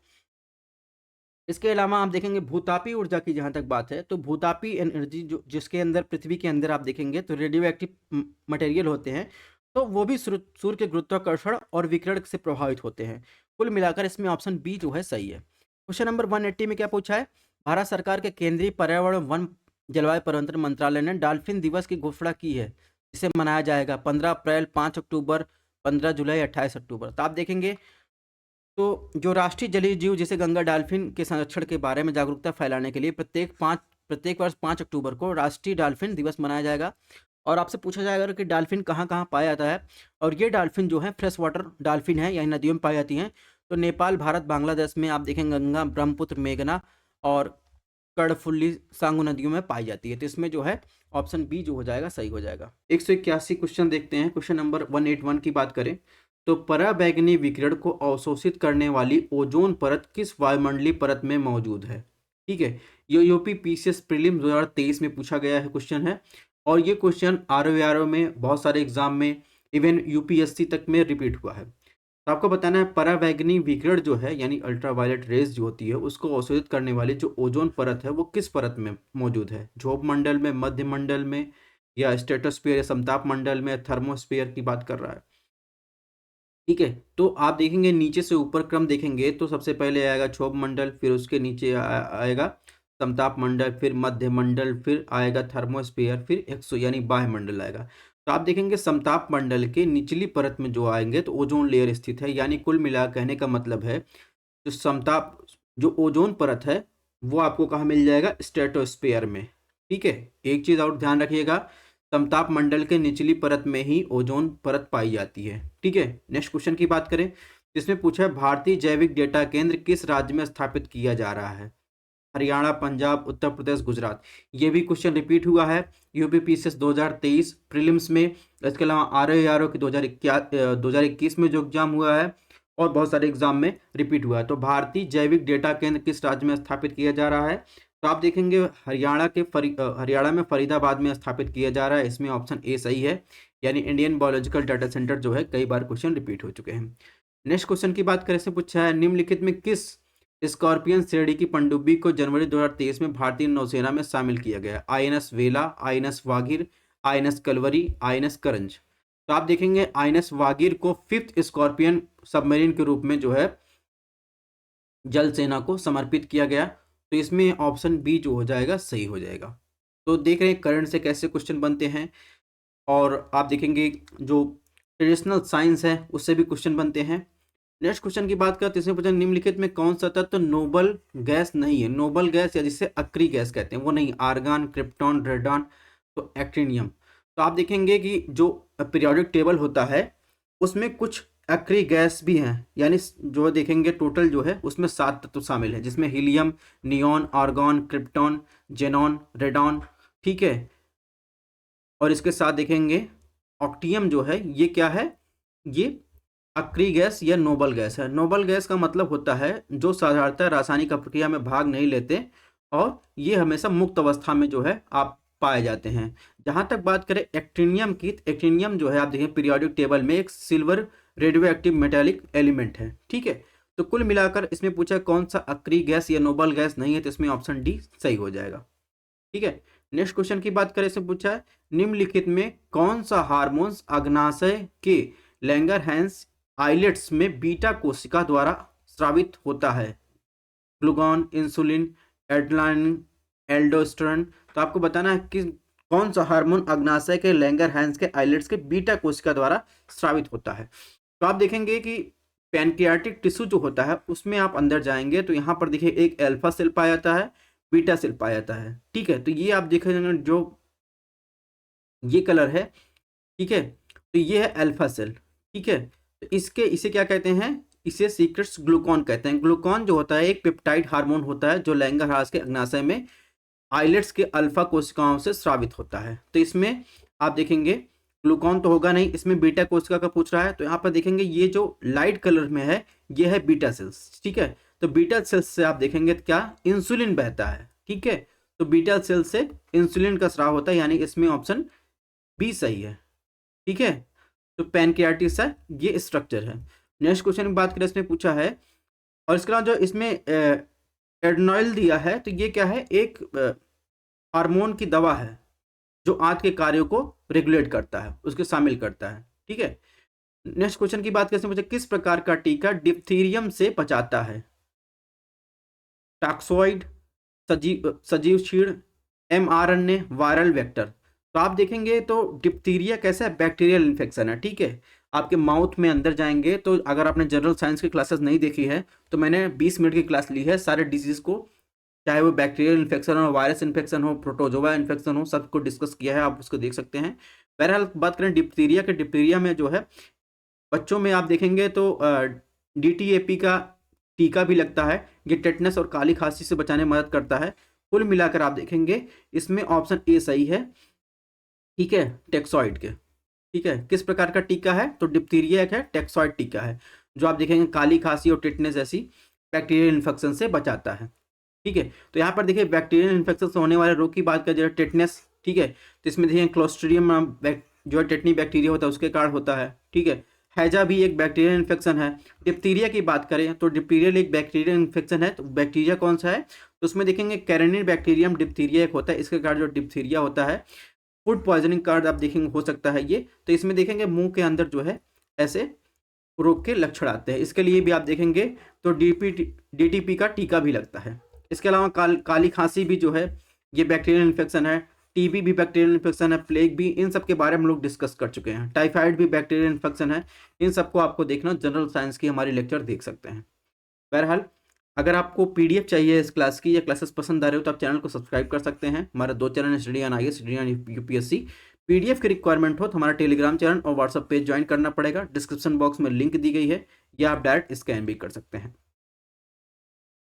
इसके अलावा आप देखेंगे भूतापी ऊर्जा की जहाँ तक बात है तो भूतापी एनर्जी जो जिसके अंदर पृथ्वी के अंदर आप देखेंगे तो रेडियो एक्टिव मटेरियल होते हैं, तो वो भी सूर्य के गुरुत्वाकर्षण और विकिरण से प्रभावित होते हैं। कुल मिलाकर इसमें ऑप्शन बी जो है सही है। क्वेश्चन नंबर 180 में क्या पूछा है, भारत सरकार के केंद्रीय पर्यावरण वन जलवायु परिवर्तन मंत्रालय ने डॉल्फिन दिवस की घोषणा की है, इसे मनाया जाएगा 15 अप्रैल, 5 अक्टूबर, 15 जुलाई, 28 अक्टूबर। तो आप देखेंगे तो जो राष्ट्रीय जलीय जीव जैसे गंगा डॉल्फिन के संरक्षण के बारे में जागरूकता फैलाने के लिए प्रत्येक वर्ष 5 अक्टूबर को राष्ट्रीय डॉल्फिन दिवस मनाया जाएगा। और आपसे पूछा जाएगा कि डॉल्फिन कहाँ कहाँ पाया जाता है, और ये डॉल्फिन जो है फ्रेश वाटर डॉल्फिन है, यानी नदियों में पाई जाती हैं। तो नेपाल, भारत, बांग्लादेश में आप देखेंगे गंगा, ब्रह्मपुत्र, मेघना और कर्णफुली, सांगू नदियों में पाई जाती है। तो इसमें जो है ऑप्शन बी जो हो जाएगा सही हो जाएगा। 181 क्वेश्चन देखते हैं। क्वेश्चन नंबर 181 की बात करें तो पराबैंगनी विकिरण को अवशोषित करने वाली ओजोन परत किस वायुमंडलीय परत में मौजूद है, ठीक है। ये यूपीपीसीएस प्रीलिम्स 2023 में पूछा गया है क्वेश्चन है, और ये क्वेश्चन आरओ में बहुत सारे एग्जाम में, इवन यूपीएससी तक में रिपीट हुआ है। तो आपको बताना है पराबैंगनी विकिरण जो है यानी अल्ट्रावायलेट रेज जो होती है उसको अवशोषित करने वाली जो ओजोन परत है वो किस परत में मौजूद है, ध्रुव मंडल में, मध्य मंडल में, या स्ट्रेटोस्फीयर या समताप मंडल में, थर्मोस्फीयर की बात कर रहा है, ठीक है। तो आप देखेंगे नीचे से ऊपर क्रम देखेंगे तो सबसे पहले आएगा क्षोभ मंडल, फिर उसके नीचे आएगा समताप मंडल, फिर मध्य मंडल, फिर आएगा थर्मोस्फीयर, फिर एक्सो यानी बाह्य मंडल आएगा। तो आप देखेंगे समताप मंडल के निचली परत में जो आएंगे तो ओजोन लेयर स्थित है, यानी कुल मिला कहने का मतलब है जो ओजोन परत है वो आपको कहाँ मिल जाएगा, स्ट्रेटोस्फीयर में, ठीक है। एक चीज और ध्यान रखिएगा, समताप मंडल के निचली परत में ही ओजोन परत पाई जाती है, ठीक है। नेक्स्ट क्वेश्चन की बात करें, इसमें पूछा है भारतीय जैविक डेटा केंद्र किस राज्य में स्थापित किया जा रहा है, हरियाणा, पंजाब, उत्तर प्रदेश, गुजरात। ये भी क्वेश्चन रिपीट हुआ है यूपीपीसीएस 2023 प्रीलिम्स में, इसके अलावा आरओ की 2021 में जो एग्जाम हुआ है और बहुत सारे एग्जाम में रिपीट हुआ है। तो भारतीय जैविक डेटा केंद्र किस राज्य में स्थापित किया जा रहा है, तो आप देखेंगे हरियाणा में फरीदाबाद में स्थापित किया जा रहा है। इसमें ऑप्शन ए सही है, यानी इंडियन बायोलॉजिकल डाटा सेंटर जो है कई बार क्वेश्चन रिपीट हो चुके हैं। नेक्स्ट क्वेश्चन की बात करें, इसमें पूछा है निम्नलिखित में किस स्कॉर्पियन श्रेणी की पनडुब्बी को जनवरी 2023 में भारतीय नौसेना में शामिल किया गया, आईएनएस वेला, आईएनएस वागिर, आईएनएस कलवरी, आईएनएस करंज। तो आप देखेंगे आईएनएस वागिर को 5th स्कॉर्पियन सबमरीन के रूप में जो है जल सेना को समर्पित किया गया। तो इसमें ऑप्शन बी जो हो जाएगा सही हो जाएगा। तो देख रहे हैं करंट से कैसे क्वेश्चन बनते हैं, और आप देखेंगे जो ट्रेडिशनल साइंस है उससे भी क्वेश्चन बनते हैं। नेक्स्ट क्वेश्चन की बात करते हैं, निम्नलिखित में कौन सा तत्व नोबल गैस नहीं है, नोबल गैस या जिसे अक्री गैस कहते हैं वो नहीं, आर्गन, क्रिप्टॉन, रेडॉन, तो एक्टिनियम। तो आप देखेंगे कि जो पीरियोडिक टेबल होता है उसमें कुछ एक्री गैस भी हैं, यानी जो देखेंगे टोटल जो है उसमें 7 तत्व शामिल हैं, जिसमें helium, neon, argon, krypton, xenon, radon, ठीक है। और इसके साथ देखेंगे ऑक्टियम जो है ये क्या है, ये अक्री गैस या नोबल गैस है। नोबल गैस का मतलब होता है जो साधारणतः रासायनिक प्रक्रिया में भाग नहीं लेते और ये हमेशा मुक्त अवस्था में जो है आप पाए जाते हैं। जहाँ तक बात करें एक्टिनियम की, एक्टिनियम जो है आप देखें पीरियोडिक टेबल में एक silver radio active metallic element है, ठीक है। तो कुल मिलाकर इसमें पूछा कौन सा अक्री गैस या नोबल गैस नहीं है, तो इसमें ऑप्शन डी सही हो जाएगा, ठीक है। नेक्स्ट क्वेश्चन की बात करें, इसमें पूछा है निम्नलिखित में कौन सा हार्मोन्स अग्नाशय के लैंगरहैंस आइलेट्स में बीटा कोशिका द्वारा स्रावित होता है। Glucan, insulin, adrenaline, aldosterone. तो आपको बताना है कि कौन सा हार्मोन अग्नाशय के लैंगरहैंस के आइलेट्स के बीटा कोशिका द्वारा स्रावित होता है। तो आप देखेंगे कि पैनक्रियाटिक टिश्यू जो होता है उसमें आप अंदर जाएंगे तो यहाँ पर देखिए एक अल्फा सेल पाया जाता है, बीटा सेल पाया जाता है, ठीक है। तो ये आप देखेंगे जो ये कलर है, ठीक है, तो ये है अल्फा सेल, ठीक है। तो इसे क्या कहते हैं, इसे सीक्रेट्स ग्लूकॉन कहते हैं। ग्लूकॉन जो होता है एक पेप्टाइड हार्मोन होता है जो लैंगरहैंस के अग्नाशय में आइलेट्स के अल्फा कोशिकाओं से स्रावित होता है। तो इसमें आप देखेंगे ग्लूकॉन तो होगा नहीं, इसमें बीटा कोशिका का पूछ रहा है। तो यहाँ पर देखेंगे ये जो लाइट कलर में है ये है बीटा सेल्स, ठीक है। तो बीटा सेल्स से आप देखेंगे क्या इंसुलिन बहता है, ठीक है। तो बीटा सेल से इंसुलिन का स्राव होता है, यानी इसमें ऑप्शन बी सही है, ठीक है। तो पैनक्रियाटिस है ये स्ट्रक्चर है। नेक्स्ट क्वेश्चन की बात करें, इसमें पूछा है और इसके अलावा जो इसमें एड्रेनालिन दिया है तो ये क्या है, एक हार्मोन की दवा है जो आंत के कार्यों को रेगुलेट करता है, उसके शामिल करता है, ठीक है। नेक्स्ट क्वेश्चन की बात करें, मुझे किस प्रकार का टीका डिप्थीरियम से बचाता है। टॉक्सोइड, सजीव क्षीण, mRNA, वायरल वेक्टर। तो आप देखेंगे तो डिप्थीरिया कैसा है, बैक्टीरियल इन्फेक्शन है, ठीक है। आपके माउथ में अंदर जाएंगे तो अगर आपने जनरल साइंस की क्लासेस नहीं देखी है तो मैंने 20 मिनट की क्लास ली है सारे डिजीज को, चाहे वो बैक्टीरियल इन्फेक्शन हो, वायरस इन्फेक्शन हो, प्रोटोजोआ इन्फेक्शन हो, सबको डिस्कस किया है, आप उसको देख सकते हैं। बहरहाल बात करें डिप्थीरिया के, डिप्थीरिया में जो है बच्चों में आप देखेंगे तो DTAP का टीका भी लगता है, ये टेटनस और काली खांसी से बचाने में मदद करता है। कुल मिलाकर आप देखेंगे इसमें ऑप्शन ए सही है, ठीक है, टेक्सॉइड के, ठीक है। किस प्रकार का टीका है, तो डिप्थीरिया एक है, टेक्सॉइड टीका है जो आप देखेंगे काली खांसी और टिटनेस जैसी बैक्टीरियल इन्फेक्शन से बचाता है, ठीक है। तो यहाँ पर देखिए बैक्टीरियल इन्फेक्शन से होने वाले रोग की बात करें, जैसे टिटनेस, ठीक है। तो इसमें देखिए क्लोस्ट्रिडियम जो है टेटनी बैक्टीरिया होता है उसके कारण होता है, ठीक है। हैजा भी एक बैक्टीरियल इन्फेक्शन है। डिप्थीरिया की बात करें तो डिप्थीरियल एक बैक्टीरियल इन्फेक्शन है, तो बैक्टीरिया कौन सा है, तो उसमें देखेंगे कैरेनिन बैक्टीरियम डिप्थीरिया एक होता है, इसके कारण जो डिप्थीरिया होता है फूड पॉइजनिंग कार्ड आप देखेंगे हो सकता है ये। तो इसमें देखेंगे मुंह के अंदर जो है ऐसे रोग के लक्षण आते हैं, इसके लिए भी आप देखेंगे तो DTP का टीका भी लगता है। इसके अलावा काली खांसी भी जो है ये बैक्टीरियल इन्फेक्शन है, TB भी बैक्टीरियल इन्फेक्शन है, प्लेग भी, इन सब के बारे में हम लोग डिस्कस कर चुके हैं। टाइफाइड भी बैक्टीरियल इन्फेक्शन है, इन सबको आपको देखना जनरल साइंस की हमारी लेक्चर देख सकते हैं। बहरहाल अगर आपको PDF चाहिए इस क्लास की या क्लासेस पसंद आ रहे हो तो आप चैनल को सब्सक्राइब कर सकते हैं। हमारे 2 channel study on IAS, study on UPSC। PDF की रिक्वायरमेंट हो तो हमारा टेलीग्राम चैनल और व्हाट्सएप पेज ज्वाइन करना पड़ेगा, डिस्क्रिप्शन बॉक्स में लिंक दी गई है या आप डायरेक्ट स्कैन भी कर सकते हैं।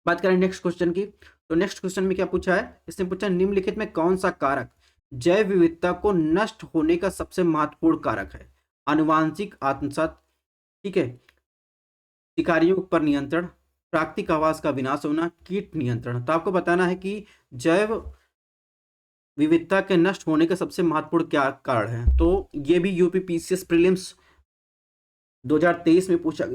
बात करें नेक्स्ट क्वेश्चन की, तो नेक्स्ट क्वेश्चन में क्या पूछा है, इसने पूछा निम्नलिखित में कौन सा कारक जैव विविधता को नष्ट होने का सबसे महत्वपूर्ण कारक है। आनुवांशिक आत्मसात, ठीक है, शिकारियों पर नियंत्रण, प्राकृतिक आवास का विनाश होना, कीट नियंत्रण। तो आपको बताना है कि जैव विविधता के नष्ट होने का सबसे महत्वपूर्ण क्या कारण है। तो ये भी UPPCS प्रीलिम्स 2023 में पूछा,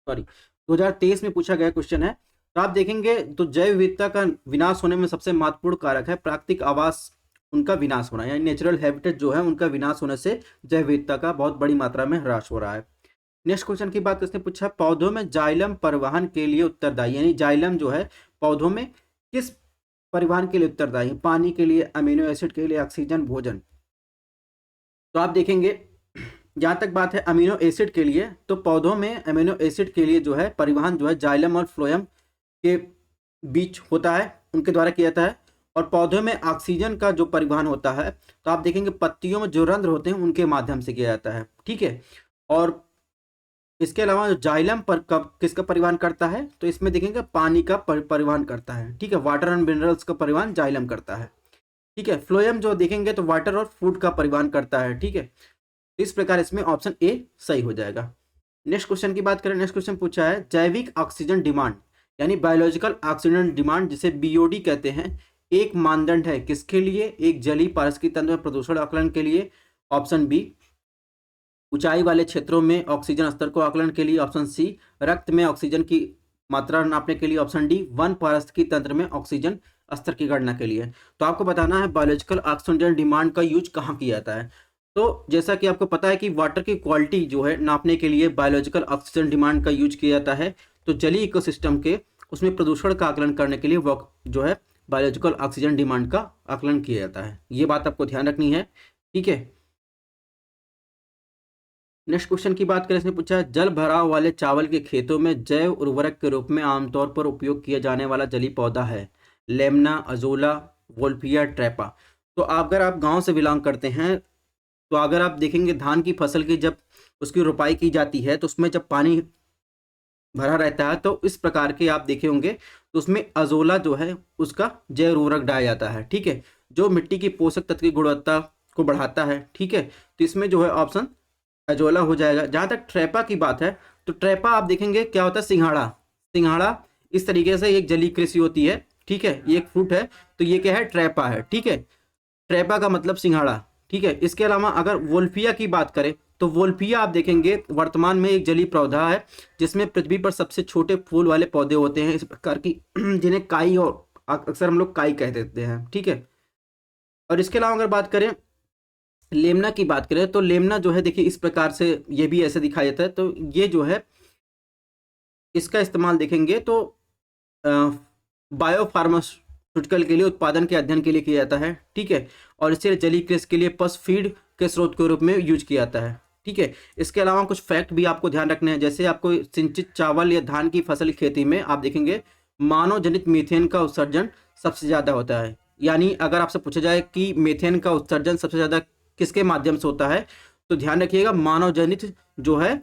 सॉरी 2023 में पूछा गया क्वेश्चन है। तो आप देखेंगे तो जैव विविधता का विनाश होने में सबसे महत्वपूर्ण कारक है प्राकृतिक आवास, उनका विनाश होना, यानी नेचुरल हैबिटेट जो है उनका विनाश होने से जैव विविधता का बहुत बड़ी मात्रा में ह्रास हो रहा है। नेक्स्ट क्वेश्चन की बात इसने पूछा पौधों में जाइलम परिवहन के लिए उत्तरदायी, यानी जाइलम जो है पौधों में किस परिवहन के लिए उत्तरदायी, पानी के लिए, अमीनो एसिड के लिए, ऑक्सीजन, भोजन। तो आप देखेंगे जहाँ तक बात है अमीनो एसिड के लिए, तो पौधों में अमीनो एसिड के लिए जो है परिवहन जो है जाइलम और फ्लोएम के बीच होता है, उनके द्वारा किया जाता है। और पौधों में ऑक्सीजन का जो परिवहन होता है तो आप देखेंगे पत्तियों में जो रंध्र होते हैं उनके माध्यम से किया जाता है, ठीक है। और इसके अलावा जो जाइलम पर कब किसका परिवहन करता है, तो इसमें देखेंगे पानी का परिवहन करता है, ठीक है। वाटर एंड मिनरल्स का परिवहन जाइलम करता है, ठीक है। फ्लोएम जो देखेंगे तो वाटर और फूड का परिवहन करता है, ठीक है। इस प्रकार इसमें ऑप्शन ए सही हो जाएगा। नेक्स्ट क्वेश्चन की बात करें, नेक्स्ट क्वेश्चन पूछा है जैविक ऑक्सीजन डिमांड यानी बायोलॉजिकल ऑक्सीजन डिमांड जिसे बीओडी कहते हैं, एक मानदंड है किसके लिए, एक जलीय पारिस्थितिकी तंत्र में प्रदूषण आकलन के लिए, ऑप्शन बी ऊंचाई वाले क्षेत्रों में ऑक्सीजन स्तर को आकलन के लिए, ऑप्शन सी रक्त में ऑक्सीजन की मात्रा नापने के लिए, ऑप्शन डी वन पारिस्थितिकी तंत्र में ऑक्सीजन स्तर की गणना के लिए। तो आपको बताना है बायोलॉजिकल ऑक्सीजन डिमांड का यूज कहाँ किया जाता है। तो जैसा कि आपको पता है कि वाटर की क्वालिटी जो है नापने के लिए बायोलॉजिकल ऑक्सीजन डिमांड का यूज किया जाता है। तो जलीय इकोसिस्टम के उसमें प्रदूषण का आकलन करने के लिए वो जो है बायोलॉजिकल ऑक्सीजन डिमांड का आकलन किया जाता है। ये बात आपको ध्यान रखनी है, ठीक है। नेक्स्ट क्वेश्चन की बात करें, इसने पूछा है जल भराव वाले चावल के खेतों में जैव उर्वरक के रूप में आमतौर पर उपयोग किया जाने वाला जलीय पौधा है लेमना, अजोला, वोल्फिया, ट्रैपा। तो अगर आप गांव से बिलोंग करते हैं तो अगर आप देखेंगे धान की फसल की जब उसकी रोपाई की जाती है तो उसमें जब पानी भरा रहता है तो इस प्रकार के आप देखे होंगे तो उसमें अजोला जो है उसका जैव उर्वरक डाला जाता है, ठीक है, जो मिट्टी की पोषक तत्व की गुणवत्ता को बढ़ाता है, ठीक है। तो इसमें जो है ऑप्शन अजोला हो जाएगा। जहाँ तक ट्रैपा की बात है तो ट्रैपा आप देखेंगे क्या होता है, सिंघाड़ा। सिंघाड़ा इस तरीके से एक जलीय कृषि होती है, ठीक है, ये एक फ्रूट है, तो ये क्या है, ट्रैपा है, ठीक है। ट्रैपा का मतलब सिंघाड़ा, ठीक है। इसके अलावा अगर वोल्फिया की बात करें तो वोल्फिया आप देखेंगे वर्तमान में एक जलीय पौधा है जिसमें पृथ्वी पर सबसे छोटे फूल वाले पौधे होते हैं इस प्रकार की जिन्हें काई और अक्सर हम लोग काई कह देते हैं, ठीक है। और इसके अलावा अगर बात करें लेमना की बात करें तो लेमना जो है देखिए इस प्रकार से ये भी ऐसे दिखाई देता है। तो ये जो है इसका इस्तेमाल देखेंगे तो बायोफार्मास्यूटिकल के लिए उत्पादन के अध्ययन के लिए किया जाता है, ठीक है। और इसे जलीय कृषि के लिए पशु फीड के स्रोत के रूप में यूज किया जाता है, ठीक है। इसके अलावा कुछ फैक्ट भी आपको ध्यान रखने हैं, जैसे आपको सिंचित चावल या धान की फसल की खेती में आप देखेंगे मानव जनित मीथेन का उत्सर्जन सबसे ज़्यादा होता है। यानी अगर आपसे पूछा जाए कि मीथेन का उत्सर्जन सबसे ज़्यादा किसके माध्यम से होता है तो ध्यान रखिएगा मानव जनित जो है,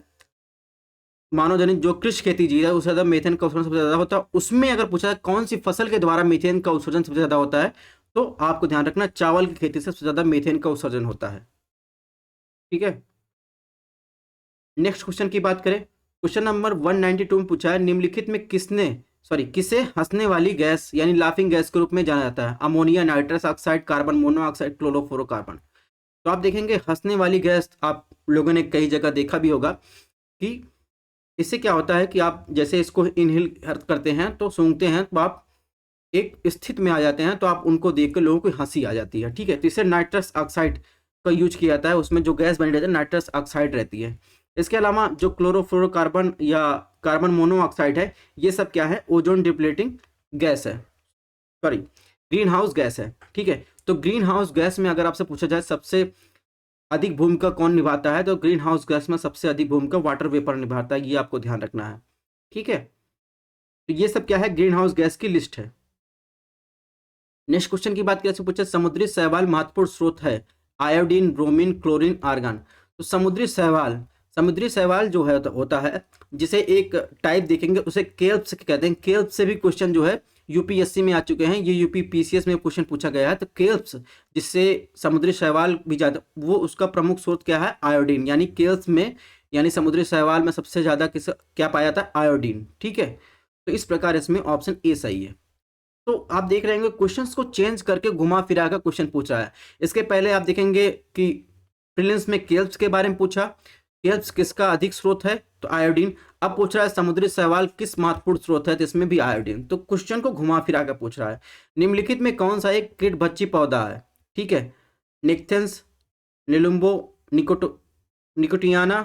मानव जनित जो कृषि खेती जी है उससे ज़्यादा मीथेन का उत्सर्जन सबसे ज़्यादा होता है। उसमें अगर पूछा जाए कौन सी फसल के द्वारा मीथेन का उत्सर्जन सबसे ज़्यादा होता है तो आपको ध्यान रखना चावल की खेती से सबसे ज़्यादा मीथेन का उत्सर्जन होता है, ठीक है। नेक्स्ट क्वेश्चन की बात करें, क्वेश्चन नंबर 192 में पूछा है निम्नलिखित में किसे हंसने वाली गैस यानी लाफिंग गैस के रूप में जाना जाता है, ammonia, nitrous oxide, carbon monoxide, chlorofluorocarbon. तो आप देखेंगे हंसने वाली गैस आप लोगों ने कई जगह देखा भी होगा कि इससे क्या होता है कि आप जैसे इसको इनहेल करते हैं तो सूंघते हैं तो आप एक स्थिति में आ जाते हैं, तो आप उनको देखकर लोगों को हंसी आ जाती है, ठीक है। तो इससे नाइट्रस ऑक्साइड का यूज किया जाता है, उसमें जो गैस बनी रहती है नाइट्रस ऑक्साइड रहती है। इसके अलावा जो क्लोरोफ्लोरोकार्बन या कार्बन मोनोऑक्साइड है ये सब क्या है, ओजोन डिप्लेटिंग गैस है, सॉरी ग्रीन हाउस गैस है, ठीक है। तो ग्रीन हाउस गैस में अगर आपसे पूछा जाए सबसे अधिक भूमिका कौन निभाता है तो ग्रीन हाउस गैस में सबसे अधिक भूमिका वाटर वेपर निभाता है, ये आपको ध्यान रखना है, ठीक है। तो ये सब क्या है, ग्रीन हाउस गैस की लिस्ट है। नेक्स्ट क्वेश्चन की बात करें, पूछा समुद्री शैवाल महत्वपूर्ण स्रोत है आयोडीन, ब्रोमीन, क्लोरीन, आर्गन। तो समुद्री शैवाल जो है होता है जिसे एक टाइप देखेंगे उसे केल्प्स कहते हैं। केल्प से भी क्वेश्चन जो है यूपीएससी में आ चुके हैं, ये यूपी पीसीएस में क्वेश्चन पूछा गया है। तो केल्प्स जिससे समुद्री शैवाल भी ज़्यादा वो उसका प्रमुख स्रोत क्या है, आयोडीन। यानी केल्प्स में यानी समुद्री शैवाल में सबसे ज़्यादा क्या पाया जाता है, आयोडीन, ठीक है। तो इस प्रकार इसमें ऑप्शन ए सही है। तो आप देख रहे होंगे क्वेश्चंस को चेंज करके घुमा फिरा कर क्वेश्चन पूछ रहा है। इसके पहले आप देखेंगे कि प्रीलिम्स में केल्प्स के बारे में पूछा, केल्प्स किसका अधिक स्रोत है तो आयोडीन। अब पूछ रहा है समुद्री शैवाल किस महत्वपूर्ण स्रोत है तो इसमें भी आयोडीन। तो क्वेश्चन को घुमा फिरा कर पूछ रहा है निम्नलिखित में कौन सा एक कीटभक्षी पौधा है, ठीक है, निक्थेंस, निलुम्बो, निकोटियाना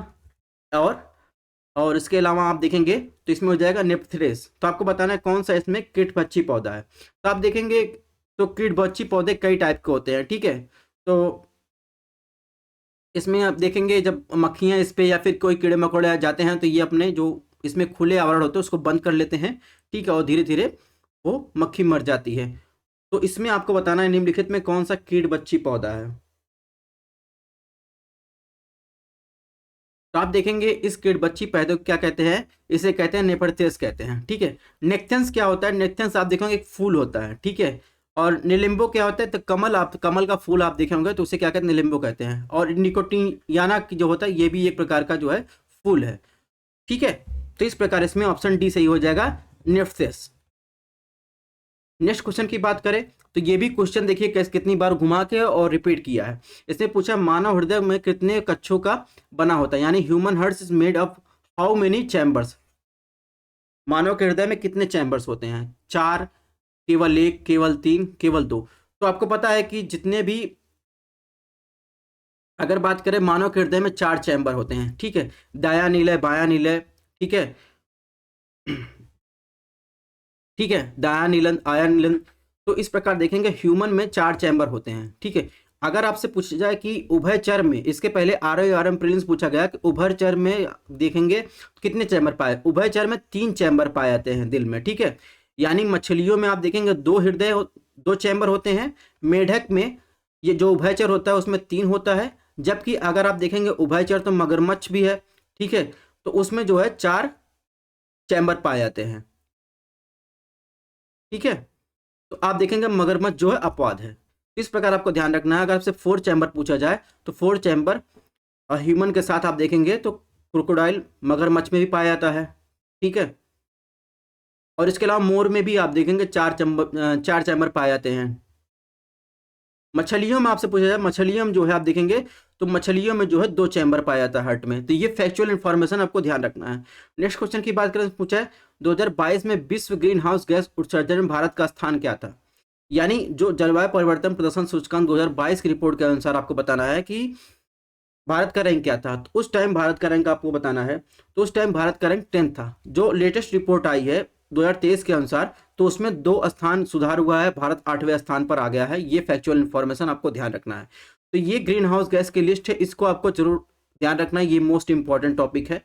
और इसके अलावा आप देखेंगे तो इसमें हो जाएगा नेप्थेरेस। तो आपको बताना है कौन सा इसमें कीटभक्षी पौधा है। तो आप देखेंगे तो कीटभक्षी पौधे कई टाइप के होते हैं, ठीक है। तो इसमें आप देखेंगे जब मक्खियाँ इस पे या फिर कोई कीड़े मकोड़े आ जाते हैं तो ये अपने जो इसमें खुले आवरण होते हैं उसको बंद कर लेते हैं, ठीक है, और धीरे धीरे वो मक्खी मर जाती है। तो इसमें आपको बताना है निम्नलिखित में कौन सा कीट बच्ची पौधा है। तो आप देखेंगे इस कीट बच्ची पौधे को क्या कहते हैं, इसे कहते हैं नेपथ्यस कहते हैं, ठीक है। नेक्थेंस क्या होता है, नेक्थेंस आप देखेंगे एक फूल होता है, ठीक है। और निलिम्बो क्या होता है, तो कमल, आप कमल का फूल आप देखे होंगे तो उसे क्या कहते हैं, निलिम्बो कहते हैं। और निकोटियाना जो होता है ये भी एक प्रकार का जो है फूल है, ठीक है। तो इस प्रकार इसमें ऑप्शन डी सही हो जाएगा, नेप्थेस। नेक्स्ट क्वेश्चन की बात करें तो ये भी क्वेश्चन देखिए कैसे कितनी बार घुमा के और रिपीट किया है। इसने पूछा मानव हृदय में कितने कक्षों का बना होता है, यानी human heart is made of how many chambers. मानव के हृदय में कितने चैम्बर्स होते हैं, 4, केवल 1, केवल 3, केवल 2। तो आपको पता है कि जितने भी, अगर बात करें मानव के हृदय में 4 चैम्बर होते हैं, ठीक है। दायां नीले, बायां नीले, ठीक है, ठीक है, दायां नीलन, आया नीलन। तो इस प्रकार देखेंगे ह्यूमन में 4 चैम्बर होते हैं, ठीक है। अगर आपसे पूछा जाए कि उभयचर में, इसके पहले RORM प्रीलिम्स पूछा गया कि उभयचर में देखेंगे कितने चैम्बर पाए, उभयचर में 3 चैम्बर पाए जाते हैं दिल में, ठीक है। यानी मछलियों में आप देखेंगे 2 हृदय 2 चैम्बर होते हैं। मेढक में ये जो उभयचर होता है उसमें 3 होता है। जबकि अगर आप देखेंगे उभयचर तो मगरमच्छ भी है, ठीक है, तो उसमें जो है 4 चैम्बर पाए जाते हैं, ठीक है। तो आप देखेंगे मगरमच्छ जो है अपवाद है। इस प्रकार आपको ध्यान रखना है। अगर आपसे 4 चैम्बर पूछा जाए तो 4 चैम्बर और ह्यूमन के साथ आप देखेंगे तो क्रोकोडाइल, मगरमच्छ में भी पाया जाता है, ठीक है। और इसके अलावा मोर में भी आप देखेंगे 4 चैम्बर पाए जाते हैं। मछलियों में आपसे पूछा जाए, मछलियों में जो है आप देखेंगे तो मछलियों में जो है 2 चैम्बर पाया जाता है हार्ट में। तो ये फैक्चुअल इन्फॉर्मेशन आपको ध्यान रखना है। नेक्स्ट क्वेश्चन की बात करें तो पूछा है 2022 में विश्व ग्रीन हाउस गैस उत्सर्जन में भारत का स्थान क्या था। यानी जो जलवायु परिवर्तन प्रदर्शन सूचकांक 2022 की रिपोर्ट के अनुसार आपको बताना है कि भारत का रैंक क्या था। तो उस टाइम भारत का रैंक आपको बताना है, तो उस टाइम भारत का रैंक 10 था। जो लेटेस्ट रिपोर्ट आई है 2023 के अनुसार तो उसमें 2 स्थान सुधार हुआ है, भारत 8वें स्थान पर आ गया है। ये फैक्चुअल इन्फॉर्मेशन आपको ध्यान रखना है। तो ये ग्रीन हाउस गैस की लिस्ट है, इसको आपको जरूर ध्यान रखना है, ये मोस्ट इंपॉर्टेंट टॉपिक है।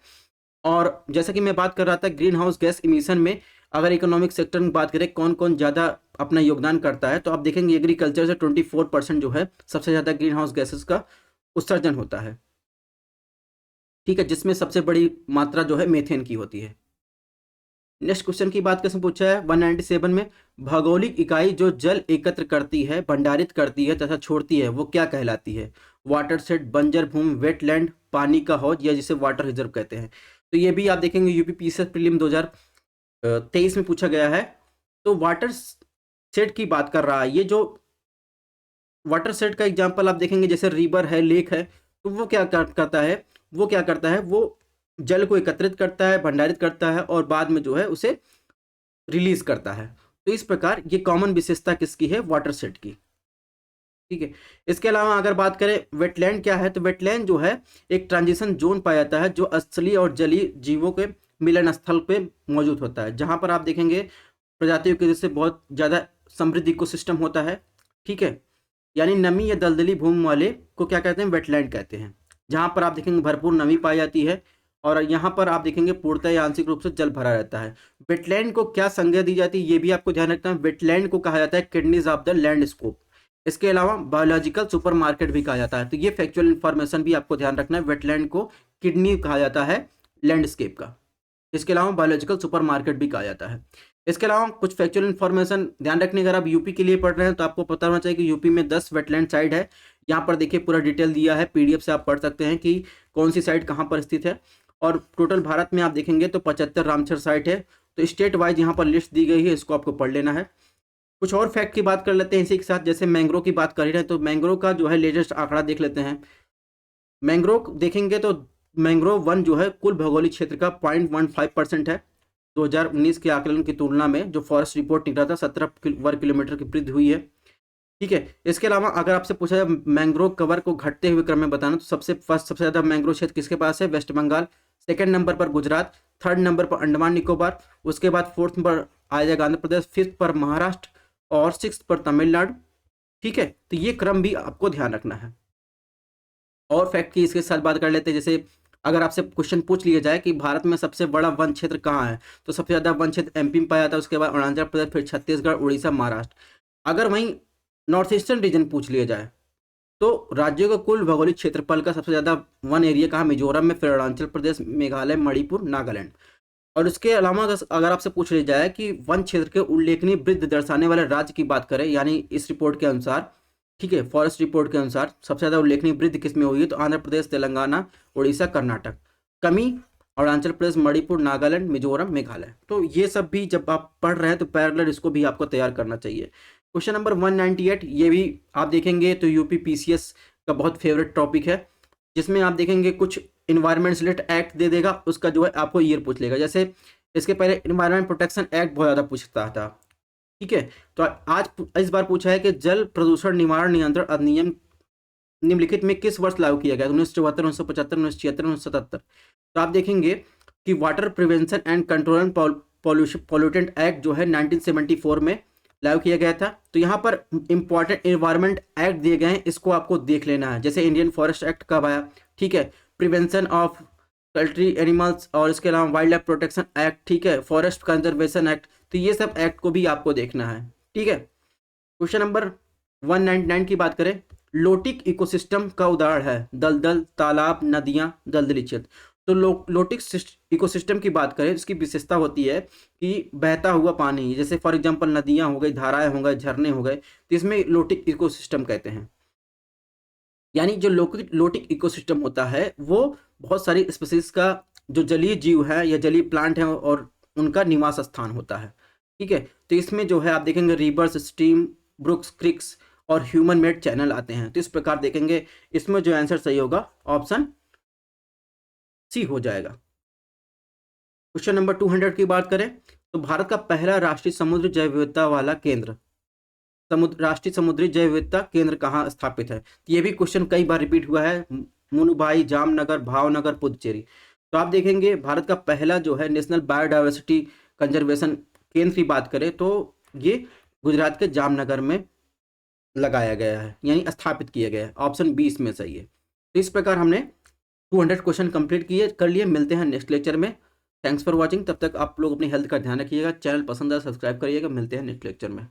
और जैसा कि मैं बात कर रहा था ग्रीन हाउस गैस इमिशन में, अगर इकोनॉमिक सेक्टर में बात करें कौन कौन ज़्यादा अपना योगदान करता है, तो आप देखेंगे एग्रीकल्चर से 24% जो है सबसे ज़्यादा ग्रीन हाउस गैसेस का उत्सर्जन होता है, ठीक है, जिसमें सबसे बड़ी मात्रा जो है मीथेन की होती है। नेक्स्ट क्वेश्चन की बात कैसे पूछा है 197 में, भौगोलिक इकाई जो जल एकत्र करती है, भंडारित करती है तथा छोड़ती है वो क्या कहलाती है। वाटर सेट, बंजर भूमि, वेटलैंड, पानी का हौज, या जिसे वाटर रिजर्व कहते हैं। तो ये भी आप देखेंगे यूपीपीसीएस प्रीलिम 2023 में पूछा गया है। तो वाटर सेट की बात कर रहा है, ये जो वाटर सेट का एग्जांपल आप देखेंगे जैसे रिवर है, लेक है, तो वो क्या करता है, वो क्या करता है, वो जल को एकत्रित करता है, भंडारित करता है और बाद में जो है उसे रिलीज करता है। तो इस प्रकार ये कॉमन विशेषता किसकी है, वाटर सेट की, ठीक है। इसके अलावा अगर बात करें वेटलैंड क्या है, तो वेटलैंड जो है एक ट्रांजिशन जोन पाया जाता है जो स्थलीय और जलीय जीवों के मिलन स्थल पे मौजूद होता है, जहां पर आप देखेंगे प्रजातियों की वजह से बहुत ज़्यादा समृद्ध इकोसिस्टम होता है, ठीक है। यानी नमी या दलदली भूमि वाले को क्या कहते हैं, वेटलैंड कहते हैं, जहां पर आप देखेंगे भरपूर नमी पाई जाती है और यहाँ पर आप देखेंगे पूर्णतः या आंशिक रूप से जल भरा रहता है। वेटलैंड को क्या संज्ञा दी जाती है ये भी आपको ध्यान रखना है। वेटलैंड को कहा जाता है किडनीज ऑफ द लैंडस्केप। इसके अलावा बायोलॉजिकल सुपरमार्केट भी कहा जाता है। तो ये फैक्चुअल इन्फॉर्मेशन भी आपको ध्यान रखना है, वेटलैंड को किडनी कहा जाता है लैंडस्केप का। इसके अलावा बायोलॉजिकल सुपरमार्केट भी कहा जाता है। इसके अलावा कुछ फैक्चुअल इन्फॉर्मेशन ध्यान रखने, अगर आप यूपी के लिए पढ़ रहे हैं तो आपको पता होना चाहिए कि यूपी में 10 वेटलैंड साइट है। यहाँ पर देखिए पूरा डिटेल दिया है, पीडीएफ से आप पढ़ सकते हैं कि कौन सी साइट कहाँ पर स्थित है। और टोटल भारत में आप देखेंगे तो 75 रामसर साइट है। तो स्टेट वाइज यहाँ पर लिस्ट दी गई है, इसको आपको पढ़ लेना है। कुछ और फैक्ट की बात कर लेते हैं इसी के साथ, जैसे मैंग्रोव की बात कर ही रहे हैं तो मैंग्रोव का जो है लेटेस्ट आंकड़ा देख लेते हैं। मैंग्रोव देखेंगे तो मैंग्रोव वन जो है कुल भौगोलिक क्षेत्र का 0.15% है। 2019 के आकलन की तुलना में जो फॉरेस्ट रिपोर्ट निकला था 17 वर्ग किलोमीटर की वृद्धि हुई है, ठीक है। इसके अलावा अगर आपसे पूछा जाए मैंग्रोव कवर को घटते हुए क्रम में बताना, तो सबसे ज़्यादा मैंग्रोव क्षेत्र किसके पास है, वेस्ट बंगाल। सेकंड नंबर पर गुजरात, थर्ड नंबर पर अंडमान निकोबार, उसके बाद फोर्थ पर आ जाएगा आंध्र प्रदेश, फिफ्थ पर महाराष्ट्र और सिक्स्थ पर तमिलनाडु, ठीक है। तो ये क्रम भी आपको ध्यान रखना है। और फैक्ट की इसके साथ बात कर लेते हैं, जैसे अगर आपसे क्वेश्चन पूछ लिया जाए कि भारत में सबसे बड़ा वन क्षेत्र कहाँ है, तो सबसे ज़्यादा वन क्षेत्र एमपी में पाया जाता है, उसके बाद अरुणाचल प्रदेश, फिर छत्तीसगढ़, उड़ीसा, महाराष्ट्र। अगर वहीं नॉर्थ ईस्टर्न रीजन पूछ लिया जाए तो राज्यों का कुल भौगोलिक क्षेत्रफल का सबसे ज़्यादा वन एरिया कहाँ, मिजोरम में, फिर अरुणाचल प्रदेश, मेघालय, मणिपुर, नागालैंड। और इसके अलावा अगर आपसे पूछ लिया जाए कि वन क्षेत्र के उल्लेखनीय वृद्धि दर्शाने वाले राज्य की बात करें, यानी इस रिपोर्ट के अनुसार, ठीक है, फॉरेस्ट रिपोर्ट के अनुसार सबसे ज़्यादा उल्लेखनीय वृद्धि किस में हुई है, तो आंध्र प्रदेश, तेलंगाना, उड़ीसा, कर्नाटक। कमी अरुणाचल प्रदेश, मणिपुर, नागालैंड, मिजोरम, मेघालय। तो ये सब भी जब आप पढ़ रहे हैं तो पैरेलल इसको भी आपको तैयार करना चाहिए। क्वेश्चन नंबर 198, ये भी आप देखेंगे तो यूपी पीसीएस का बहुत फेवरेट टॉपिक है, जिसमें आप देखेंगे कुछ इन्वायरमेंट रिलेटेड एक्ट दे देगा, उसका जो है आपको ईयर पूछ लेगा। जैसे इसके पहले इन्वायरमेंट प्रोटेक्शन एक्ट बहुत ज़्यादा पूछता था, ठीक है। तो आज इस बार पूछा है कि जल प्रदूषण निवारण नियंत्रण अधिनियम निम्नलिखित में किस वर्ष लागू किया गया, 1974, 1975, 1976, 1977। तो आप देखेंगे कि water prevention and control and pollutant act जो है 1974 में लागू किया गया था। तो यहाँ पर इंपॉर्टेंट इन्वायरमेंट एक्ट दिए गए हैं, इसको आपको देख लेना है। जैसे इंडियन फॉरेस्ट एक्ट कब आया, ठीक है, प्रिवेंशन ऑफ पोल्ट्री एनिमल्स, और इसके अलावा वाइल्ड लाइफ प्रोटेक्शन एक्ट, ठीक है, फॉरेस्ट कंजर्वेशन एक्ट। तो ये सब एक्ट को भी आपको देखना है, ठीक है। क्वेश्चन नंबर 199 की बात करें, लोटिक इकोसिस्टम का उदाहरण है दलदल, तालाब, नदियां, दलदली क्षेत्र। तो लोटिक इकोसिस्टम की बात करें, इसकी विशेषता होती है कि बहता हुआ पानी, जैसे फॉर एग्जांपल नदियां हो गई, धाराएं हो गए, झरने हो गए, तो इसमें लोटिक इकोसिस्टम कहते हैं। यानी जो लोटिक इकोसिस्टम होता है वो बहुत सारी स्पीसीज का जो जलीय जीव है या जलीय प्लांट है और उनका निवास स्थान होता है, ठीक है। तो इसमें जो है आप देखेंगे रिवर्स, स्ट्रीम, ब्रुक्स, क्रिक्स और ह्यूमन मेड चैनल आते हैं। तो इस प्रकार देखेंगे, इसमें जो आंसर सही होगा ऑप्शन सी हो जाएगा। क्वेश्चन नंबर 200 की बात करें तो भारत का पहला राष्ट्रीय समुद्र जैव विविधता वाला केंद्र, राष्ट्रीय समुद्री जैव विविधता केंद्र कहाँ स्थापित है। ये भी क्वेश्चन कई बार रिपीट हुआ है, मुनुभाई, जामनगर, भावनगर, पुदुचेरी। तो आप देखेंगे भारत का पहला जो है नेशनल बायोडाइवर्सिटी कंजर्वेशन केंद्र की बात करें तो ये गुजरात के जामनगर में लगाया गया है, यानी स्थापित किया गया है। ऑप्शन 20 में सही है। तो इस प्रकार हमने 200 क्वेश्चन कंप्लीट किए कर लिए। मिलते हैं नेक्स्ट लेक्चर में। Thanks for watching. तब तक आप लोग अपनी हेल्थ का ध्यान रखिएगा। चैनल पसंद है सब्सक्राइब करिएगा। मिलते हैं नेक्स्ट लेक्चर में।